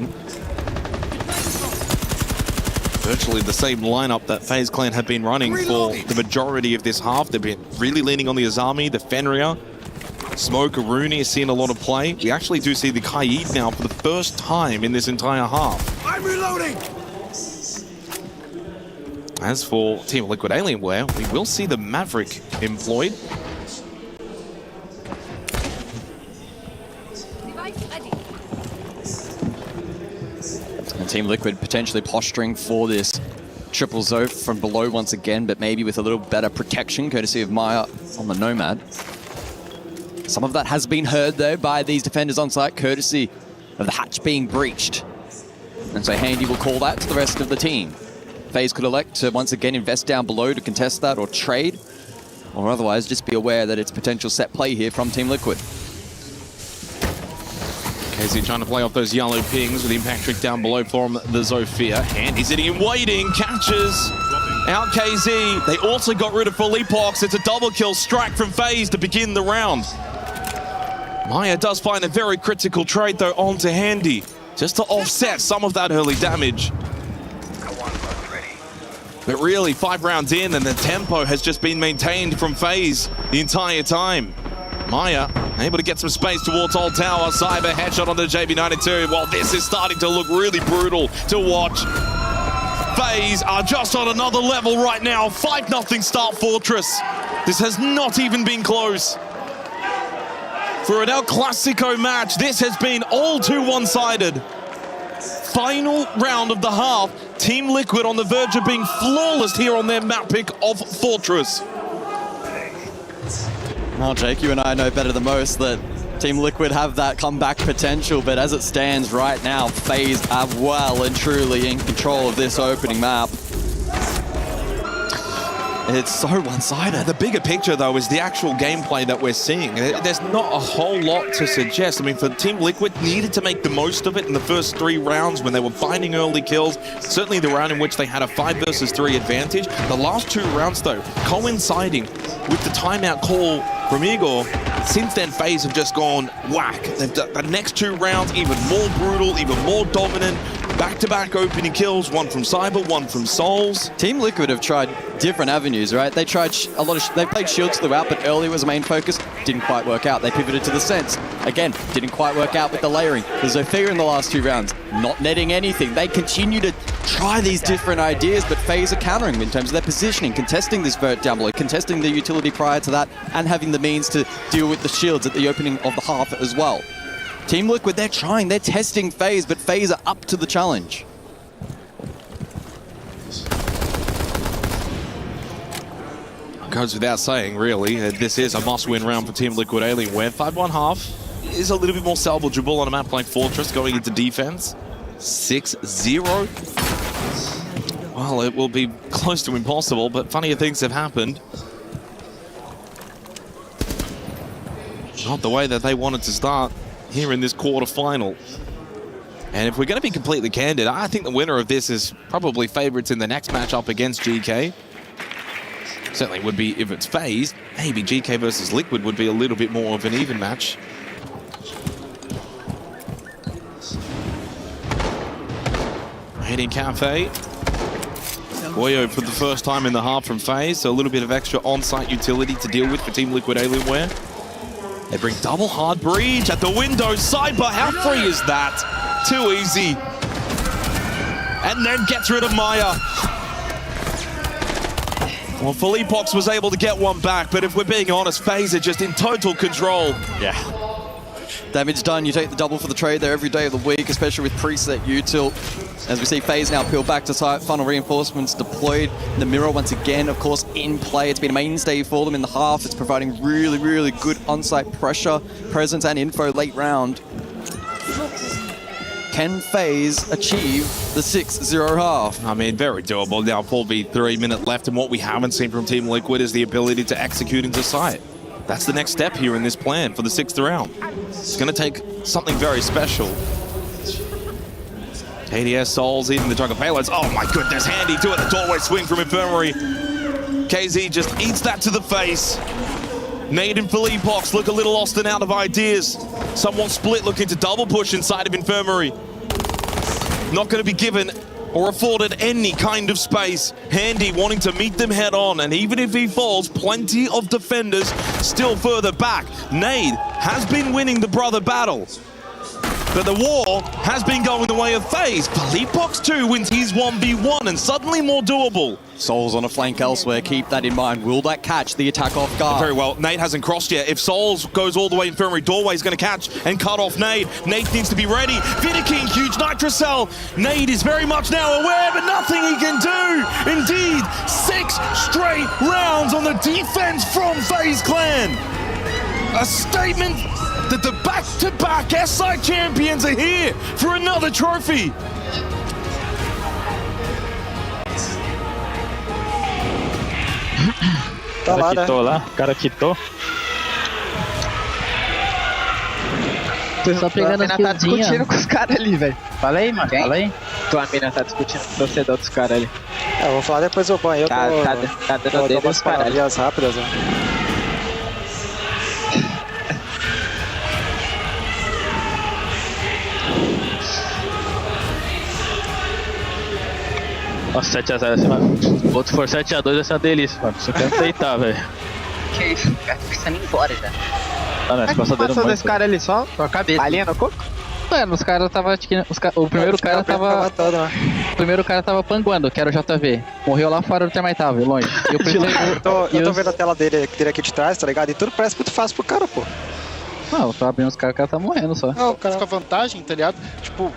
Virtually the same lineup that FaZe Clan have been running for the majority of this half. They've been really leaning on the Azami, the Fenrir. Smoke, Rooney is seeing a lot of play. We actually do see the Kaid now for the first time in this entire half. I'm reloading! As for Team Liquid Alienware, we will see the Maverick employed. And Team Liquid potentially posturing for this triple Zoe from below once again, but maybe with a little better protection, courtesy of Maya on the Nomad. Some of that has been heard, though, by these defenders on site, courtesy of the hatch being breached. And so Handy will call that to the rest of the team. FaZe could elect to once again invest down below to contest that or trade, or otherwise just be aware that it's potential set play here from Team Liquid. KZ trying to play off those yellow pings with the impact trick down below from the Zofia. Handy sitting and waiting, catches out KZ. They also got rid of Leapox. It's a double kill strike from FaZe to begin the round. Maya does find a very critical trade, though, onto Handy, just to offset some of that early damage. But really, 5 rounds in, and the tempo has just been maintained from FaZe the entire time. Maya able to get some space towards Old Tower. Cyber headshot on the JB92. Well, this is starting to look really brutal to watch. FaZe are just on another level right now. 5-0 start Fortress. This has not even been close. For an El Clasico match, this has been all too one-sided. Final round of the half. Team Liquid on the verge of being flawless here on their map pick of Fortress. Well, Jake, you and I know better than most that Team Liquid have that comeback potential, but as it stands right now, FaZe are well and truly in control of this opening map. It's so one-sided. The bigger picture, though, is the actual gameplay that we're seeing. There's not a whole lot to suggest. I mean, for Team Liquid, needed to make the most of it in the first 3 rounds when they were finding early kills. Certainly the round in which they had a 5 versus 3 advantage. The last 2 rounds, though, coinciding with the timeout call from Igor. Since then, FaZe have just gone whack. They've done the next 2 rounds even more brutal, even more dominant. Back-to-back opening kills, one from Cyber, one from Souls. Team Liquid have tried different avenues, right? They tried a lot of, they played Shields throughout, but early was the main focus. Didn't quite work out. They pivoted to the Sense. Again, didn't quite work out with the layering. The Zofia in the last 2 rounds, not netting anything. They continue to try these different ideas, but FaZe are countering in terms of their positioning, contesting this vert down below, contesting the utility prior to that, and having the means to deal with the shields at the opening of the half as well. Team Liquid, they're trying, they're testing FaZe, but FaZe are up to the challenge. Goes without saying, really. This is a must-win round for Team Liquid Alienware. 5-1 half is a little bit more salvageable on a map like Fortress going into defense. 6-0. Well, it will be close to impossible, but funnier things have happened. Not the way that they wanted to start here in this quarterfinal. And if we're going to be completely candid, I think the winner of this is probably favorites in the next matchup against GK. Certainly would be if it's FaZe. Maybe GK versus Liquid would be a little bit more of an even match. Canadian Cafe. Goyo for the first time in the half from FaZe, so a little bit of extra on-site utility to deal with for Team Liquid Alienware. They bring double hard breach at the window. Cyber, how free is that? Too easy. And then gets rid of Maya. Well, Philippox was able to get one back, but if we're being honest, FaZe are just in total control. Yeah. Damage done. You take the double for the trade there every day of the week, especially with preset util. As we see FaZe now peel back to site, funnel reinforcements deployed. The mirror once again, of course, in play. It's been a mainstay for them in the half. It's providing really, really good on-site pressure, presence, and info late round. Can FaZe achieve the 6-0 half? I mean, very doable. Now 4v3 minute left, and what we haven't seen from Team Liquid is the ability to execute into site. That's the next step here in this plan for the 6th round. It's going to take something very special. KDS Souls eating the jungle payloads. Oh my goodness, Handy doing the doorway swing from Infirmary. KZ just eats that to the face. Nade and Philippox look a little lost and out of ideas. Someone split looking to double push inside of Infirmary. Not going to be given or afforded any kind of space. Handy wanting to meet them head on, and even if he falls, plenty of defenders still further back. Nade has been winning the brother battle, but the war has been going the way of FaZe. Philippox too wins his 1v1 and suddenly more doable. Souls on a flank elsewhere, keep that in mind. Will that catch the attack off guard? Very well, Nade hasn't crossed yet. If Souls goes all the way Infirmary, Doorway is going to catch and cut off Nade. Nade needs to be ready. Vidiking, huge Nitrocell. Nade is very much now aware, but nothing he can do. Indeed, 6 straight rounds on the defense from FaZe Clan. A statement that the back-to-back SI champions are here for another trophy. Tá lá, né? O cara quitou. Só pegando a tá discutindo com os caras ali, velho. Fala aí, mano. Fala aí. Tua mina tá discutindo com o torcedor dos caras ali. Eu vou falar depois do banho. Tá dando dedo nos caras. Rápidas, né? Nossa, 7x0 assim, mano. O outro for 7x2 vai ser uma delícia, mano. Só quero deitar, velho. Que isso? O cara tá pensando em ir embora já. Ah, não, passou desse cara ali só? Com a cabeça. Balinha no coco? Mano, os caras tava... O primeiro cara tava... O primeiro cara tava panguando, que era o JV. Morreu lá fora do Termaitável, longe. E o primeiro... Eu tô vendo a tela dele aqui de trás, tá ligado? E tudo parece muito fácil pro cara, pô. Não, eu tô abrindo os caras, o cara tá morrendo só. Não, o cara com a vantagem, tá ligado? Tipo...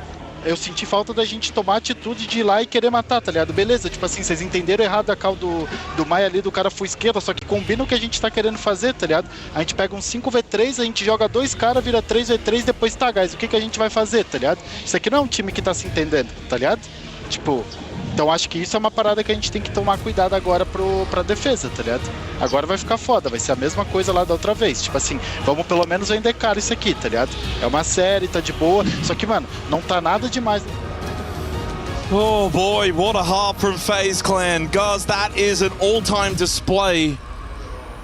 Eu senti falta da gente tomar a atitude de ir lá e querer matar, tá ligado? Beleza, tipo assim, vocês entenderam errado a call do Maia ali, do cara full esquerda, só que combina o que a gente tá querendo fazer, tá ligado? A gente pega um 5v3, a gente joga 2 caras, vira 3v3, depois tá, guys, o que a gente vai fazer, tá ligado? Isso aqui não é um time que tá se entendendo, tá ligado? Tipo, então acho que isso é uma parada que a gente tem que tomar cuidado agora pra defesa, tá ligado? Agora vai ficar foda, vai ser a mesma coisa lá da outra vez. Tipo assim, vamos pelo menos vender caro isso aqui, tá ligado? É uma série, tá de boa, só que, mano, não tá nada demais. Oh boy, what a half from FaZe Clan. Guys, that is an all-time display.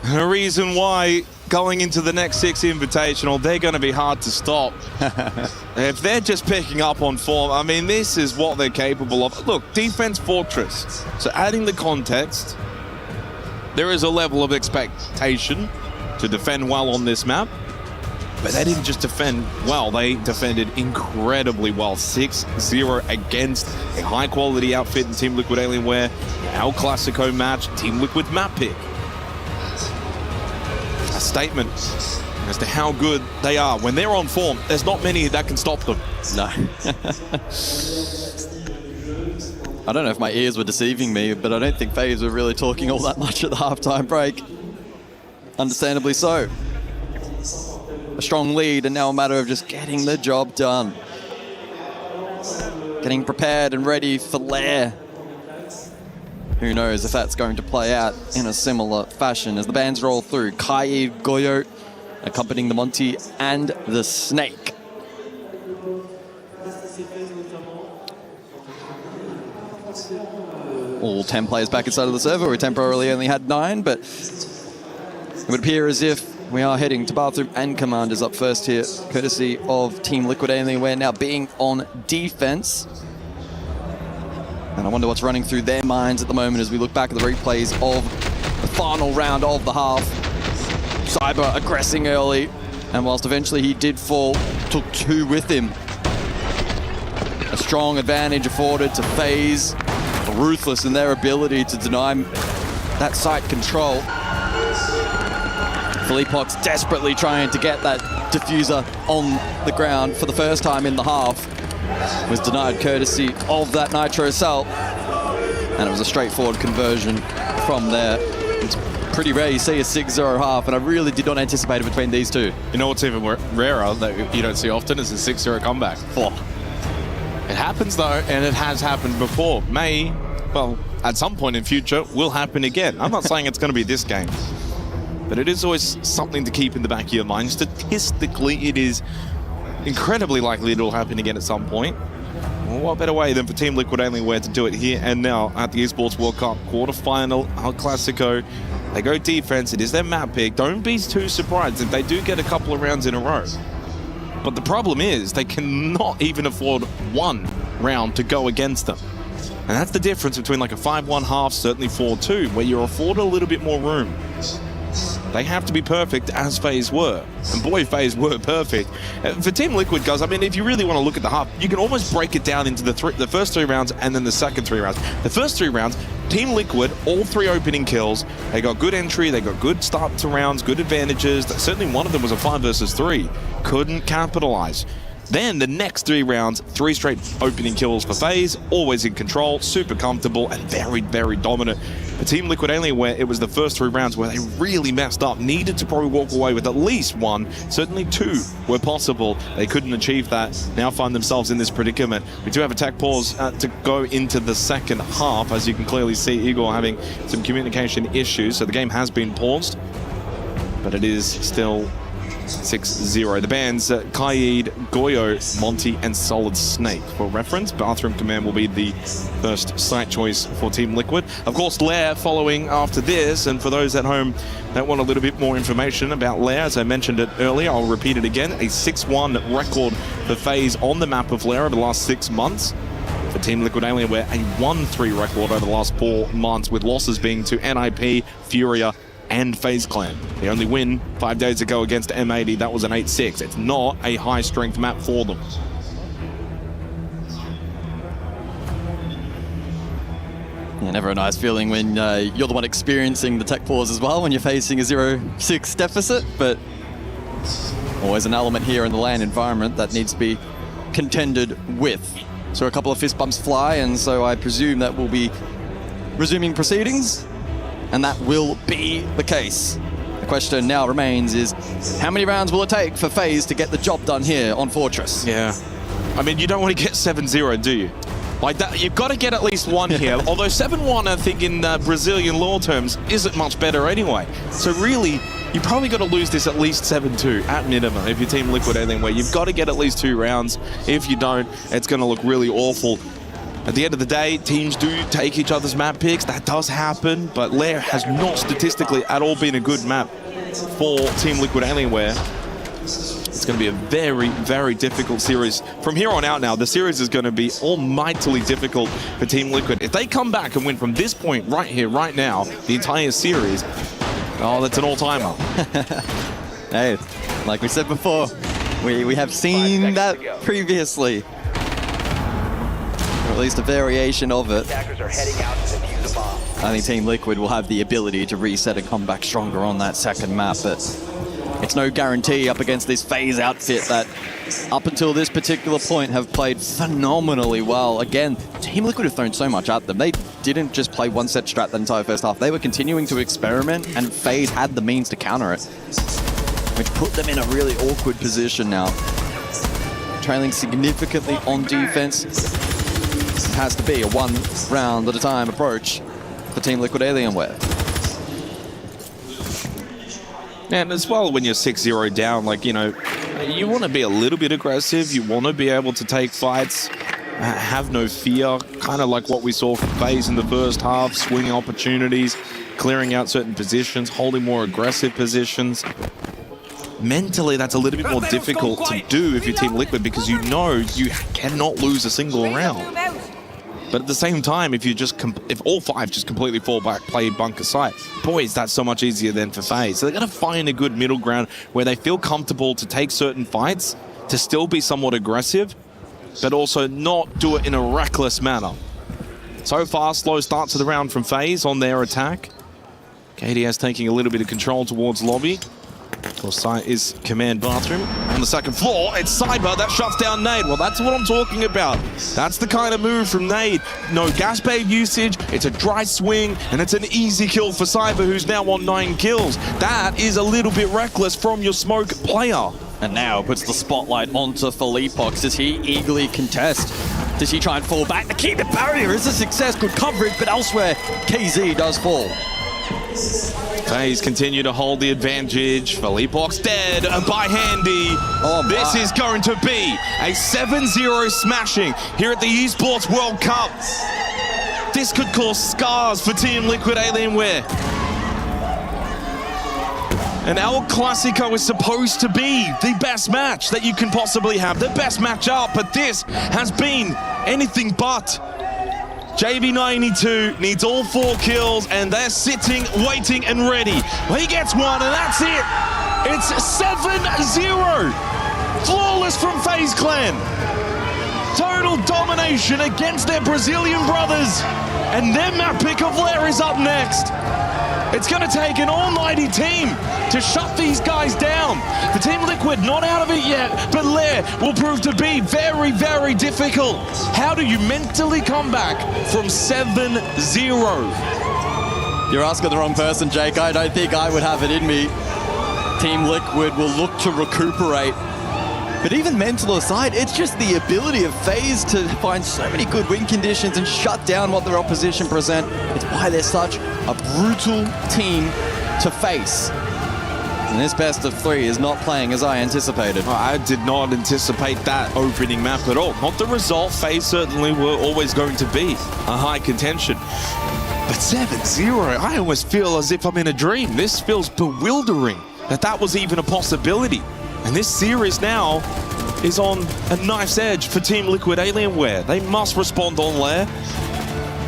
A reason why going into the next 6 Invitational, they're going to be hard to stop. If they're just picking up on form, I mean, this is what they're capable of. Look, defense fortress. So adding the context, there is a level of expectation to defend well on this map. But they didn't just defend well, they defended incredibly well. 6-0 against a high-quality outfit in Team Liquid Alienware. El Clasico match, Team Liquid map pick. A statement as to how good they are. When they're on form, there's not many that can stop them. No. I don't know if my ears were deceiving me, but I don't think FaZe were really talking all that much at the halftime break. Understandably so. A strong lead, and now a matter of just getting the job done. Getting prepared and ready for Lair. Who knows if that's going to play out in a similar fashion as the bands roll through. Kai, Goyo, accompanying the Monty and the Snake. All 10 players back inside of the server. We temporarily only had 9, but it would appear as if we are heading to Bathroom and Commanders up first here, courtesy of Team Liquid Alienware now being on defense. And I wonder what's running through their minds at the moment as we look back at the replays of the final round of the half. Cyber aggressing early, and whilst eventually he did fall, took 2 with him. A strong advantage afforded to FaZe, ruthless in their ability to deny that site control. Philippox desperately trying to get that diffuser on the ground for the first time in the half. Was denied courtesy of that Nitro Cell, and it was a straightforward conversion from there. It's pretty rare you see a 6-0 half, and I really did not anticipate it between these two. You know what's even rarer that you don't see often is a 6-0 comeback. It happens though, and it has happened before. Well, at some point in future, will happen again. I'm not saying it's going to be this game, but it is always something to keep in the back of your mind. Statistically, it is incredibly likely it'll happen again at some point. Well, what better way than for Team Liquid Alienware to do it here and now at the Esports World Cup quarterfinal, El Clasico. They go defense. It is their map pick. Don't be too surprised if they do get a couple of rounds in a row. But the problem is they cannot even afford 1 round to go against them. And that's the difference between like a 5-1 half, certainly 4-2, where you're afforded a little bit more room. They have to be perfect, as FaZe were. And boy, FaZe were perfect. For Team Liquid, guys, I mean, if you really want to look at the half, you can almost break it down into the first 3 rounds and then the second 3 rounds. The first 3 rounds, Team Liquid, all 3 opening kills. They got good entry, they got good start to rounds, good advantages. Certainly one of them was a 5 versus 3. Couldn't capitalize. Then the next 3 rounds, 3 straight opening kills for FaZe, always in control, super comfortable, and very, very dominant. For Team Liquid Alienware, it was the first 3 rounds where they really messed up, needed to probably walk away with at least 1, certainly 2 were possible. They couldn't achieve that, now find themselves in this predicament. We do have a tech pause to go into the second half, as you can clearly see Igor having some communication issues, so the game has been paused, but it is still 6-0. The bands Kaid, Goyo, Monty, and Solid Snake. For reference, Bathroom Command will be the first site choice for Team Liquid. Of course, Lair following after this, and for those at home that want a little bit more information about Lair, as I mentioned it earlier, I'll repeat it again, a 6-1 record for FaZe on the map of Lair over the last 6 months. For Team Liquid Alienware, a 1-3 record over the last 4 months, with losses being to NIP, Furia, and FaZe Clan. The only win 5 days ago against M80, that was an 8-6. It's not a high-strength map for them. Yeah, never a nice feeling when you're the one experiencing the tech pause as well, when you're facing a 0-6 deficit, but always an element here in the LAN environment that needs to be contended with. So a couple of fist bumps fly, and so I presume that we'll be resuming proceedings. And that will be the case. The question now remains is, how many rounds will it take for FaZe to get the job done here on Fortress? Yeah. I mean, you don't want to get 7-0, do you? Like that, you've got to get at least 1 here. Although 7-1, I think in Brazilian law terms, isn't much better anyway. So really, you probably got to lose this at least 7-2 at minimum if you're Team Liquid Alienware. You've got to get at least 2 rounds. If you don't, it's going to look really awful. At the end of the day, teams do take each other's map picks. That does happen, but Lair has not statistically at all been a good map for Team Liquid Alienware. It's going to be a very, very difficult series. From here on out now, the series is going to be almightily difficult for Team Liquid. If they come back and win from this point right here, right now, the entire series, oh, that's an all-timer. Hey, like we said before, we have seen that previously. Or at least a variation of it. I think Team Liquid will have the ability to reset and come back stronger on that second map, but it's no guarantee up against this FaZe outfit that up until this particular point have played phenomenally well. Again, Team Liquid have thrown so much at them. They didn't just play one set strat the entire first half. They were continuing to experiment, and FaZe had the means to counter it, which put them in a really awkward position now. Trailing significantly on defense. It has to be a 1 round at a time approach for Team Liquid Alienware. And as well, when you're 6-0 down, like, you know, you want to be a little bit aggressive. You want to be able to take fights, have no fear, kind of like what we saw from FaZe in the first half, swinging opportunities, clearing out certain positions, holding more aggressive positions. Mentally, that's a little bit more difficult to do if you're Team Liquid, because you know you cannot lose a single round. But at the same time, if all 5 just completely fall back, play bunker side, boys, that's so much easier than for FaZe. So they're going to find a good middle ground where they feel comfortable to take certain fights, to still be somewhat aggressive, but also not do it in a reckless manner. So far, slow start to the round from FaZe on their attack. KDS taking a little bit of control towards lobby. Of course, site is command bathroom. On the second floor, it's Cyber that shuts down Nade. Well, that's what I'm talking about. That's the kind of move from Nade. No gas bait usage, it's a dry swing, and it's an easy kill for Cyber, who's now on 9 kills. That is a little bit reckless from your smoke player. And now puts the spotlight onto Philippox. Does he eagerly contest? Does he try and fall back? The key to barrier is a success, good coverage, but elsewhere, KZ does fall. FaZe continue to hold the advantage. Philippox dead by Handy. Oh, this is going to be a 7-0 smashing here at the Esports World Cup. This could cause scars for Team Liquid Alienware. And El Clasico is supposed to be the best match that you can possibly have, the best matchup, but this has been anything but. JB92 needs all 4 kills, and they're sitting, waiting, and ready. Well, he gets one, and that's it. It's 7-0. Flawless from FaZe Clan. Total domination against their Brazilian brothers. And their map pick of Lair is up next. It's going to take an almighty team to shut these guys down. The Team Liquid not out of it yet, but Lair will prove to be very, very difficult. How do you mentally come back from 7-0? You're asking the wrong person, Jake. I don't think I would have it in me. Team Liquid will look to recuperate. But even mental aside, it's just the ability of FaZe to find so many good win conditions and shut down what their opposition present. It's why they're such a brutal team to face. And this best of 3 is not playing as I anticipated. I did not anticipate that opening map at all. Not the result. FaZe certainly were always going to be a high contention. But 7-0, I almost feel as if I'm in a dream. This feels bewildering that was even a possibility. And this series now is on a knife's edge for Team Liquid Alienware. They must respond on Lair.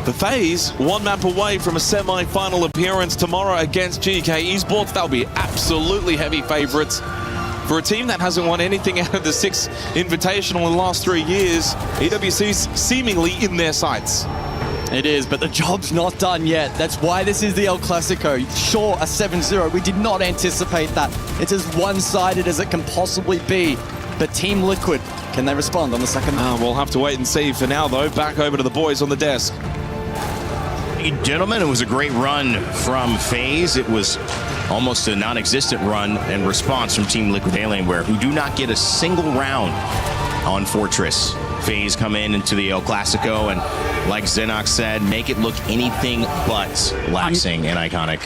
The FaZe, 1 map away from a semi-final appearance tomorrow against GK Esports. That'll be absolutely heavy favorites. For a team that hasn't won anything out of the 6 Invitational in the last 3 years, EWC's seemingly in their sights. It is, but the job's not done yet. That's why this is the El Clasico. Sure, a 7-0. We did not anticipate that. It's as one-sided as it can possibly be. But Team Liquid, can they respond on the second? We'll have to wait and see. For now, though, back over to the boys on the desk. Gentlemen, it was a great run from FaZe. It was almost a non-existent run and response from Team Liquid Alienware, who do not get a single round on Fortress. FaZe come into the El Clasico and, like Xenox said, make it look anything but laxing and iconic.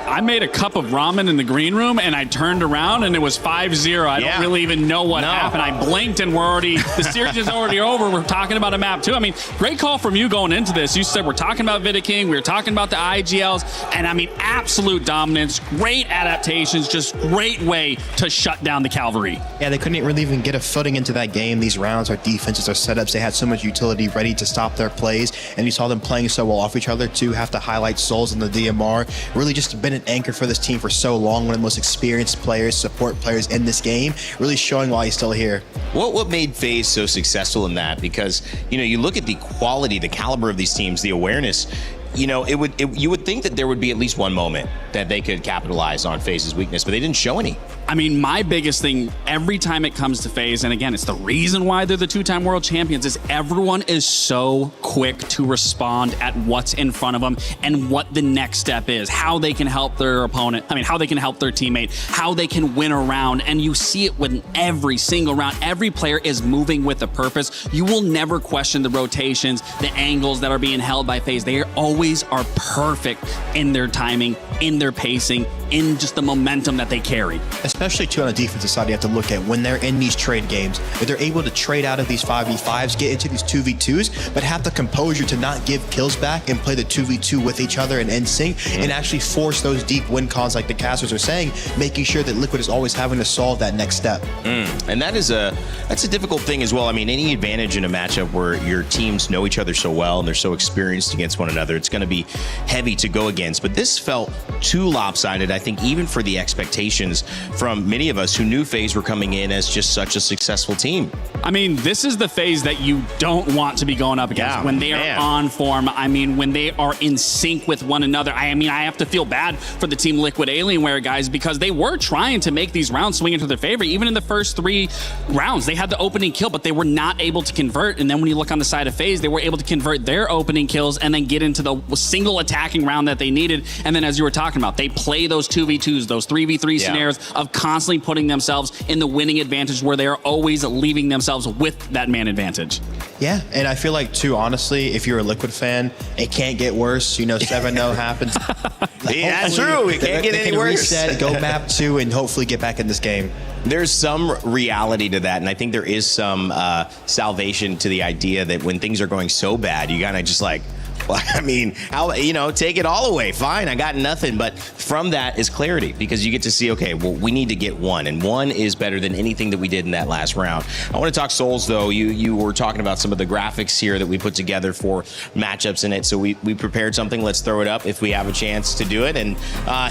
I made a cup of ramen in the green room and I turned around and it was 5-0. I don't really even know what happened. I blinked and the series is already over. We're talking about a map too. I mean, great call from you going into this. You said we're talking about Vidaking, we were talking about the IGLs, and I mean, absolute dominance, great adaptations, just great way to shut down the Cavalry. Yeah, they couldn't really even get a footing into that game. These rounds, our defenses, our setups, they had so much utility ready to stop their plays, and you saw them playing so well off each other too. Have to highlight Souls and the DMR. Really just been an anchor for this team for so long, one of the most experienced players, support players in this game, really showing why he's still here. What made FaZe so successful in that? Because, you know, you look at the quality, the caliber of these teams, the awareness, you know, you would think that there would be at least one moment that they could capitalize on FaZe's weakness, but they didn't show any. I mean, my biggest thing every time it comes to FaZe, and again, it's the reason why they're the 2-time world champions, is everyone is so quick to respond at what's in front of them and what the next step is, how they can help their opponent, how they can help their teammate, how they can win a round, and you see it with every single round. Every player is moving with a purpose. You will never question the rotations, the angles that are being held by FaZe. They always are perfect quick in their timing, in their pacing, in just the momentum that they carry. Especially too on the defensive side, you have to look at when they're in these trade games, if they're able to trade out of these 5v5s, get into these 2v2s, but have the composure to not give kills back and play the 2v2 with each other and in sync, and actually force those deep win cons like the casters are saying, making sure that Liquid is always having to solve that next step. And that's a difficult thing as well. I mean, any advantage in a matchup where your teams know each other so well and they're so experienced against one another, it's going to be heavy to go against. But this felt too lopsided, I think, even for the expectations from many of us who knew FaZe were coming in as just such a successful team. I mean, this is the FaZe that you don't want to be going up against when they are on form. I mean, when they are in sync with one another. I mean, I have to feel bad for the Team Liquid Alienware guys because they were trying to make these rounds swing into their favor. Even in the first 3 rounds, they had the opening kill, but they were not able to convert. And then when you look on the side of FaZe, they were able to convert their opening kills and then get into the single attacking round that they needed. And then as you were talking about, they play those 2v2s, those 3v3 scenarios of constantly putting themselves in the winning advantage where they are always leaving themselves with that man advantage. Yeah, and I feel like too, honestly, if you're a Liquid fan, it can't get worse. You know, 7-0 happens. Yeah, that's true. It can't get any worse. Reset, go map 2, and hopefully get back in this game. There's some reality to that, and I think there is some salvation to the idea that when things are going so bad, you gotta just like, well, I mean, how, take it all away. Fine, I got nothing. But from that is clarity because you get to see, okay, well, we need to get 1, and 1 is better than anything that we did in that last round. I want to talk Souls, though. You were talking about some of the graphics here that we put together for matchups in it. So we prepared something. Let's throw it up if we have a chance to do it. And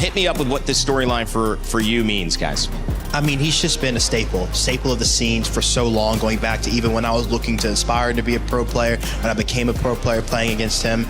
hit me up with what this storyline for you means, guys. I mean, he's just been a staple of the scenes for so long, going back to even when I was looking to aspire to be a pro player, when I became a pro player playing against him.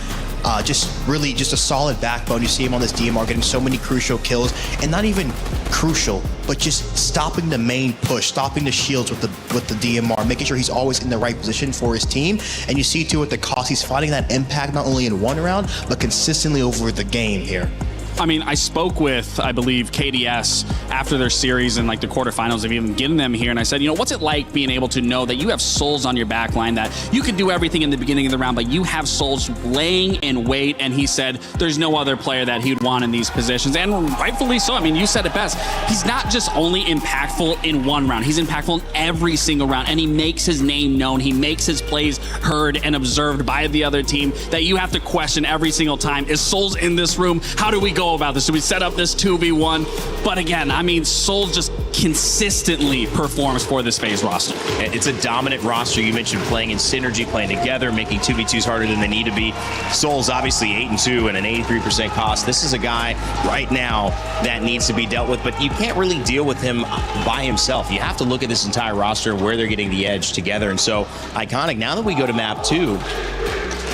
Just a solid backbone. You see him on this DMR getting so many crucial kills, and not even crucial, but just stopping the main push, stopping the shields with the DMR, making sure he's always in the right position for his team. And you see too with the cost, he's finding that impact not only in one round, but consistently over the game here. I mean, I spoke with, I believe, KDS after their series and like the quarterfinals of even getting them here, and I said, what's it like being able to know that you have Souls on your back line, that you could do everything in the beginning of the round, but you have Souls laying in wait? And he said there's no other player that he'd want in these positions, and rightfully so. I mean, you said it best. He's not just only impactful in one round, he's impactful in every single round, and he makes his name known. He makes his plays heard and observed by the other team that you have to question every single time. Is Souls in this room? How do we go about this? Do we set up this 2v1? But again, I mean, Souls just consistently performs for this FaZe roster. It's a dominant roster. You mentioned playing in synergy, playing together, making 2v2s harder than they need to be. Souls obviously 8-2 and an 83% cost. This is a guy right now that needs to be dealt with, but you can't really deal with him by himself. You have to look at this entire roster and where they're getting the edge together. And so, Iconic, now that we go to map 2,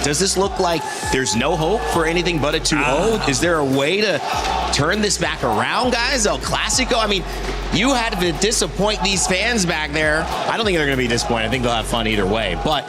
does this look like there's no hope for anything but a 2-0? Is there a way to turn this back around, guys? El Clasico? I mean, you had to disappoint these fans back there. I don't think they're going to be disappointed. I think they'll have fun either way. But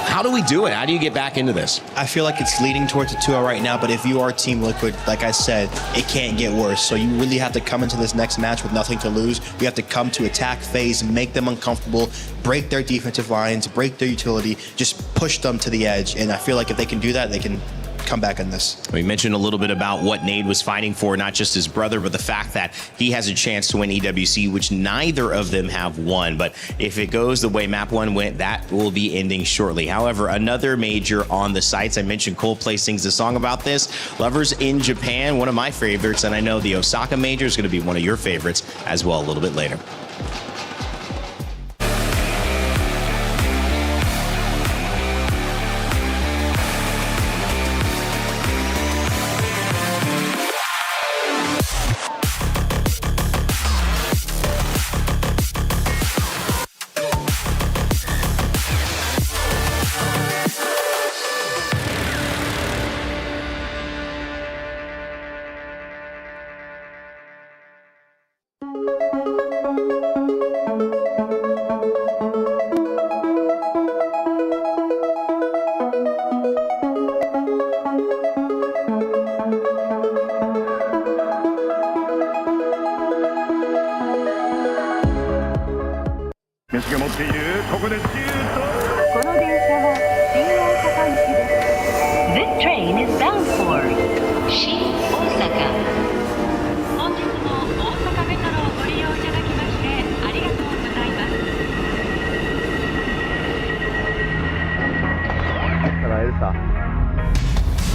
how do we do it? How do you get back into this? I feel like it's leading towards a 2-0 right now, but if you are Team Liquid, like I said, it can't get worse. So you really have to come into this next match with nothing to lose. You have to come to attack FaZe, make them uncomfortable, break their defensive lines, break their utility, just push them to the edge. And I feel like if they can do that, they can come back in this. We mentioned a little bit about what Nade was fighting for, not just his brother, but the fact that he has a chance to win EWC, which neither of them have won. But if it goes the way map 1 went, that will be ending shortly. However, another major on the sites. I mentioned Coldplay sings a song about this. Lovers in Japan, one of my favorites, and I know the Osaka major is going to be one of your favorites as well a little bit later. This train is bound for Shi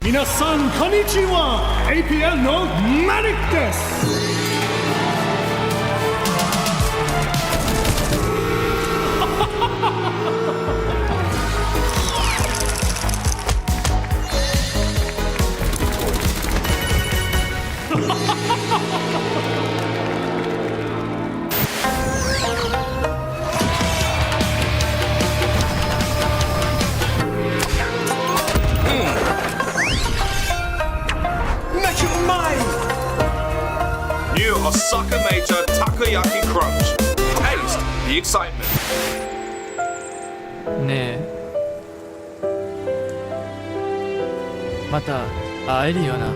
皆さんこんにちは APL のマリックです New Osaka Major Takoyaki Crunch. Taste the excitement. 네. また会えるよな。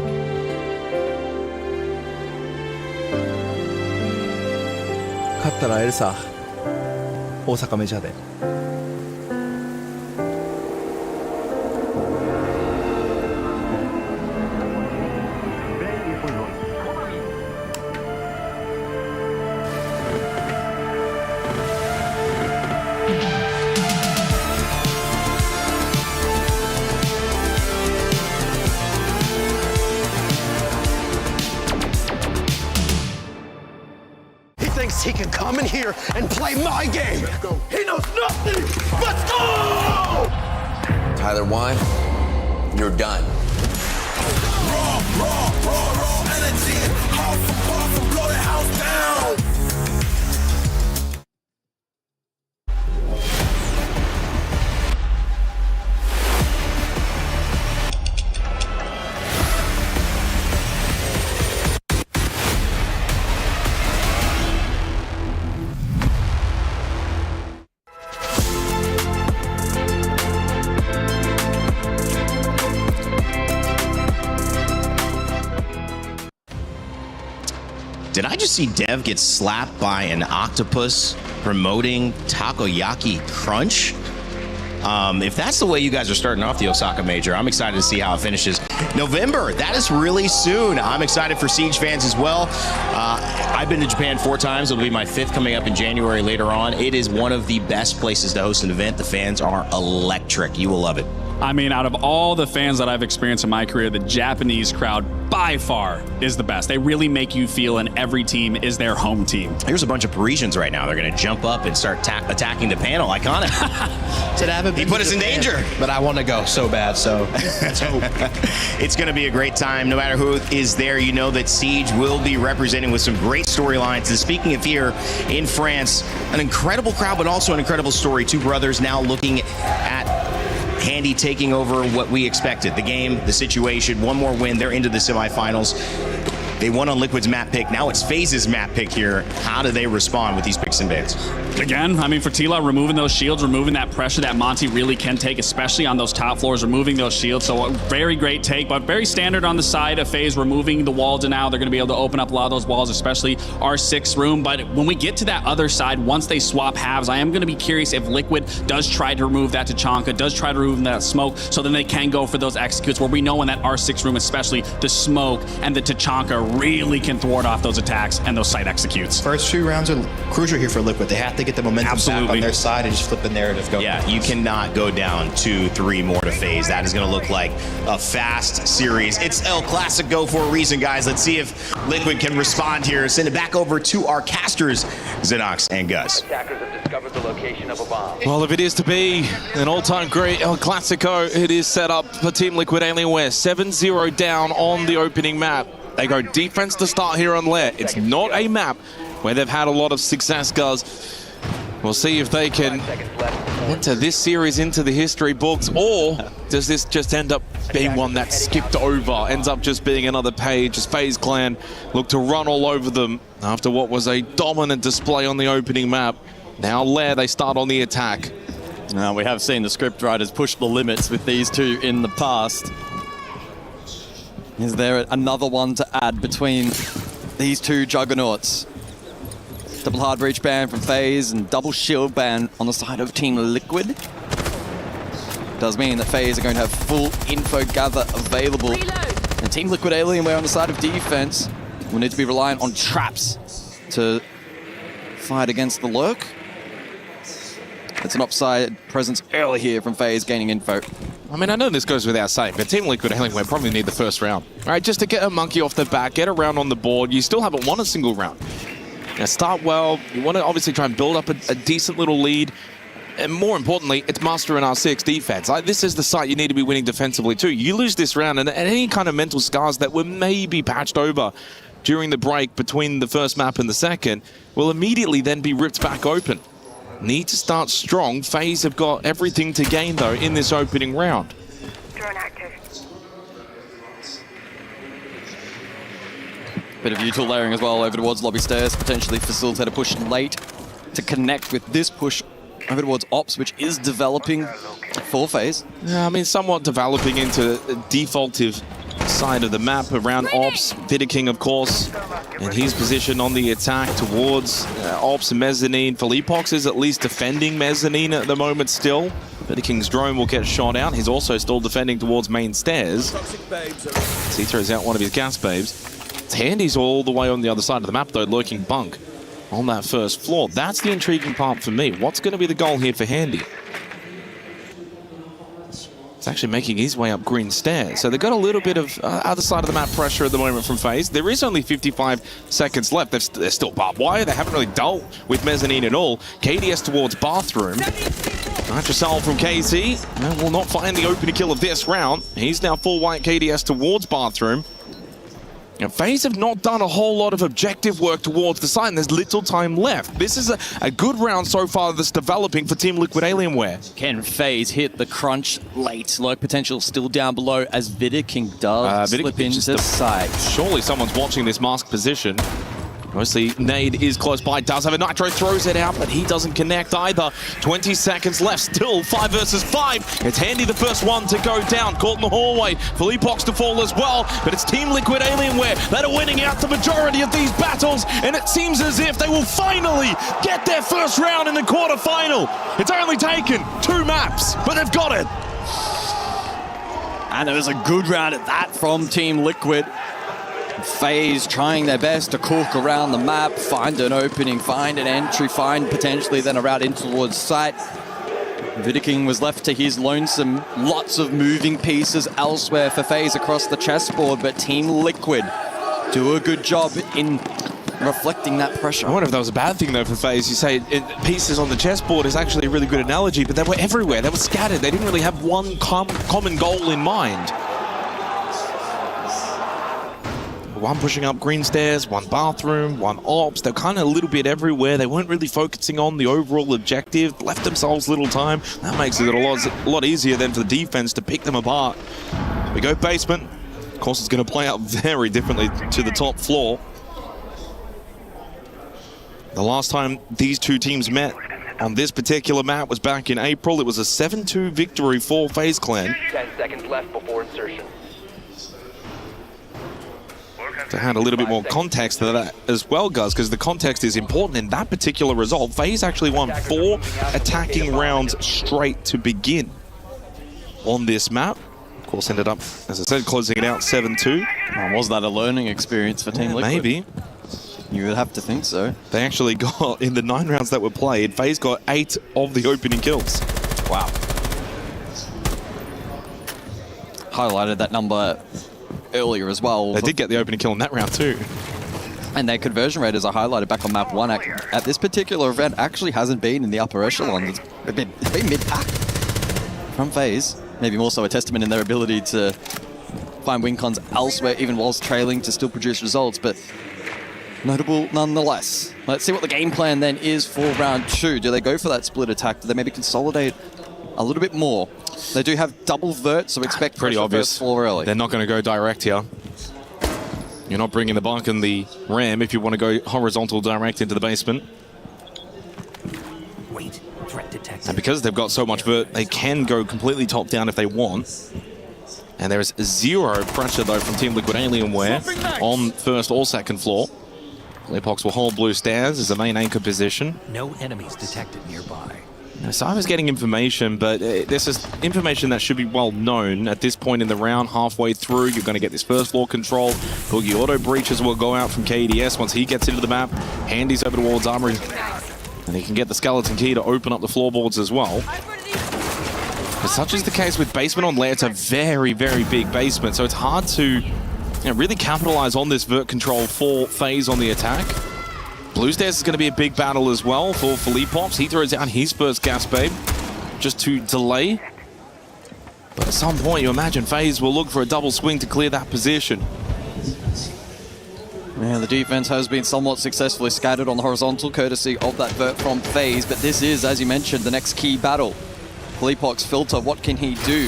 勝ったら会えるさ。大阪メジャーで。Thinks he can come in here and play my game. He knows nothing. Let's go! Tyler Wine, you're done. Raw energy. Half for half and blow the house down. Did I just see Dev get slapped by an octopus promoting Takoyaki Crunch? If that's the way you guys are starting off the Osaka Major, I'm excited to see how it finishes. November, that is really soon. I'm excited for Siege fans as well. I've been to Japan 4 times. It'll be my 5th coming up in January later on. It is one of the best places to host an event. The fans are electric. You will love it. I mean, out of all the fans that I've experienced in my career, the Japanese crowd by far is the best. They really make you feel and every team is their home team. Here's a bunch of Parisians right now. They're going to jump up and start attacking the panel. Iconic. He put us in danger. But I want to go so bad, so let's hope. It's going to be a great time. No matter who is there, you know that Siege will be representing with some great storylines. And speaking of here in France, an incredible crowd, but also an incredible story. 2 brothers now looking at Handy taking over what we expected. The game, the situation, 1 more win. They're into the semifinals. They won on Liquid's map pick. Now it's FaZe's map pick here. How do they respond with these picks and bans? Again, I mean, for Tila, removing those shields, removing that pressure that Monty really can take, especially on those top floors, removing those shields. So a very great take, but very standard on the side of FaZe, removing the wall denial. They're going to be able to open up a lot of those walls, especially our 6th room. But when we get to that other side, once they swap halves, I am going to be curious if Liquid does try to remove that Tachanka, does try to remove that smoke, so then they can go for those executes, where we know in that R6 room, especially the smoke and the Tachanka really can thwart off those attacks and those site executes. First 2 rounds are crucial here for Liquid. They have to get the momentum back on their side and just flip the narrative going. Yeah, you cannot go down 2-3 more to FaZe. That is going to look like a fast series. It's El Clasico for a reason, guys. Let's see if Liquid can respond here. Send it back over to our casters, Xenox and Gus. Well, if it is to be an all-time great El Clasico, it is set up for Team Liquid Alienware. 7-0 down on the opening map. They go defense to start here on Lair. It's not a map where they've had a lot of success, Gus. We'll see if they can enter this series into the history books, or does this just end up being one that's skipped over, ends up just being another page as FaZe Clan look to run all over them after what was a dominant display on the opening map. Now Lair, they start on the attack. We have seen the scriptwriters push the limits with these 2 in the past. Is there another one to add between these 2 juggernauts? Double hard breach ban from FaZe and double shield ban on the side of Team Liquid. Does mean that FaZe are going to have full info gather available. And Team Liquid Alienware on the side of defense will need to be reliant on traps to fight against the lurk. It's an upside presence early here from FaZe, gaining info. I mean, I know this goes without saying, but Team Liquid Alienware probably need the first round. All right, just to get a monkey off the back, get a round on the board. You still haven't won a single round. Now, start well. You want to obviously try and build up a decent little lead. And more importantly, it's Master and R6 defense. Like, this is the site you need to be winning defensively too. You lose this round, and any kind of mental scars that were maybe patched over during the break between the first map and the second will immediately then be ripped back open. Need to start strong. FaZe have got everything to gain, though, in this opening round. Drone active. Bit of util layering as well over towards lobby stairs, potentially facilitate a push late to connect with this push over towards Ops, which is developing for FaZe. Yeah, I mean, somewhat developing into a defaultive side of the map around Ops. Vidiking, of course, in his position on the attack towards Ops and Mezzanine. Philippox is at least defending Mezzanine at the moment still. Vidiking's drone will get shot out. He's also still defending towards main stairs. As he throws out one of his gas babes. Handy's all the way on the other side of the map, though, lurking bunk on that first floor. That's the intriguing part for me. What's going to be the goal here for Handy? He's actually making his way up green stairs. So they've got a little bit of other side of the map pressure at the moment from FaZe. There is only 55 seconds left. They're still barbed wire. They haven't really dealt with Mezzanine at all. KDS towards bathroom. Nitrocell from KZ will not find the opening kill of this round. He's now full white. KDS towards bathroom. And FaZe have not done a whole lot of objective work towards the side, and there's little time left. This is a good round so far that's developing for Team Liquid Alienware. Can FaZe hit the crunch late? Low potential still down below as Vidiking does slip into sight. Surely someone's watching this mask position. Obviously, Nade is close by, does have a Nitro, throws it out, but he doesn't connect either. 20 seconds left, still 5 versus 5. It's Handy the first one to go down, caught in the hallway. Philippox to fall as well, but it's Team Liquid Alienware that are winning out the majority of these battles, and it seems as if they will finally get their first round in the quarterfinal. It's only taken 2 maps, but they've got it. And it was a good round at that from Team Liquid. FaZe trying their best to cook around the map, find an opening, find an entry, find potentially then a route in towards site. Vidiking was left to his lonesome. Lots of moving pieces elsewhere for FaZe across the chessboard, but Team Liquid do a good job in reflecting that pressure. I wonder if that was a bad thing, though, for FaZe. You say pieces on the chessboard is actually a really good analogy, but they were everywhere. They were scattered. They didn't really have one common goal in mind. One pushing up green stairs, one bathroom, one Ops. They're kind of a little bit everywhere. They weren't really focusing on the overall objective, left themselves little time. That makes it a lot easier then for the defense to pick them apart. We go basement. Of course, it's going to play out very differently to the top floor. The last time these two teams met on this particular map was back in April. It was a 7-2 victory for FaZe Clan. 10 seconds left before insertion. To add a little bit more context to that as well, Guz, because the context is important in that particular result. FaZe actually won 4 attacking rounds straight to begin on this map. Of course, ended up, as I said, closing it out 7-2. Was that a learning experience for Team Liquid? Maybe. You would have to think so. They actually got, in the 9 rounds that were played, FaZe got 8 of the opening kills. Wow. Highlighted that number earlier as well. They did get the opening kill in that round too. And their conversion rate, as I highlighted back on map 1, at this particular event actually hasn't been in the upper echelon. It's been mid-pack from FaZe. Maybe more so a testament in their ability to find win cons elsewhere, even whilst trailing, to still produce results, but notable nonetheless. Let's see what the game plan then is for round 2. Do they go for that split attack? Do they maybe consolidate a little bit more? They do have double vert, so expect pretty obvious. First floor early. They're not going to go direct here. You're not bringing the bunk and the ram if you want to go horizontal direct into the basement. Wait, threat detected. And because they've got so much vert, they can go completely top down if they want. And there is 0 pressure, though, from Team Liquid Alienware on first or second floor. Philippox will hold blue stairs as the main anchor position. No enemies detected nearby. So I was getting information, but this is information that should be well known at this point in the round. Halfway through, you're going to get this first floor control. Boogie auto breaches will go out from KDS once he gets into the map. Handy's over towards Armory. And he can get the skeleton key to open up the floorboards as well. But such is the case with basement on lair. It's a very, very big basement, so it's hard to really capitalize on this vert control for FaZe on the attack. Blue Stairs is going to be a big battle as well for Philippops. He throws out his first gas babe just to delay. But at some point, you imagine FaZe will look for a double swing to clear that position. Yeah, the defense has been somewhat successfully scattered on the horizontal, courtesy of that vert from FaZe. But this is, as you mentioned, the next key battle. Philippops filter, what can he do?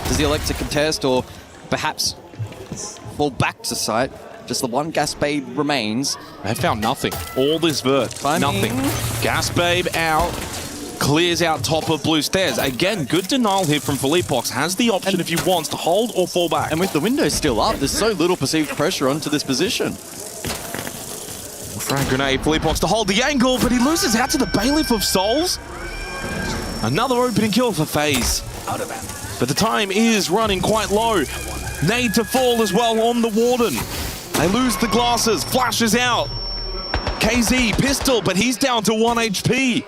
Does he elect to contest or perhaps fall back to site? Just the one gas babe remains. They found nothing. All this vert, nothing. Gas babe out. Clears out top of Blue Stairs. Again, good denial here from Philippops. Has the option if he wants to hold or fall back. And with the window still up, there's so little perceived pressure onto this position. Frag grenade, Philippops to hold the angle, but he loses out to the Bailiff of Souls. Another opening kill for FaZe. But the time is running quite low. Nade to fall as well on the Warden. They lose the glasses, flashes out. KZ, pistol, but he's down to 1 HP.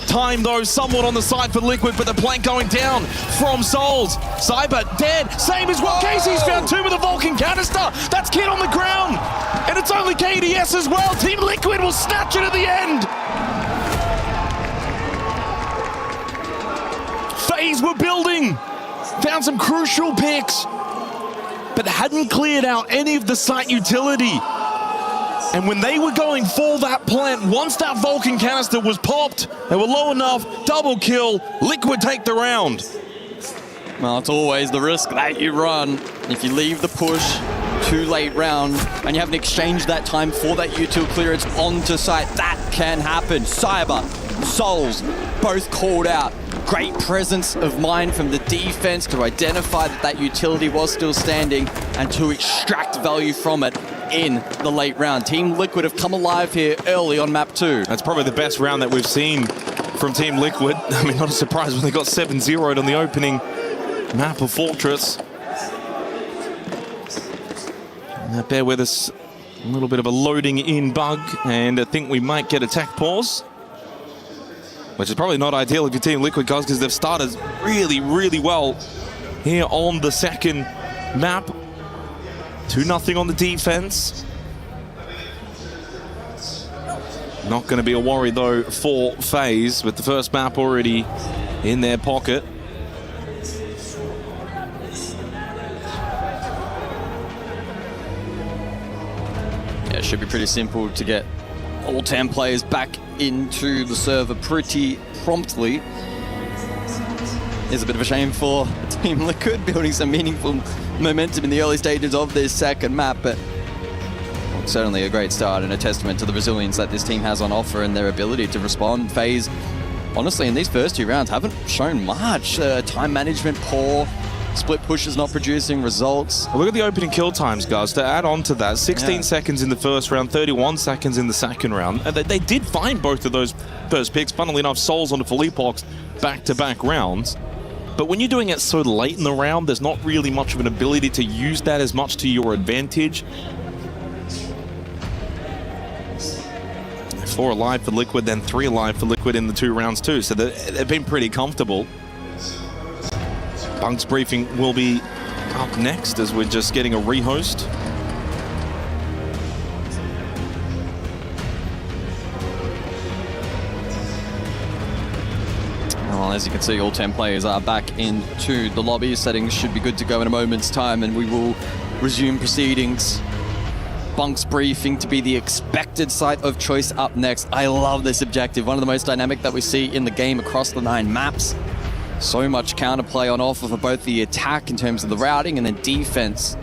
Time though, somewhat on the side for Liquid, but the plank going down from Souls. Cyber dead, same as well. KZ's found 2 with a Vulcan canister. That's Kid on the ground. And it's only KDS as well. Team Liquid will snatch it at the end. FaZe were building. Found some crucial picks, but hadn't cleared out any of the site utility. And when they were going for that plant, once that Vulcan canister was popped, they were low enough, double kill, Liquid take the round. Well, it's always the risk that you run. If you leave the push too late round and you haven't exchanged that time for that util clearance onto site, that can happen. Cyber, Souls, both called out. Great presence of mind from the defense to identify that that utility was still standing and to extract value from it in the late round. Team Liquid have come alive here early on map 2. That's probably the best round that we've seen from Team Liquid. I mean, not a surprise when they got 7-0'd on the opening map of Fortress. Now bear with us, a little bit of a loading in bug, and I think we might get a tech pause. Which is probably not ideal if you're Team Liquid, guys, because they've started really, really well here on the second map. 2-0 on the defense. Not going to be a worry, though, for FaZe, with the first map already in their pocket. Yeah, it should be pretty simple to get all 10 players back into the server pretty promptly. It's a bit of a shame for Team Liquid building some meaningful momentum in the early stages of this second map, but certainly a great start and a testament to the resilience that this team has on offer and their ability to respond. FaZe, honestly, in these first 2 rounds haven't shown much. Time management poor, split pushes not producing results. Well, look at the opening kill times, guys. To add on to that, 16 seconds in the first round, 31 seconds in the second round. And they did find both of those first picks. Funnily enough, Souls onto Philippops back-to-back rounds. But when you're doing it so late in the round, there's not really much of an ability to use that as much to your advantage. 4 alive for Liquid, then 3 alive for Liquid in the 2 rounds too. So they've been pretty comfortable. Bunk's briefing will be up next as we're just getting a rehost. Well, as you can see, all 10 players are back into the lobby. Settings should be good to go in a moment's time, and we will resume proceedings. Bunk's briefing to be the expected site of choice up next. I love this objective. One of the most dynamic that we see in the game across the 9 maps. So much counterplay on offer for both the attack in terms of the routing and then defense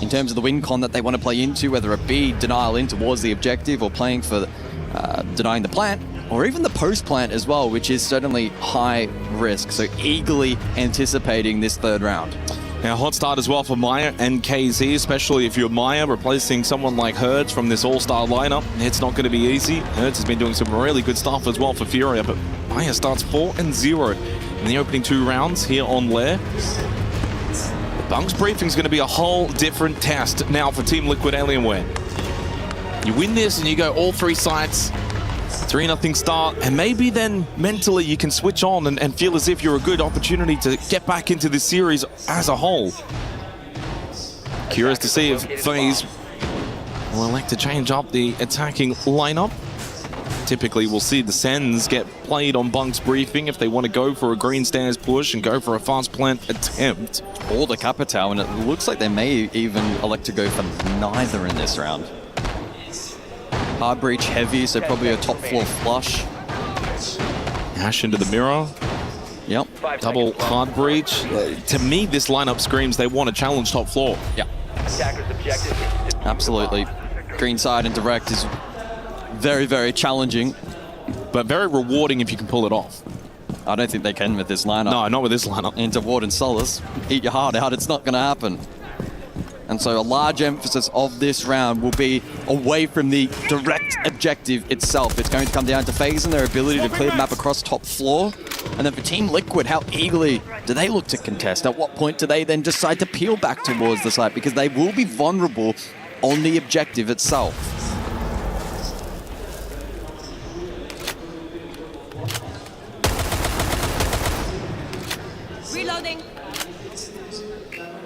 in terms of the win con that they want to play into, whether it be denial in towards the objective or playing for denying the plant, or even the post plant as well, which is certainly high risk. So eagerly anticipating this 3rd round. Now, hot start as well for Maya and KZ, especially if you're Maya replacing someone like Hertz from this all-star lineup. It's not going to be easy. Hertz has been doing some really good stuff as well for Furia, but Maya starts 4-0 in the opening 2 rounds here on Lair. Bunk's briefing is going to be a whole different test now for Team Liquid Alienware. You win this and you go all 3 sites 3-0 start, and maybe then mentally you can switch on and feel as if you're a good opportunity to get back into this series as a whole. Curious to see if FaZe will elect to change up the attacking lineup. Typically, we'll see the Sens get played on Bunk's briefing if they want to go for a green stairs push and go for a fast plant attempt. Or the Capitao, and it looks like they may even elect to go for neither in this round. Hard breach heavy, so probably a top floor flush. Ash into the mirror. Yep. Double hard breach. To me, this lineup screams they want to challenge top floor. Yeah. Absolutely. Green side and direct is very, very challenging. But very rewarding if you can pull it off. I don't think they can with this lineup. No, not with this lineup. Into Ward and Solace. Eat your heart out. It's not going to happen. And so a large emphasis of this round will be away from the direct objective itself. It's going to come down to FaZe and their ability to clear the map across top floor. And then for Team Liquid, how eagerly do they look to contest? At what point do they then decide to peel back towards the site? Because they will be vulnerable on the objective itself. Reloading.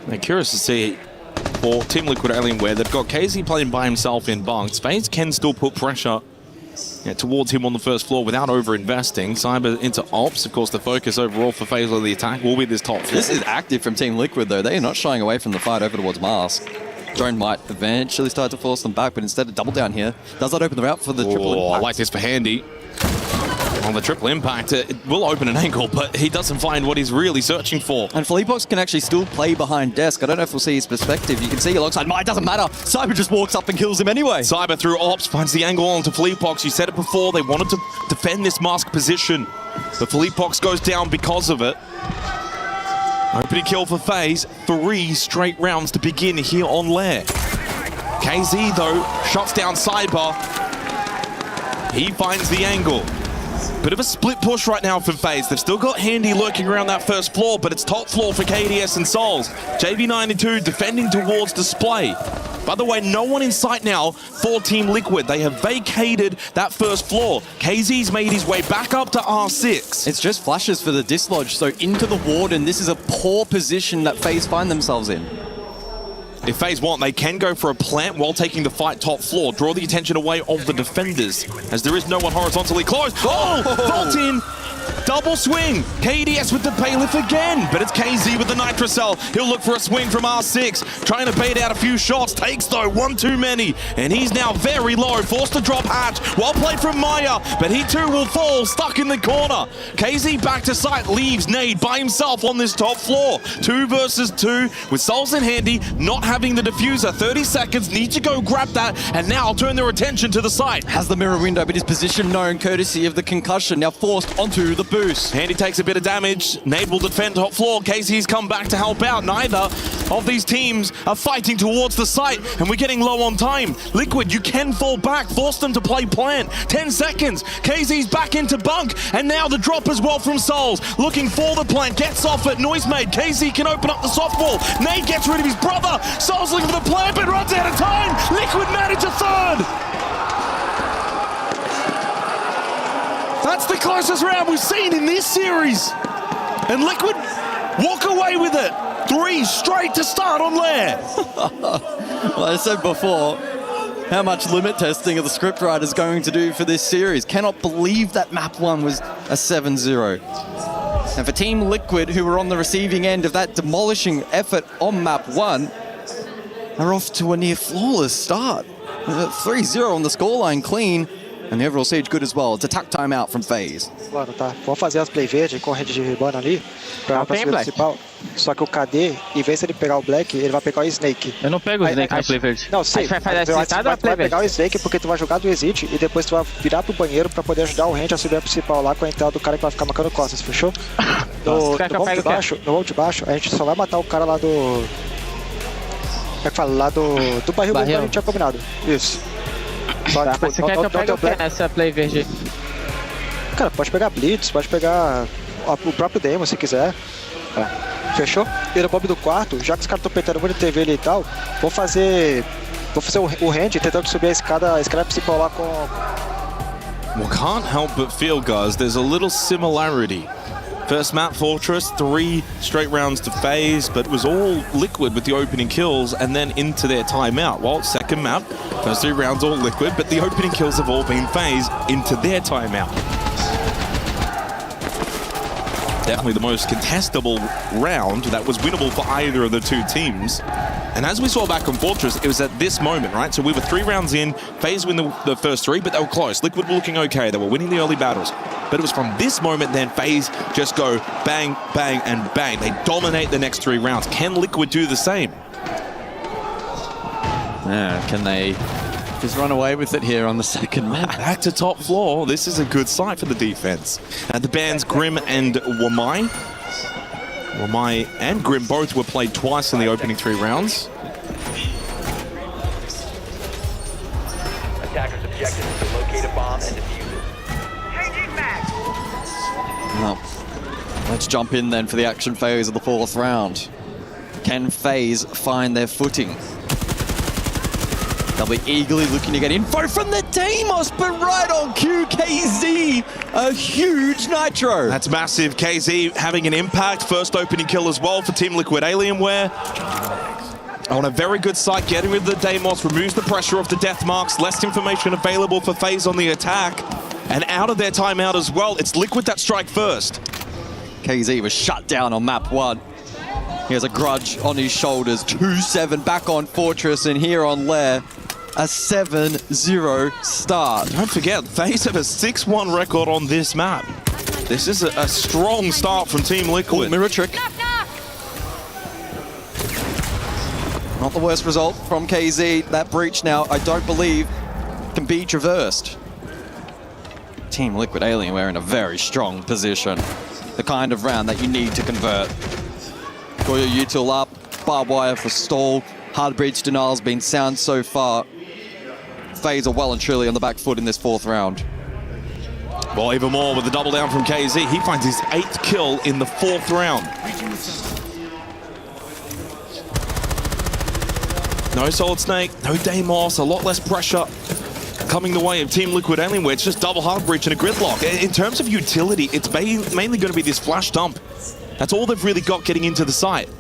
I'm curious to see for Team Liquid Alienware, they've got KZ playing by himself in bunks. FaZe can still put pressure towards him on the first floor without over-investing. Cyber into Ops. Of course, the focus overall for FaZe of the attack will be this top floor. This is active from Team Liquid, though. They are not shying away from the fight over towards Mask. Drone might eventually start to force them back, but instead of double down here, does that open the route for the triple impact? I like this for Handy. On the triple impact, it will open an angle, but he doesn't find what he's really searching for. And Fleetbox can actually still play behind Desk. I don't know if we'll see his perspective. You can see alongside Mai, it doesn't matter. Cyber just walks up and kills him anyway. Cyber through Ops finds the angle onto Fleetbox. You said it before, they wanted to defend this Mask position. But Fleetbox goes down because of it. Opening kill for FaZe. 3 straight rounds to begin here on Lair. KZ, though, shuts down Cyber. He finds the angle. Bit of a split push right now for FaZe. They've still got Handy lurking around that first floor, but it's top floor for KDS and Souls. JV92 defending towards display. By the way, no one in sight now for Team Liquid. They have vacated that first floor. KZ's made his way back up to R6. It's just flashes for the dislodge, so into the Warden. This is a poor position that FaZe find themselves in. If FaZe want, they can go for a plant while taking the fight top floor. Draw the attention away of the defenders, as there is no one horizontally close. Oh! Vault in! Double swing! KDS with the bailiff again, but it's KZ with the Nitrocell. He'll look for a swing from R6, trying to bait out a few shots. Takes, though, one too many, and he's now very low. Forced to drop Hatch. Well played from Maya, but he too will fall, stuck in the corner. KZ back to site, leaves Nade by himself on this top floor. 2 versus 2, with Souls in Handy, not having the diffuser. 30 seconds, need to go grab that, and now turn their attention to the site. Has the mirror window, but his position known courtesy of the concussion, now forced onto the boost. Handy takes a bit of damage. Nade will defend top floor. KZ's come back to help out. Neither of these teams are fighting towards the site, and we're getting low on time. Liquid, you can fall back. Force them to play plant. 10 seconds. KZ's back into bunk, and now the drop as well from Souls. Looking for the plant. Gets off it. Noisemaid. KZ can open up the softball. Nade gets rid of his brother. Souls looking for the plant, but runs out of time. Liquid manage a third. That's the closest round we've seen in this series. And Liquid walk away with it. 3 straight to start on Lair. Well, I said before, how much limit testing are the scriptwriters going to do for this series? Cannot believe that map 1 was a 7-0. And for Team Liquid, who were on the receiving end of that demolishing effort on map 1, are off to a near flawless start. 3-0 on the scoreline clean. And the overall siege good as well. It's attack timeout from FaZe. Claro, tá. Vamos fazer as play verde com rede de ribana ali pra subir principal. Só que o KD, em vez de ele pegar o Black, ele vai pegar o Snake. Eu não pego o Snake na play verde. Não, sim. Vai fazer essa Vai pegar o Snake porque tu vai jogar do exit e depois tu vai virar pro banheiro pra poder ajudar o range a subir a principal lá com a entrada do cara que vai ficar marcando costas, fechou? No voo de baixo, a gente só vai matar o cara lá do... Como é que fala? Lá do barril que a gente tinha combinado. Isso. Só, tipo, você quer que eu pegue o que nessa play verde? Cara, pode pegar Blitz, pode pegar o próprio Demo se quiser. Fechou? E no bomb do quarto, já que os caras estão petando muito TV ali e tal, vou fazer o hand tentando subir a escada principal lá com Well, can't help but feel, guys, there's a little similarity. First map, Fortress, 3 straight rounds to FaZe, but it was all Liquid with the opening kills and then into their timeout. While second map, first 3 rounds all Liquid, but the opening kills have all been FaZe into their timeout. Definitely the most contestable round that was winnable for either of the two teams. And as we saw back on Fortress, it was at this moment, right? So we were 3 rounds in, FaZe win the first 3, but they were close. Liquid were looking okay. They were winning the early battles. But it was from this moment then FaZe just go bang, bang, and bang. They dominate the next 3 rounds. Can Liquid do the same? Yeah, can they just run away with it here on the second map? Back to top floor. This is a good sight for the defense. The bands Grim and Wamai. Wamai and Grim both were played twice in the opening 3 rounds. Attacker's objective is to locate a bomb and defuse it. Changing mag. Well, let's jump in then for the action phase of the 4th round. Can FaZe find their footing? They'll be eagerly looking to get info from the Deimos, but right on cue, KZ, a huge nitro. That's massive. KZ having an impact. First opening kill as well for Team Liquid Alienware. On a very good site, getting rid of the Deimos, removes the pressure off the death marks. Less information available for FaZe on the attack. And out of their timeout as well, it's Liquid that strike first. KZ was shut down on map 1. He has a grudge on his shoulders. 2-7 back on Fortress, and here on Lair, a 7-0 start. Don't forget, FaZe have a 6-1 record on this map. This is a strong start from Team Liquid. Ooh, mirror trick. Not the worst result from KZ. That breach now, I don't believe, can be traversed. Team Liquid Alienware in a very strong position. The kind of round that you need to convert. Got your util up, barbed wire for stall. Hard breach denial's been sound so far. FaZe are well and truly on the back foot in this 4th round. Well, even more with the double down from KZ. He finds his 8th kill in the 4th round. No Solid Snake, no Deimos, a lot less pressure coming the way of Team Liquid Alienware. It's just double hard breach and a gridlock. In terms of utility, it's mainly going to be this flash dump. That's all they've really got getting into the site.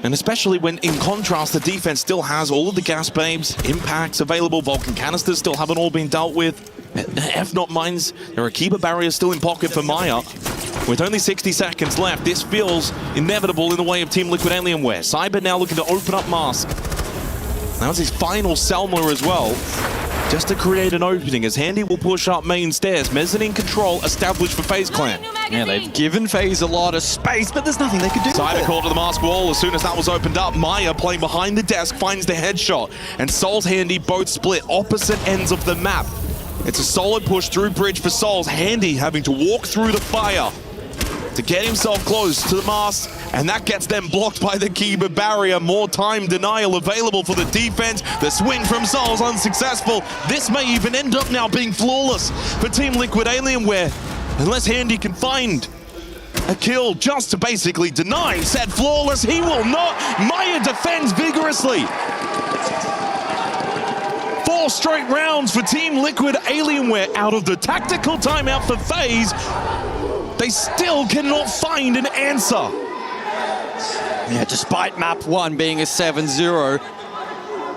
And especially when, in contrast, the defense still has all of the gas babes, impacts available, Vulcan canisters still haven't all been dealt with. F-Not mines, there are Kiba barriers still in pocket for Maya. With only 60 seconds left, this feels inevitable in the way of Team Liquid Alienware. Cyber now looking to open up Mask. That was his final Selma as well, just to create an opening as Handy will push up main stairs. Mezzanine control established for FaZe Clan. Yeah, they've given FaZe a lot of space, but there's nothing they can do. Cyber call to the Mask wall. As soon as that was opened up, Maya playing behind the desk finds the headshot. And Soul's Handy both split opposite ends of the map. It's a solid push through bridge for Souls. Handy having to walk through the fire to get himself close to the Mask, and that gets them blocked by the Kiba barrier. More time denial available for the defense. The swing from Souls unsuccessful. This may even end up now being flawless for Team Liquid Alienware, unless Handy can find a kill just to basically deny said flawless. He will not. Maya defends vigorously. 4 straight rounds for Team Liquid Alienware out of the tactical timeout for FaZe. They still cannot find an answer. Yeah, despite map 1 being a 7-0,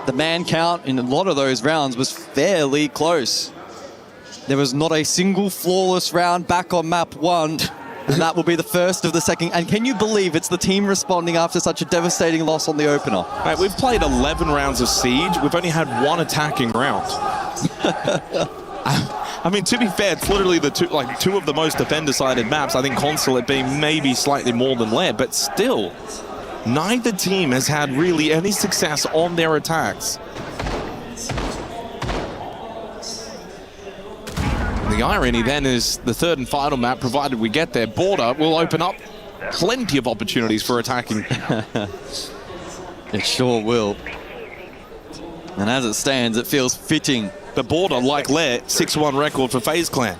the man count in a lot of those rounds was fairly close. There was not a single flawless round back on map 1, and that will be the first of the second. And can you believe it's the team responding after such a devastating loss on the opener? Right, we've played 11 rounds of Siege. We've only had 1 attacking round. I mean, to be fair, it's literally the two of the most defender-sided maps. I think Consulate being maybe slightly more than Lair, but still, neither team has had really any success on their attacks. The irony then is the 3rd and final map, provided we get there, Border will open up plenty of opportunities for attacking. It sure will. And as it stands, it feels fitting. The Border, like Lair, 6-1 record for FaZe Clan.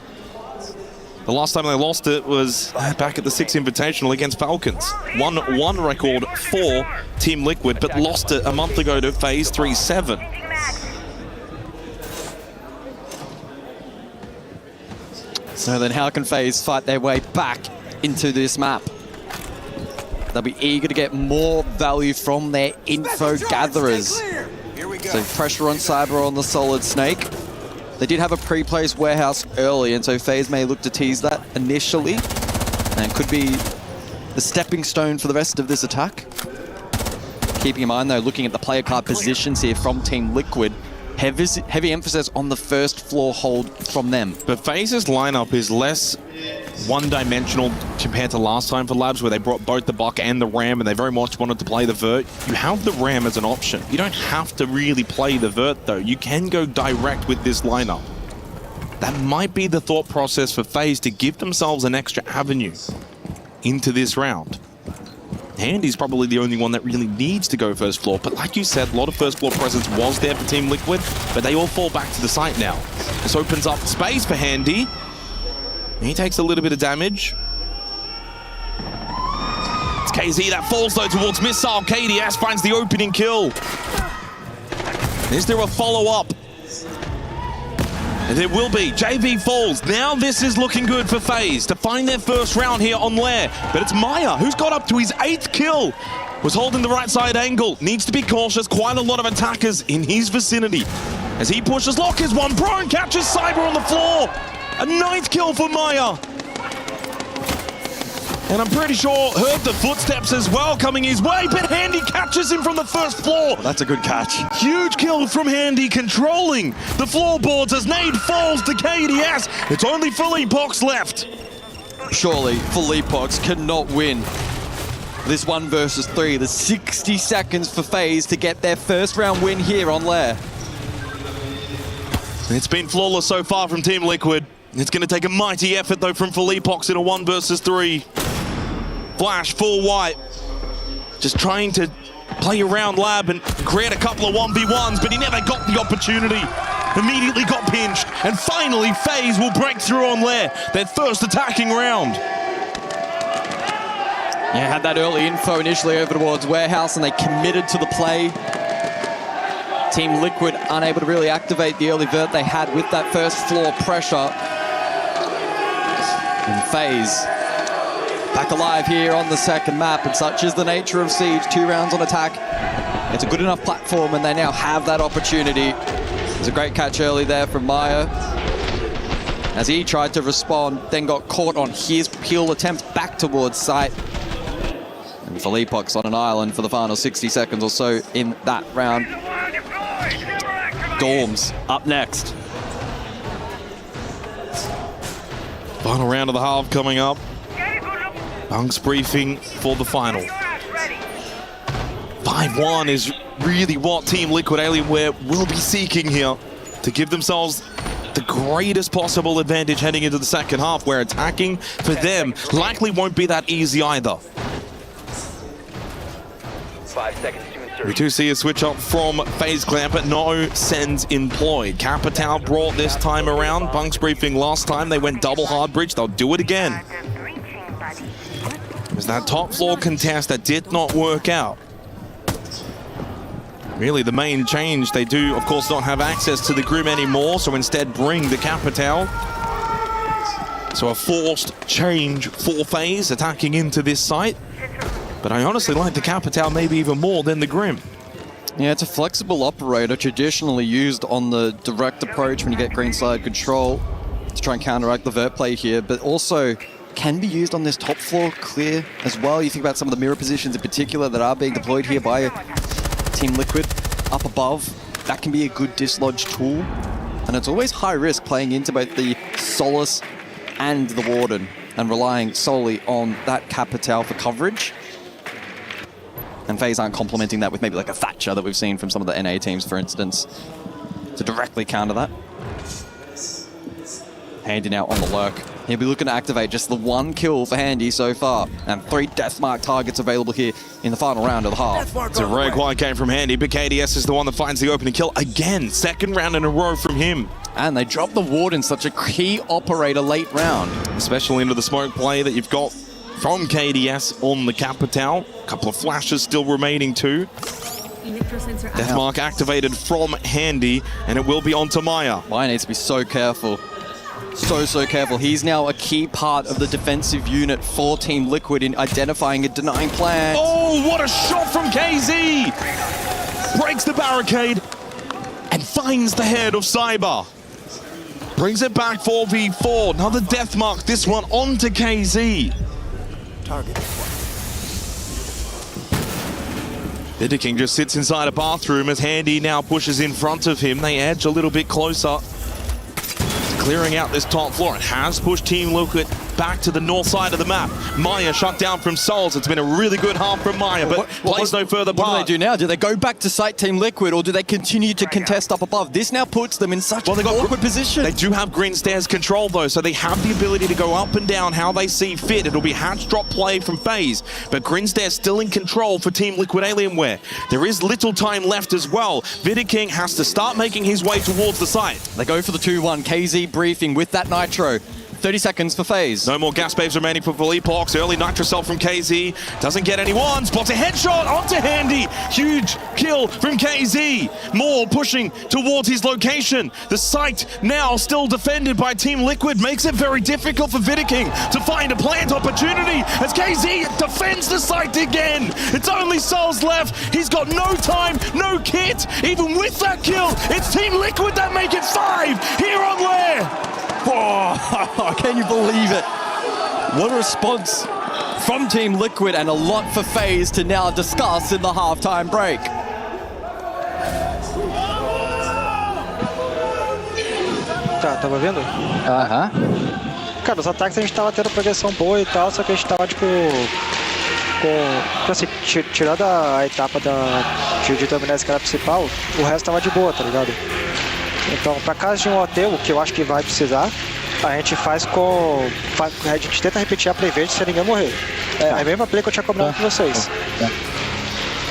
The last time they lost it was back at the 6 Invitational against Falcons. 1-1 record for Team Liquid, but lost it a month ago to FaZe 3-7. So then how can FaZe fight their way back into this map? They'll be eager to get more value from their info gatherers. So pressure on Cyber on the Solid Snake. They did have a pre-placed warehouse early, and so FaZe may look to tease that initially. And could be the stepping stone for the rest of this attack. Keeping in mind, though, looking at the player card positions here from Team Liquid, heavy emphasis on the first floor hold from them. But FaZe's lineup is less one-dimensional compared to last time for Labs, where they brought both the Buck and the Ram, and they very much wanted to play the Vert. You have the Ram as an option. You don't have to really play the Vert, though. You can go direct with this lineup. That might be the thought process for FaZe to give themselves an extra avenue into this round. Handy's probably the only one that really needs to go first floor, but like you said, a lot of first floor presence was there for Team Liquid, but they all fall back to the site now. This opens up space for Handy. He takes a little bit of damage. It's KZ that falls though towards Missile. KDS finds the opening kill. Is there a follow-up? And there will be. JV falls. Now this is looking good for FaZe to find their first round here on Lair. But it's Maya who's got up to his 8th kill. Was holding the right side angle. Needs to be cautious. Quite a lot of attackers in his vicinity. As he pushes, Lock is one. Prone catches Cyber on the floor. A 9th kill for Maya. And I'm pretty sure heard the footsteps as well coming his way, but Handy catches him from the first floor. Oh, that's a good catch. Huge kill from Handy, controlling the floorboards as Nade falls to KDS. It's only Philippox left. Surely Philippox cannot win this 1 versus 3. There's 60 seconds for FaZe to get their first round win here on Lair. It's been flawless so far from Team Liquid. It's going to take a mighty effort though from Philippox in a 1 versus 3. Flash, full white. Just trying to play around Lab and create a couple of 1v1s, but he never got the opportunity. Immediately got pinched, and finally FaZe will break through on Lair, their first attacking round. Yeah, had that early info initially over towards Warehouse, and they committed to the play. Team Liquid unable to really activate the early vert they had with that first floor pressure. And FaZe back alive here on the second map, and such is the nature of Siege. 2 rounds on attack. It's a good enough platform, and they now have that opportunity. There's a great catch early there from Maya, as he tried to respond, then got caught on his peel attempt back towards site. And Philippox on an island for the final 60 seconds or so in that round. Dorms up next. Final round of the half coming up. Punk's briefing for the final. 5-1 is really what Team Liquid Alienware will be seeking here to give themselves the greatest possible advantage heading into the second half, where attacking for them likely won't be that easy either. 5 seconds to insert. We do see a switch up from FaZe Clan, but no sends employed. Capitao brought this time around. Punk's briefing last time, they went double hard bridge. They'll do it again. It was that top floor contest that did not work out. Really, the main change, they do, of course, not have access to the Grim anymore, so instead bring the Capitao. So a forced change for FaZe, attacking into this site. But I honestly like the Capitao maybe even more than the Grim. Yeah, it's a flexible operator traditionally used on the direct approach when you get green side control to try and counteract the vert play here, but also can be used on this top floor clear as well. You think about some of the mirror positions in particular that are being deployed here by Team Liquid up above. That can be a good dislodge tool, and it's always high risk playing into both the Solace and the Warden and relying solely on that Capitao for coverage. And FaZe aren't complementing that with maybe like a Thatcher that we've seen from some of the NA teams, for instance, to directly counter that. Handy now on the lurk. He'll be looking to activate just the 1 kill for Handy so far, and 3 Deathmark targets available here in the final round of the half. It's a rare quiet game from Handy, but KDS is the one that finds the opening kill again. 2nd round in a row from him. And they drop the Warden, such a key operator late round. Especially into the smoke play that you've got from KDS on the Capitao. A couple of flashes still remaining too. Deathmark activated from Handy, and it will be onto Maya. Maya needs to be so careful. So careful. He's now a key part of the defensive unit for Team Liquid in identifying and denying plans. Oh, what a shot from KZ! Breaks the barricade and finds the head of Cyber. Brings it back 4v4. Another death mark, this one onto KZ. Target. Vidiking just sits inside a bathroom as Handy now pushes in front of him. They edge a little bit closer. Clearing out this top floor. It has pushed Team Liquid back to the north side of the map. Maya shut down from Souls. It's been a really good half from Maya, but plays no further part. What do they do now? Do they go back to site Team Liquid, or do they continue to contest up above? This now puts them in such an awkward position. They do have green stairs control though, so they have the ability to go up and down how they see fit. It'll be hatch drop play from FaZe, but green stairs still in control for Team Liquid Alienware. There is little time left as well. Vidiking has to start making his way towards the site. They go for the 2-1. KZ briefing with that Nitro. 30 seconds for FaZe. No more gas babes remaining for Epox. Early Nitro cell from KZ. Doesn't get anyone. Spots a headshot onto Handy. Huge kill from KZ. More pushing towards his location. The site now still defended by Team Liquid. Makes it very difficult for Vidiking to find a plant opportunity as KZ defends the site again. It's only Souls left. He's got no time, no kit. Even with that kill, it's Team Liquid that make it 5 here on Lair. Oh, can you believe it? What a response from Team Liquid, and a lot for FaZe to now discuss in the halftime break. Tá, tava vendo? Aham. Cara, os ataques a gente tava tendo progressão boa e tal, só que a gente tava, tipo, assim, tirando a etapa de dominar a escala principal, o resto tava de boa, tá ligado? Então, para caso de um hotel, que eu acho que vai precisar, a gente faz com... A gente tenta repetir a play-verde sem ninguém morrer. É a mesma play que eu tinha combinado com vocês.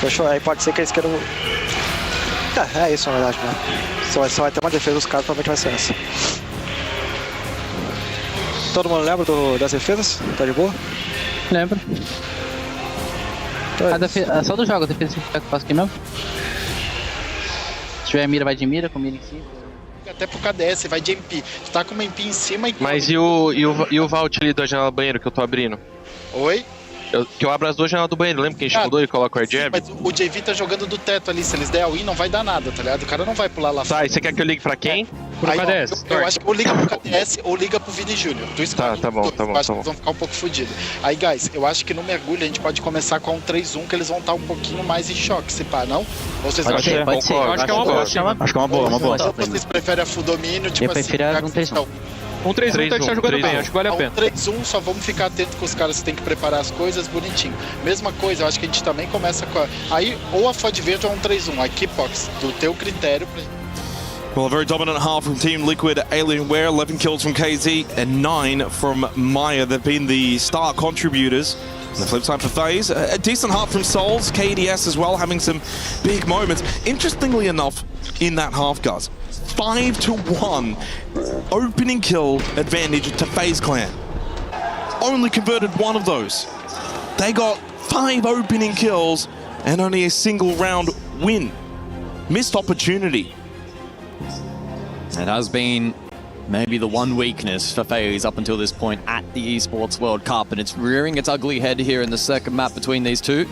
Fechou? Aí pode ser que eles queiram... É isso, na verdade, né? Só vai ter uma defesa dos caras, provavelmente vai ser essa. Todo mundo lembra das defesas? Tá de boa? Lembro. Então só do jogo, a defesa que eu faço aqui mesmo. Se tiver mira, vai de mira, com mira em cima. Até pro KDS, vai de MP. Tu tá com uma MP em cima e... Mas e o Vault ali da janela do banheiro que eu tô abrindo? Oi? Que eu abro as duas janelas do banheiro, lembra que a gente mudou e coloca o air jab? Mas o JV tá jogando do teto ali, se eles der a win não vai dar nada, tá ligado? O cara não vai pular lá fora. Tá, e você quer que eu ligue pra quem? Pro KDS. Eu acho que ou liga pro KDS ou liga pro Vini Júnior. Tá bom. Eu acho que eles vão ficar um pouco fodidos. Aí, guys, eu acho que no mergulho a gente pode começar com um 3-1, que eles vão estar um pouquinho mais em choque, se pá, não? Ou vocês pode ser. Acho que é uma boa. Acho que é uma boa. Ou vocês preferem a full domínio, tipo assim... Eu prefiro um 3-1. Um 3-1 tá jogando bem, acho que vale a pena. Um 3-1, só vamos ficar atento com os caras que tem que preparar as coisas bonitinho. Mesma coisa, eu acho que a gente também começa com aí ou a FUD verde ou um 3-1. Aqui, Pox, do teu critério. Well, a very dominant half from Team Liquid Alienware. 11 kills from KZ and 9 from Maya. They've been the star contributors. On the flip side for FaZe, a decent half from Souls, KDS as well, having some big moments. Interestingly enough, in that half, guys, 5-1 opening kill advantage to FaZe Clan. Only converted one of those. They got 5 opening kills and only a single round win. Missed opportunity. It has been maybe the one weakness for FaZe up until this point at the Esports World Cup, and it's rearing its ugly head here in the second map between these two,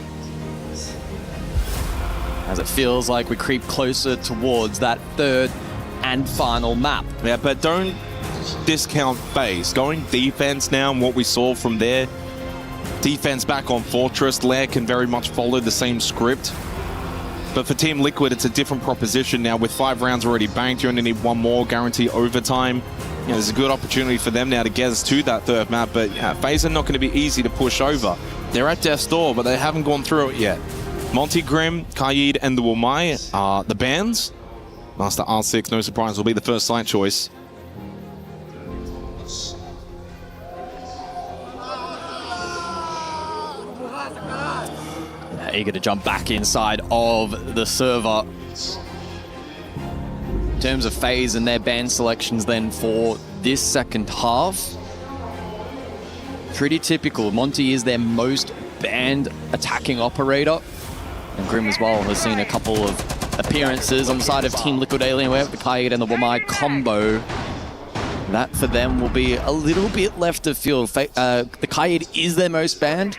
as it feels like we creep closer towards that third and final map. Yeah, but don't discount FaZe. Going defense now, and what we saw from their defense back on Fortress, Lair can very much follow the same script. But for Team Liquid, it's a different proposition now. With 5 rounds already banked, you only need one more, guarantee overtime. You know, there's a good opportunity for them now to get us to that third map. But yeah, FaZe are not going to be easy to push over. They're at death's door, but they haven't gone through it yet. Monty Grimm, Kaid, and the Wumai are the bans. Master R6, no surprise, will be the first site choice. Eager to jump back inside of the server. In terms of FaZe and their ban selections then for this second half, pretty typical. Monty is their most banned attacking operator, and Grim as well has seen a couple of appearances on the side of Team Liquid Alienware with the Kaid and the Wamai combo. That for them will be a little bit left of field. The Kaid is their most banned,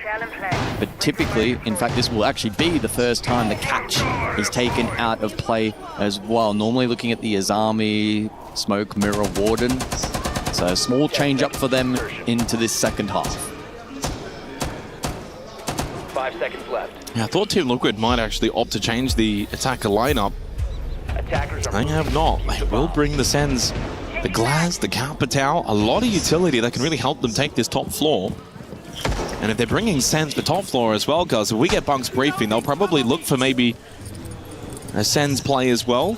but typically, in fact, this will actually be the first time the catch is taken out of play as well. Normally looking at the Azami, Smoke, Mirror, Warden. So a small change up for them into this second half. 5 seconds left. Yeah, I thought Team Liquid might actually opt to change the attacker lineup. They have not. They will bring the Sens, the Glaz, the Carpatao, a lot of utility that can really help them take this top floor. And if they're bringing Sens to top floor as well, guys, if we get Bunk's briefing, they'll probably look for maybe a Sens play as well.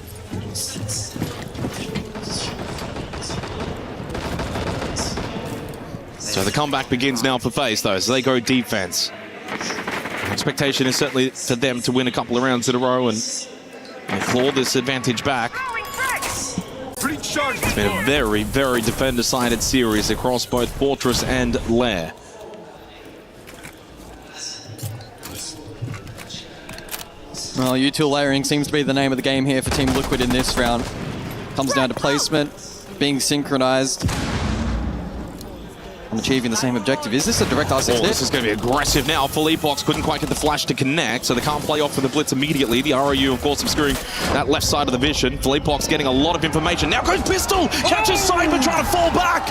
So the comeback begins now for FaZe, though, so they go defense. Expectation is certainly for them to win a couple of rounds in a row and claw this advantage back. It's been a very, very defender-sided series across both Fortress and Lair. Well, util layering seems to be the name of the game here for Team Liquid in this round. Comes down to placement, being synchronized, and achieving the same objective. Is this a direct R6 hit? This is going to be aggressive now. Philippox couldn't quite get the flash to connect, so they can't play off for the blitz immediately. The ROU, of course, obscuring that left side of the vision. Philippox getting a lot of information. Now goes Pistol! Catches Cyber trying to fall back!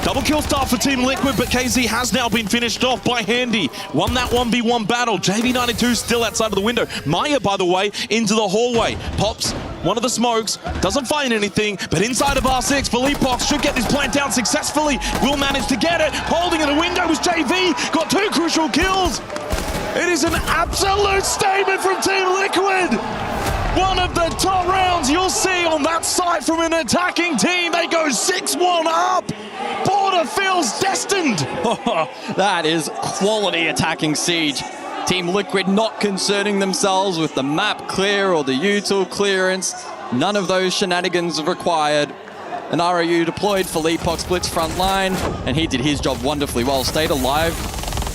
Double kill start for Team Liquid, but KZ has now been finished off by Handy. Won that 1v1 battle. JV92 still outside of the window. Maya, by the way, into the hallway. Pops one of the smokes, doesn't find anything, but inside of R6, Philippox should get this plant down successfully. Will manage to get it. Holding in the window was JV. Got 2 crucial kills. It is an absolute statement from Team Liquid. One of the top rounds you'll see on that side from an attacking team. They go 6-1 up. Border feels destined. That is quality attacking siege. Team Liquid not concerning themselves with the map clear or the util clearance. None of those shenanigans are required. An ROU deployed, Philippox blitz front line, and he did his job wonderfully well. Stayed alive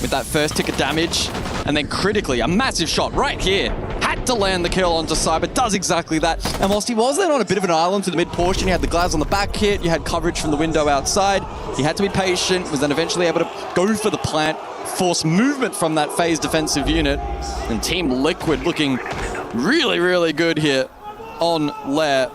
with that first tick of damage, and then critically, a massive shot right here. Had to land the kill onto Cyber, does exactly that. And whilst he was then on a bit of an island to the mid portion, you had the Glaz on the back hit, you had coverage from the window outside. He had to be patient, was then eventually able to go for the plant, force movement from that FaZe defensive unit. And Team Liquid looking really, really good here on Lair.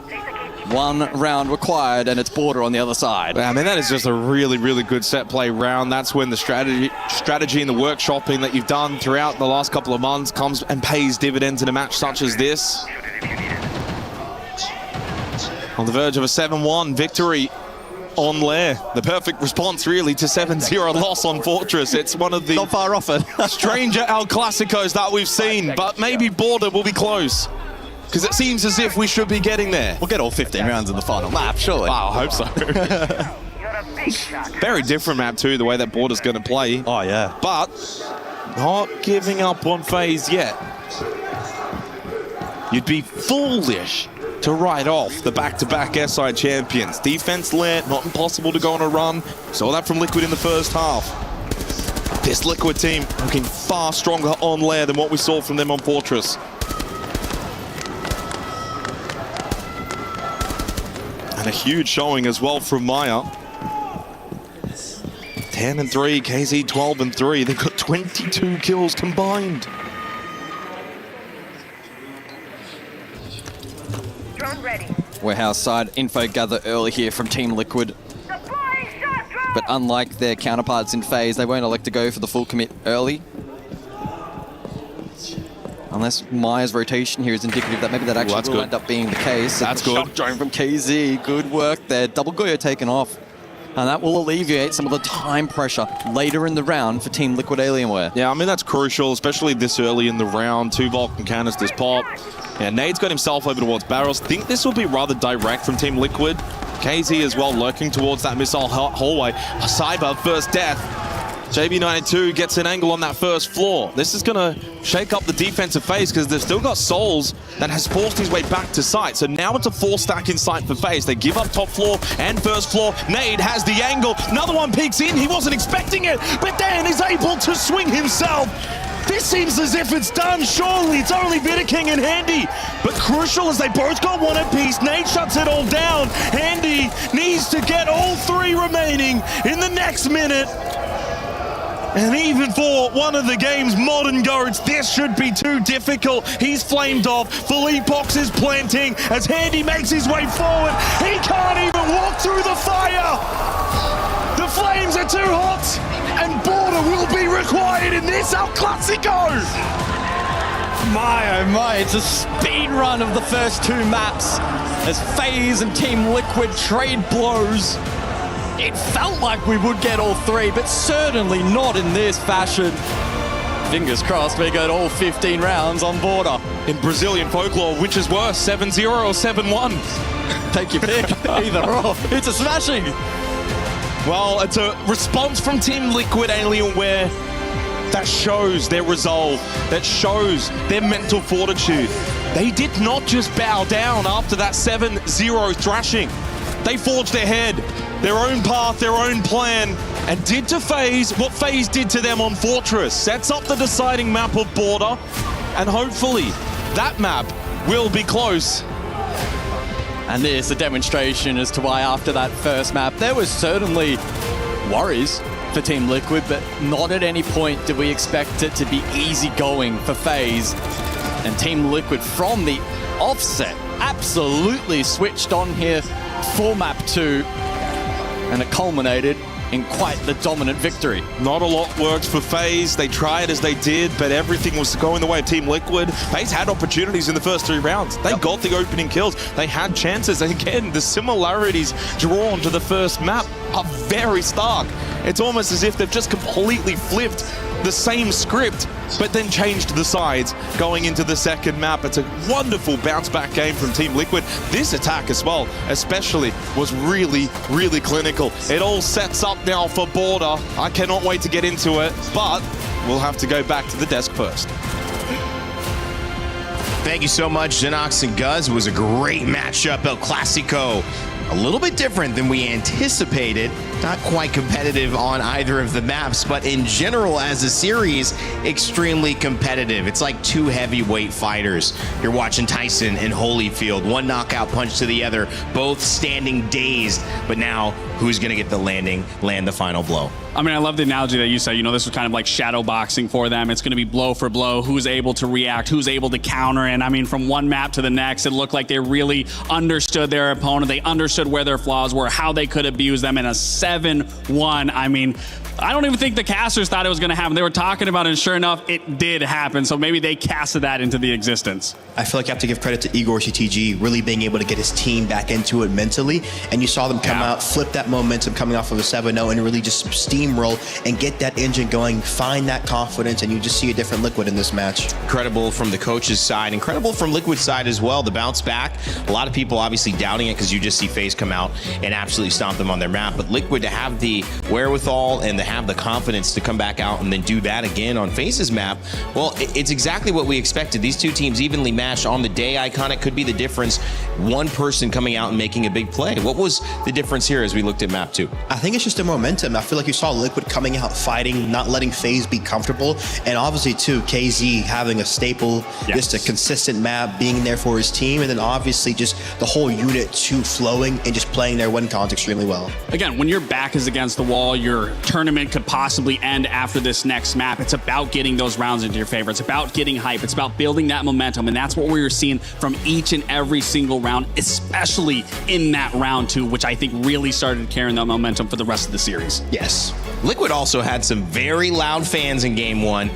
1 round required, and it's Border on the other side. I mean, that is just a really, really good set play round. That's when the strategy and the workshopping that you've done throughout the last couple of months comes and pays dividends in a match such as this. On the verge of a 7-1 victory on Lair. The perfect response, really, to 7-0 loss on Fortress. It's one of the not far off it. stranger El Clasicos that we've seen, but maybe Border will be close. Because it seems as if we should be getting there. We'll get all 15 rounds in the final map, surely. Wow, I hope so. Very different map, too, the way that Border's going to play. Oh, yeah. But not giving up on FaZe yet. You'd be foolish to write off the back-to-back SI champions. Defense lit, not impossible to go on a run. Saw that from Liquid in the first half. This Liquid team looking far stronger on Lair than what we saw from them on Fortress. And a huge showing as well from Maya. 10-3, KZ 12-3. They've got 22 kills combined. Drone ready. Warehouse side info gather early here from Team Liquid. But unlike their counterparts in FaZe, they won't elect to go for the full commit early. Unless Maya's rotation here is indicative that maybe that actually will end up being the case. That's good. Shot drone from KZ, good work there. Double Goyo taken off. And that will alleviate some of the time pressure later in the round for Team Liquid Alienware. Yeah, I mean, that's crucial, especially this early in the round. 2 Vulcan canisters pop. Yeah, Nade's got himself over towards barrels. Think this will be rather direct from Team Liquid. KZ as well lurking towards that missile hallway. Cyber, first death. JB92 gets an angle on that first floor. This is going to shake up the defensive phase because they've still got Souls that has forced his way back to site. So now it's a 4-stack in sight for FaZe. They give up top floor and first floor. Nade has the angle. Another one peeks in. He wasn't expecting it, but then is able to swing himself This seems as if it's done. Surely it's only King and Handy. But crucial as they both got one apiece. Nate shuts it all down. Handy needs to get all 3 remaining in the next minute. And even for one of the game's modern goats, this should be too difficult. He's flamed off. Philippox is planting as Handy makes his way forward. He can't even walk through the fire. The flames are too hot, and Border will be required in this El Clasico. My, oh my, it's a speed run of the first 2 maps as FaZe and Team Liquid trade blows. It felt like we would get all 3, but certainly not in this fashion. Fingers crossed we get all 15 rounds on Border. In Brazilian folklore, which is worse, 7-0 or 7-1? Take your pick, either or. It's a smashing. Well, it's a response from Team Liquid, Alienware, that shows their resolve, that shows their mental fortitude. They did not just bow down after that 7-0 thrashing. They forged ahead, their own path, their own plan, and did to FaZe what FaZe did to them on Fortress. Sets up the deciding map of Border, and hopefully that map will be close. And there's a demonstration as to why after that first map, there was certainly worries for Team Liquid, but not at any point did we expect it to be easy going for FaZe. And Team Liquid from the offset absolutely switched on here for map 2, and it culminated in quite the dominant victory. Not a lot worked for FaZe. They tried as they did, but everything was going the way of Team Liquid. FaZe had opportunities in the first 3 rounds. They got the opening kills. They had chances. And again, the similarities drawn to the first map are very stark. It's almost as if they've just completely flipped the same script, but then changed the sides going into the second map. It's a wonderful bounce back game from Team Liquid. This attack as well, especially, was really, really clinical. It all sets up now for Border. I cannot wait to get into it, but we'll have to go back to the desk first. Thank you so much, Xenox and Guz. It was a great matchup, El Clasico. A little bit different than we anticipated. Not quite competitive on either of the maps, but in general, as a series, extremely competitive. It's like 2 heavyweight fighters. You're watching Tyson and Holyfield, one knockout punch to the other, both standing dazed. But now, who's going to get the land the final blow? I mean, I love the analogy that you said. You know, this was kind of like shadow boxing for them. It's going to be blow for blow. Who's able to react? Who's able to counter? And I mean, from one map to the next, it looked like they really understood their opponent. They understood where their flaws were, how they could abuse them in a 7-1. I mean, I don't even think the casters thought it was going to happen. They were talking about it, and sure enough, it did happen. So maybe they casted that into the existence. I feel like you have to give credit to Igor CTG really being able to get his team back into it mentally. And you saw them come out, flip that momentum coming off of a 7-0 and really just steamroll and get that engine going, find that confidence, and you just see a different Liquid in this match. Incredible from the coach's side, incredible from Liquid's side as well. The bounce back, a lot of people obviously doubting it because you just see FaZe come out and absolutely stomp them on their map. But Liquid to have the wherewithal and to have the confidence to come back out and then do that again on FaZe's map, well, it's exactly what we expected. These 2 teams evenly matched on the day. Iconic could be the difference. One person coming out and making a big play. What was the difference here as we looked at map 2? I think it's just the momentum. I feel like you saw Liquid coming out fighting, not letting FaZe be comfortable, and obviously too KZ having a staple, just a consistent map, being there for his team, and then obviously just the whole unit too flowing and just playing their win cons extremely well. Again, when your back is against the wall, your tournament could possibly end after this next map. It's about getting those rounds into your favor. It's about getting hype. It's about building that momentum, and that's what we were seeing from each and every single round, especially in that round 2, which I think really started carrying that momentum for the rest of the series. Yes. Liquid also had some very loud fans in game 1,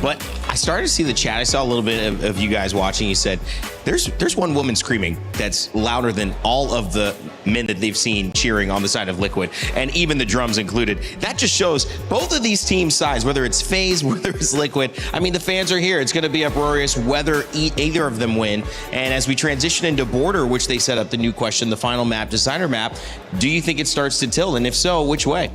but I started to see the chat. I saw a little bit of you guys watching. You said, there's one woman screaming that's louder than all of the men that they've seen cheering on the side of Liquid, and even the drums included. That just shows both of these teams' sides, whether it's FaZe, whether it's Liquid. I mean, the fans are here. It's going to be uproarious whether either of them win. And as we transition into Border, which they set up the new question, the final map, designer map, do you think it starts to tilt? And if so, which way?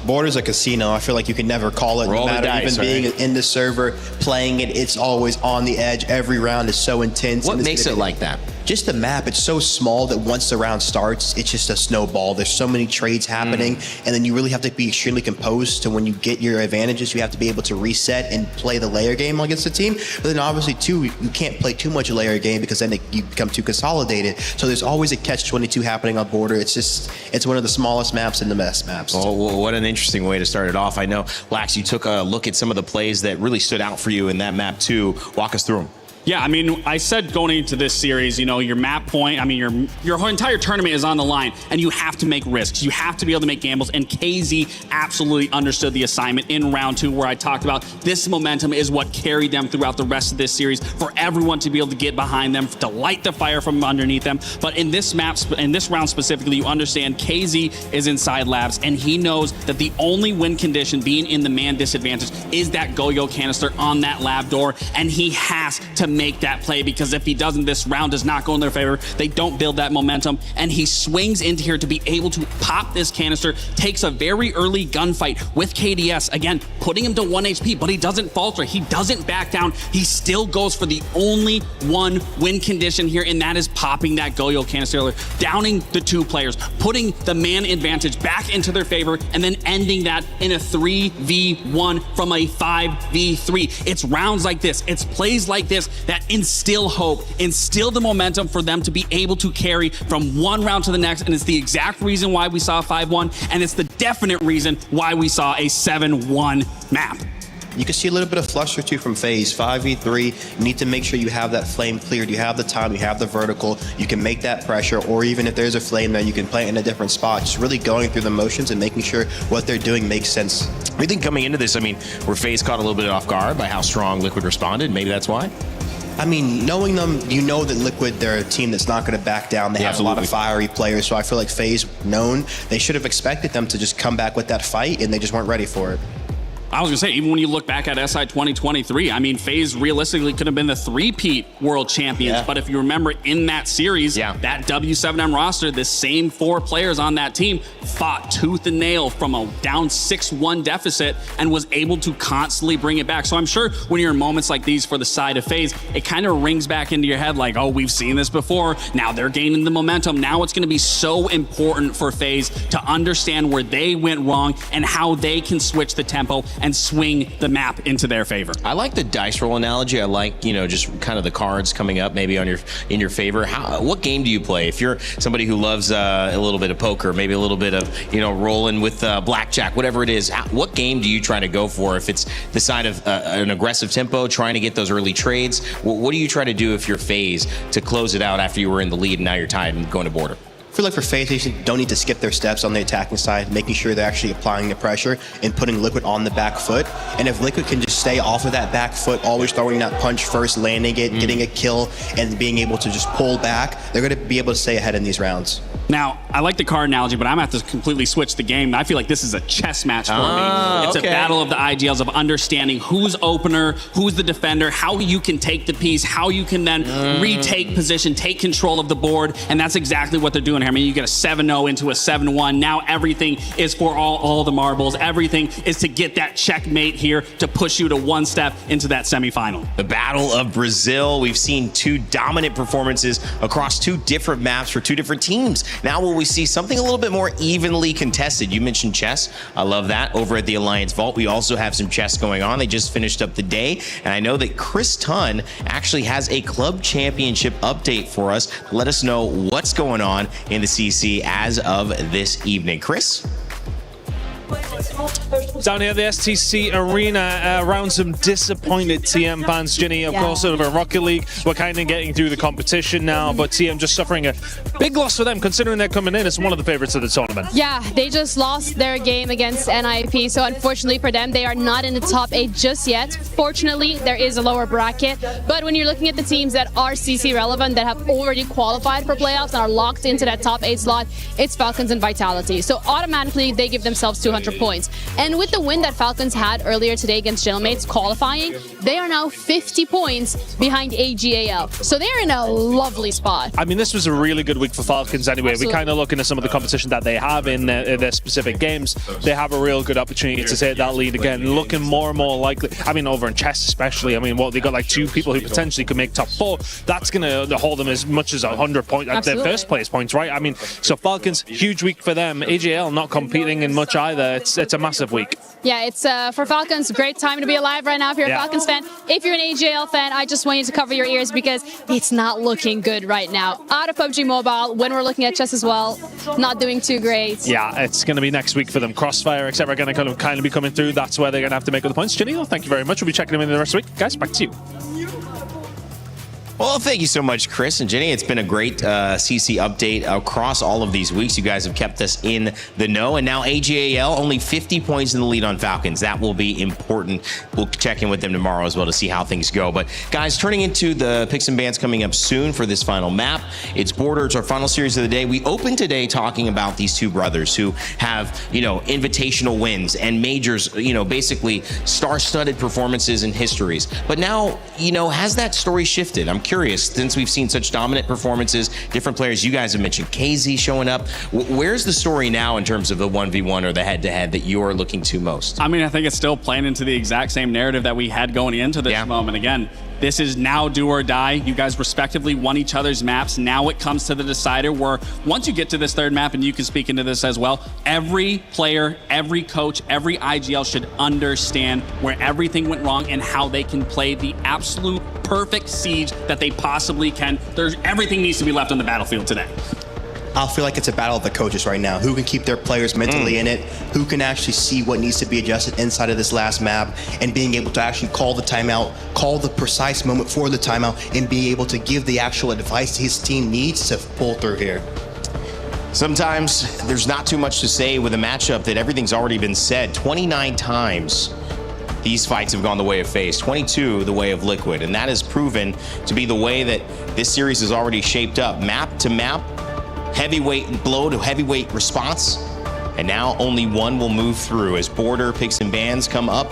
Border's a casino. I feel like you can never call it. Roll no matter dice, even being in the server, playing it, it's always on the edge. Every round is so intense. What makes it like that? just the map, it's so small that once the round starts, it's just a snowball. There's so many trades happening, and then you really have to be extremely composed. So when you get your advantages, you have to be able to reset and play the layer game against the team. But then obviously too, you can't play too much a layer game because then you become too consolidated. So there's always a catch-22 happening on border. It's one of the smallest maps and the best maps. Oh, well, what an interesting way to start it off. I know, Lax, you took a look at some of the plays that really stood out for you in that map too. Walk us through them. Yeah, I mean, I said going into this series, you know, your map point, I mean, your entire tournament is on the line, and you have to make risks. You have to be able to make gambles, and KZ absolutely understood the assignment in round 2, where I talked about this momentum is what carried them throughout the rest of this series, for everyone to be able to get behind them, to light the fire from underneath them. But in this map, in this round specifically, you understand KZ is inside labs, and he knows that the only win condition being in the man disadvantage is that go-yo canister on that lab door, and he has to make that play, because if he doesn't, this round does not go in their favor. They don't build that momentum, and he swings into here to be able to pop this canister, takes a very early gunfight with KDS, again, putting him to 1 HP, but he doesn't falter. He doesn't back down. He still goes for the only one win condition here, and that is popping that go-yo canister, downing the 2 players, putting the man advantage back into their favor, and then ending that in a 3v1 from a 5v3. It's rounds like this, it's plays like this that instill hope, instill the momentum for them to be able to carry from one round to the next, and it's the exact reason why we saw a 5-1, and it's the definite reason why we saw a 7-1 map. You can see a little bit of fluster too from FaZe. 5v3, you need to make sure you have that flame cleared. You have the time, you have the vertical, you can make that pressure, or even if there's a flame there, you can play it in a different spot. Just really going through the motions and making sure what they're doing makes sense. I think coming into this, I mean, were FaZe caught a little bit off guard by how strong Liquid responded? Maybe that's why? I mean, knowing them, you know that Liquid, they're a team that's not going to back down. They have a lot of fiery players, so I feel like FaZe known. They should have expected them to just come back with that fight, and they just weren't ready for it. I was going to say, even when you look back at SI 2023, I mean, FaZe realistically could have been the three-peat world champions. But if you remember in that series, that W7M roster, the same 4 players on that team fought tooth and nail from a down 6-1 deficit and was able to constantly bring it back. So I'm sure when you're in moments like these for the side of FaZe, it kind of rings back into your head like, oh, we've seen this before. Now they're gaining the momentum. Now it's going to be so important for FaZe to understand where they went wrong and how they can switch the tempo and swing the map into their favor. I like the dice roll analogy. I like, you know, just kind of the cards coming up maybe on in your favor. What game do you play? If you're somebody who loves a little bit of poker, maybe a little bit of, you know, rolling with blackjack, whatever it is, what game do you try to go for? If it's the side of an aggressive tempo, trying to get those early trades, what do you try to do if you're FaZe to close it out after you were in the lead and now you're tied and going to border? I feel like for FaZe, they don't need to skip their steps on the attacking side, making sure they're actually applying the pressure and putting Liquid on the back foot. And if Liquid can just stay off of that back foot, always throwing that punch first, landing it, getting a kill, and being able to just pull back, they're going to be able to stay ahead in these rounds. Now, I like the card analogy, but I'm going to have to completely switch the game. I feel like this is a chess match for me. It's a battle of the ideals of understanding who's opener, who's the defender, how you can take the piece, how you can then retake position, take control of the board, and that's exactly what they're doing here. I mean, you get a 7-0 into a 7-1. Now everything is for all the marbles. Everything is to get that checkmate here to push you to one step into that semifinal. The Battle of Brazil. We've seen 2 dominant performances across 2 different maps for 2 different teams. Now will we see something a little bit more evenly contested? You mentioned chess. I love that. Over at the Alliance Vault, we also have some chess going on. They just finished up the day, and I know that Chris Tunn actually has a club championship update for us. Let us know what's going on in the CC as of this evening. Chris? Down here at the STC Arena, around some disappointed TM fans, Ginny. Of course, over Rocket League, we're kind of getting through the competition now, but TM just suffering a big loss for them, considering they're coming in as one of the favorites of the tournament. Yeah, they just lost their game against NIP, so unfortunately for them, they are not in the top 8 just yet. Fortunately, there is a lower bracket, but when you're looking at the teams that are CC relevant, that have already qualified for playoffs and are locked into that top 8 slot, it's Falcons and Vitality. So automatically, they give themselves 200 points. And with with the win that Falcons had earlier today against Jailmates qualifying, they are now 50 points behind AGAL. So they're in a lovely spot. I mean, this was a really good week for Falcons anyway. Absolutely. We kind of look into some of the competition that they have in their specific games. They have a real good opportunity to take that lead again, looking more and more likely. I mean, over in chess especially, I mean, they got like 2 people who potentially could make top 4. That's going to hold them as much as 100 points at their first place points, right? I mean, so Falcons, huge week for them. AGL not competing in much either. It's a massive week. Yeah, it's for Falcons, great time to be alive right now if you're a Falcons fan. If you're an AGL fan, I just want you to cover your ears because it's not looking good right now. Out of PUBG Mobile, when we're looking at chess as well, not doing too great. Yeah, it's going to be next week for them. Crossfire, etc. are going to kind of be coming through. That's where they're going to have to make all the points. Janine, thank you very much. We'll be checking them in the rest of the week. Guys, back to you. Well, thank you so much, Chris and Jenny. It's been a great CC update across all of these weeks. You guys have kept us in the know. And now AGAL, only 50 points in the lead on Falcons. That will be important. We'll check in with them tomorrow as well to see how things go. But guys, turning into the picks and bans coming up soon for this final map. It's Border. It's our final series of the day. We opened today talking about these 2 brothers who have, invitational wins and majors, basically star-studded performances and histories. But now, has that story shifted? I'm curious, since we've seen such dominant performances, different players, you guys have mentioned KZ showing up. Where's the story now in terms of the 1v1 or the head-to-head that you're looking to most? I mean, I think it's still playing into the exact same narrative that we had going into this moment. Again, this is now do or die. You guys respectively won each other's maps. Now it comes to the decider where once you get to this 3rd map, and you can speak into this as well, every player, every coach, every IGL should understand where everything went wrong and how they can play the absolute perfect siege that they possibly can. Everything needs to be left on the battlefield today. I feel like it's a battle of the coaches right now. Who can keep their players mentally in it? Who can actually see what needs to be adjusted inside of this last map and being able to actually call the timeout, call the precise moment for the timeout, and be able to give the actual advice his team needs to pull through here. Sometimes there's not too much to say with a matchup that everything's already been said. 29 times these fights have gone the way of FaZe, 22 the way of Liquid, and that has proven to be the way that this series is already shaped up. Map to map, heavyweight blow to heavyweight response, and now only one will move through as Border picks and bans come up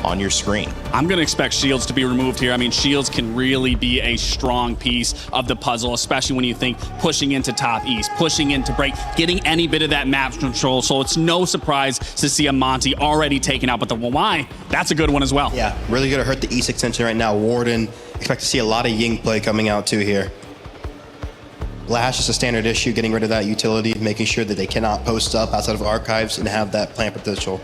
on your screen. I'm going to expect Shields to be removed here. I mean, Shields can really be a strong piece of the puzzle, especially when you think pushing into top east, pushing into break, getting any bit of that map control. So it's no surprise to see a Monty already taken out, but the why, that's a good one as well. Yeah, really going to hurt the east extension right now. Warden, expect to see a lot of Ying play coming out too here. Lash is a standard issue, getting rid of that utility, making sure that they cannot post up outside of archives and have that plant potential.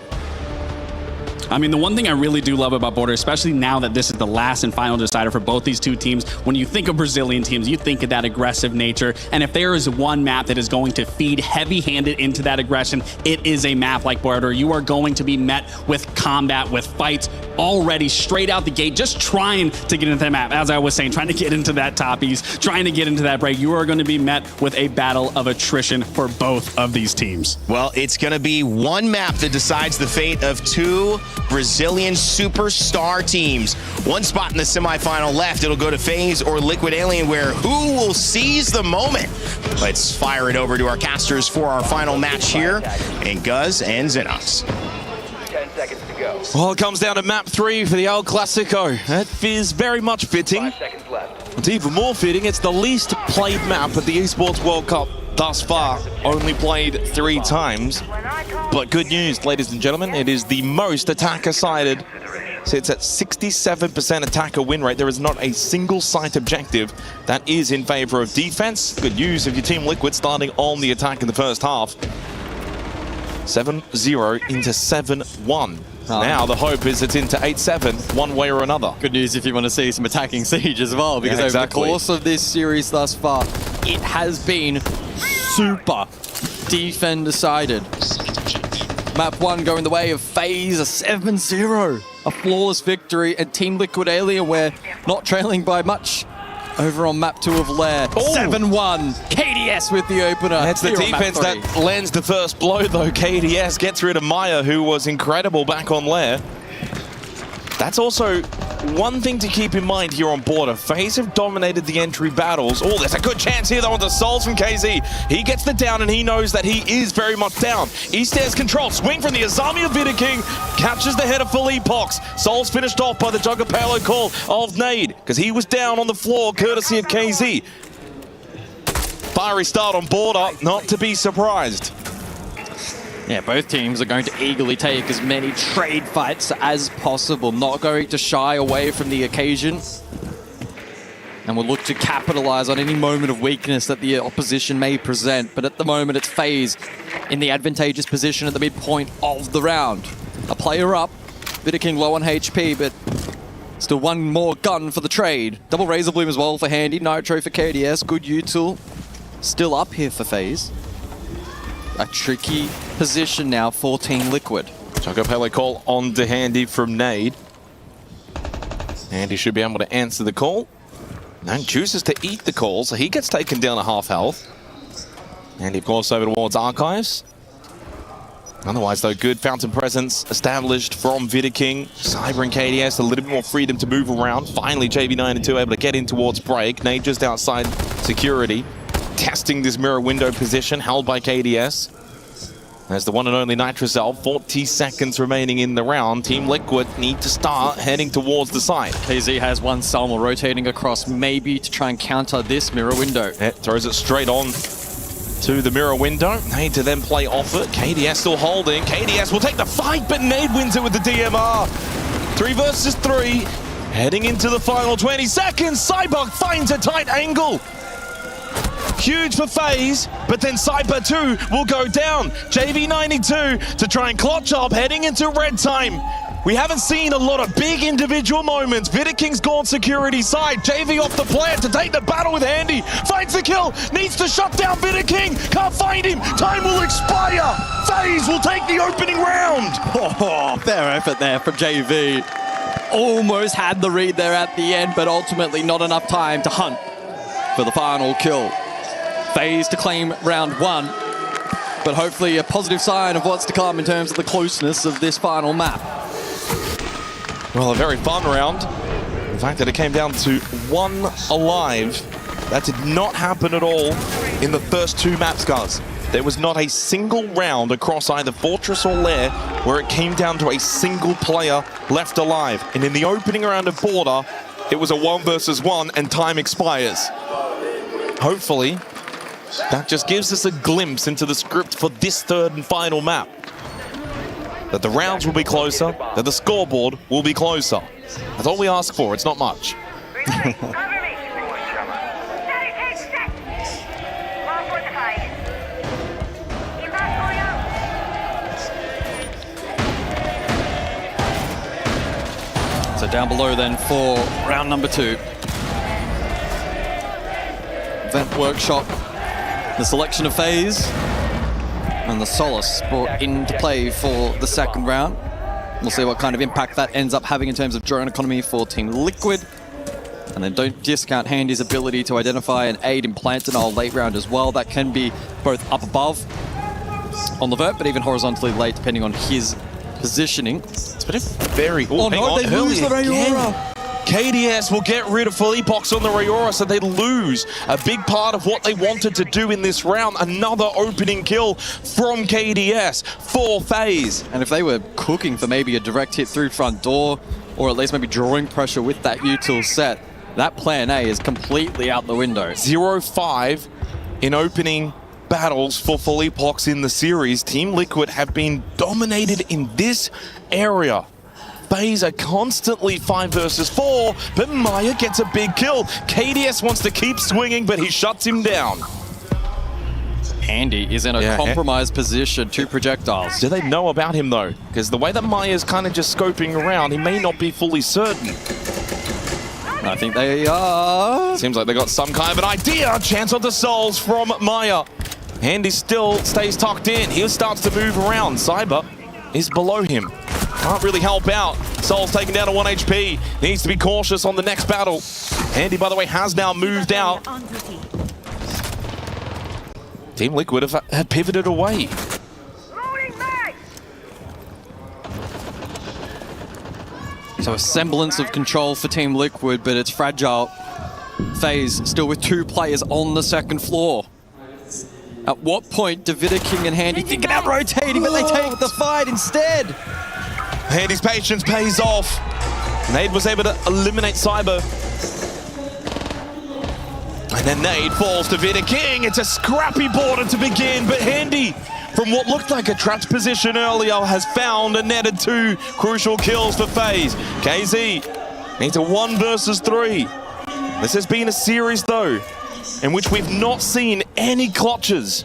I mean, the one thing I really do love about Border, especially now that this is the last and final decider for both these 2 teams, when you think of Brazilian teams, you think of that aggressive nature. And if there is one map that is going to feed heavy-handed into that aggression, it is a map like Border. You are going to be met with combat, with fights already straight out the gate, just trying to get into that map. As I was saying, trying to get into that top east, trying to get into that break. You are going to be met with a battle of attrition for both of these teams. Well, it's going to be one map that decides the fate of 2 Brazilian superstar teams. One spot in the semifinal left. It'll go to FaZe or Liquid Alienware. Who will seize the moment? Let's fire it over to our casters for our final match here in Guz and Xenox. 10 seconds to go. Well, it comes down to map 3 for the El Clasico. That is very much fitting. 5 seconds left. It's even more fitting. It's the least played map at the Esports World Cup thus far, only played 3 times. But good news, ladies and gentlemen, it is the most attacker-sided. Sits at 67% attacker win rate. There is not a single site objective that is in favor of defense. Good news if your Team Liquid starting on the attack in the first half. 7-0 into 7-1. Now the hope is it's into 8-7 one way or another. Good news if you want to see some attacking siege as well, because over the course of this series thus far, it has been super defend-decided. Map 1 going the way of FaZe, a 7-0, a flawless victory, and Team Liquid Alienware not trailing by much. Over on map 2 of Lair, 7-1, KDS with the opener. That's the defense that lands the first blow though. KDS gets rid of Maya, who was incredible back on Lair. That's also one thing to keep in mind here on Border. FaZe have dominated the entry battles. Oh, there's a good chance here though on the Souls from KZ. He gets the down and he knows that he is very much down. Eastairs control, swing from the Azami of Vidaking, captures the head of Philippe Pox. Souls finished off by the Jugger Palo call of Nade, because he was down on the floor courtesy of KZ. Fiery start on Border, not to be surprised. Yeah, both teams are going to eagerly take as many trade fights as possible, not going to shy away from the occasion. And will look to capitalize on any moment of weakness that the opposition may present. But at the moment, it's FaZe in the advantageous position at the midpoint of the round. A player up, Vidaking low on HP, but still one more gun for the trade. Double Razor Bloom as well for Handy, Nitro for KDS, good util. Still up here for FaZe. A tricky position now for Team Liquid. Jugger Pele call on to Handy from Nade. Handy should be able to answer the call. And chooses to eat the call, so he gets taken down to half health. Handy, of course, over towards Archives. Otherwise, though, good fountain presence established from Vidaking. Cyber and KDS, a little bit more freedom to move around. Finally, JV92 able to get in towards break. Nade just outside security. Testing this mirror window position held by KDS. There's the one and only Nitrocell, 40 seconds remaining in the round. Team Liquid need to start heading towards the side. KZ has one Salmo rotating across, maybe to try and counter this mirror window. It throws it straight on to the mirror window. Nade to then play off it. KDS still holding. KDS will take the fight, but Nade wins it with the DMR. 3 versus 3. Heading into the final 20 seconds. Cyber finds a tight angle. Huge for FaZe, but then Cyber 2 will go down. JV92 to try and clutch up, heading into red time. We haven't seen a lot of big individual moments. Vidaking's gone security side. JV off the plant to take the battle with Handy. Finds the kill, needs to shut down Vidaking. Can't find him, time will expire. FaZe will take the opening round. Oh, fair effort there from JV. Almost had the read there at the end, but ultimately not enough time to hunt for the final kill. FaZe to claim round 1, but hopefully a positive sign of what's to come in terms of the closeness of this final map. Well, a very fun round. The fact that it came down to 1 alive, that did not happen at all in the first 2 maps, guys. There was not a single round across either Fortress or Lair where it came down to a single player left alive. And in the opening round of Border, it was a 1 versus 1 and time expires. Hopefully, that just gives us a glimpse into the script for this 3rd and final map. That the rounds will be closer, that the scoreboard will be closer. That's all we ask for, it's not much. So down below then for round number 2. Event Workshop. The selection of FaZe and the Solace brought into play for the 2nd round. We'll see what kind of impact that ends up having in terms of drone economy for Team Liquid. And then don't discount Handy's ability to identify and aid in plant denial late round as well. That can be both up above on the vert, but even horizontally late depending on his positioning. It's been a very... Oh no, they lose the Rayora! KDS will get rid of Philippe Pox on the Rayora, so they lose a big part of what they wanted to do in this round. Another opening kill from KDS for FaZe. And if they were cooking for maybe a direct hit through front door, or at least maybe drawing pressure with that util set, that plan A is completely out the window. 0-5 in opening battles for Philippe Pox in the series. Team Liquid have been dominated in this area. FaZe are constantly 5 versus 4, but Maya gets a big kill. KDS wants to keep swinging, but he shuts him down. Handy is in a compromised position, 2 projectiles. Do they know about him, though? Because the way that Maya's kind of just scoping around, he may not be fully certain. I think they are. Seems like they got some kind of an idea. Chance on the souls from Maya. Handy still stays tucked in. He starts to move around. Cyber is below him. Can't really help out. Soul's taken down to 1 HP. Needs to be cautious on the next battle. Handy, by the way, has now moved out. Team Liquid have pivoted away. So a semblance of control for Team Liquid, but it's fragile. FaZe still with 2 players on the second floor. At what point do Vidaking and Handy think about rotating, but they take the fight instead? Handy's patience pays off. Nade was able to eliminate Cyber. And then Nade falls to Vidaking. It's a scrappy border to begin, but Handy, from what looked like a trapped position earlier, has found and netted 2 crucial kills for FaZe. KZ needs a 1 versus 3. This has been a series, though, in which we've not seen any clutches.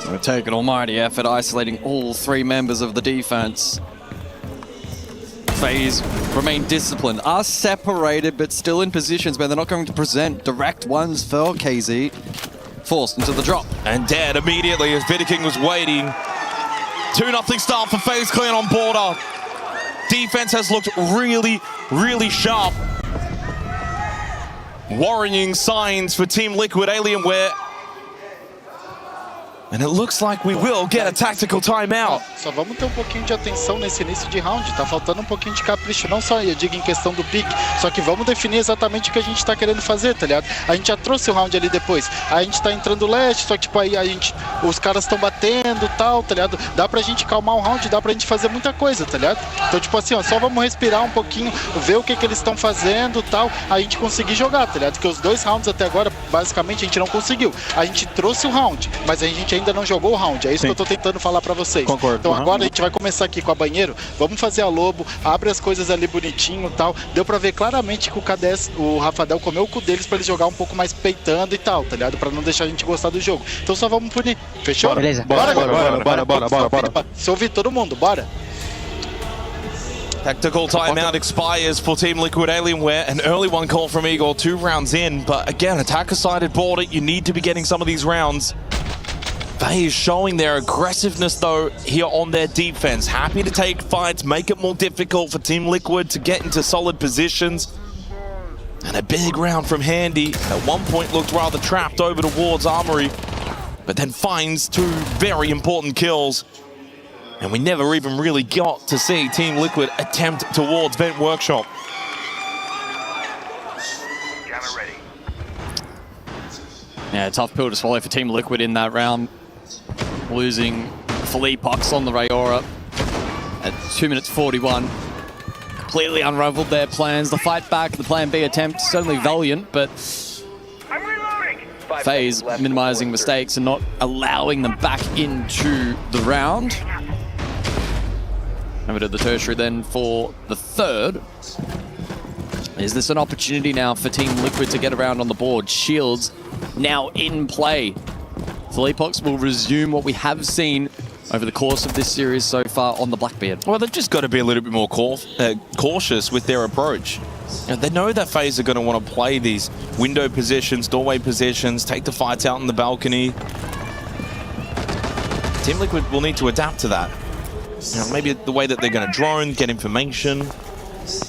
We're taking an almighty effort isolating all 3 members of the defense. FaZe remain disciplined, are separated but still in positions where they're not going to present direct ones for KZ. Forced into the drop. And dead immediately as Vidaking was waiting. 2-0 start for FaZe clean on border. Defense has looked really, really sharp. Worrying signs for Team Liquid Alienware. And it looks like we will get a tactical timeout. Só vamos ter pouquinho de atenção nesse início de round. Tá faltando pouquinho de capricho, não só, eu digo, em questão do pique, só que vamos definir exatamente o que a gente tá querendo fazer, tá ligado? A gente já trouxe o round ali depois. A gente tá entrando leste, só que tipo aí os caras estão batendo e tal, tá ligado? Dá pra gente calmar o round, dá pra gente fazer muita coisa, tá ligado? Então tipo assim, ó, só vamos respirar um pouquinho, ver o que eles estão fazendo e tal, a gente conseguir jogar, tá ligado? Porque os 2 rounds até agora, basicamente, a gente não conseguiu. A gente trouxe o round, mas a gente ainda não jogou o round. É isso que eu tô tentando falar pra vocês. Concordo. Então agora a gente vai começar aqui com a banheiro. Vamos fazer a lobo, abre as coisas ali bonitinho e tal. Deu pra ver claramente que o KDS, o Rafadel comeu o cu deles pra eles jogar um pouco mais peitando e tal, tá ligado? Pra não deixar a gente gostar do jogo. Então só vamos punir. Fechou? Beleza. Bora. Se ouvir todo mundo, bora. Tactical timeout expires for Team Liquid Alienware. An early one call from Igor, 2 rounds in. But again, attacker-sided border, you need to be getting some of these rounds. FaZe showing their aggressiveness, though, here on their defense. Happy to take fights, make it more difficult for Team Liquid to get into solid positions. And a big round from Handy. At one point looked rather trapped over towards Armory, but then finds 2 very important kills. And we never even really got to see Team Liquid attempt towards Vent Workshop. Yeah, tough pill to swallow for Team Liquid in that round. Losing Philippe Pox on the Rayora at 2 minutes 41. Completely unraveled their plans. The fight back, the plan B attempt, certainly valiant, but FaZe minimizing mistakes and not allowing them back into the round. Over to the tertiary then for the 3rd. Is this an opportunity now for Team Liquid to get around on the board? Shields now in play. Philippox will resume what we have seen over the course of this series so far on the Blackbeard. Well, they've just got to be a little bit more cautious with their approach. You know, they know that FaZe are going to want to play these window positions, doorway positions, take the fights out on the balcony. Team Liquid will need to adapt to that. You know, maybe the way that they're going to drone, get information.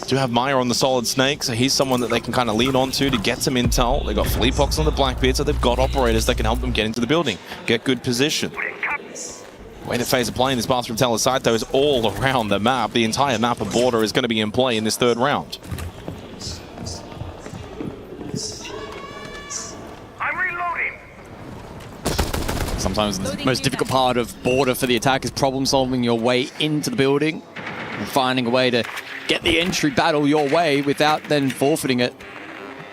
Do have Maya on the Solid Snake, so he's someone that they can kind of lean onto to get some intel. They've got Philippox on the Blackbeard, so they've got operators that can help them get into the building, get good position. The way that FaZe are playing this Bathroom Teller side, though, is all around the map. The entire map of border is going to be in play in this 3rd round. Sometimes the most difficult part of border for the attack is problem solving your way into the building and finding a way to get the entry battle your way without then forfeiting it.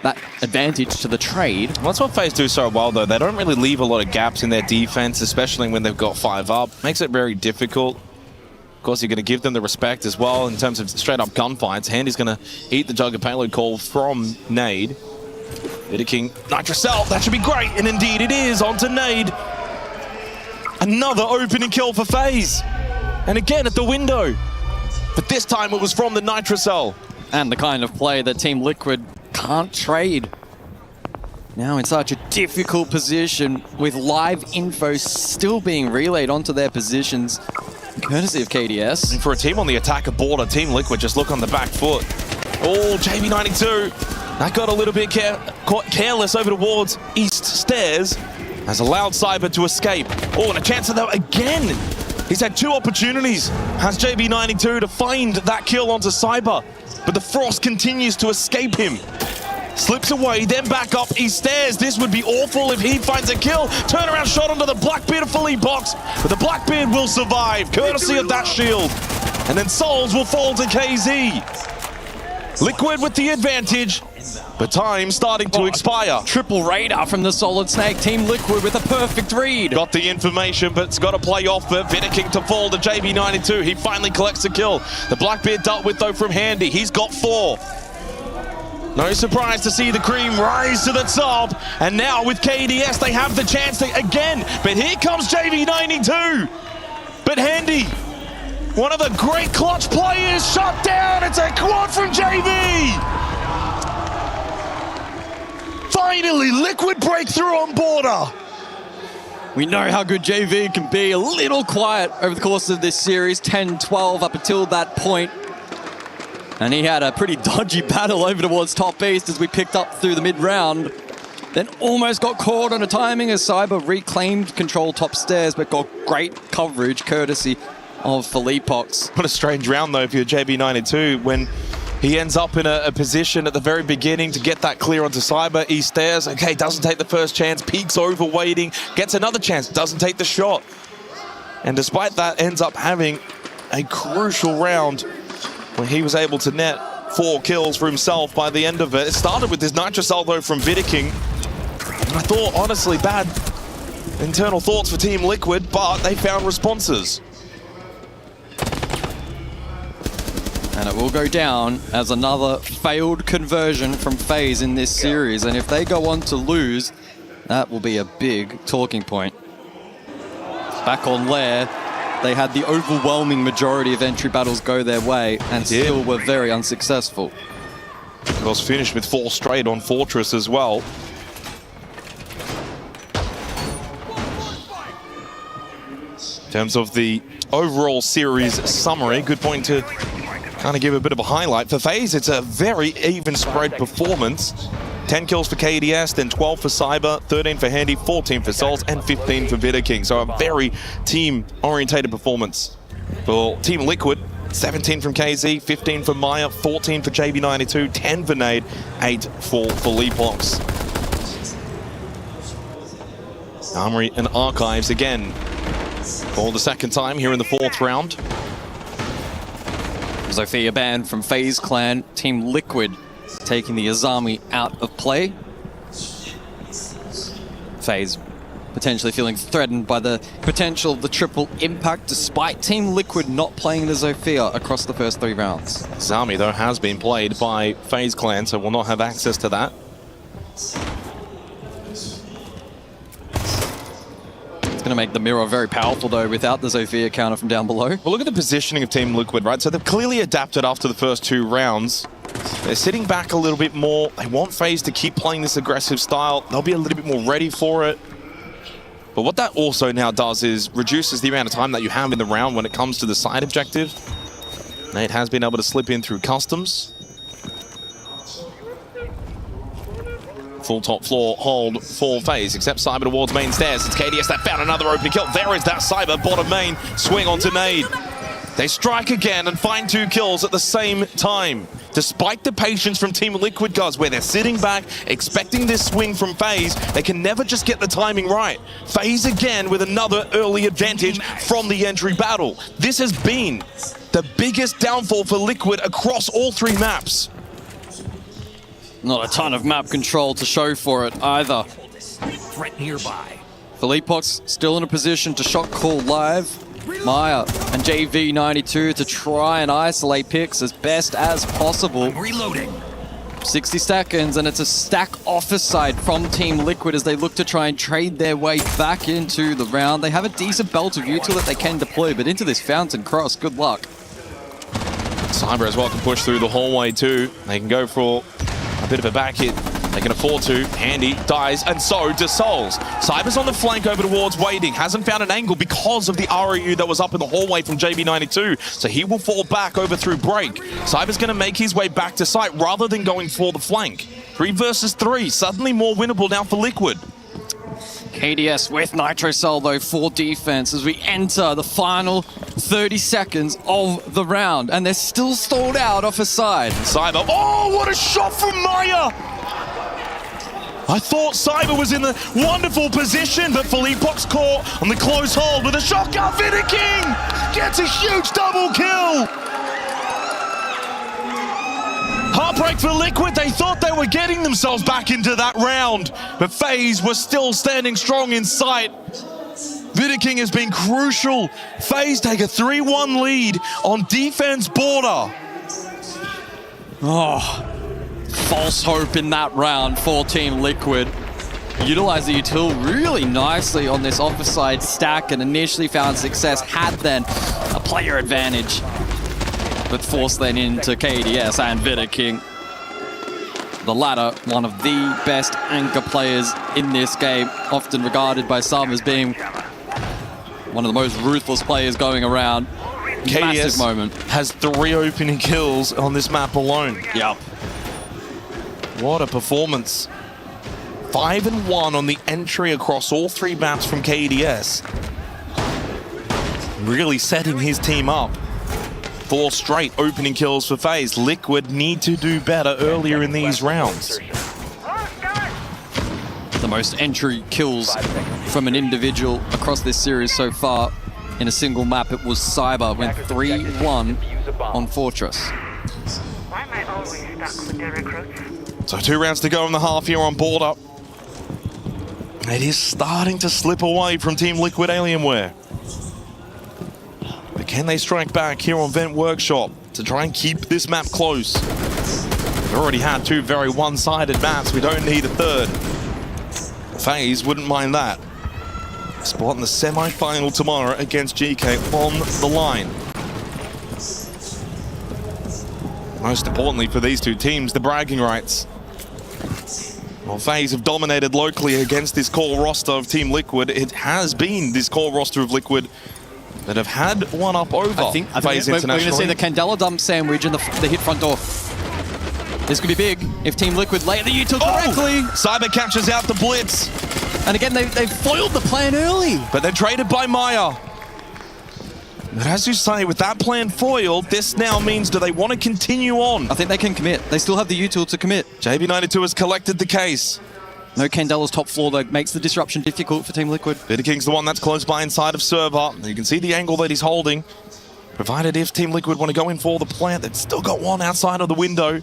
That advantage to the trade. Well, that's what FaZe do so well, though. They don't really leave a lot of gaps in their defense, especially when they've got 5 up. Makes it very difficult. Of course, you're going to give them the respect as well in terms of straight-up gunfights. Handy's going to eat the Jugger payload call from Nade. Vidaking, Nitrocell, that should be great, and indeed it is, onto Nade. Another opening kill for FaZe. And again at the window. But this time it was from the Nitrocell. And the kind of play that Team Liquid can't trade. Now in such a difficult position with live info still being relayed onto their positions, courtesy of KDS. And for a team on the attacker border, Team Liquid just look on the back foot. Oh, JB92. That got a little bit careless over towards East Stairs. Has allowed Cyber to escape. Oh, and a chance of that again. He's had 2 opportunities, has JB92 to find that kill onto Cyber, but the Frost continues to escape him. Slips away, then back up, he stares. This would be awful if he finds a kill. Turnaround shot onto the Blackbeard of Philippe Box, but the Blackbeard will survive, courtesy of that shield. And then Souls will fall to KZ. Liquid with the advantage, but time starting to expire. Triple radar from the Solid Snake. Team Liquid with a perfect read. Got the information, but it's got to play off for Vidiking to fall to JB92. He finally collects a kill. The Blackbeard dealt with, though, from Handy. He's got 4. No surprise to see the cream rise to the top. And now with KDS, they have the chance to again. But here comes JV92. But Handy, one of the great clutch players, shut down. It's a quad from JV. Finally, Liquid breakthrough on border. We know how good JV can be. A little quiet over the course of this series. 10-12 up until that point. And he had a pretty dodgy battle over towards top east as we picked up through the mid-round. Then almost got caught on a timing as Cyber reclaimed control top stairs, but got great coverage courtesy of Philippox. What a strange round, though, for your JB92 when he ends up in a position at the very beginning to get that clear onto Cyber. He stares, okay, doesn't take the first chance, peeks over waiting, gets another chance, doesn't take the shot. And despite that, ends up having a crucial round when he was able to net 4 kills for himself by the end of it. It started with this nitrous salvo from Vidiking. And I thought, honestly, bad internal thoughts for Team Liquid, but they found responses. And it will go down as another failed conversion from FaZe in this series. And if they go on to lose, that will be a big talking point. Back on Lair, they had the overwhelming majority of entry battles go their way and still were very unsuccessful. Of course, finished with 4 straight on Fortress as well. In terms of the overall series summary, good point to kind of give a bit of a highlight. For FaZe, it's a very even spread performance. 10 kills for KDS, then 12 for Cyber, 13 for Handy, 14 for Souls, and 15 for Vidiking. So a very team-orientated performance for Team Liquid. 17 from KZ, 15 for Maya, 14 for JB92, 10 for Nade, 8 for Philippox. Armory and Archives again for the second time here in the 4th round. Zofia banned from FaZe Clan. Team Liquid taking the Azami out of play. FaZe potentially feeling threatened by the potential of the triple impact, despite Team Liquid not playing the Zofia across the first 3 rounds. Azami, though, has been played by FaZe Clan, so will not have access to that. It's going to make the mirror very powerful, though, without the Zofia counter from down below. Well, look at the positioning of Team Liquid, right? So they've clearly adapted after the first 2 rounds. They're sitting back a little bit more. They want FaZe to keep playing this aggressive style. They'll be a little bit more ready for it. But what that also now does is reduces the amount of time that you have in the round when it comes to the side objective. Nate has been able to slip in through customs. Full top floor hold for FaZe, except Cyber towards main stairs. It's KDS that found another opening kill. There is that Cyber bottom main swing onto Nade. They strike again and find 2 kills at the same time. Despite the patience from Team Liquid, guys, where they're sitting back, expecting this swing from FaZe, they can never just get the timing right. FaZe again with another early advantage from the entry battle. This has been the biggest downfall for Liquid across all 3 maps. Not a ton of map control to show for it either. Threat nearby. Philippox still in a position to shot call live. Maya and JV92 to try and isolate picks as best as possible. Reloading. 60 seconds, and it's a stack office side from Team Liquid as they look to try and trade their way back into the round. They have a decent belt of util that they can deploy, but into this Fountain Cross, good luck. Cyber as well can push through the hallway too. They can go for a bit of a back hit. They can afford to. Handy dies, and so does Souls. Cyber's on the flank over towards Wading. Hasn't found an angle because of the ROU that was up in the hallway from JB92. So he will fall back over through break. Cyber's going to make his way back to site rather than going for the flank. 3 versus 3. Suddenly more winnable now for Liquid. KDS with Nitrocell though for defense as we enter the final 30 seconds of the round, and they're still stalled out off a side. Cyber, oh, what a shot from Maya! I thought Cyber was in the wonderful position, but Philippe Box caught on the close hold with a shotgun. Vidiking gets a huge double kill. Heartbreak for Liquid. They thought they were getting themselves back into that round, but FaZe was still standing strong in sight. Vidiking has been crucial. FaZe take a 3-1 lead on defense border. Oh, false hope in that round for Team Liquid. Utilized the util really nicely on this offside stack and initially found success, had then a player advantage, but forced then into KDS and Vidiking. The latter, one of the best anchor players in this game, often regarded by some as being one of the most ruthless players going around. Massive moment. Has 3 opening kills on this map alone. Yep. What a performance. 5-1 on the entry across all 3 maps from KDS. Really setting his team up. 4 straight opening kills for FaZe. Liquid need to do better earlier in these rounds. The most entry kills from an individual across this series so far in a single map. It was Cyber, went 3-1 on Fortress. So 2 rounds to go in the half here on Border. It is starting to slip away from Team Liquid Alienware. But can they strike back here on Vent Workshop to try and keep this map close? We've already had 2 very one-sided maps. We don't need a third. FaZe wouldn't mind that. Spot in the semi-final tomorrow against GK on the line. Most importantly for these 2 teams, the bragging rights. Well, FaZe have dominated locally against this core roster of Team Liquid. It has been this core roster of Liquid that have had one up over FaZe internationally. We're going to see the Candela dump sandwich and the hit front door. This could be big if Team Liquid lay the util correctly. Cyber captures out the blitz. And again, they foiled the plan early. But they're traded by Maya. But as you say, with that plan foiled, this now means do they want to continue on? I think they can commit. They still have the util to commit. JB92 has collected the case. No Candela's top floor, though, makes the disruption difficult for Team Liquid. Vidiking's the one that's close by inside of server. You can see the angle that he's holding. Provided if Team Liquid want to go in for the plant, they've still got one outside of the window.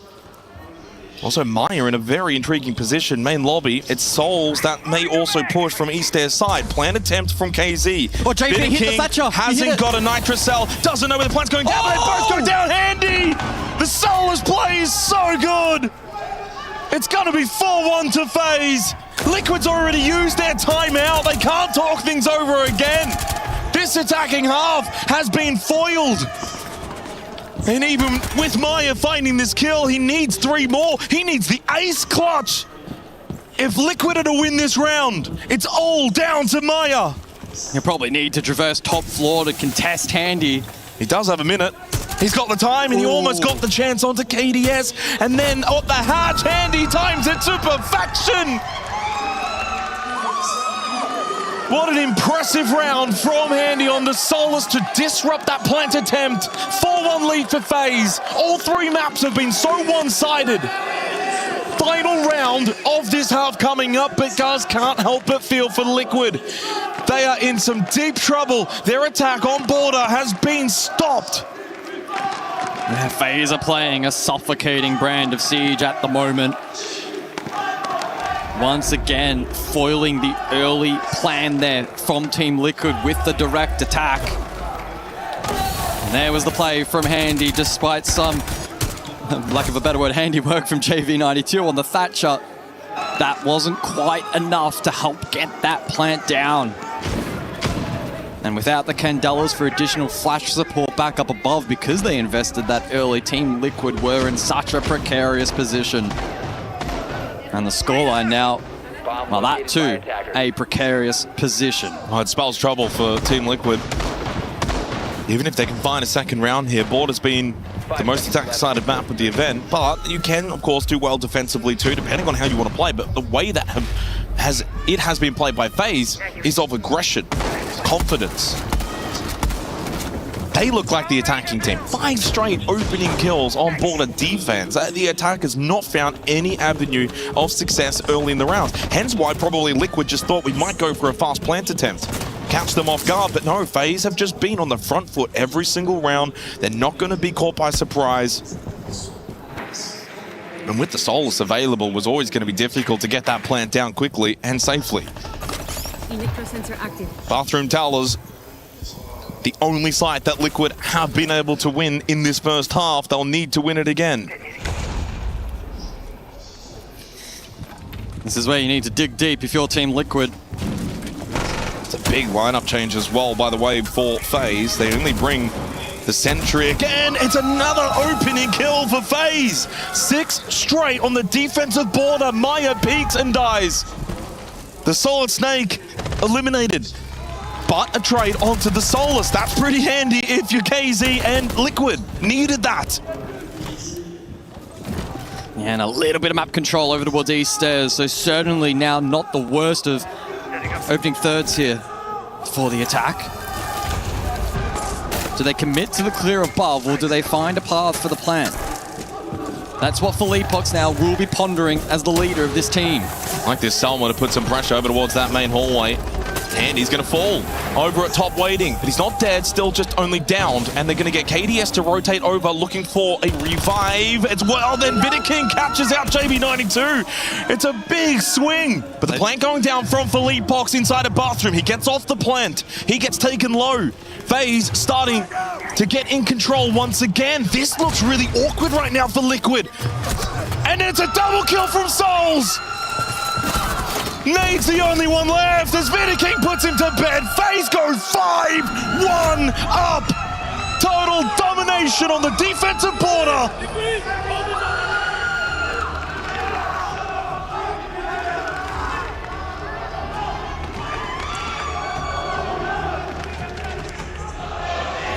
Also, Maya in a very intriguing position, main lobby. It's Souls that may also push from East Air side. Plant attempt from KZ. Oh, JB hit the Thatcher. Hasn't got a Nitrocell, doesn't know where the plant's going down, but they both go down handy! The Soulless play is so good! It's gonna be 4-1 to FaZe. Liquid's already used their timeout. They can't talk things over again. This attacking half has been foiled. And even with Maya finding this kill, he needs 3 more. He needs the ace clutch. If Liquid are to win this round, it's all down to Maya. He'll probably need to traverse top floor to contest Handy. He does have a minute. He's got the time and he almost got the chance onto KDS. And then at the hatch, Handy times it to perfection. What an impressive round from Handy on the Soulless to disrupt that plant attempt. 4-1 lead for FaZe. All 3 maps have been so one-sided. Final round of this half coming up, but guys can't help but feel for Liquid. They are in some deep trouble. Their attack on Border has been stopped. Yeah, FaZe are playing a suffocating brand of Siege at the moment. Once again, foiling the early plan there from Team Liquid with the direct attack. And there was the play from Handy, despite some, lack of a better word, handiwork from JV92 on the Thatcher. That wasn't quite enough to help get that plant down. And without the Candelas for additional flash support back up above, because they invested that early, Team Liquid were in such a precarious position. And the scoreline now, well, that too, a precarious position. Oh, it spells trouble for Team Liquid. Even if they can find a second round here, Border's been the most attack-sided map of the event, but you can, of course, do well defensively too, depending on how you want to play. But the way that has been played by FaZe is of aggression, confidence. They look like the attacking team. 5 straight opening kills on Border defense. The attack has not found any avenue of success early in the rounds. Hence why probably Liquid just thought we might go for a fast plant attempt. Catch them off guard, but no, FaZe have just been on the front foot every single round. They're not going to be caught by surprise. And with the Solus available, it was always going to be difficult to get that plant down quickly and safely. Electro-sensor active. Bathroom Towers, the only site that Liquid have been able to win in this first half. They'll need to win it again. This is where you need to dig deep if you're Team Liquid. It's a big lineup change as well, by the way, for FaZe. They only bring the Sentry again. It's another opening kill for FaZe. 6 straight on the defensive border. Maya peeks and dies. The Solid Snake eliminated. But a trade onto the Solus. That's pretty handy if you're KZ and Liquid. Needed that. And a little bit of map control over towards East Stairs, so certainly now not the worst of opening thirds here for the attack. Do they commit to the clear above, or do they find a path for the plant? That's what Philippox now will be pondering as the leader of this team. Like this Selma to put some pressure over towards that main hallway. And he's going to fall over at top waiting, but he's not dead, still just only downed, and they're going to get KDS to rotate over, looking for a revive as well. Then Vidiking captures out JB92. It's a big swing, but the plant going down from Philippox inside a bathroom. He gets off the plant. He gets taken low. FaZe starting to get in control once again. This looks really awkward right now for Liquid. And it's a double kill from Souls. Nade's the only one left as Vidiking puts him to bed. FaZe go 5-1 up. Total domination on the defensive border.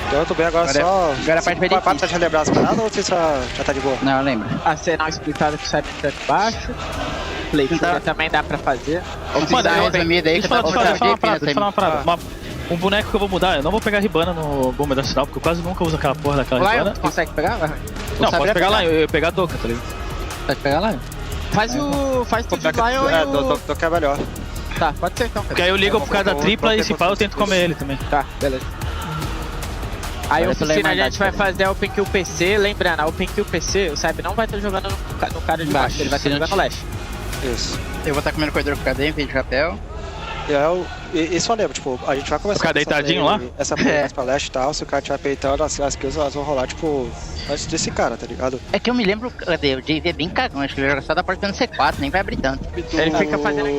Então eu tô bem agora só. Agora a parte bem difícil. Tá relembrar as paradas ou você já tá de boa? Não, eu lembro. A cena explicada que o Cyber tá aqui embaixo. Leitura também dá pra fazer. Ou se dá resumida aí que tá Deixa eu falar uma parada. Um boneco que eu vou mudar, eu não vou pegar Ribana no bomba da sinal, porque eu quase nunca uso aquela porra daquela Ribana. Lion, consegue pegar? Não, posso pegar lá, eu pegar a Doka, tá ligado? Pode pegar lá? Faz tudo de Lion e o... Doka é melhor. Tá, pode ser então. Porque aí eu ligo por causa da tripla e se pá eu tento comer ele também. Tá, beleza. Aí a oficina a gente vai fazer a Open Kill PC, lembrando, a Open Kill PC, o Cyber não vai estar jogando no cara de baixo, ele vai estar jogando no leste. Isso. Eu vou estar comendo corredor com cadeia, de chapéu. E só lembra, tipo, a gente vai começar ficar deitadinho lá? Essa mais pra leste e tal, se o cara estiver peitando, as kills elas vão rolar, tipo, antes desse cara, tá ligado? É que eu me lembro, cadê? O JV é bem cagão, acho que ele joga só da porta no C4, nem vai abrir tanto. Ele fica fazendo...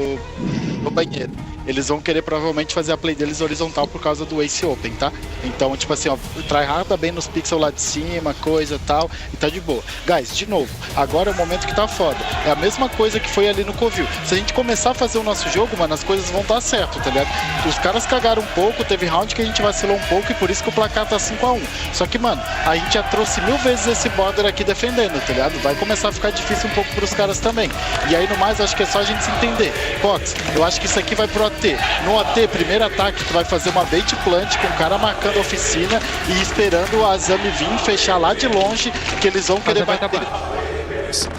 No banheiro. Eles vão querer provavelmente fazer a play deles horizontal por causa do Ace Open, tá? Então, tipo assim, ó, tryharda bem nos pixels lá de cima, coisa e tal, e tá de boa. Guys, de novo, agora é o momento que tá foda. É a mesma coisa que foi ali no Covil. Se a gente começar a fazer o nosso jogo, mano, as coisas vão dar certo, tá ligado? Os caras cagaram um pouco, teve round que a gente vacilou um pouco e por isso que o placar tá 5-1. Só que, mano, a gente já trouxe 1000 vezes esse border aqui defendendo, tá ligado? Vai começar a ficar difícil um pouco pros caras também. E aí, no mais, acho que é só a gente se entender. Pox, eu acho que isso aqui vai pro AT. No AT, primeiro ataque, tu vai fazer uma bait plant com o cara marcando a oficina e esperando a Zami vir fechar lá de longe, que eles vão querer bater.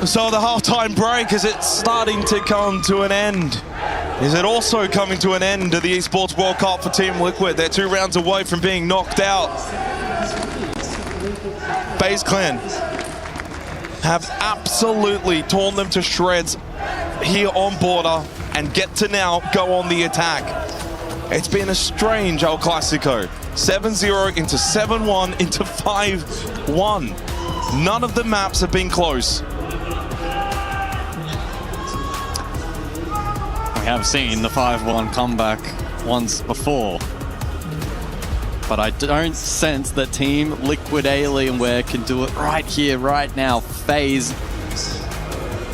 So the halftime break, is it starting to come to an end? Is it also coming to an end of the Esports World Cup for Team Liquid? They're 2 rounds away from being knocked out. FaZe Clan have absolutely torn them to shreds here on border and get to now go on the attack. It's been a strange El Clasico. 7-0 into 7-1 into 5-1. None of the maps have been close. We have seen the 5-1 comeback once before, but I don't sense that Team Liquid Alienware can do it right here, right now. FaZe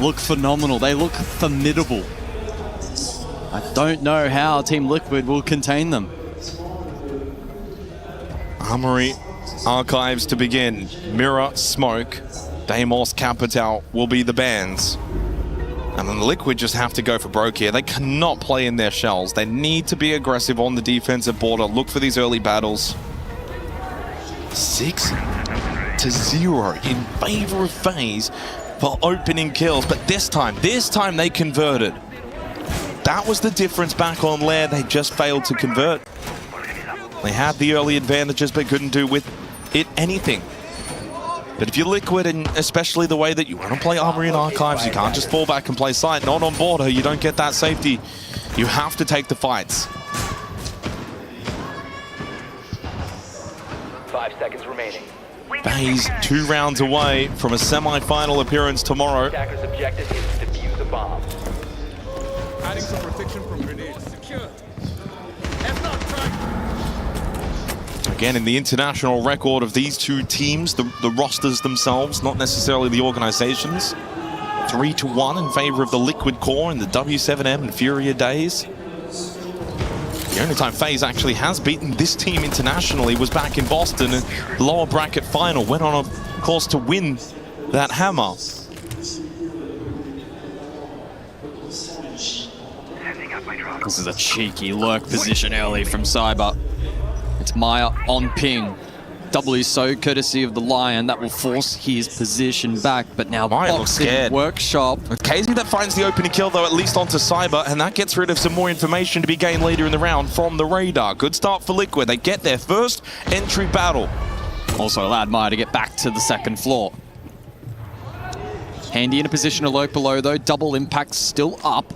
look phenomenal. They look formidable. I don't know how Team Liquid will contain them. Armory Archives to begin. Mirror, Smoke, Deimos, Capital will be the bans. And then the Liquid just have to go for broke here. They cannot play in their shells. They need to be aggressive on the defensive border. Look for these early battles. 6-0 in favor of FaZe for opening kills. But this time they converted. That was the difference back on Lair. They just failed to convert. They had the early advantages but couldn't do with it anything. But if you're Liquid, and especially the way that you want to play Armory and Archives, you can't just fall back and play site. Not on border, you don't get that safety. You have to take the fights. 5 seconds remaining. FaZe 2 rounds away from a semi-final appearance tomorrow. Attacker's objective is to defuse a bomb. Adding some protection from grenades. Secure. Again, in the international record of these two teams, the rosters themselves, not necessarily the organizations, 3-1 in favor of the Liquid Core in the W7M and Furia days. The only time FaZe actually has beaten this team internationally was back in Boston in the lower bracket final. Went on a course to win that hammer. This is a cheeky lurk position early from Cyber. It's Maya on ping. W so courtesy of the Lion that will force his position back, but now Maya looks scared. Workshop. With KZ that finds the opening kill though, at least onto Cyber, and that gets rid of some more information to be gained later in the round from the radar. Good start for Liquid. They get their first entry battle. Also allowed Maya to get back to the second floor. Handy in a position to lurk below though. Double impact still up.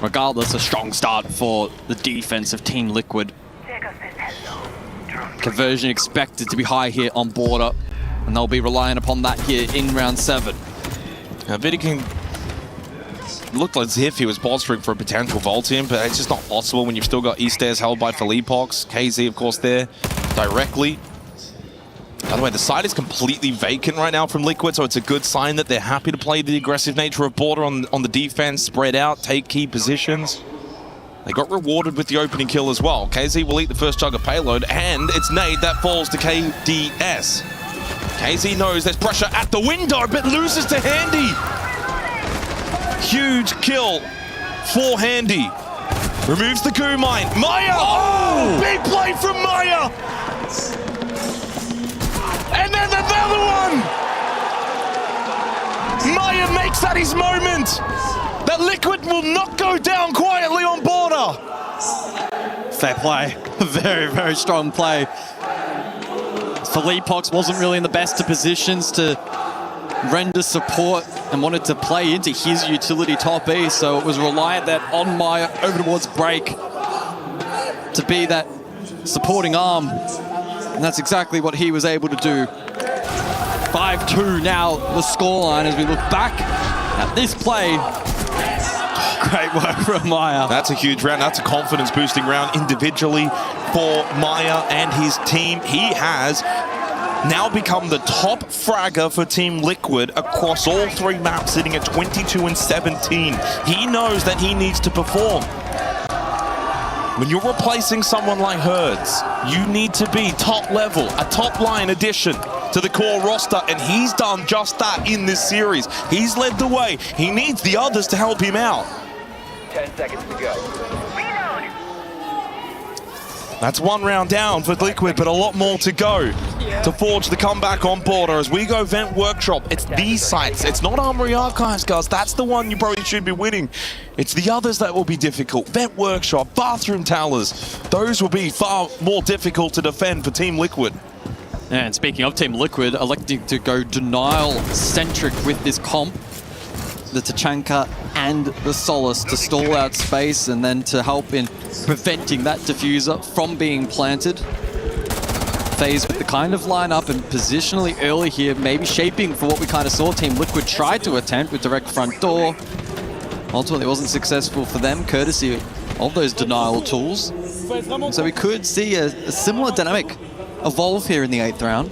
Regardless, a strong start for the defense of Team Liquid. Conversion expected to be high here on border, and they'll be relying upon that here in round 7. Now, Vidiking looked as if he was bolstering for a potential vault in, but it's just not possible when you've still got E-Stairs held by Felipox. KZ, of course, there directly. By the way, the side is completely vacant right now from Liquid, so it's a good sign that they're happy to play the aggressive nature of border on the defense, spread out, take key positions. They got rewarded with the opening kill as well. KZ will eat the first chug of payload, and it's Nade that falls to KDS. KZ knows there's pressure at the window, but loses to Handy. Huge kill for Handy. Removes the goo mine. Maya! Oh! Big play from Maya! And then another one! Maya makes that his moment! That Liquid will not go down quietly on border. Fair play. Very, very strong play. Felipox wasn't really in the best of positions to render support and wanted to play into his utility top E, so it was reliant that on Maya over towards break to be that supporting arm. And that's exactly what he was able to do. 5-2 now, the scoreline as we look back at this play. Great work from Maya. That's a huge round. That's a confidence-boosting round individually for Maya and his team. He has now become the top fragger for Team Liquid across all 3 maps, sitting at 22 and 17. He knows that he needs to perform. When you're replacing someone like Herds, you need to be top level, a top line addition to the core roster, and he's done just that in this series. He's led the way. He needs the others to help him out. 10 seconds to go. That's 1 round down for Liquid, but a lot more to go to forge the comeback on border. As we go Vent Workshop, it's these sites. It's not Armory Archives, guys. That's the one you probably should be winning. It's the others that will be difficult. Vent Workshop, Bathroom Towers. Those will be far more difficult to defend for Team Liquid. And speaking of Team Liquid, electing to go denial-centric with this comp. The Tachanka and the Solace to stall out space and then to help in preventing that diffuser from being planted. FaZe with the kind of lineup and positionally early here, maybe shaping for what we kind of saw Team Liquid tried to attempt with direct front door. Ultimately it wasn't successful for them, courtesy of those denial tools. So we could see a similar dynamic evolve here in the 8th round.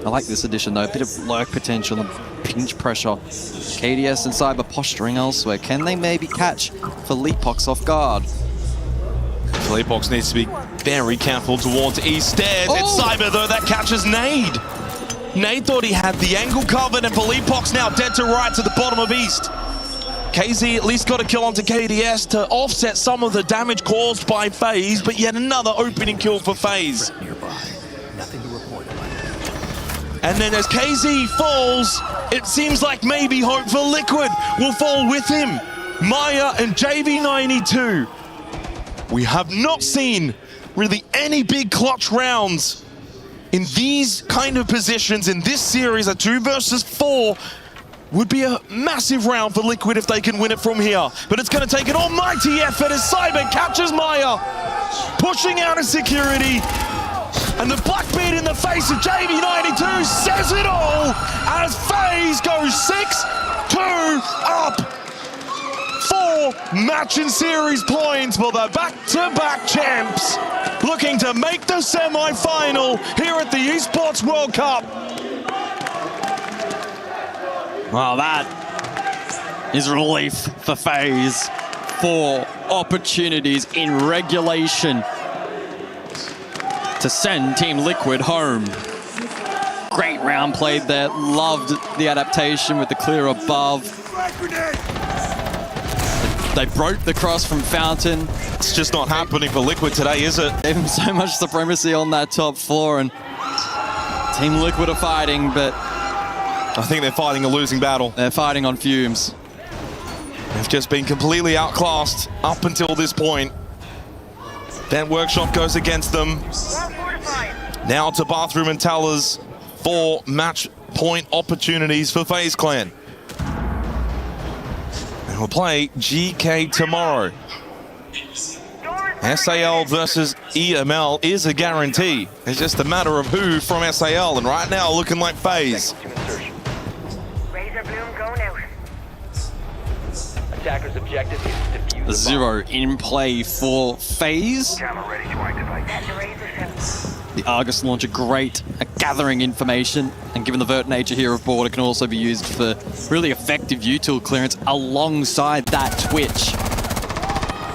I like this addition though, a bit of lurk potential and pinch pressure. KDS and Cyber posturing elsewhere. Can they maybe catch Felipox off guard? Felipox needs to be Very careful towards East Stairs. It's Cyber, though, that catches Nade. Nade thought he had the angle covered, and Philippok's now dead to rights at the bottom of East. KZ at least got a kill onto KDS to offset some of the damage caused by FaZe, but yet another opening kill for FaZe. And then as KZ falls, it seems like maybe hope for Liquid will fall with him. Maya and JV92. We have not seen really any big clutch rounds in these kind of positions in this series. A 2 versus 4 would be a massive round for Liquid if they can win it from here. But it's going to take an almighty effort as Cyber captures Maya, pushing out of security. And the Blackbeard in the face of JV92 says it all as FaZe goes 6-2 up. 4 match and series points for the back-to-back champs, looking to make the semi-final here at the Esports World Cup. Well, that is relief for FaZe. 4 opportunities in regulation to send Team Liquid home. Great round played there. Loved the adaptation with the clear above. They broke the cross from Fountain. It's just not happening for Liquid today, is it? Gave him so much supremacy on that top floor, and Team Liquid are fighting, but I think they're fighting a losing battle. They're fighting on fumes. They've just been completely outclassed up until this point. Then Workshop goes against them. Now to Bathroom and Tellers. 4 match point opportunities for FaZe Clan. And we'll play GK tomorrow. SAL versus EML is a guarantee. It's just a matter of who from SAL, and right now looking like FaZe. Attacker's objective is to defuse the 0 in play for FaZe. The Argus launcher, great at gathering information, and given the vert nature here of board, it can also be used for really effective util clearance alongside that Twitch.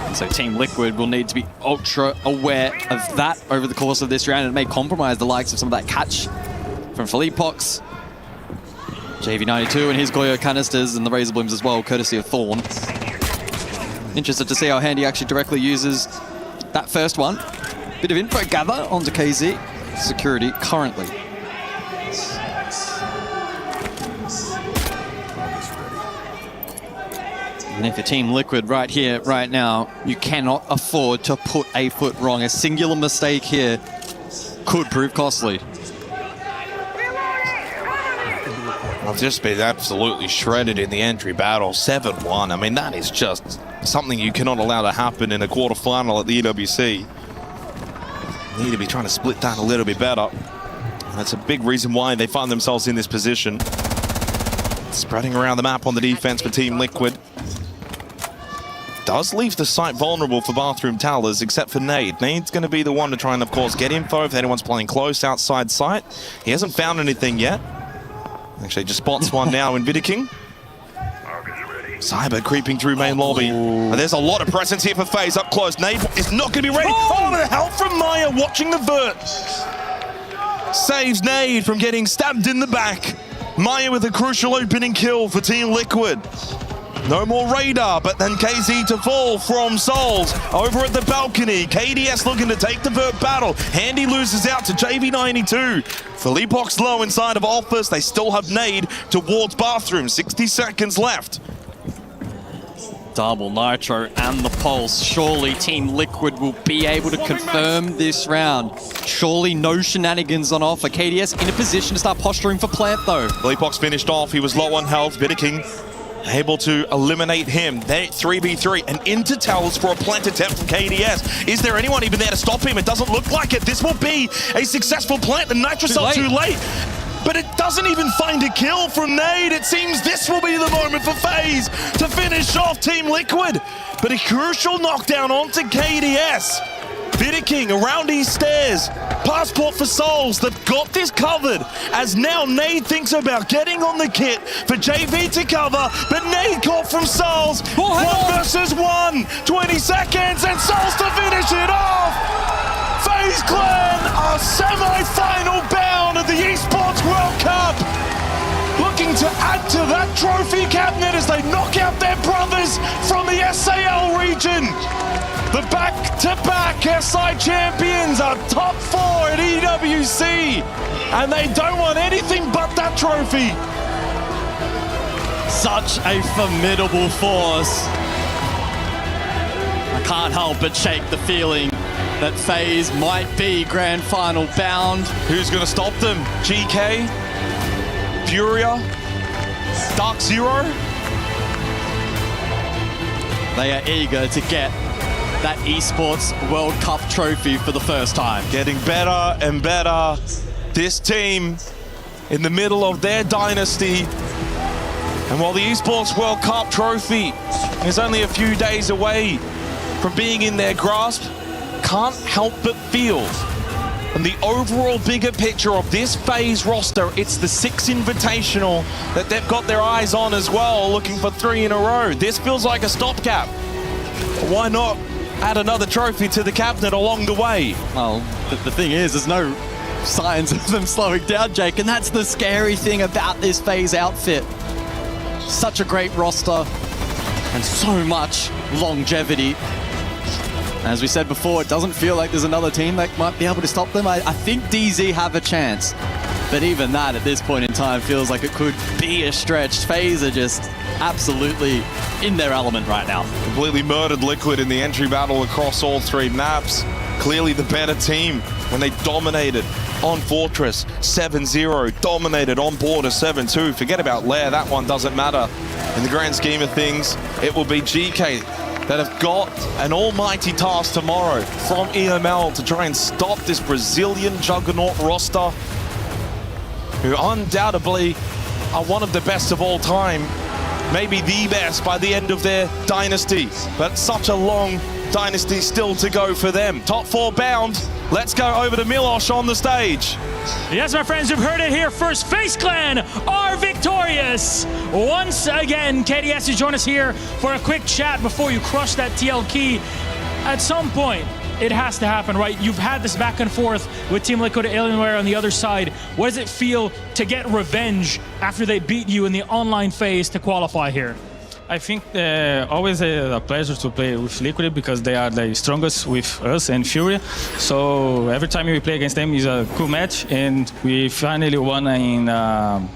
And so Team Liquid will need to be ultra aware of that over the course of this round, and it may compromise the likes of some of that catch from Philippok. JV92 and his Goyo canisters and the Razor Blooms as well, courtesy of Thorn. Interested to see how Handy actually directly uses that first one. Bit of info gather onto KZ. Security currently. And if you're Team Liquid right here, right now, you cannot afford to put a foot wrong. A singular mistake here could prove costly. I've just been absolutely shredded in the entry battle, 7-1. I mean, that is just something you cannot allow to happen in a quarterfinal at the EWC. Need to be trying to split that a little bit better. And that's a big reason why they find themselves in this position. Spreading around the map on the defense for Team Liquid. Does leave the site vulnerable for Bathroom Towers, except for Nade. Nade's going to be the one to try and, of course, get info if anyone's playing close outside site. He hasn't found anything yet. Actually, just spots one now in Vidiking. Cyber creeping through main lobby. And there's a lot of presence here for FaZe up close. Nade is not going to be ready. Oh, the help from Maya watching the vert. Saves Nade from getting stabbed in the back. Maya with a crucial opening kill for Team Liquid. No more radar, but then KZ to fall from Souls. Over at the balcony, KDS looking to take the vert battle. Handy loses out to JV92. Philippok's low inside of Alphas. They still have Nade towards Bathroom. 60 seconds left. Double Nitro and the Pulse. Surely Team Liquid will be able to confirm this round. Surely no shenanigans on offer. KDS in a position to start posturing for plant though. Philippok's finished off. He was low on health. Vidiking able to eliminate him. They 3v3 and into towers for a plant attempt from KDS. Is there anyone even there to stop him? It doesn't look like it. This will be a successful plant. The Nitrocell too late. But it doesn't even find a kill from Nade. It seems this will be the moment for FaZe to finish off Team Liquid. But a crucial knockdown onto KDS. Vidiking around East Stairs. Passport for Souls. They've got this covered as now Nade thinks about getting on the kit for JV to cover. But Nade caught from Souls. 1 versus 1. 20 seconds and Souls to finish it off. FaZe Clan are semi-final bound at the Esports World Cup. Looking to add to that trophy cabinet as they knock out their brothers from the SAL region. The back-to-back SI champions are top 4 at EWC, and they don't want anything but that trophy. Such a formidable force. I can't help but shake the feeling that FaZe might be grand final bound. Who's going to stop them? GK? Furia? Dark Zero? They are eager to get that Esports World Cup trophy for the first time. Getting better and better. This team in the middle of their dynasty. And while the Esports World Cup trophy is only a few days away from being in their grasp, can't help but feel, and the overall bigger picture of this FaZe roster, it's the 6 Invitational that they've got their eyes on as well, looking for 3 in a row. This feels like a stopgap. Why not add another trophy to the cabinet along the way? Well, the thing is, there's no signs of them slowing down, Jake, and that's the scary thing about this FaZe outfit. Such a great roster and so much longevity. As we said before, it doesn't feel like there's another team that might be able to stop them. I think DZ have a chance, but even that at this point in time feels like it could be a stretch. FaZe are just absolutely in their element right now. Completely murdered Liquid in the entry battle across all 3 maps. Clearly the better team when they dominated on Fortress 7-0, dominated on Border 7-2. Forget about Lair, that one doesn't matter. In the grand scheme of things, it will be GK that have got an almighty task tomorrow from EML to try and stop this Brazilian juggernaut roster, who undoubtedly are one of the best of all time, maybe the best by the end of their dynasty, but such a long dynasty still to go for them. Top 4 bound. Let's go over to Milosh on the stage. Yes, my friends, you've heard it here first. FaZe Clan are victorious. Once again, KDS to join us here for a quick chat before you crush that TL key. At some point, it has to happen, right? You've had this back and forth with Team Liquid and Alienware on the other side. What does it feel to get revenge after they beat you in the online phase to qualify here? I think always a pleasure to play with Liquid because they are the strongest with us and Fury. So every time we play against them is a cool match, and we finally won in a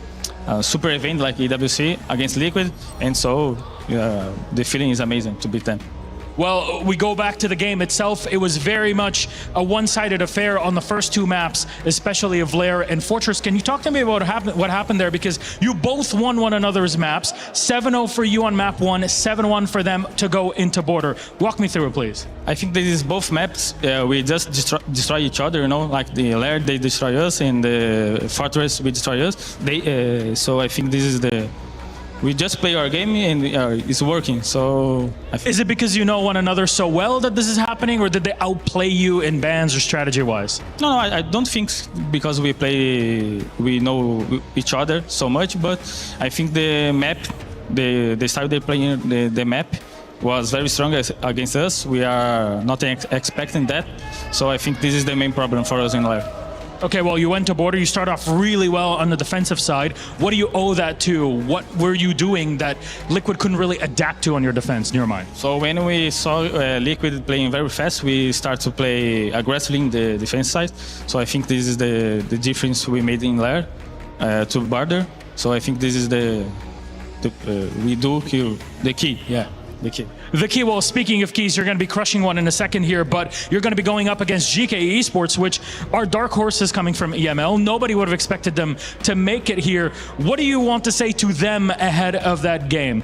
super event like EWC against Liquid, and so the feeling is amazing to beat them. Well, we go back to the game itself. It was very much a one-sided affair on the first 2 maps, especially of Lair and Fortress. Can you talk to me about what happened there? Because you both won one another's maps. 7-0 for you on map 1, 7-1 for them to go into Border. Walk me through it, please. I think this is both maps. We just destroy each other, you know, like the Lair, they destroy us, and the Fortress, we destroy us. So I think this is the... We just play our game and it's working, so... Is it because you know one another so well that this is happening, or did they outplay you in bans or strategy-wise? No, I don't think because we know each other so much, but I think the map, the style they play in the map was very strong against us. We are not expecting that, so I think this is the main problem for us in Lair. Okay, well, you went to Border. You start off really well on the defensive side. What do you owe that to? What were you doing that Liquid couldn't really adapt to on your defense, in your mind? So when we saw Liquid playing very fast, we started to play aggressively in the defense side. So I think this is the difference we made in Lair to Border. So I think this is we do here, the key, yeah. The key. The key, well, speaking of keys, you're going to be crushing one in a second here, but you're going to be going up against GK Esports, which are dark horses coming from EML. Nobody would have expected them to make it here. What do you want to say to them ahead of that game?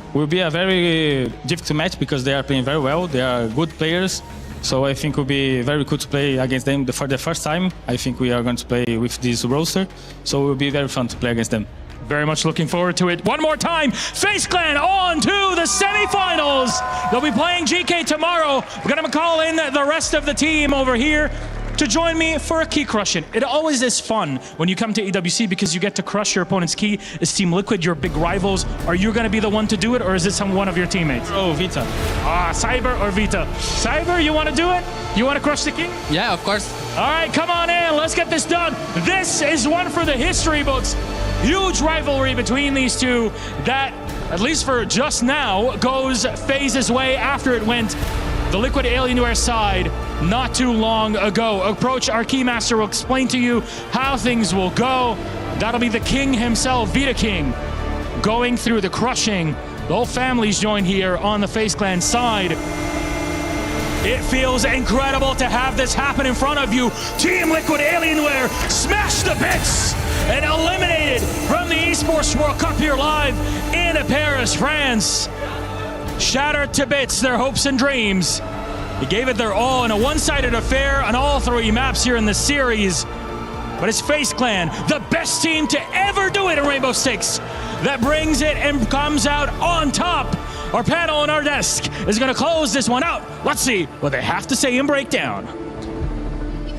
It will be a very difficult match because they are playing very well. They are good players. So I think it will be very good to play against them for the first time. I think we are going to play with this roster. So it will be very fun to play against them. Very much looking forward to it. One more time, FaZe Clan on to the semifinals. They'll be playing GK tomorrow. We're going to call in the rest of the team over here. to join me for a key crushing. It always is fun when you come to EWC because you get to crush your opponent's key. Is Team Liquid your big rivals? Are you going to be the one to do it, or is it one of your teammates? Oh, Vita. Cyber or Vita? Cyber, you want to do it? You want to crush the key? Yeah, of course. All right, come on in. Let's get this done. This is one for the history books. Huge rivalry between these two that, at least for just now, goes FaZe's way after it went the Liquid Alienware side not too long ago. Approach, our Keymaster will explain to you how things will go. That'll be the king himself, Vita King, going through the crushing. The whole family's joined here on the FaZe Clan side. It feels incredible to have this happen in front of you. Team Liquid Alienware smashed the bits and eliminated from the Esports World Cup here live in Paris, France. Shattered to bits their hopes and dreams. They gave it their all in a one-sided affair on all 3 maps here in the series. But it's FaZe Clan, the best team to ever do it in Rainbow Six, that brings it and comes out on top. Our panel and our desk is going to close this one out. Let's see what they have to say in breakdown.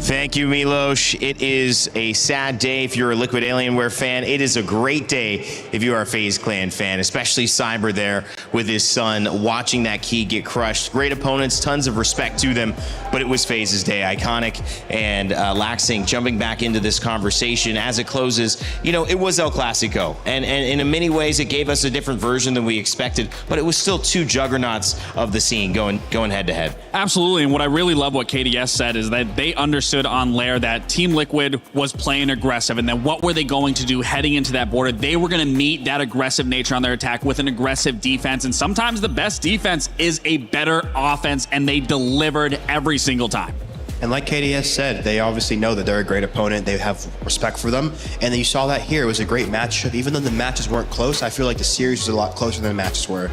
Thank you, Milos. It is a sad day if you're a Liquid Alienware fan. It is a great day if you are a FaZe Clan fan, especially Cyber there with his son, watching that key get crushed. Great opponents, tons of respect to them, but it was FaZe's day. Iconic. And Laxing jumping back into this conversation as it closes. You know, it was El Clasico, and in many ways it gave us a different version than we expected, but it was still 2 juggernauts of the scene going head to head. Absolutely, and what I really love what KDS said is that they understood on Lair that Team Liquid was playing aggressive, and then what were they going to do heading into that border? They were going to meet that aggressive nature on their attack with an aggressive defense, and sometimes the best defense is a better offense, and they delivered every single time. And like KDS said, they obviously know that they're a great opponent. They have respect for them. And then you saw that here. It was a great matchup. Even though the matches weren't close, I feel like the series was a lot closer than the matches were.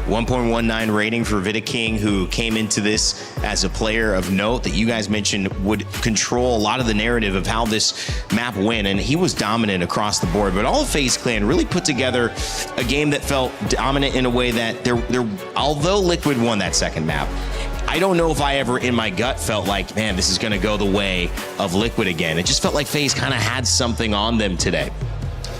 1.19 rating for Vita King, who came into this as a player of note that you guys mentioned would control a lot of the narrative of how this map went, and he was dominant across the board. But all of FaZe Clan really put together a game that felt dominant in a way that although Liquid won that second map, I don't know if I ever in my gut felt like, man, this is going to go the way of Liquid again. It just felt like FaZe kind of had something on them today.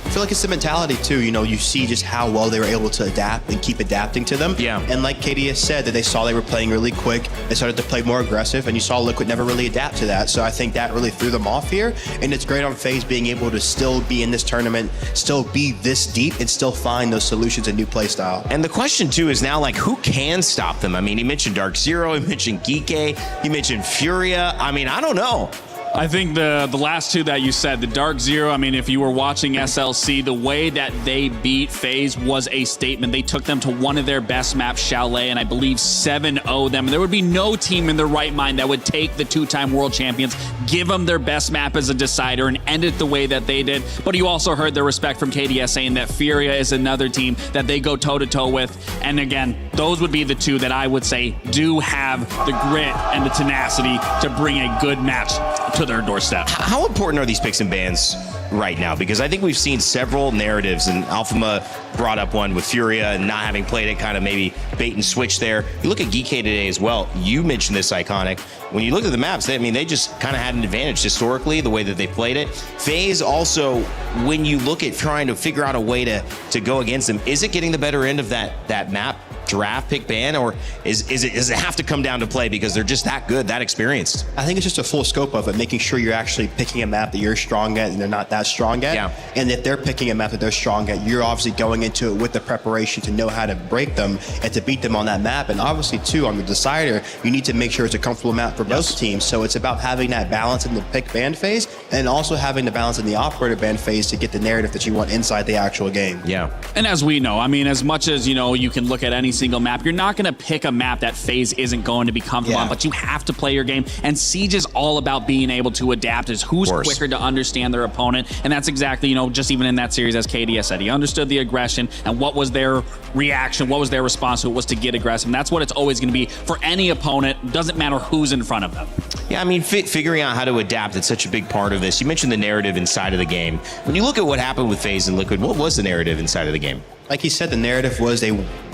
I feel like it's the mentality too. You know, you see just how well they were able to adapt and keep adapting to them. Yeah. And like KDS said, that they saw they were playing really quick. They started to play more aggressive, and you saw Liquid never really adapt to that. So I think that really threw them off here. And it's great on FaZe being able to still be in this tournament, still be this deep, and still find those solutions and new play style. And the question too is now, like, who can stop them? I mean, he mentioned Dark Zero, he mentioned Geeke, he mentioned Furia. I mean, I don't know. I think the last 2 that you said, the Dark Zero, I mean, if you were watching SLC, the way that they beat FaZe was a statement. They took them to one of their best maps, Chalet, and I believe 7-0 them. There would be no team in their right mind that would take the 2-time world champions, give them their best map as a decider, and end it the way that they did. But you also heard the respect from KDS saying that Furia is another team that they go toe-to-toe with. And again, those would be the 2 that I would say do have the grit and the tenacity to bring a good match to their doorstep. How important are these picks and bans right now? Because I think we've seen several narratives, and Alphama brought up one with Furia and not having played it, kind of maybe bait and switch there. You look at Geeke today as well. You mentioned this, Iconic. When you look at the maps, they just kind of had an advantage historically, the way that they played it. FaZe also, when you look at trying to figure out a way to go against them, is it getting the better end of that map draft pick ban, or does it have to come down to play because they're just that good, that experienced? I think it's just a full scope of it, making sure you're actually picking a map that you're strong at and they're not that strong at. Yeah. And if they're picking a map that they're strong at, you're obviously going into it with the preparation to know how to break them and to beat them on that map. And obviously too, on the decider, you need to make sure it's a comfortable map for both teams. So it's about having that balance in the pick ban phase and also having the balance in the operator ban phase to get the narrative that you want inside the actual game. Yeah. And as we know, I mean, as much as, you know, you can look at any single map, you're not going to pick a map that FaZe isn't going to be comfortable on, but you have to play your game. And Siege is all about being able to adapt, is who's quicker to understand their opponent. And that's exactly, you know, just even in that series, as KDS said, he understood the aggression and what was their reaction, what was their response to it, was to get aggressive. And that's what it's always going to be for any opponent. Doesn't matter who's in front of them. Yeah, I mean, figuring out how to adapt, it's such a big part of this. You mentioned the narrative inside of the game. When you look at what happened with FaZe and Liquid, what was the narrative inside of the game? Like he said, the narrative was they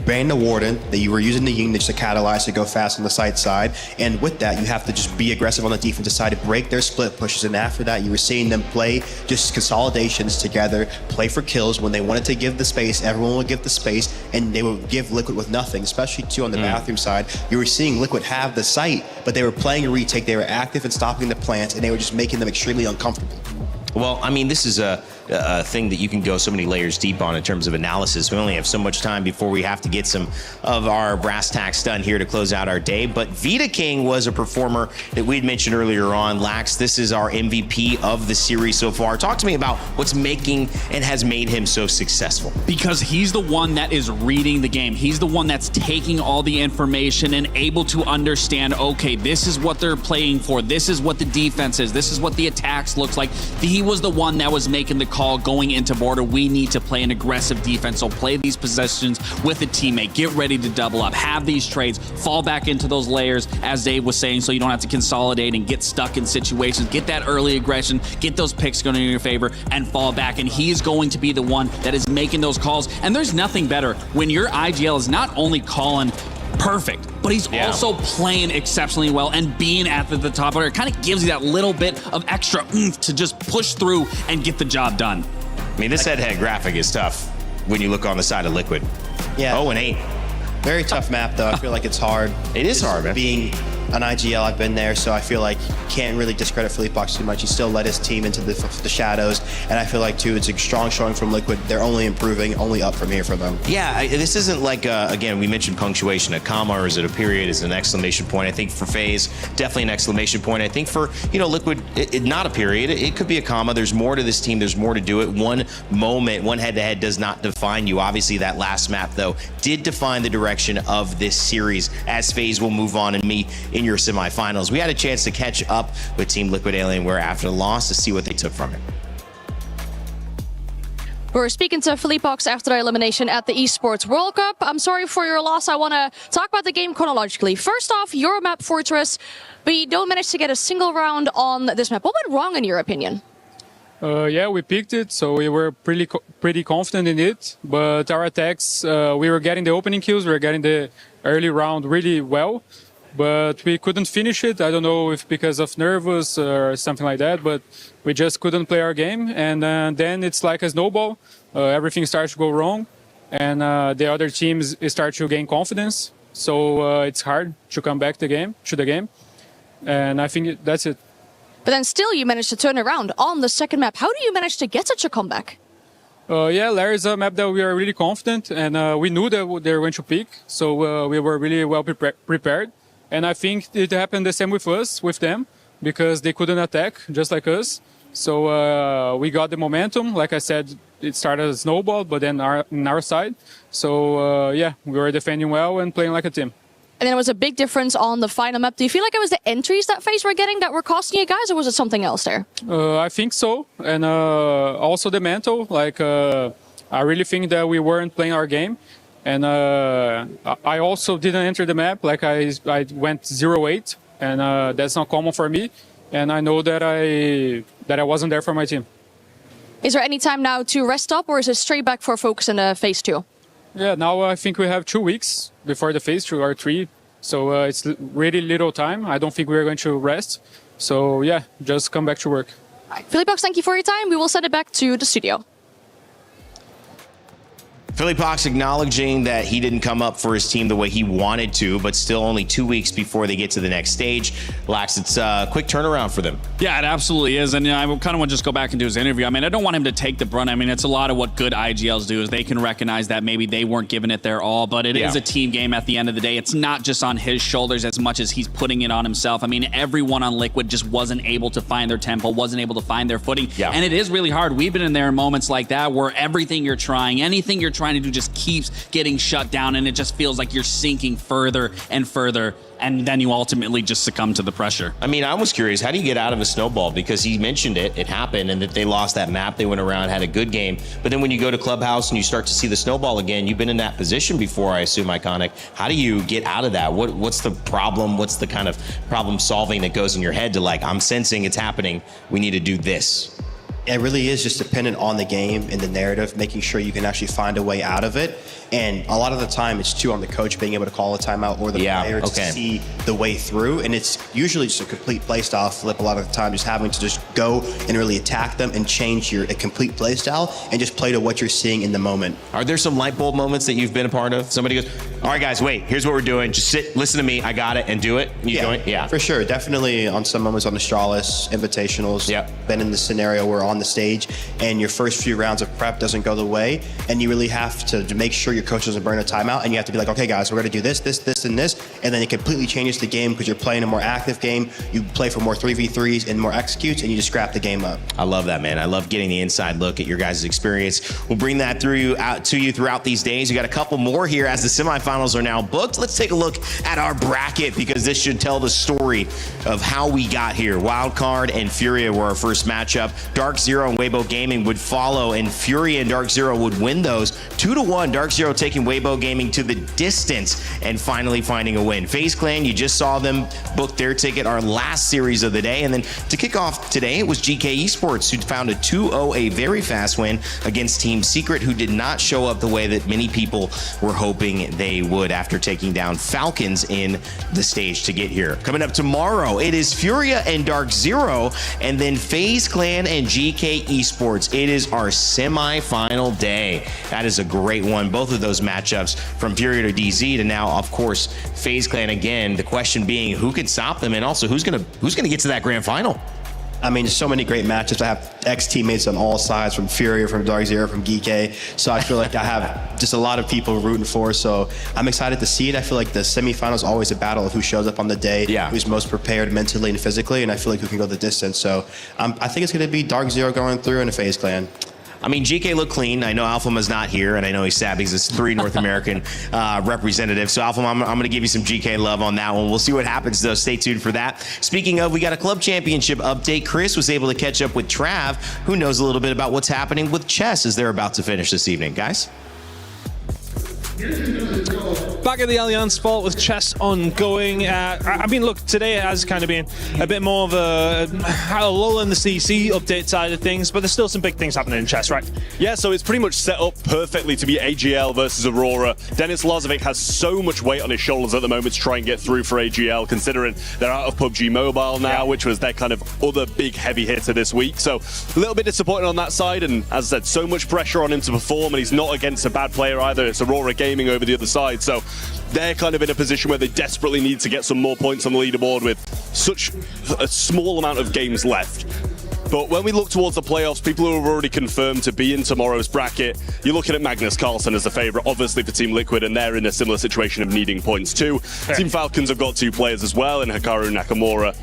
banned the Warden, that you were using the units to catalyze to go fast on the site side, and with that, you have to just be aggressive on the defensive side to break their split pushes, and after that, you were seeing them play just consolidations together, play for kills. When they wanted to give the space, everyone would give the space, and they would give Liquid with nothing, especially too on the bathroom side. You were seeing Liquid have the site, but they were playing a retake, they were active in stopping the plants, and they were just making them extremely uncomfortable. Well, I mean, this is a thing that you can go so many layers deep on in terms of analysis. We only have so much time before we have to get some of our brass tacks done here to close out our day. But Vita King was a performer that we'd mentioned earlier on. Lax, this is our MVP of the series so far. Talk to me about what's making and has made him so successful. Because he's the one that is reading the game. He's the one that's taking all the information and able to understand, okay, this is what they're playing for. This is what the defense is. This is what the attacks looks like. He was the one that was making the call going into border. We need to play an aggressive defense. So play these possessions with a teammate. Get ready to double up. Have these trades. Fall back into those layers, as Dave was saying, so you don't have to consolidate and get stuck in situations. Get that early aggression. Get those picks going in your favor and fall back. And he is going to be the one that is making those calls. And there's nothing better when your IGL is not only calling perfect, but he's also playing exceptionally well and being at the top order. It kind of gives you that little bit of extra oomph to just push through and get the job done. I mean, this head-to-head graphic is tough when you look on the side of Liquid. Yeah. 0-8. Very tough map, though. I feel like it's hard. It is hard, man. Being an IGL, I've been there, so I feel like can't really discredit Philippe too much. He still led his team into the shadows, and I feel like, too, it's a strong showing from Liquid. They're only improving, only up from here for them. Yeah, this isn't like, again, we mentioned punctuation, a comma, or is it a period, is it an exclamation point? I think for FaZe, definitely an exclamation point. I think for, Liquid, not a period. It could be a comma. There's more to this team. There's more to do it. One moment, one head-to-head does not define you. Obviously, that last map, though, did define the direction of this series, as FaZe will move on and meet in your semifinals. We had a chance to catch up with Team Liquid Alienware after the loss to see what they took from it. We're speaking to Philippe after their elimination at the Esports World Cup. I'm sorry for your loss. I want to talk about the game chronologically. First off, Euromap Fortress, but you don't manage to get a single round on this map. What went wrong in your opinion? Yeah, we picked it, so we were pretty confident in it. But our attacks, we were getting the opening kills, we were getting the early round really well. But we couldn't finish it. I don't know if because of nervous or something like that, but we just couldn't play our game. And then it's like a snowball. Everything starts to go wrong, and the other teams start to gain confidence. So it's hard to come back to the game. And I think that's it. But then still you managed to turn around on the second map. How do you manage to get such a comeback? Yeah, Larry's a map that we are really confident, and we knew that they were going to pick. So we were really well prepared. And I think it happened the same with us, with them, because they couldn't attack, just like us. So we got the momentum. Like I said, it started as a snowball, but then on our side. So yeah, we were defending well and playing like a team. And then it was a big difference on the final map. Do you feel like it was the entries that FaZe were getting that were costing you guys, or was it something else there? I think so. And also the mental. Like, I really think that we weren't playing our game. And I also didn't enter the map. Like I went 0-8, and that's not common for me. And I know that I wasn't there for my team. Is there any time now to rest up, or is it straight back for focus in the phase 2? Yeah, now I think we have 2 weeks before the phase 2 or 3. So it's really little time. I don't think we're going to rest. So yeah, just come back to work. Philippe, thank you for your time. We will send it back to the studio. Philippe acknowledging that he didn't come up for his team the way he wanted to, but still only 2 weeks before they get to the next stage. Lax, it's a quick turnaround for them. Yeah, it absolutely is. And I kind of want to just go back and do his interview. I mean, I don't want him to take the brunt. I mean, it's a lot of what good IGLs do is they can recognize that maybe they weren't giving it their all, but it is a team game at the end of the day. It's not just on his shoulders as much as he's putting it on himself. I mean, everyone on Liquid just wasn't able to find their tempo, wasn't able to find their footing. Yeah. And it is really hard. We've been in there in moments like that where everything you're trying, anything you're trying to do just keeps getting shut down, and it just feels like you're sinking further and further, and then you ultimately just succumb to the pressure. I mean, I was curious, how do you get out of a snowball? Because he mentioned it happened, and that they lost that map, they went around, had a good game, but then when you go to Clubhouse and you start to see the snowball again, you've been in that position before, I assume, Iconic. How do you get out of that? What's the problem? What's the kind of problem solving that goes in your head to like, I'm sensing it's happening, we need to do this? it really is just dependent on the game and the narrative, making sure you can actually find a way out of it. And a lot of the time, it's too on the coach being able to call a timeout or the player to see the way through. And it's usually just a complete play style flip a lot of the time, just having to just go and really attack them and change a complete play style and just play to what you're seeing in the moment. Are there some light bulb moments that you've been a part of? Somebody goes, all right, guys, wait, here's what we're doing. Just sit, listen to me. I got it, and do it. And you do it? Yeah. For sure. Definitely on some moments on the Stralis, Invitationals, been in the scenario where on the stage and your first few rounds of prep doesn't go the way, and you really have to make sure your coach doesn't burn a timeout, and you have to be like, okay, guys, we're going to do this, this, this, and this, and then it completely changes the game because you're playing a more active game. You play for more 3v3s and more executes, and you just scrap the game up. I love that, man. I love getting the inside look at your guys' experience. We'll bring that out to you throughout these days. We got a couple more here as the semifinals are now booked. Let's take a look at our bracket because this should tell the story of how we got here. Wildcard and Furia were our first matchup. Dark Zero and Weibo Gaming would follow, and Furia and Dark Zero would win those 2-1. Dark Zero taking Weibo Gaming to the distance and finally finding a win. FaZe Clan, you just saw them book their ticket, our last series of the day. And then to kick off today, it was GK Esports who found a 2-0, a very fast win against Team Secret, who did not show up the way that many people were hoping they would after taking down Falcons in the stage to get here. Coming up tomorrow, it is Furia and Dark Zero, and then FaZe Clan and GK Esports. It is our semi-final day. That is a great one. Both of those matchups from Furia to DZ to now, of course, FaZe Clan again. The question being, who can stop them, and also who's gonna get to that grand final? I mean, so many great matchups. I have ex-teammates on all sides, from Furia, from Dark Zero, from Geekay. So I feel like I have just a lot of people rooting for. So I'm excited to see it. I feel like the semifinals is always a battle of who shows up on the day, who's most prepared mentally and physically, and I feel like who can go the distance. So I think it's going to be Dark Zero going through and a FaZe Clan. I mean, GK looked clean. I know Alphama's not here, and I know he's sad because it's 3 North American representatives. So, Alphama, I'm going to give you some GK love on that one. We'll see what happens, though. Stay tuned for that. Speaking of, we got a club championship update. Chris was able to catch up with Trav, who knows a little bit about what's happening with chess as they're about to finish this evening. Guys? Back at the Allianz Vault with chess ongoing. I mean, look, today it has kind of been a bit more of a lull in the CC update side of things, but there's still some big things happening in chess, right? Yeah, so it's pretty much set up perfectly to be AGL versus Aurora. Denis Lazovic has so much weight on his shoulders at the moment to try and get through for AGL, considering they're out of PUBG Mobile now, which was their kind of other big heavy hitter this week. So a little bit disappointing on that side, and as I said, so much pressure on him to perform, and he's not against a bad player either. It's Aurora Gaming over the other side, so they're kind of in a position where they desperately need to get some more points on the leaderboard with such a small amount of games left. But when we look towards the playoffs, people who are already confirmed to be in tomorrow's bracket, you're looking at Magnus Carlsen as the favourite, obviously, for Team Liquid, and they're in a similar situation of needing points too. Yeah. Team Falcons have got 2 players as well, in Hikaru Nakamura.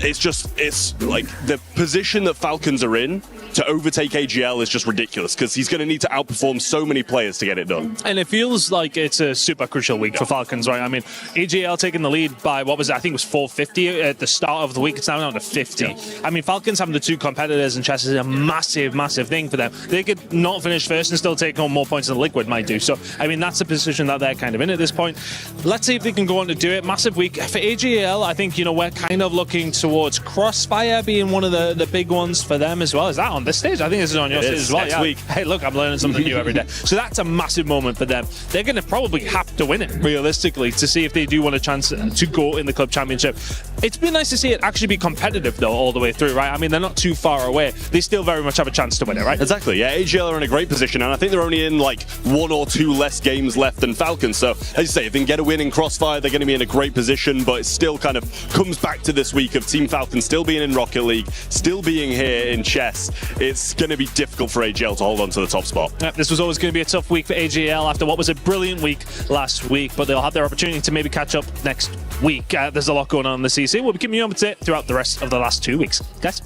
It's like the position that Falcons are in to overtake AGL is just ridiculous, because he's going to need to outperform so many players to get it done. And it feels like it's a super crucial week for Falcons, right? I mean, AGL taking the lead by, what was it? I think it was 450 at the start of the week. It's now down to 50. Yeah. I mean, Falcons having the 2 competitors in chess is a massive, massive thing for them. They could not finish first and still take home more points than Liquid might do. So, I mean, that's the position that they're kind of in at this point. Let's see if they can go on to do it. Massive week. For AGL, I think, you know, we're kind of looking towards Crossfire being one of the big ones for them as well. Is that on this stage? I think this is on your stage as well. Next week. Hey, look, I'm learning something new every day. So that's a massive moment for them. They're going to probably have to win it, realistically, to see if they do want a chance to go in the club championship. It's been nice to see it actually be competitive, though, all the way through, right? I mean, they're not too far away. They still very much have a chance to win it, right? Exactly, yeah. AGL are in a great position, and I think they're only in like 1 or 2 less games left than Falcons. So, as you say, if they can get a win in Crossfire, they're going to be in a great position, but it still kind of comes back to this week of Team Falcons still being in Rocket League, still being here in chess. It's going to be difficult for AGL to hold on to the top spot. Yeah, this was always going to be a tough week for AGL after what was a brilliant week last week, but they'll have their opportunity to maybe catch up next week. There's a lot going on in the CC. We'll be keeping you up to date throughout the rest of the last 2 weeks. Guys?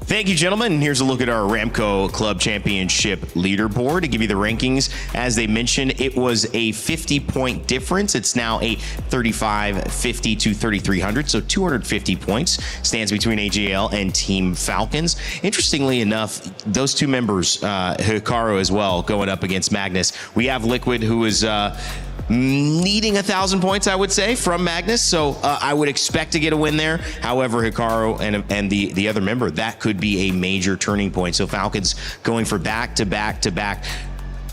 Thank you, gentlemen. Here's a look at our Ramco Club Championship leaderboard. To give you the rankings, as they mentioned, it was a 50-point difference. It's now a 3550 to 3300, so 250 points stands between AGL and Team Falcons. Interestingly enough, those 2 members, Hikaru as well, going up against Magnus. We have Liquid, who is needing 1,000 points, I would say, from Magnus. So I would expect to get a win there. However, Hikaru and the other member, that could be a major turning point. So Falcons going for back-to-back-to-back.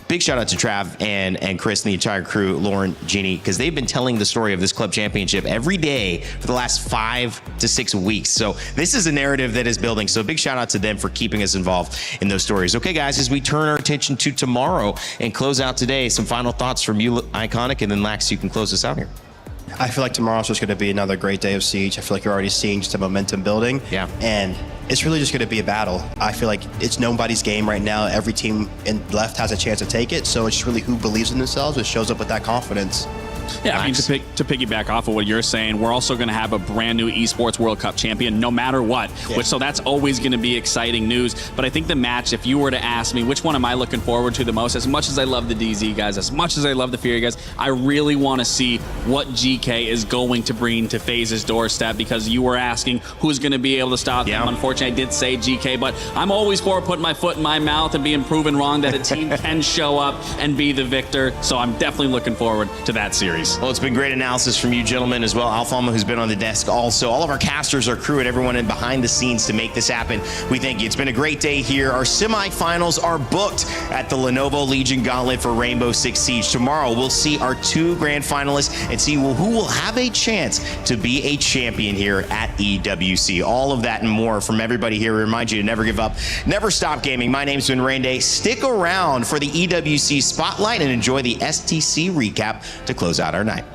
Big shout out to Trav and Chris and the entire crew, Lauren, Jeannie, because they've been telling the story of this club championship every day for the last 5 to 6 weeks. So this is a narrative that is building. So big shout out to them for keeping us involved in those stories. Okay, guys, as we turn our attention to tomorrow and close out today, some final thoughts from you, Iconic, and then Lax, you can close us out here. I feel like tomorrow's just going to be another great day of Siege. I feel like you're already seeing just the momentum building. Yeah. And it's really just going to be a battle. I feel like it's nobody's game right now. Every team in left has a chance to take it. So it's just really who believes in themselves and shows up with that confidence. Yeah, I mean, to piggyback off of what you're saying, we're also going to have a brand new Esports World Cup champion no matter what, so that's always going to be exciting news. But I think the match, if you were to ask me, which one am I looking forward to the most, as much as I love the DZ guys, as much as I love the Fury guys, I really want to see what GK is going to bring to FaZe's doorstep, because you were asking who's going to be able to stop them. Unfortunately, I did say GK, but I'm always for putting my foot in my mouth and being proven wrong that a team can show up and be the victor. So I'm definitely looking forward to that series. Well, it's been great analysis from you gentlemen as well. Alfama, who's been on the desk also. All of our casters, our crew, and everyone in behind the scenes to make this happen. We thank you. It's been a great day here. Our semifinals are booked at the Lenovo Legion Gauntlet for Rainbow Six Siege. Tomorrow, we'll see our 2 grand finalists and see who will have a chance to be a champion here at EWC. All of that and more from everybody here. We remind you to never give up, never stop gaming. My name's been Rain Day. Stick around for the EWC Spotlight and enjoy the STC recap to close out our night.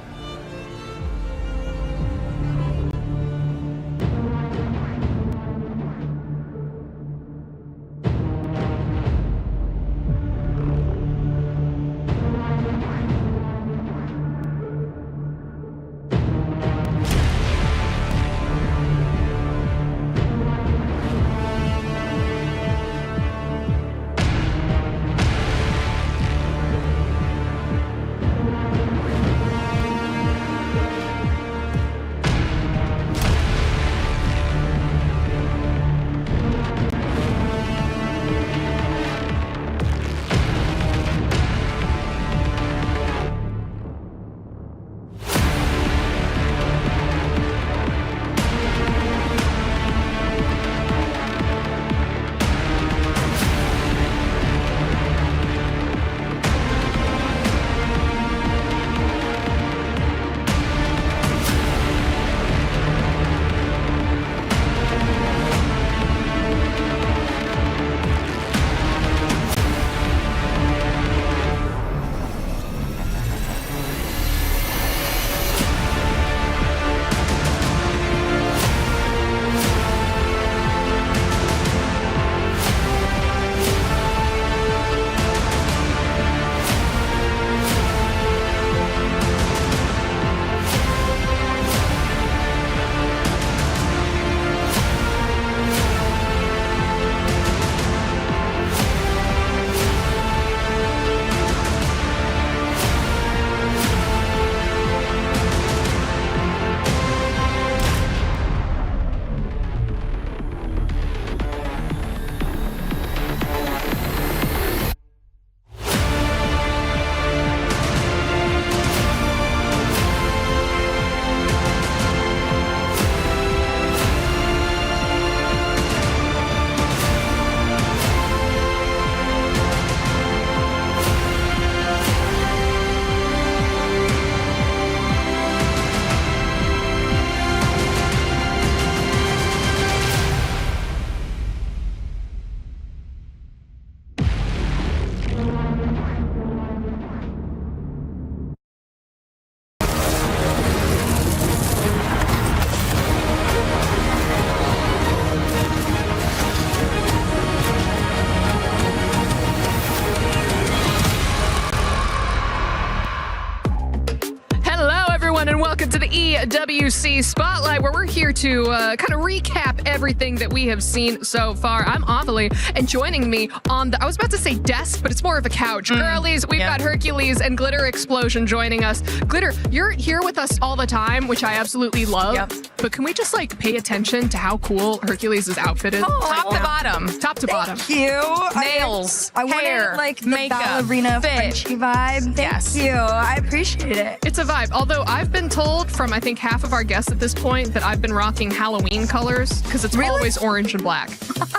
EWC Spotlight, where we're here to kind of recap everything that we have seen so far. I'm Amelie, and joining me on the, I was about to say desk, but it's more of a couch. Girlies, we've got Hercules and Glitter Explosion joining us. Glitter, you're here with us all the time, which I absolutely love. But can we just like pay attention to how cool Hercules' outfit is? Top to bottom. Top to bottom. Thank you. Nails, I hair, wanted like the makeup, ballerina Frenchy vibe. Thank you. I appreciate it. It's a vibe. Although I've been told from I think half of our guests at this point that I've been rocking Halloween colors because it's always orange and black.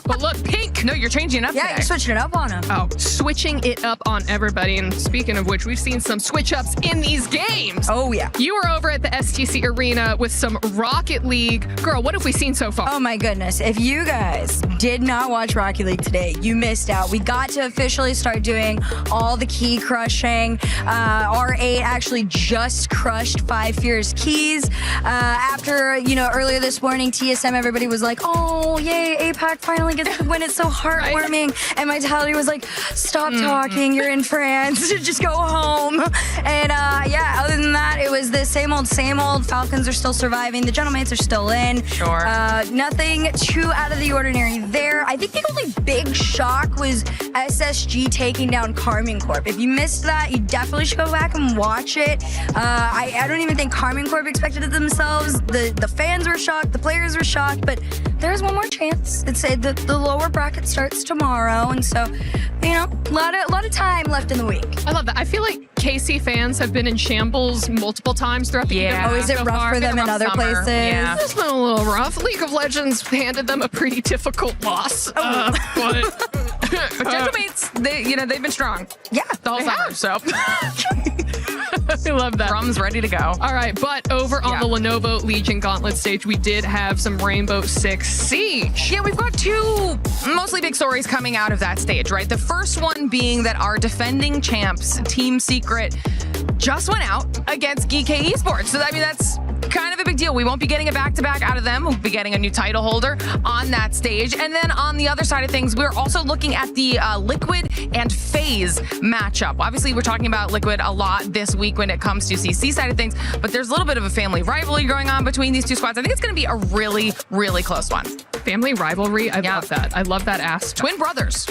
But look, pink. No, you're changing it up. Yeah, today. you're switching it up on him. Oh, switching it up on everybody. And speaking of which, we've seen some switch ups in these games. Oh, yeah. You were over at the STC Arena with some Rocket League. Girl, what have we seen so far? Oh, my goodness. If you guys did not watch Rocket League today, you missed out. We got to officially start doing all the key crushing. R8 actually just crushed 5 Fierce keys. After, earlier this morning, TSM, everybody was like, oh, yay, APAC finally gets to win. It's so heartwarming. And my Vitality was like, stop talking. You're in France. Just go home. And other than that, it was the same old, same old. Falcons are still surviving. The Gentlemates are still in. Sure. Nothing too out of the ordinary there. I think the only big shock was SSG taking down Carmine Corp. If you missed that, you definitely should go back and watch it. I don't even think Carmine Corp expected it themselves. The fans were shocked, the players were shocked, but there's one more chance. It's the lower bracket starts tomorrow, and so a lot of time left in the week. I love that. I feel like KC fans have been in shambles multiple times throughout the year. Oh, is it rough for them in other places? Yeah. It's been a little rough. League of Legends handed them a pretty difficult loss. But Gentlemates, they've been strong. Yeah, the whole summer. So I love that. Drums ready to go. All right, but over on the Lenovo Legion Gauntlet stage, we did have some Rainbow Six Siege. Yeah, we've got 2 mostly big stories coming out of that stage, right? The first one being that our defending champs, Team Secret, just went out against GK Esports. So, that's kind of a big deal. We won't be getting a back-to-back out of them. We'll be getting a new title holder on that stage. And then on the other side of things, we're also looking at the Liquid and FaZe matchup. Obviously, we're talking about Liquid a lot this week when it comes to CC side of things, but there's a little bit of a family rivalry going on between these 2 squads. I think it's going to be a really, really close one. Family rivalry? I love that. I love that aspect. Twin brothers.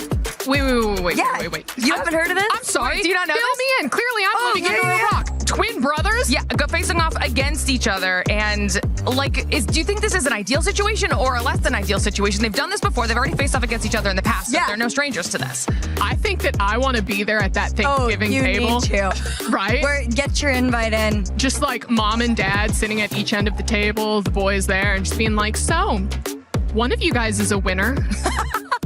Wait. Yeah. Wait. You haven't heard of this? I'm sorry. Wait, do you not know Fill me in. Clearly, I'm living under a rock. Twin brothers? Yeah, go facing off against each other. And do you think this is an ideal situation or a less than ideal situation? They've done this before. They've already faced off against each other in the past. So they're no strangers to this. I think that I want to be there at that Thanksgiving table. You need to. Right? Get your invite in. Just like mom and dad sitting at each end of the table, the boys there, and just being like, so, one of you guys is a winner.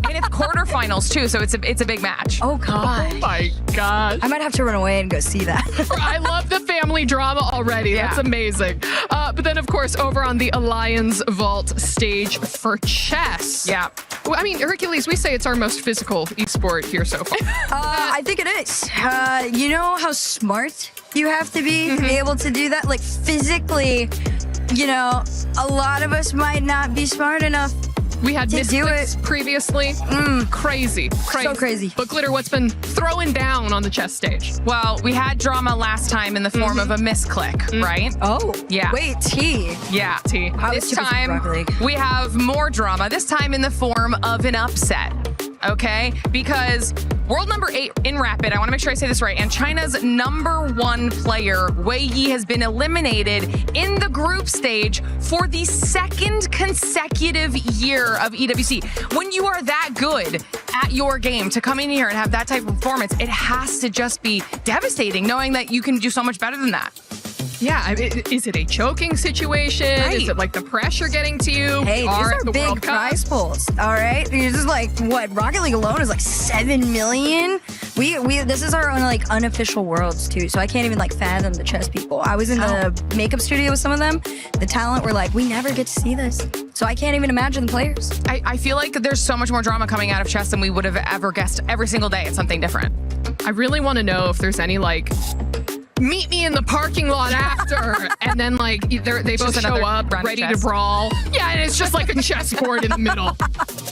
And it's quarterfinals too, so it's a big match. Oh god. Oh my god. I might have to run away and go see that. I love the family drama already. Yeah. That's amazing. But then of course over on the Alliance Vault stage for chess. Yeah. Well, I mean, Hercules, we say it's our most physical esport here so far. I think it is. You know how smart you have to be able to do that? Like physically, a lot of us might not be smart enough. We had to do it previously. Crazy. So crazy. But Glitter, what's been throwing down on the chess stage? Well, we had drama last time in the form of a misclick, right? Oh. Yeah. Wait, T. Yeah. T. This time, we have more drama, this time in the form of an upset. Okay? Because world number 8 in Rapid, I want to make sure I say this right, and China's number 1 player, Wei Yi, has been eliminated in the group stage for the 2nd consecutive year of EWC. When you are that good at your game, to come in here and have that type of performance, it has to just be devastating, knowing that you can do so much better than that. Yeah, is it a choking situation? Right. Is it like the pressure getting to you? Hey, these are the big prize pools, all right? This is like, what, Rocket League alone is like 7 million? This is our own like unofficial worlds too, so I can't even like fathom the chess people. I was in the makeup studio with some of them. The talent were like, we never get to see this. So I can't even imagine the players. I feel like there's so much more drama coming out of chess than we would have ever guessed. Every single day it's something different. I really want to know if there's any like meet me in the parking lot after. And then like they both show up ready to brawl. Yeah, and it's just like a chessboard in the middle.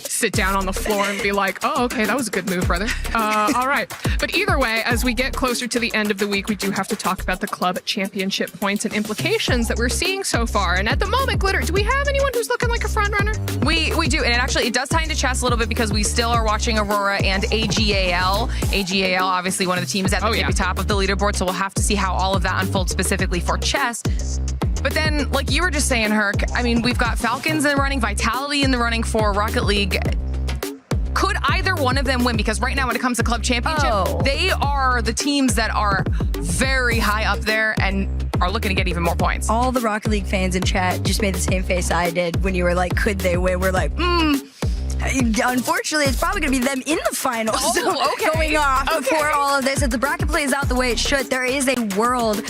Sit down on the floor and be like, oh, okay, that was a good move, brother. All right. But either way, as we get closer to the end of the week, we do have to talk about the club championship points and implications that we're seeing so far. And at the moment, Glitter, do we have anyone who's looking like a front runner? We do, and it does tie into chess a little bit because we still are watching Aurora and AGAL. AGAL, obviously one of the teams at the top of the leaderboard, so we'll have to see how all of that unfolds specifically for chess. But then, like you were just saying, Herc, I mean, we've got Falcons in the running, Vitality in the running for Rocket League. Could either one of them win? Because right now, when it comes to club championship, they are the teams that are very high up there and are looking to get even more points. All the Rocket League fans in chat just made the same face I did when you were like, could they win? We're like, unfortunately, it's probably going to be them in the finals. Going off before all of this. If the bracket plays out the way it should, there is a world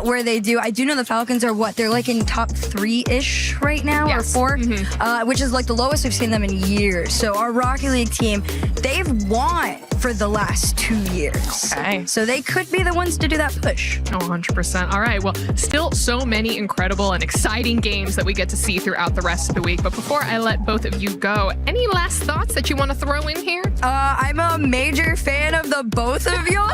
where they do. I do know the Falcons are they're like in top 3-ish right now, or 4, which is like the lowest we've seen them in years. So our Rocket League team, they've won for the last 2 years. Okay. So they could be the ones to do that push. 100%. All right. Well, still so many incredible and exciting games that we get to see throughout the rest of the week. But before I let both of you go, any last thoughts that you want to throw in here? I'm a major fan of the both of y'all.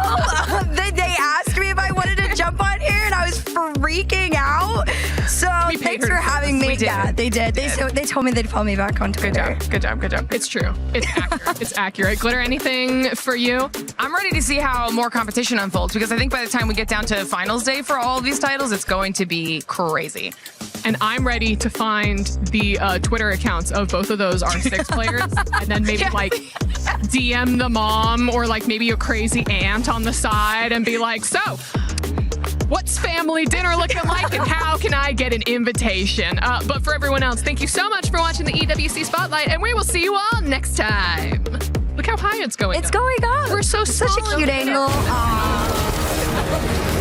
They asked me if I wanted to jump on here, and I was freaking out. So thanks for having me. Yeah, they did. They told me they'd follow me back on Twitter. Good job. It's true. It's accurate. It's accurate. Glitter, anything for you? I'm ready to see how more competition unfolds, because I think by the time we get down to finals day for all of these titles, it's going to be crazy. And I'm ready to find the Twitter accounts of both of those R6 players, and then maybe like DM the mom or like maybe a crazy aunt on the side and be like, so what's family dinner looking like and how can I get an invitation? But for everyone else, thank you so much for watching the EWC Spotlight, and we will see you all next time. Look how high it's going. It's going up. We're so such a cute angle. Aww.